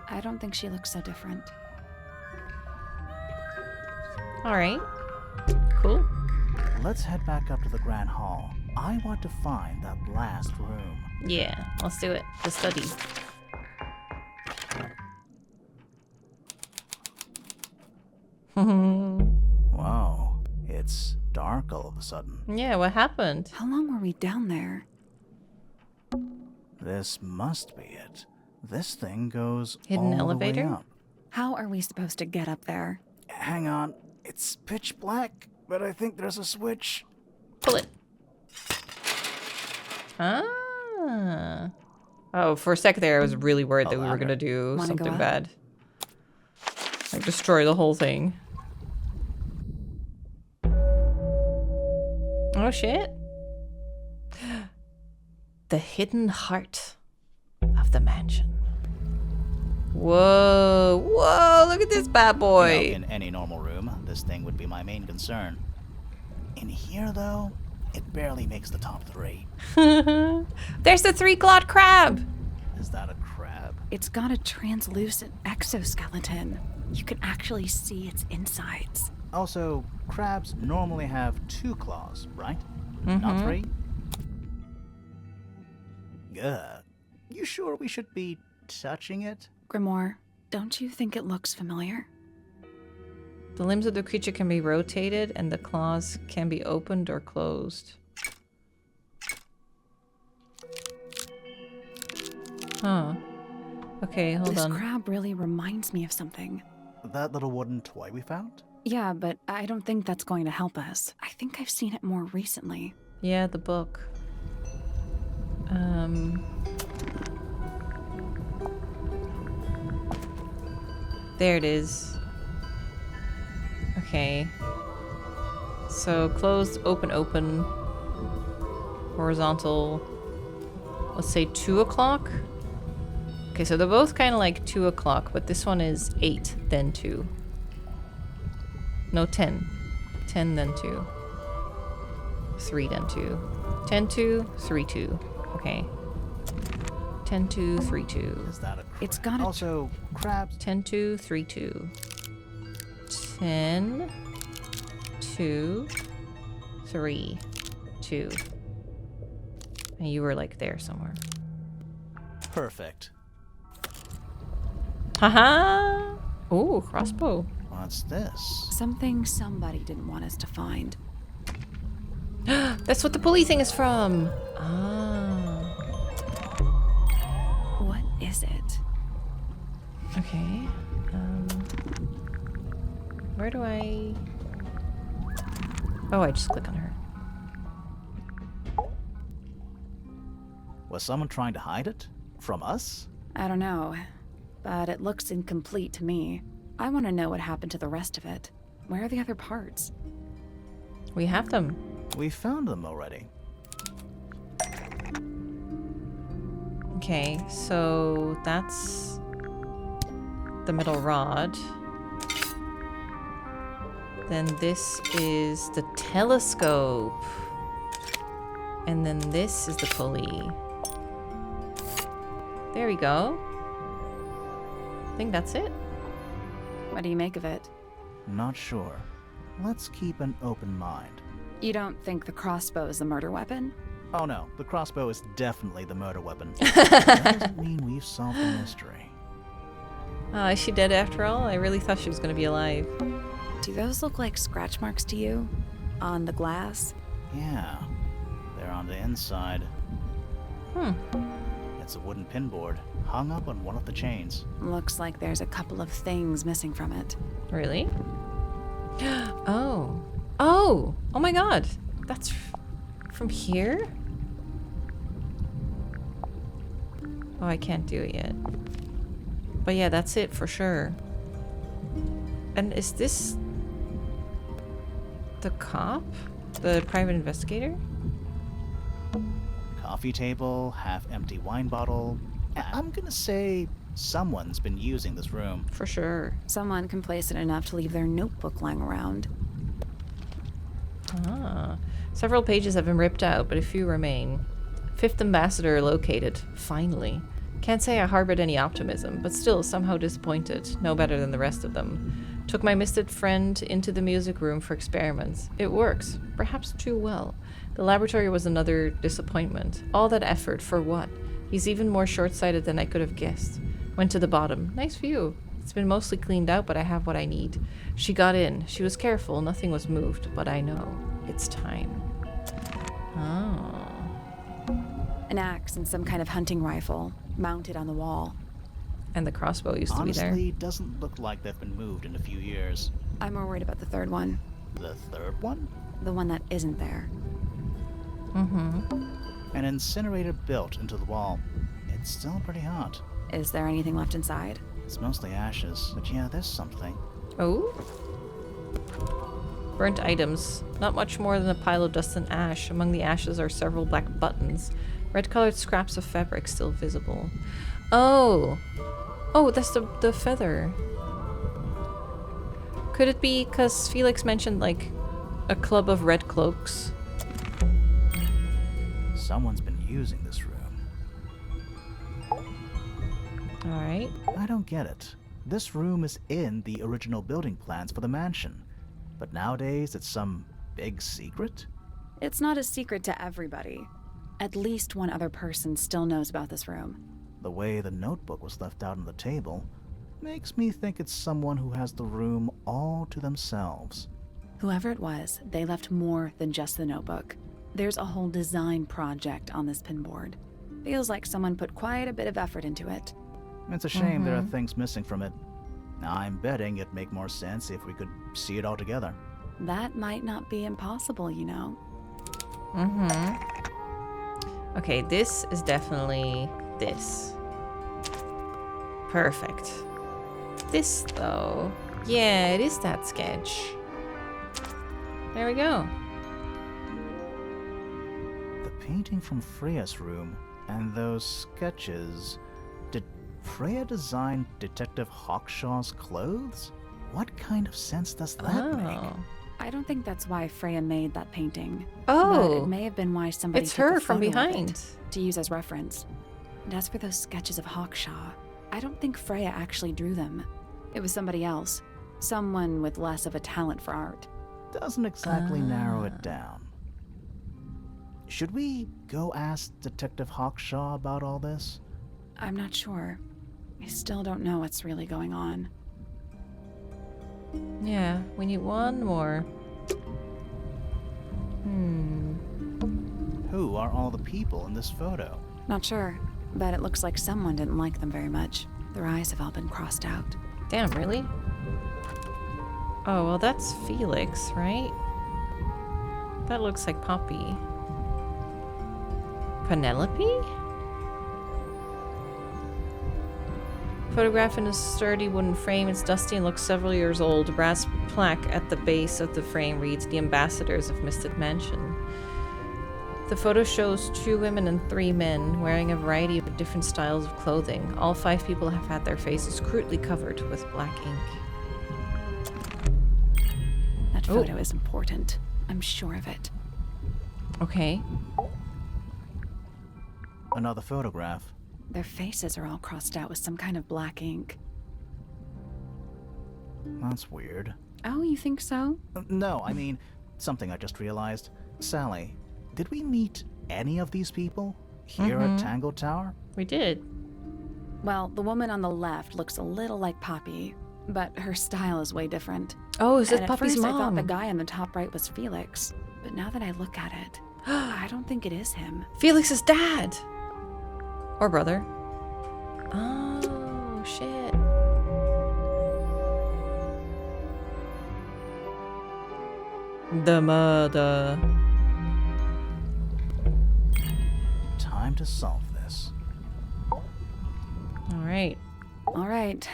I don't think she looks so different. Alright. Cool. Let's head back up to the Grand Hall. I want to find that last room. Yeah, let's do it. The study. Wow, it's dark all of a sudden. Yeah, what happened? How long were we down there? This must be it. This thing goes Hidden all elevator? the way up. How are we supposed to get up there? Hang on, it's pitch black, but I think there's a switch. Pull it. Ah. Oh, for a second there, I was really worried that we were gonna do Wanna go something up? bad. Like destroy the whole thing. Oh shit. The hidden heart of the mansion. Whoa, whoa, look at this bad boy. You know, in any normal room, this thing would be my main concern. In here, though, it barely makes the top 3. There's the 3-clawed crab. Is that a crab? It's got a translucent exoskeleton. You can actually see its insides. Also, crabs normally have 2 claws, right? Not 3? Ugh. You sure we should be touching it? Grimoire, don't you think it looks familiar? The limbs of the creature can be rotated and the claws can be opened or closed. Huh. Okay, hold on. This crab really reminds me of something. That little wooden toy we found? Yeah, but I don't think that's going to help us. I think I've seen it more recently. Yeah, the book. There it is. Okay. So closed, open, open. Horizontal. Let's say 2 o'clock. Okay, so they're both kind of like 2 o'clock, but this one is 8, then 2. No, 10. 10, then 2. 3, then 2. 10, 2, 3, 2. Okay. 10, 2, 3, 2. Is that a crab? It's got Also, crabs. 10, 2, 3, 2. 10, 2, 3, 2. And you were like there somewhere. Perfect. Haha! Ooh, crossbow. What's this? Something somebody didn't want us to find. That's what the pulley thing is from. Ah. What is it? Okay. Where do I... Oh, I just click on her. Was someone trying to hide it? From us? I don't know, but it looks incomplete to me. I want to know what happened to the rest of it. Where are the other parts? We have them. We found them already. Okay, so that's the middle rod. Then this is the telescope. And then this is the pulley. There we go. I think that's it. What do you make of it? Not sure. Let's keep an open mind. You don't think the crossbow is the murder weapon? Oh no, the crossbow is definitely the murder weapon. That doesn't mean we've solved the mystery. Is she dead after all? I really thought she was going to be alive. Do those look like scratch marks to you? On the glass? Yeah, they're on the inside. Hmm. It's a wooden pinboard, hung up on one of the chains. Looks like there's a couple of things missing from it. Really? Oh. Oh! Oh my god! That's from here? Oh, I can't do it yet. But yeah, that's it for sure. And is this the cop? The private investigator? Coffee table, half-empty wine bottle. I'm gonna say someone's been using this room. For sure. Someone complacent enough to leave their notebook lying around. Ah. Several pages have been ripped out, but a few remain. 5th ambassador located. Finally. Can't say I harbored any optimism, but still somehow disappointed. No better than the rest of them. Took my misted friend into the music room for experiments. It works. Perhaps too well. The laboratory was another disappointment. All that effort for what? He's even more short-sighted than I could have guessed. Went to the bottom. Nice view. It's been mostly cleaned out, but I have what I need. She got in. She was careful. Nothing was moved, but I know. It's time. Oh. An axe and some kind of hunting rifle, mounted on the wall. And the crossbow used to be there. Honestly, doesn't look like they've been moved in a few years. I'm more worried about the third one. The third one? The one that isn't there. Mm-hmm. An incinerator built into the wall. It's still pretty hot. Is there anything left inside? It's mostly ashes, but yeah, there's something. Oh? Burnt items. Not much more than a pile of dust and ash. Among the ashes are several black buttons. Red-colored scraps of fabric still visible. Oh! Oh, that's the feather. Could it be because Felix mentioned, like, a club of red cloaks? Someone's been using this room. Alright. I don't get it. This room is in the original building plans for the mansion. But nowadays it's some big secret? It's not a secret to everybody. At least one other person still knows about this room. The way the notebook was left out on the table makes me think it's someone who has the room all to themselves. Whoever it was, they left more than just the notebook. There's a whole design project on this pinboard. Feels like someone put quite a bit of effort into it. It's a shame there are things missing from it. I'm betting it'd make more sense if we could see it all together. That might not be impossible, you know. Okay, this is definitely this. Perfect. This, though. Yeah, it is that sketch. There we go. The painting from Freya's room and those sketches. Did Freya design Detective Hawkshaw's clothes? What kind of sense does that make? I don't think that's why Freya made that painting. Oh. But it may have been why somebody It's took a her from photo of behind. it to use as reference. And as for those sketches of Hawkshaw, I don't think Freya actually drew them. It was somebody else. Someone with less of a talent for art. Doesn't exactly narrow it down. Should we go ask Detective Hawkshaw about all this? I'm not sure. I still don't know what's really going on. Yeah, we need one more. Who are all the people in this photo? Not sure, but it looks like someone didn't like them very much. Their eyes have all been crossed out. Damn, really? Oh, well, that's Felix, right? That looks like Poppy. Penelope? Photograph in a sturdy wooden frame. It's dusty and looks several years old. A brass plaque at the base of the frame reads, "The Ambassadors of Misted Mansion." The photo shows 2 women and 3 men wearing a variety of different styles of clothing. All 5 people have had their faces crudely covered with black ink. That photo is important. I'm sure of it. Okay. Another photograph. Their faces are all crossed out with some kind of black ink. That's weird. Oh, you think so? No, I mean, something I just realized. Sally, did we meet any of these people here at Tangle Tower? We did. Well, the woman on the left looks a little like Poppy, but her style is way different. Oh, is it And Poppy's at first I thought mom? the guy on the top right was Felix, but now that I look at it, I don't think it is him. Felix's dad! Or brother. Oh, shit. The murder. Time to solve this. Alright. All right,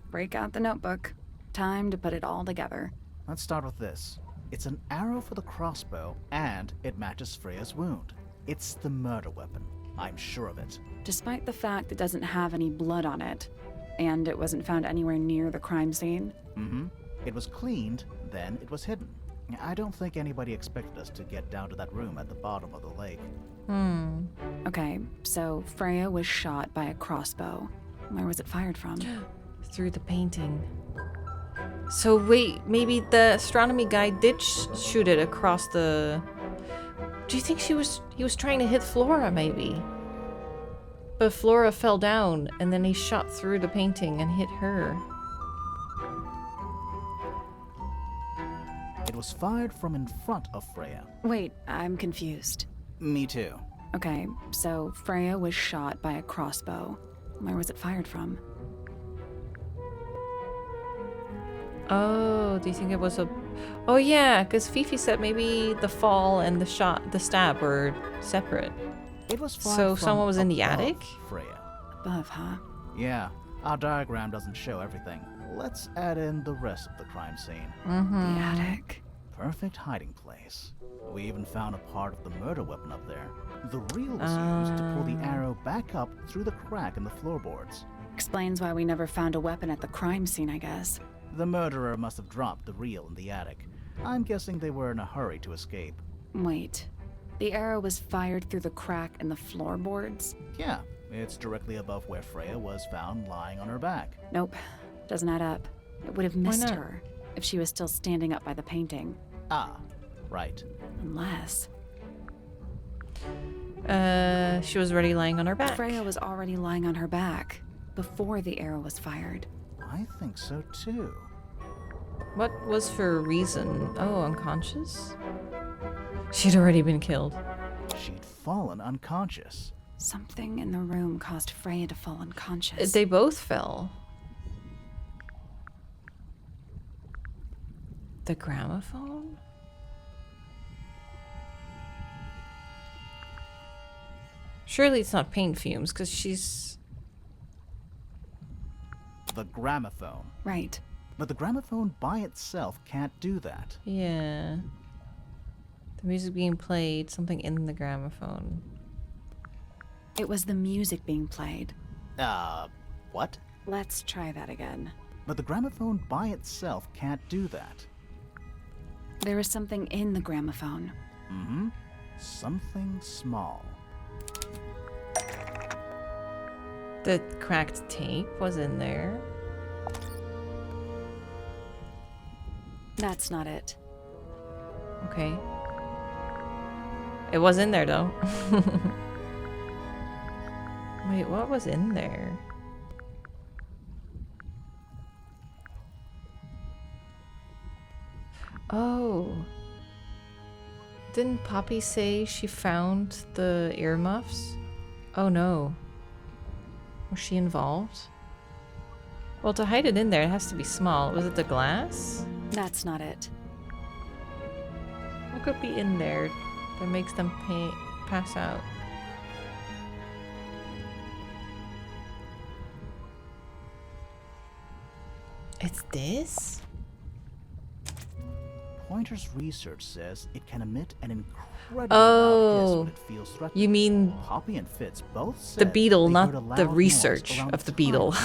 break out the notebook. Time to put it all together. Let's start with this. It's an arrow for the crossbow, and it matches Freya's wound. It's the murder weapon. I'm sure of it. Despite the fact it doesn't have any blood on it, and it wasn't found anywhere near the crime scene. It was cleaned, then it was hidden. I don't think anybody expected us to get down to that room at the bottom of the lake. Okay, so Freya was shot by a crossbow. Where was it fired from? Through the painting. So wait, maybe the astronomy guy did shoot it across the... Do you think he was trying to hit Flora, maybe? But Flora fell down, and then he shot through the painting and hit her. It was fired from in front of Freya. Wait, I'm confused. Me too. Okay, so Freya was shot by a crossbow. Where was it fired from? Oh, do you think it was a... Oh yeah, because Fifi said maybe the fall and the stab were separate. It was fired So from someone was in the above attic? Freya. Above, huh? Yeah, our diagram doesn't show everything. Let's add in the rest of the crime scene. The attic. Perfect hiding place. We even found a part of the murder weapon up there. The reel was used to pull the arrow back up through the crack in the floorboards. Explains why we never found a weapon at the crime scene, I guess. The murderer must have dropped the reel in the attic. I'm guessing they were in a hurry to escape. Wait, the arrow was fired through the crack in the floorboards? Yeah, it's directly above where Freya was found lying on her back. Nope, doesn't add up. It would have missed not? her if she was still standing up by the painting. Ah, right. Unless... She was already lying on her back. Freya was already lying on her back before the arrow was fired. I think so too. What was her reason? Oh, unconscious? She'd already been killed. She'd fallen unconscious. Something in the room caused Freya to fall unconscious. They both fell. The gramophone? Surely it's not paint fumes, because she's... The gramophone. Right. But the gramophone by itself can't do that. Yeah. The music being played, something in the gramophone. It was the music being played. What? Let's try that again. But the gramophone by itself can't do that. There was something in the gramophone. Mm-hmm. Something small. The cracked tape was in there. That's not it. Okay. It was in there, though. Wait, what was in there? Oh. Didn't Poppy say she found the earmuffs? Oh no. Was she involved? Well, to hide it in there, it has to be small. Was it the glass? That's not it. What could be in there that makes them pass out? It's this? Pointer's research says it can emit an incredibly loud hiss when it feels threatened. You mean Poppy and Fitz both said the beetle, they not heard a the loud noise research around of the time. beetle.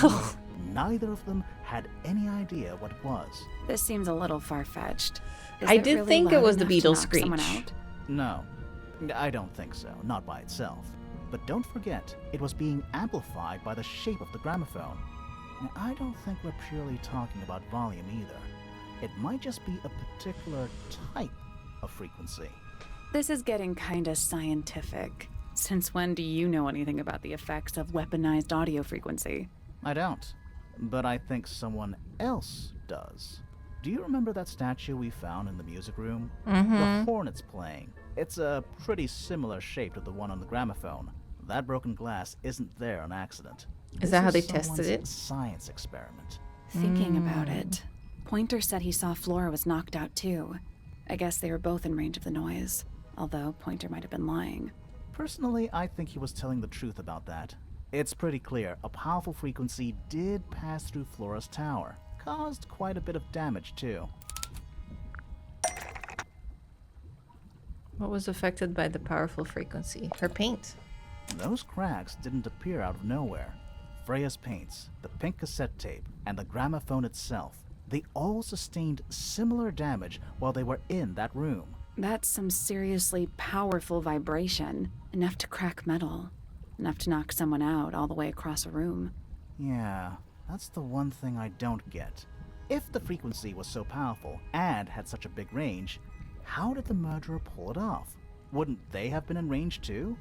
Neither of them had any idea what it was. This seems a little far-fetched. I did think it was the beetle screech. No, I don't think so. Not by itself. But don't forget, it was being amplified by the shape of the gramophone. Now, I don't think we're purely talking about volume either. It might just be a particular type of frequency. This is getting kinda scientific. Since when do you know anything about the effects of weaponized audio frequency? I don't. But I think someone else does. Do you remember that statue we found in the music room? Mm-hmm. The hornet's playing. It's a pretty similar shape to the one on the gramophone. That broken glass isn't there on accident. Is that how they tested someone's it? Science experiment. Thinking about it, Pointer said he saw Flora was knocked out too. I guess they were both in range of the noise, although Pointer might have been lying. Personally, I think he was telling the truth about that. It's pretty clear a powerful frequency did pass through Flora's tower. Caused quite a bit of damage too. What was affected by the powerful frequency? Her paint. Those cracks didn't appear out of nowhere. Freya's paints, the pink cassette tape, and the gramophone itself, they all sustained similar damage while they were in that room. That's some seriously powerful vibration, enough to crack metal, enough to knock someone out all the way across a room. Yeah, that's the one thing I don't get. If the frequency was so powerful and had such a big range, how did the murderer pull it off? Wouldn't they have been in range too?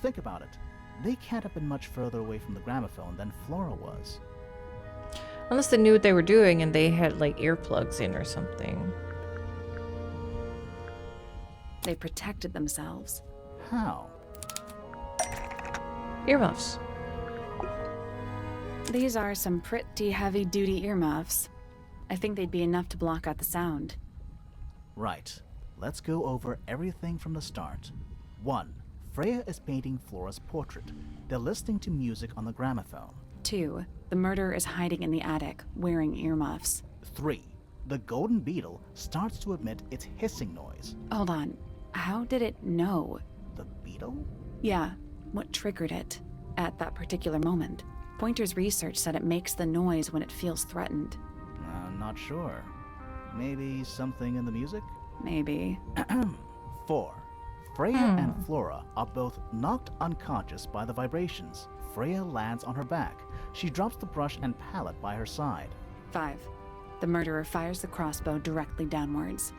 Think about it. They can't have been much further away from the gramophone than Flora was. Unless they knew what they were doing and they had like earplugs in or something. They protected themselves. How? Earmuffs. These are some pretty heavy-duty earmuffs. I think they'd be enough to block out the sound. Right. Let's go over everything from the start. 1. Freya is painting Flora's portrait. They're listening to music on the gramophone. 2. The murderer is hiding in the attic, wearing earmuffs. 3. The golden beetle starts to emit its hissing noise. Hold on. How did it know? The beetle? Yeah. What triggered it at that particular moment? Pointer's research said it makes the noise when it feels threatened. I'm not sure. Maybe something in the music? Maybe. 4. Freya and Flora are both knocked unconscious by the vibrations. Freya lands on her back. She drops the brush and palette by her side. 5. The murderer fires the crossbow directly downwards.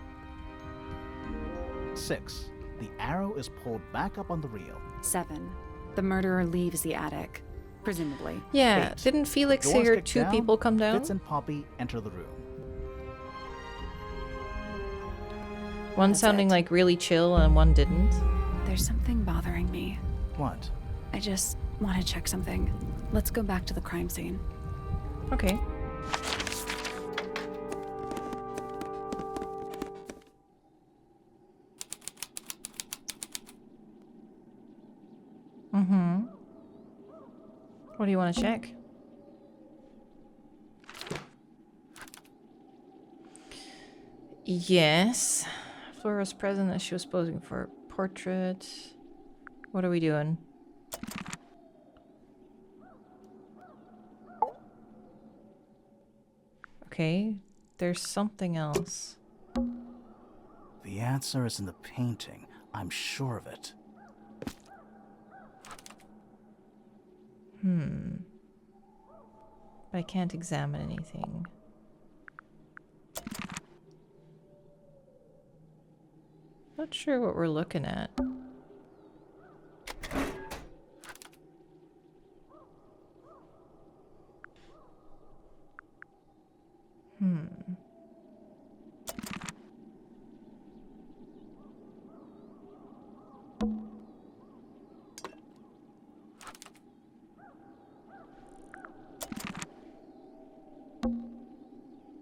6. The arrow is pulled back up on the reel. 7. The murderer leaves the attic, presumably. Yeah, 8. didn't Felix Doors hear kick 2 down, people come down? Fitz and Poppy enter the room. One That's sounding it. like really chill and one didn't. There's something bothering me. What? I just want to check something. Let's go back to the crime scene. Okay. Mm-hmm. What do you want to check? Yes. Flora was present as she was posing for a portrait. What are we doing? Okay, there's something else. The answer is in the painting. I'm sure of it. But I can't examine anything. Not sure what we're looking at.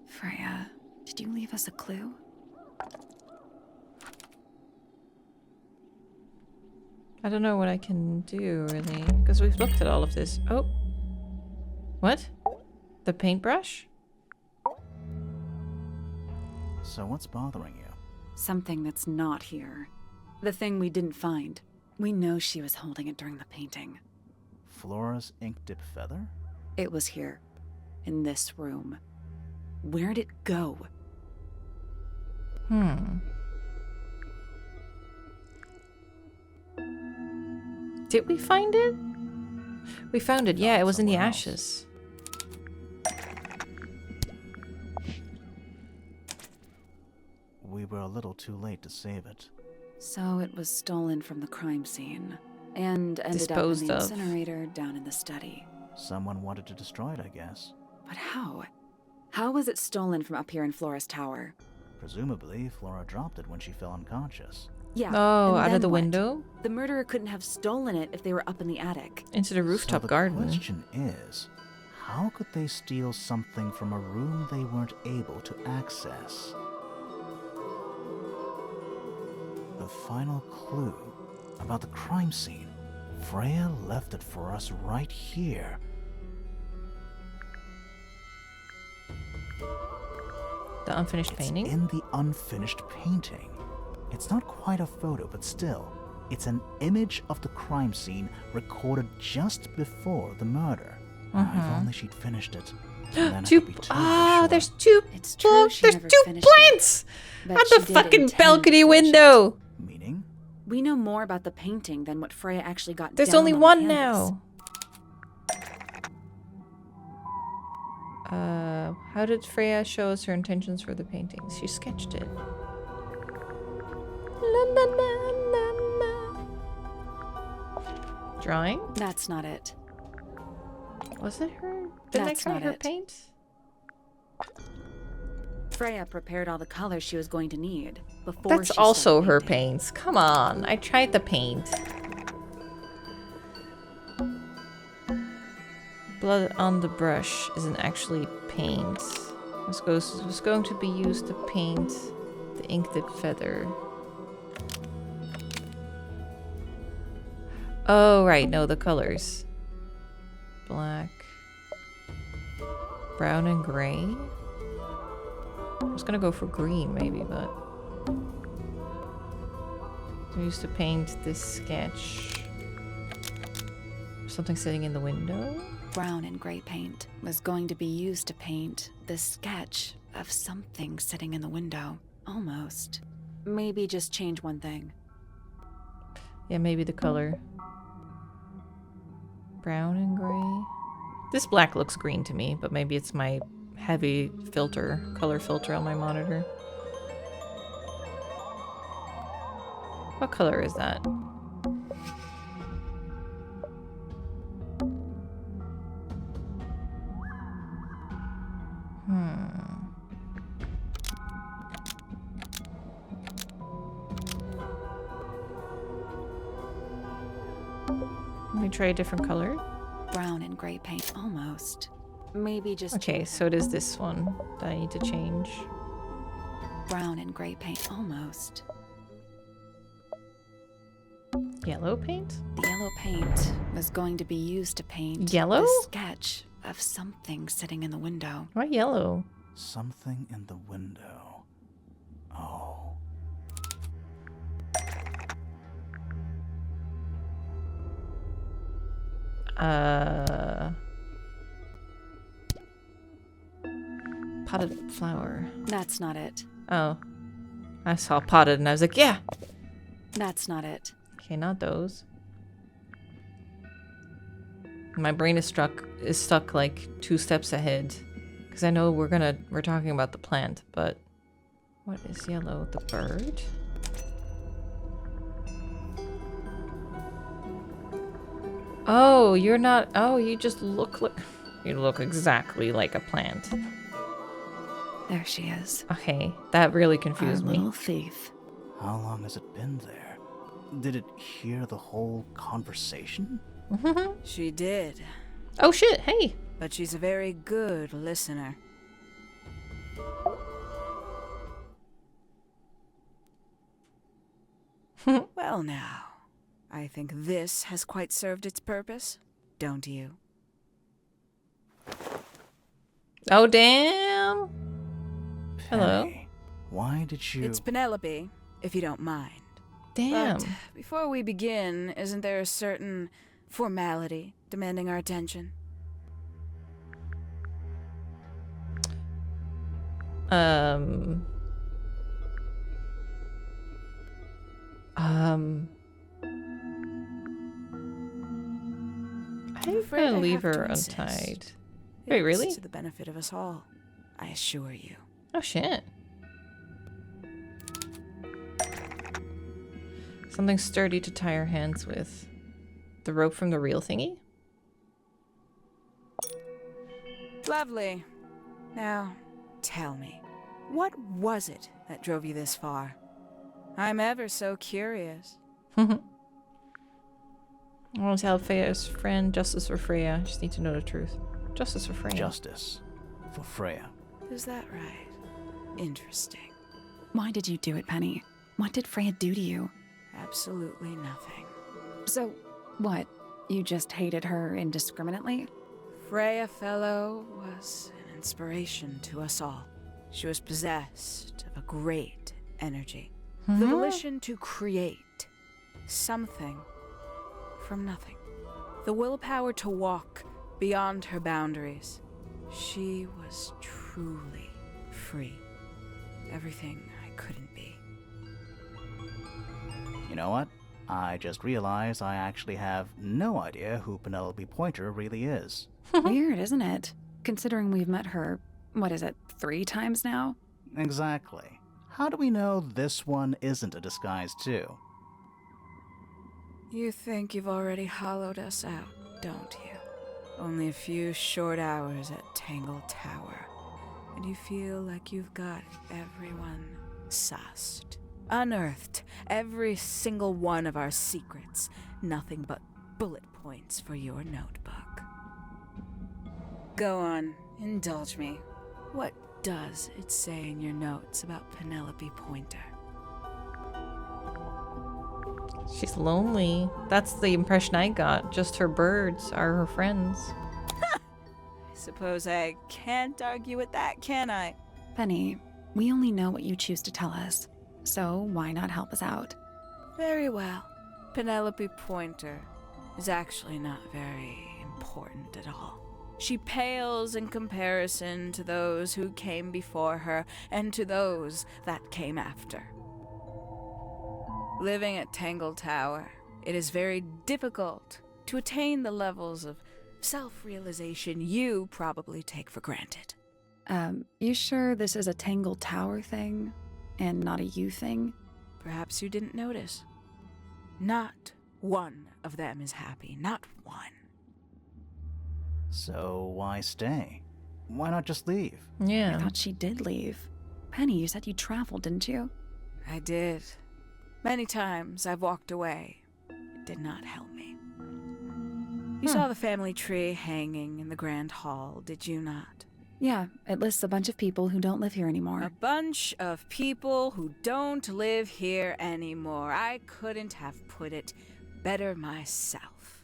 Freya, did you leave us a clue? I don't know what I can do, really. Because we've looked at all of this. Oh. What? The paintbrush? So what's bothering you? Something that's not here. The thing we didn't find. We know she was holding it during the painting. Flora's ink dip feather? It was here. In this room. Where'd it go? Did we find it? We found it. Yeah, it was in the somewhere else. ashes. We were a little too late to save it. So it was stolen from the crime scene. And ended Disposed up of. in the incinerator down in the study. Someone wanted to destroy it, I guess. But how? How was it stolen from up here in Flora's tower? Presumably, Flora dropped it when she fell unconscious. Yeah. Oh, and out then of the what? window? The murderer couldn't have stolen it if they were up in the attic. Into the rooftop so the garden. question is, how could they steal something from a room they weren't able to access? The final clue about the crime scene. Freya left it for us right here. The unfinished It's painting? in the unfinished painting. It's not quite a photo, but still, it's an image of the crime scene recorded just before the murder. If only she'd finished it. And then I could be totally sure. There's two. It's true she There's never two finished it, plants but at she the did fucking intend to balcony finish it. window. Meaning? We know more about the painting than what Freya actually got There's down only on one canvas. now. How did Freya show us her intentions for the paintings? She sketched it. La, la, la, la, la. Drawing? That's not it. Was it her? Didn't That's I try not her it. paint? Freya prepared all the colors she was going to need before That's she also started her painting. paints. Come on. I tried the paint. Blood on the brush isn't actually paint. It was going to be used to paint the ink dip feather. Oh, right. No, the colors. Black. Brown and gray. I was gonna go for green, maybe, but... I used to paint this sketch. Something sitting in the window? Brown and gray paint was going to be used to paint the sketch of something sitting in the window. Almost. Maybe just change one thing. Yeah, maybe the color. Brown and gray. This black looks green to me, but maybe it's my heavy color filter on my monitor. What color is that? Let me try a different color. Brown and gray paint, almost. Maybe just... Okay, so it is this one that I need to change. Brown and gray paint, almost. Yellow paint? The yellow paint was going to be used to paint Yellow? the sketch of something sitting in the window. Why yellow? Something in the window. Oh. Potted flower. That's not it. Oh. I saw potted and I was like, yeah! That's not it. Okay, not those. My brain is stuck like 2 steps ahead. Because I know we're talking about the plant, but what is yellow? The bird? Oh, you're not. Oh, you just look. You look exactly like a plant. There she is. Okay, that really confused Our me. little thief. How long has it been there? Did it hear the whole conversation? She did. Oh shit! Hey. But she's a very good listener. Well now, I think this has quite served its purpose, don't you? Oh damn. Hello. Penny, why did you... It's Penelope, if you don't mind. Damn. But before we begin, isn't there a certain formality demanding our attention? I'm gonna leave her untied. Wait, really? It's to the benefit of us all, I assure you. Oh shit. Something sturdy to tie her hands with. The rope from the real thingy? Lovely. Now, tell me, what was it that drove you this far? I'm ever so curious. I want to help Freya's friend. Justice for Freya. I just need to know the truth. Justice for Freya. Justice for Freya. Is that right? Interesting. Why did you do it, Penny? What did Freya do to you? Absolutely nothing. So, what? You just hated her indiscriminately? Freya Fellow was an inspiration to us all. She was possessed of a great energy. The volition to create something from nothing. The willpower to walk beyond her boundaries. She was truly free. Everything I couldn't be. You know what? I just realized I actually have no idea who Penelope Pointer really is. Weird, isn't it? Considering we've met her, what is it, 3 times now? Exactly. How do we know this one isn't a disguise too? You think you've already hollowed us out, don't you? Only a few short hours at Tangle Tower, and you feel like you've got everyone sussed. Unearthed every single one of our secrets. Nothing but bullet points for your notebook. Go on, indulge me. What does it say in your notes about Penelope Pointer? She's lonely. That's the impression I got. Just her birds are her friends. I suppose I can't argue with that, can I? Penny, we only know what you choose to tell us. So why not help us out? Very well. Penelope Pointer is actually not very important at all. She pales in comparison to those who came before her and to those that came after. Living at Tangle Tower, it is very difficult to attain the levels of self-realization you probably take for granted. You sure this is a Tangle Tower thing? And not a you thing? Perhaps you didn't notice. Not one of them is happy. Not one. So why stay? Why not just leave? Yeah. I thought she did leave. Penny, you said you traveled, didn't you? I did. Many times I've walked away. It did not help me. You saw the family tree hanging in the grand hall, did you not? Yeah, it lists a bunch of people who don't live here anymore. A bunch of people who don't live here anymore. I couldn't have put it better myself.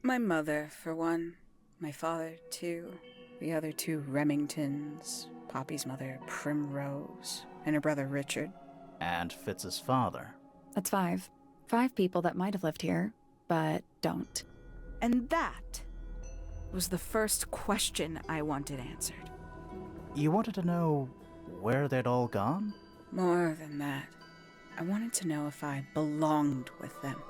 My mother, for one. My father, too. The other two Remingtons. Poppy's mother, Primrose. And her brother, Richard. And Fitz's father. That's 5. 5 people that might have lived here, but don't. And that was the first question I wanted answered. You wanted to know where they'd all gone? More than that, I wanted to know if I belonged with them.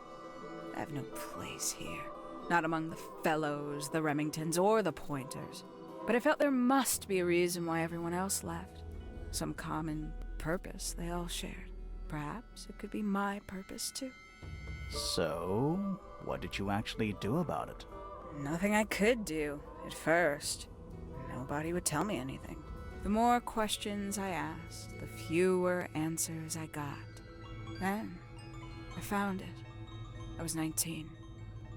I have no place here. Not among the Fellows, the Remingtons, or the Pointers. But I felt there must be a reason why everyone else left. Some common purpose they all shared. Perhaps it could be my purpose, too. So, what did you actually do about it? Nothing I could do, at first. Nobody would tell me anything. The more questions I asked, the fewer answers I got. Then, I found it. I was 19.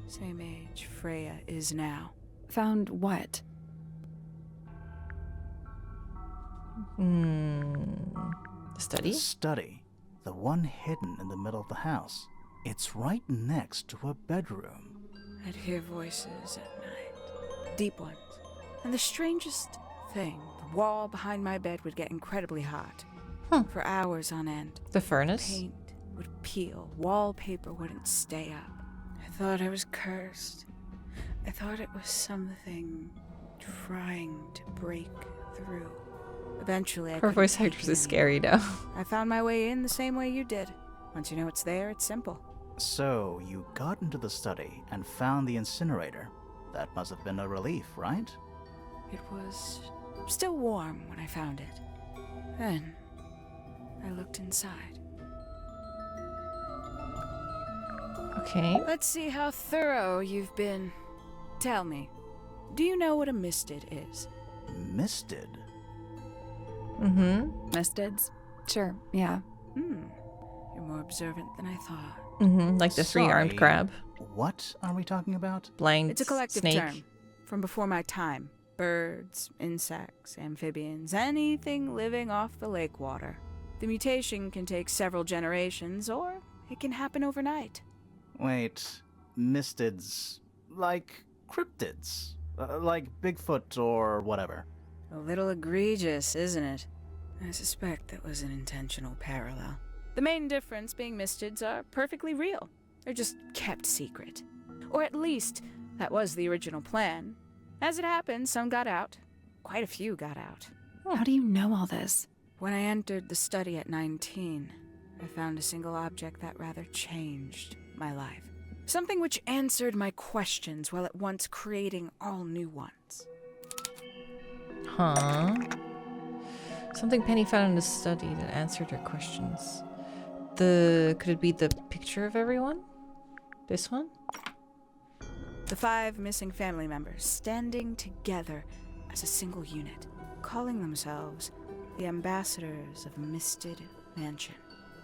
Same age Freya is now. Found what? The study? The study. The one hidden in the middle of the house. It's right next to a bedroom. I'd hear voices at night. Deep ones. And the strangest thing, the wall behind my bed would get incredibly hot. For hours on end. The furnace? Paint would peel. Wallpaper wouldn't stay up. I thought I was cursed. I thought it was something trying to break through. Eventually, Her voice actress is scary now. I found my way in the same way you did. Once you know it's there, it's simple. So, you got into the study and found the incinerator. That must have been a relief, right? It was still warm when I found it. Then, I looked inside. Okay. Let's see how thorough you've been. Tell me, do you know what a misted is? Misted? Mistids? Sure, yeah. You're more observant than I thought. Like the three-armed Sorry, crab. What are we talking about? Blind It's a collective snake. term from before my time. Birds, insects, amphibians, anything living off the lake water. The mutation can take several generations, or it can happen overnight. Wait, mistids. Like cryptids. Like Bigfoot or whatever. A little egregious, isn't it? I suspect that was an intentional parallel. The main difference being mistids are perfectly real. They're just kept secret. Or at least, that was the original plan. As it happened, some got out. Quite a few got out. How do you know all this? When I entered the study at 19, I found a single object that rather changed my life. Something which answered my questions while at once creating all new ones. Huh. Something Penny found in the study that answered her questions. Could it be the picture of everyone? This one? The 5 missing family members standing together as a single unit, calling themselves the ambassadors of Misted Mansion.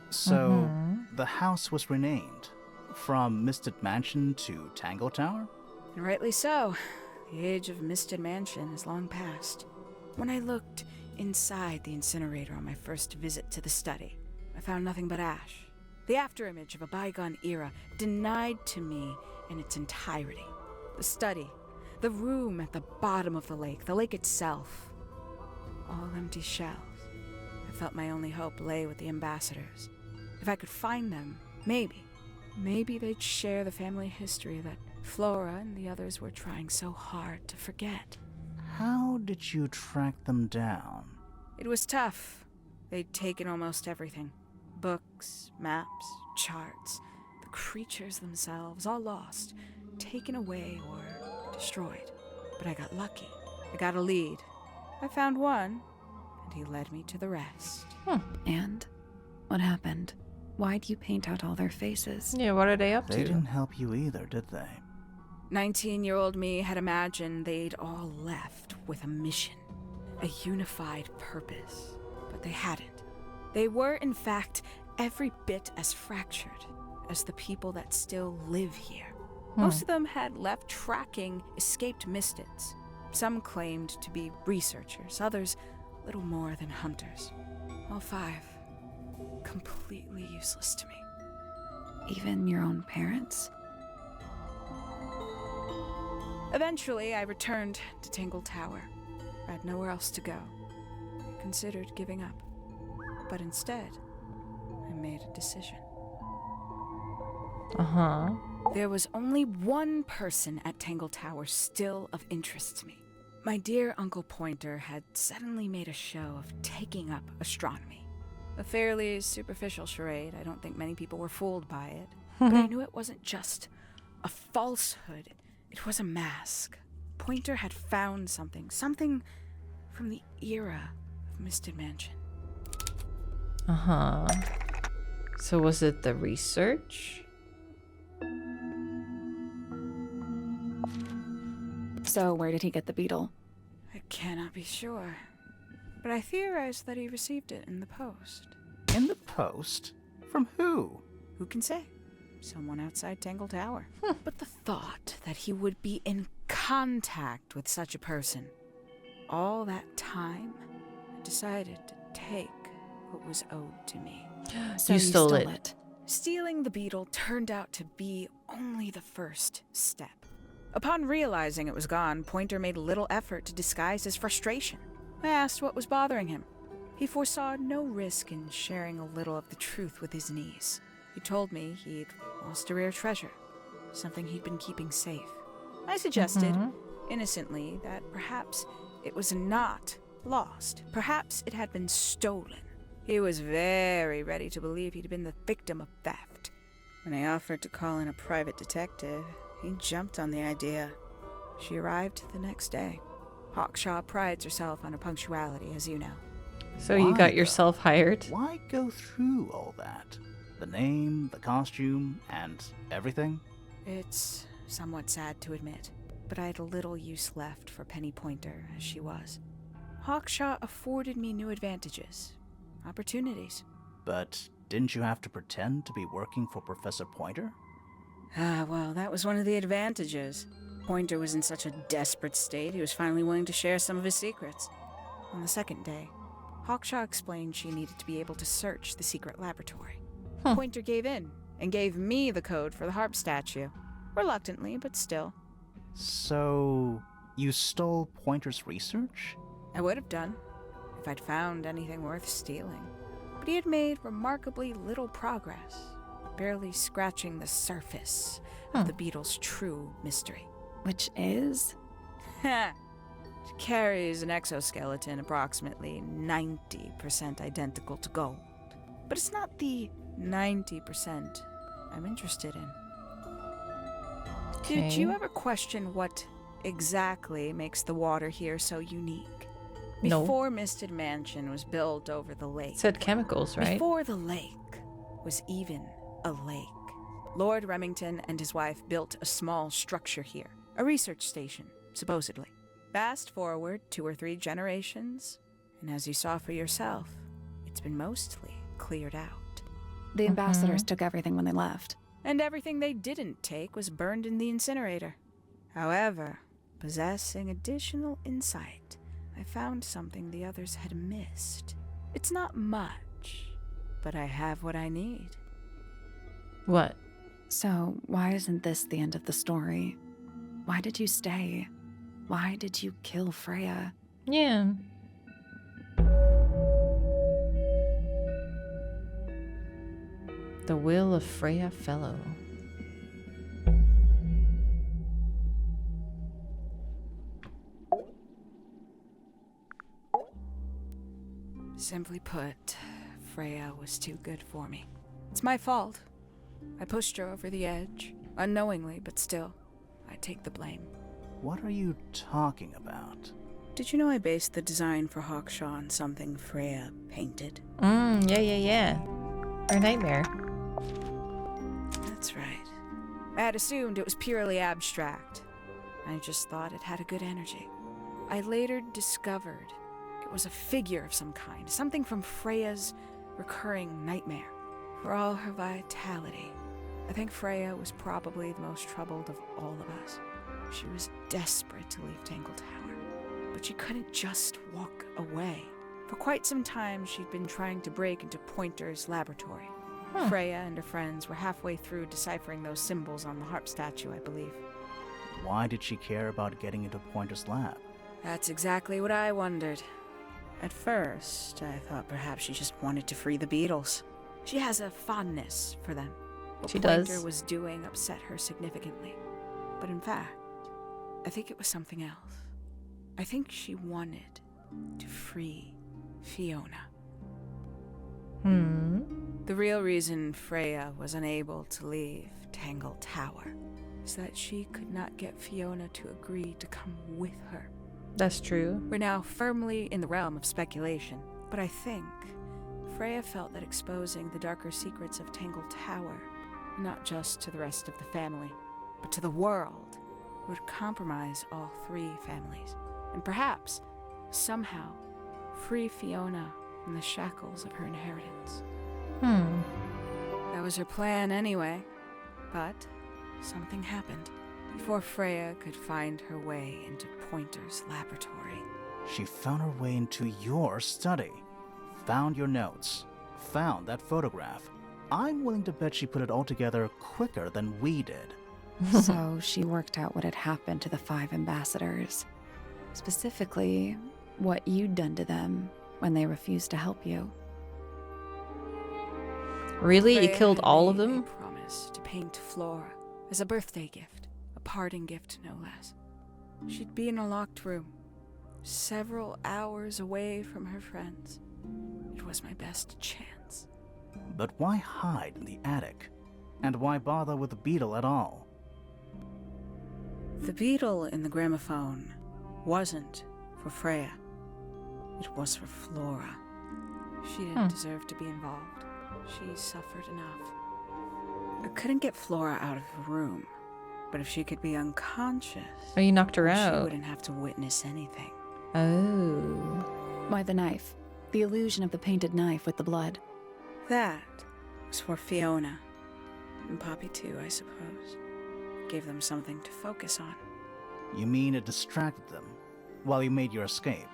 So, the house was renamed. From Misted Mansion to Tangle Tower? And rightly so. The age of Misted Mansion is long past. When I looked inside the incinerator on my first visit to the study, I found nothing but ash. The afterimage of a bygone era, denied to me in its entirety. The study, the room at the bottom of the lake itself. All empty shells. I felt my only hope lay with the ambassadors. If I could find them, maybe they'd share the family history that Flora and the others were trying so hard to forget. How did you track them down? It was tough. They'd taken almost everything. Books, maps, charts, the creatures themselves, all lost, taken away or destroyed. But I got lucky. I got a lead. I found one, and he led me to the rest. And? What happened? Why'd you paint out all their faces? Yeah, what are they up They to? didn't help you either, did they? 19-year-old me had imagined they'd all left with a mission, a unified purpose, but they hadn't. They were, in fact, every bit as fractured as the people that still live here. Most of them had left tracking escaped mystics. Some claimed to be researchers, others little more than hunters. All 5 completely useless to me. Even your own parents? Eventually, I returned to Tangle Tower. I had nowhere else to go. I considered giving up. But instead, I made a decision. Uh-huh. There was only one person at Tangle Tower still of interest to me. My dear Uncle Pointer had suddenly made a show of taking up astronomy. A fairly superficial charade. I don't think many people were fooled by it. But I knew it wasn't just a falsehood. It was a mask. Pointer had found something from the era of Misted Mansion. Uh-huh. So was it the research? So where did he get the beetle? I cannot be sure, but I theorize that he received it in the post. In the post? From who? Who can say? Someone outside Tangle Tower. But the thought that he would be in contact with such a person, all that time, I decided to take what was owed to me. So you stole it. it. Stealing the beetle turned out to be only the first step. Upon realizing it was gone, Pointer made little effort to disguise his frustration. I asked what was bothering him. He foresaw no risk in sharing a little of the truth with his niece. He told me he'd lost a rare treasure, something he'd been keeping safe. I suggested, innocently, that perhaps it was not lost. Perhaps it had been stolen. He was very ready to believe he'd been the victim of theft. When I offered to call in a private detective, he jumped on the idea. She arrived the next day. Hawkshaw prides herself on her punctuality, as you know. So you Why, got though? yourself hired? Why go through all that? The name, the costume, and everything? It's somewhat sad to admit, but I had little use left for Penny Pointer as she was. Hawkshaw afforded me new advantages, opportunities. But didn't you have to pretend to be working for Professor Pointer? Well, that was one of the advantages. Pointer was in such a desperate state, he was finally willing to share some of his secrets. On the second day, Hawkshaw explained she needed to be able to search the secret laboratory. Pointer gave in and gave me the code for the harp statue. Reluctantly, but still. So, you stole Pointer's research? I would have done, if I'd found anything worth stealing. But he had made remarkably little progress, barely scratching the surface of the beetle's true mystery. Which is? It carries an exoskeleton approximately 90% identical to gold. But it's not the 90% I'm interested in. Did you ever question what exactly makes the water here so unique? No. Before Misted Mansion was built over the lake. It said chemicals, right? Before the lake was even a lake. Lord Remington and his wife built a small structure here. A research station, supposedly. Fast forward 2 or 3 generations, and as you saw for yourself, it's been mostly cleared out. The ambassadors took everything when they left. And everything they didn't take was burned in the incinerator. However, possessing additional insight, I found something the others had missed. It's not much, but I have what I need. What? So, why isn't this the end of the story? Why did you stay? Why did you kill Freya? Yeah. The Will of Freya Fellow. Simply put, Freya was too good for me. It's my fault. I pushed her over the edge, unknowingly, but still, I take the blame. What are you talking about? Did you know I based the design for Hawkshaw on something Freya painted? Yeah. Her nightmare. That's right. I had assumed it was purely abstract. I just thought it had a good energy. I later discovered it was a figure of some kind, something from Freya's recurring nightmare. For all her vitality, I think Freya was probably the most troubled of all of us. She was desperate to leave Tangle Tower, but she couldn't just walk away. For quite some time, she'd been trying to break into Pointer's laboratory. Freya and her friends were halfway through deciphering those symbols on the harp statue, I believe. Why did she care about getting into Pointer's lab? That's exactly what I wondered. At first, I thought perhaps she just wanted to free the beetles. She has a fondness for them. What She Pointer does. was doing upset her significantly. But in fact, I think it was something else. I think she wanted to free Fiona. The real reason Freya was unable to leave Tangle Tower is that she could not get Fiona to agree to come with her. That's true. We're now firmly in the realm of speculation, but I think Freya felt that exposing the darker secrets of Tangle Tower, not just to the rest of the family, but to the world, would compromise all three families, and perhaps, somehow, free Fiona from the shackles of her inheritance. That was her plan anyway, but something happened before Freya could find her way into Pointer's laboratory. She found her way into your study, found your notes, found that photograph. I'm willing to bet she put it all together quicker than we did. So she worked out what had happened to the 5 ambassadors. Specifically, what you'd done to them when they refused to help you. Really? You Freya killed had all of made them? a promise to paint Flora as a birthday gift, a parting gift no less. She'd be in a locked room, several hours away from her friends. It was my best chance. But why hide in the attic? And why bother with the beetle at all? The beetle in the gramophone wasn't for Freya. It was for Flora. She didn't deserve to be involved. She suffered enough. I couldn't get Flora out of the room, but if she could be unconscious, Oh, you knocked her she out. wouldn't have to witness anything. Oh. Why the knife? The illusion of the painted knife with the blood. That was for Fiona. And Poppy too, I suppose. Gave them something to focus on. You mean it distracted them while you made your escape?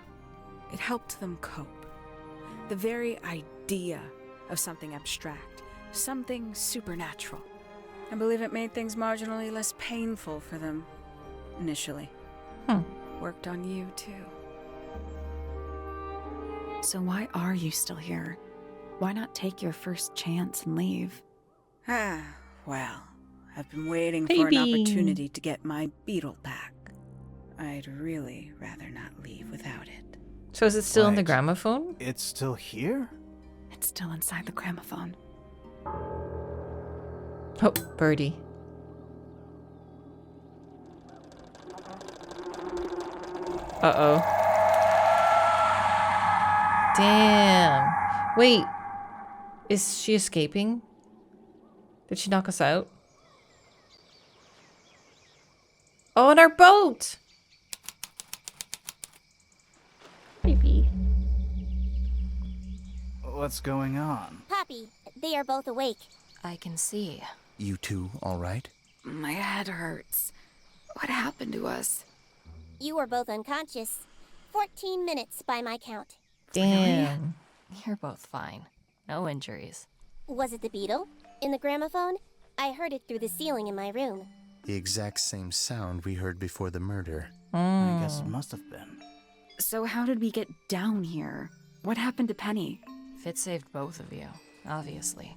It helped them cope. The very idea of something abstract, something supernatural. I believe it made things marginally less painful for them, initially. Worked on you, too. So why are you still here? Why not take your first chance and leave? Well, I've been waiting for an Baby. opportunity to get my beetle back. I'd really rather not leave without it. So is it still in the Wait. gramophone? It's still here? It's still inside the gramophone. Oh, birdie. Uh-oh. Damn. Wait. Is she escaping? Did she knock us out? Oh, and our boat! Baby. What's going on? Poppy, they are both awake. I can see. You two all right? My head hurts. What happened to us? You were both unconscious. 14 minutes by my count. Damn. You're both fine. No injuries. Was it the beetle? In the gramophone? I heard it through the ceiling in my room. The exact same sound we heard before the murder. I guess it must have been. So how did we get down here? What happened to Penny? Fitz saved both of you, obviously.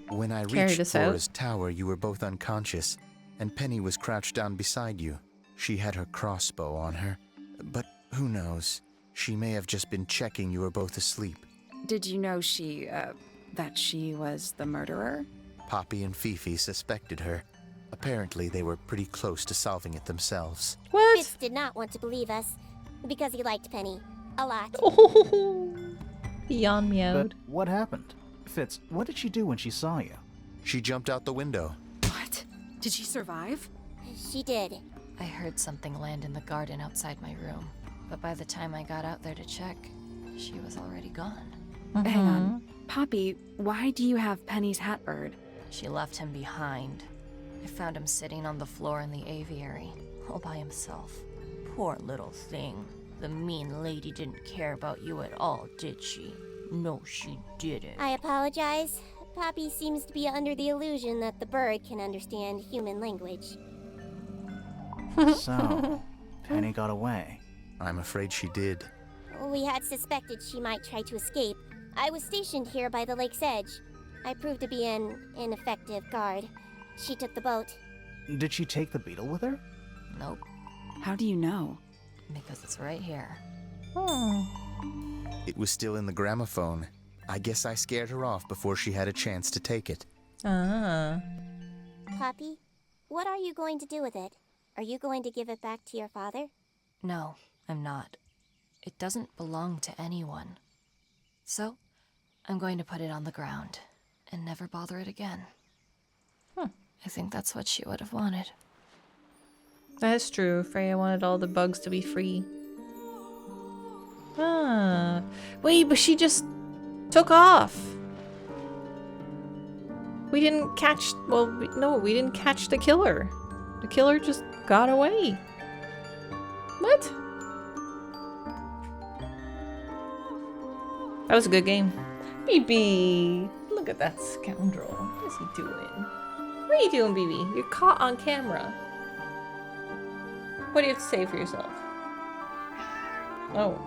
When I Carried reached us out. Flora's tower, you were both unconscious, and Penny was crouched down beside you. She had her crossbow on her, but who knows? She may have just been checking you were both asleep. Did you know that she was the murderer? Poppy and Fifi suspected her. Apparently, they were pretty close to solving it themselves. What? Fitz did not want to believe us because he liked Penny a lot. Oh, he yawn meowed. But what happened? Fitz, what did she do when she saw you? She jumped out the window. What? Did she survive? She did. I heard something land in the garden outside my room, but by the time I got out there to check, she was already gone. Hang on. Poppy, why do you have Penny's hat bird? She left him behind. I found him sitting on the floor in the aviary, all by himself. Poor little thing. The mean lady didn't care about you at all, did she? No, she didn't. I apologize. Poppy seems to be under the illusion that the bird can understand human language. So, Penny got away. I'm afraid she did. We had suspected she might try to escape. I was stationed here by the lake's edge. I proved to be an ineffective guard. She took the boat. Did she take the beetle with her? Nope, How do you know? because it's right here. It was still in the gramophone. I guess I scared her off before she had a chance to take it. Ah. Poppy, what are you going to do with it? Are you going to give it back to your father? No, I'm not. It doesn't belong to anyone. So, I'm going to put it on the ground and never bother it again. I think that's what she would have wanted. That is true. Freya wanted all the bugs to be free. Ah. Wait, but she just took off. We didn't catch... Well, no, we didn't catch the killer. The killer just got away. What? That was a good game. BB! Look at that scoundrel. What is he doing? What are you doing, BB? You're caught on camera. What do you have to say for yourself? Oh.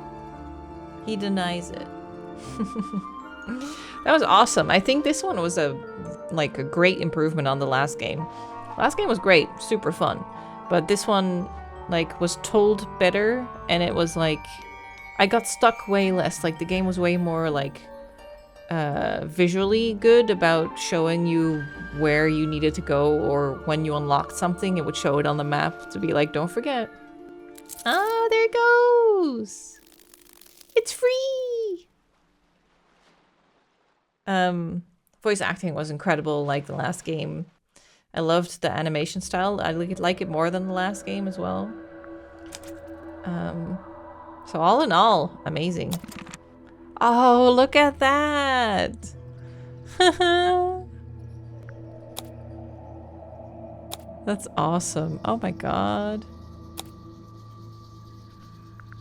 He denies it. That was awesome. I think this one was a great improvement on the last game. Last game was great, super fun. But this one was told better, and it was I got stuck way less. The game was way more visually good about showing you where you needed to go, or when you unlocked something, it would show it on the map to be don't forget. Ah, there it goes. It's free. Voice acting was incredible, like the last game. I loved the animation style. I like it more than the last game as well. So all in all, amazing. Oh, look at that! That's awesome. Oh my god.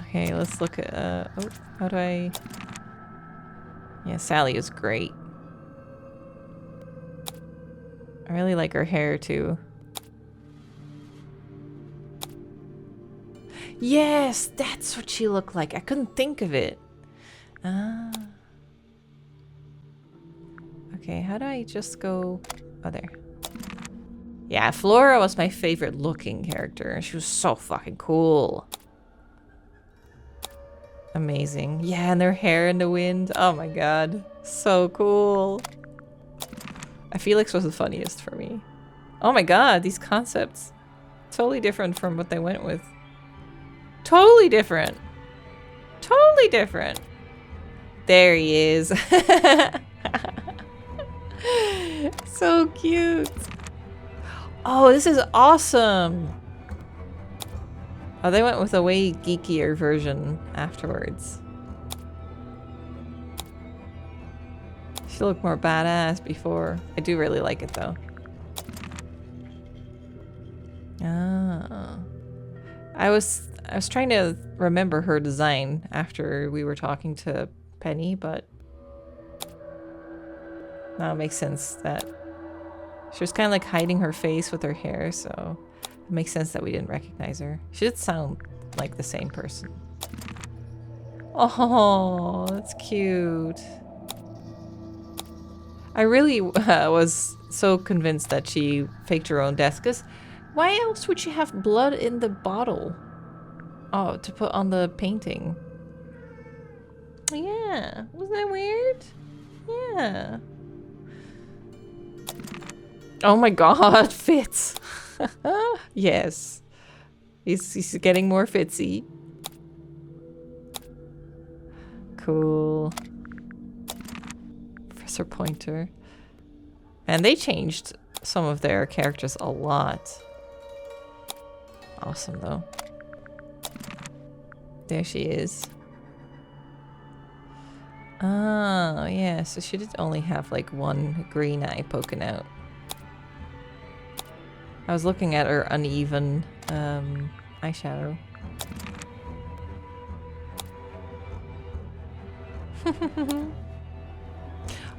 Okay, let's look at, oh, how do I... Yeah, Sally is great. I really like her hair, too. Yes, that's what she looked like. I couldn't think of it. Ah. Okay, how do I just go... Oh, there. Yeah, Flora was my favorite looking character. She was so fucking cool. Amazing. Yeah, and their hair in the wind. Oh my god. So cool. Felix was the funniest for me. Oh my god, these concepts. Totally different from what they went with. Totally different. Totally different. There he is. So cute. Oh, this is awesome. Oh, they went with a way geekier version afterwards. She looked more badass before. I do really like it though. Ah. I was trying to remember her design after we were talking to Penny, but now it makes sense that she was kind of like hiding her face with her hair, so it makes sense that we didn't recognize her. She did sound like the same person. Oh, that's cute. I really was so convinced that she faked her own death, because why else would she have blood in the bottle? Oh, to put on the painting. Yeah, wasn't that weird? Yeah. Oh my god, Fitz. Yes. He's getting more Fitzy. Cool. Professor Pointer. And they changed some of their characters a lot. Awesome, though. There she is. Oh, yeah, so she did only have like one green eye poking out. I was looking at her uneven eyeshadow.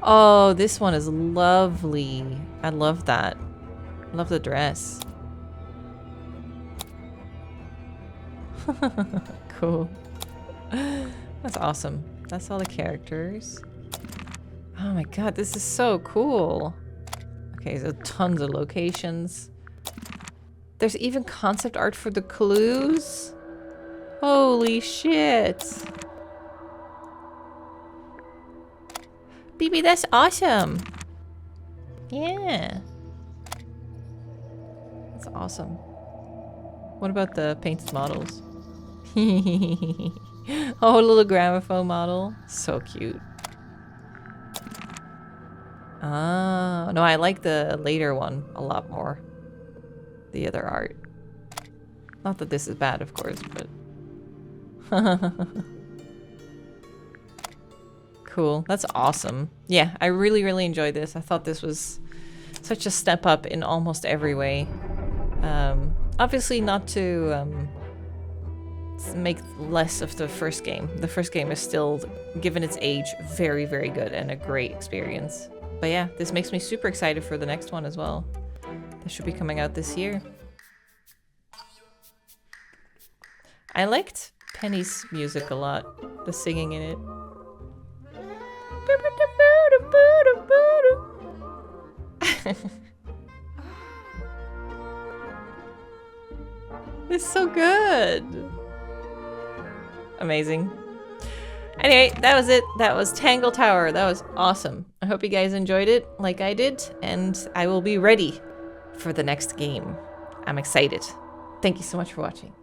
Oh, this one is lovely. I love that. I love the dress. Cool. That's awesome. That's all the characters. Oh my god, this is so cool. Okay, so tons of locations. There's even concept art for the clues. Holy shit. BB, that's awesome. Yeah. That's awesome. What about the painted models? Oh, a little gramophone model. So cute. Ah, no, I like the later one a lot more. The other art. Not that this is bad, of course, but... Cool. That's awesome. Yeah, I really, really enjoyed this. I thought this was such a step up in almost every way. Obviously not to make less of the first game. The first game is still, given its age, very, very good and a great experience. But yeah, this makes me super excited for the next one as well. That should be coming out this year. I liked Penny's music a lot. The singing in it. It's so good. Amazing. Anyway, that was it. That was Tangle Tower. That was awesome. I hope you guys enjoyed it like I did, and I will be ready for the next game. I'm excited. Thank you so much for watching.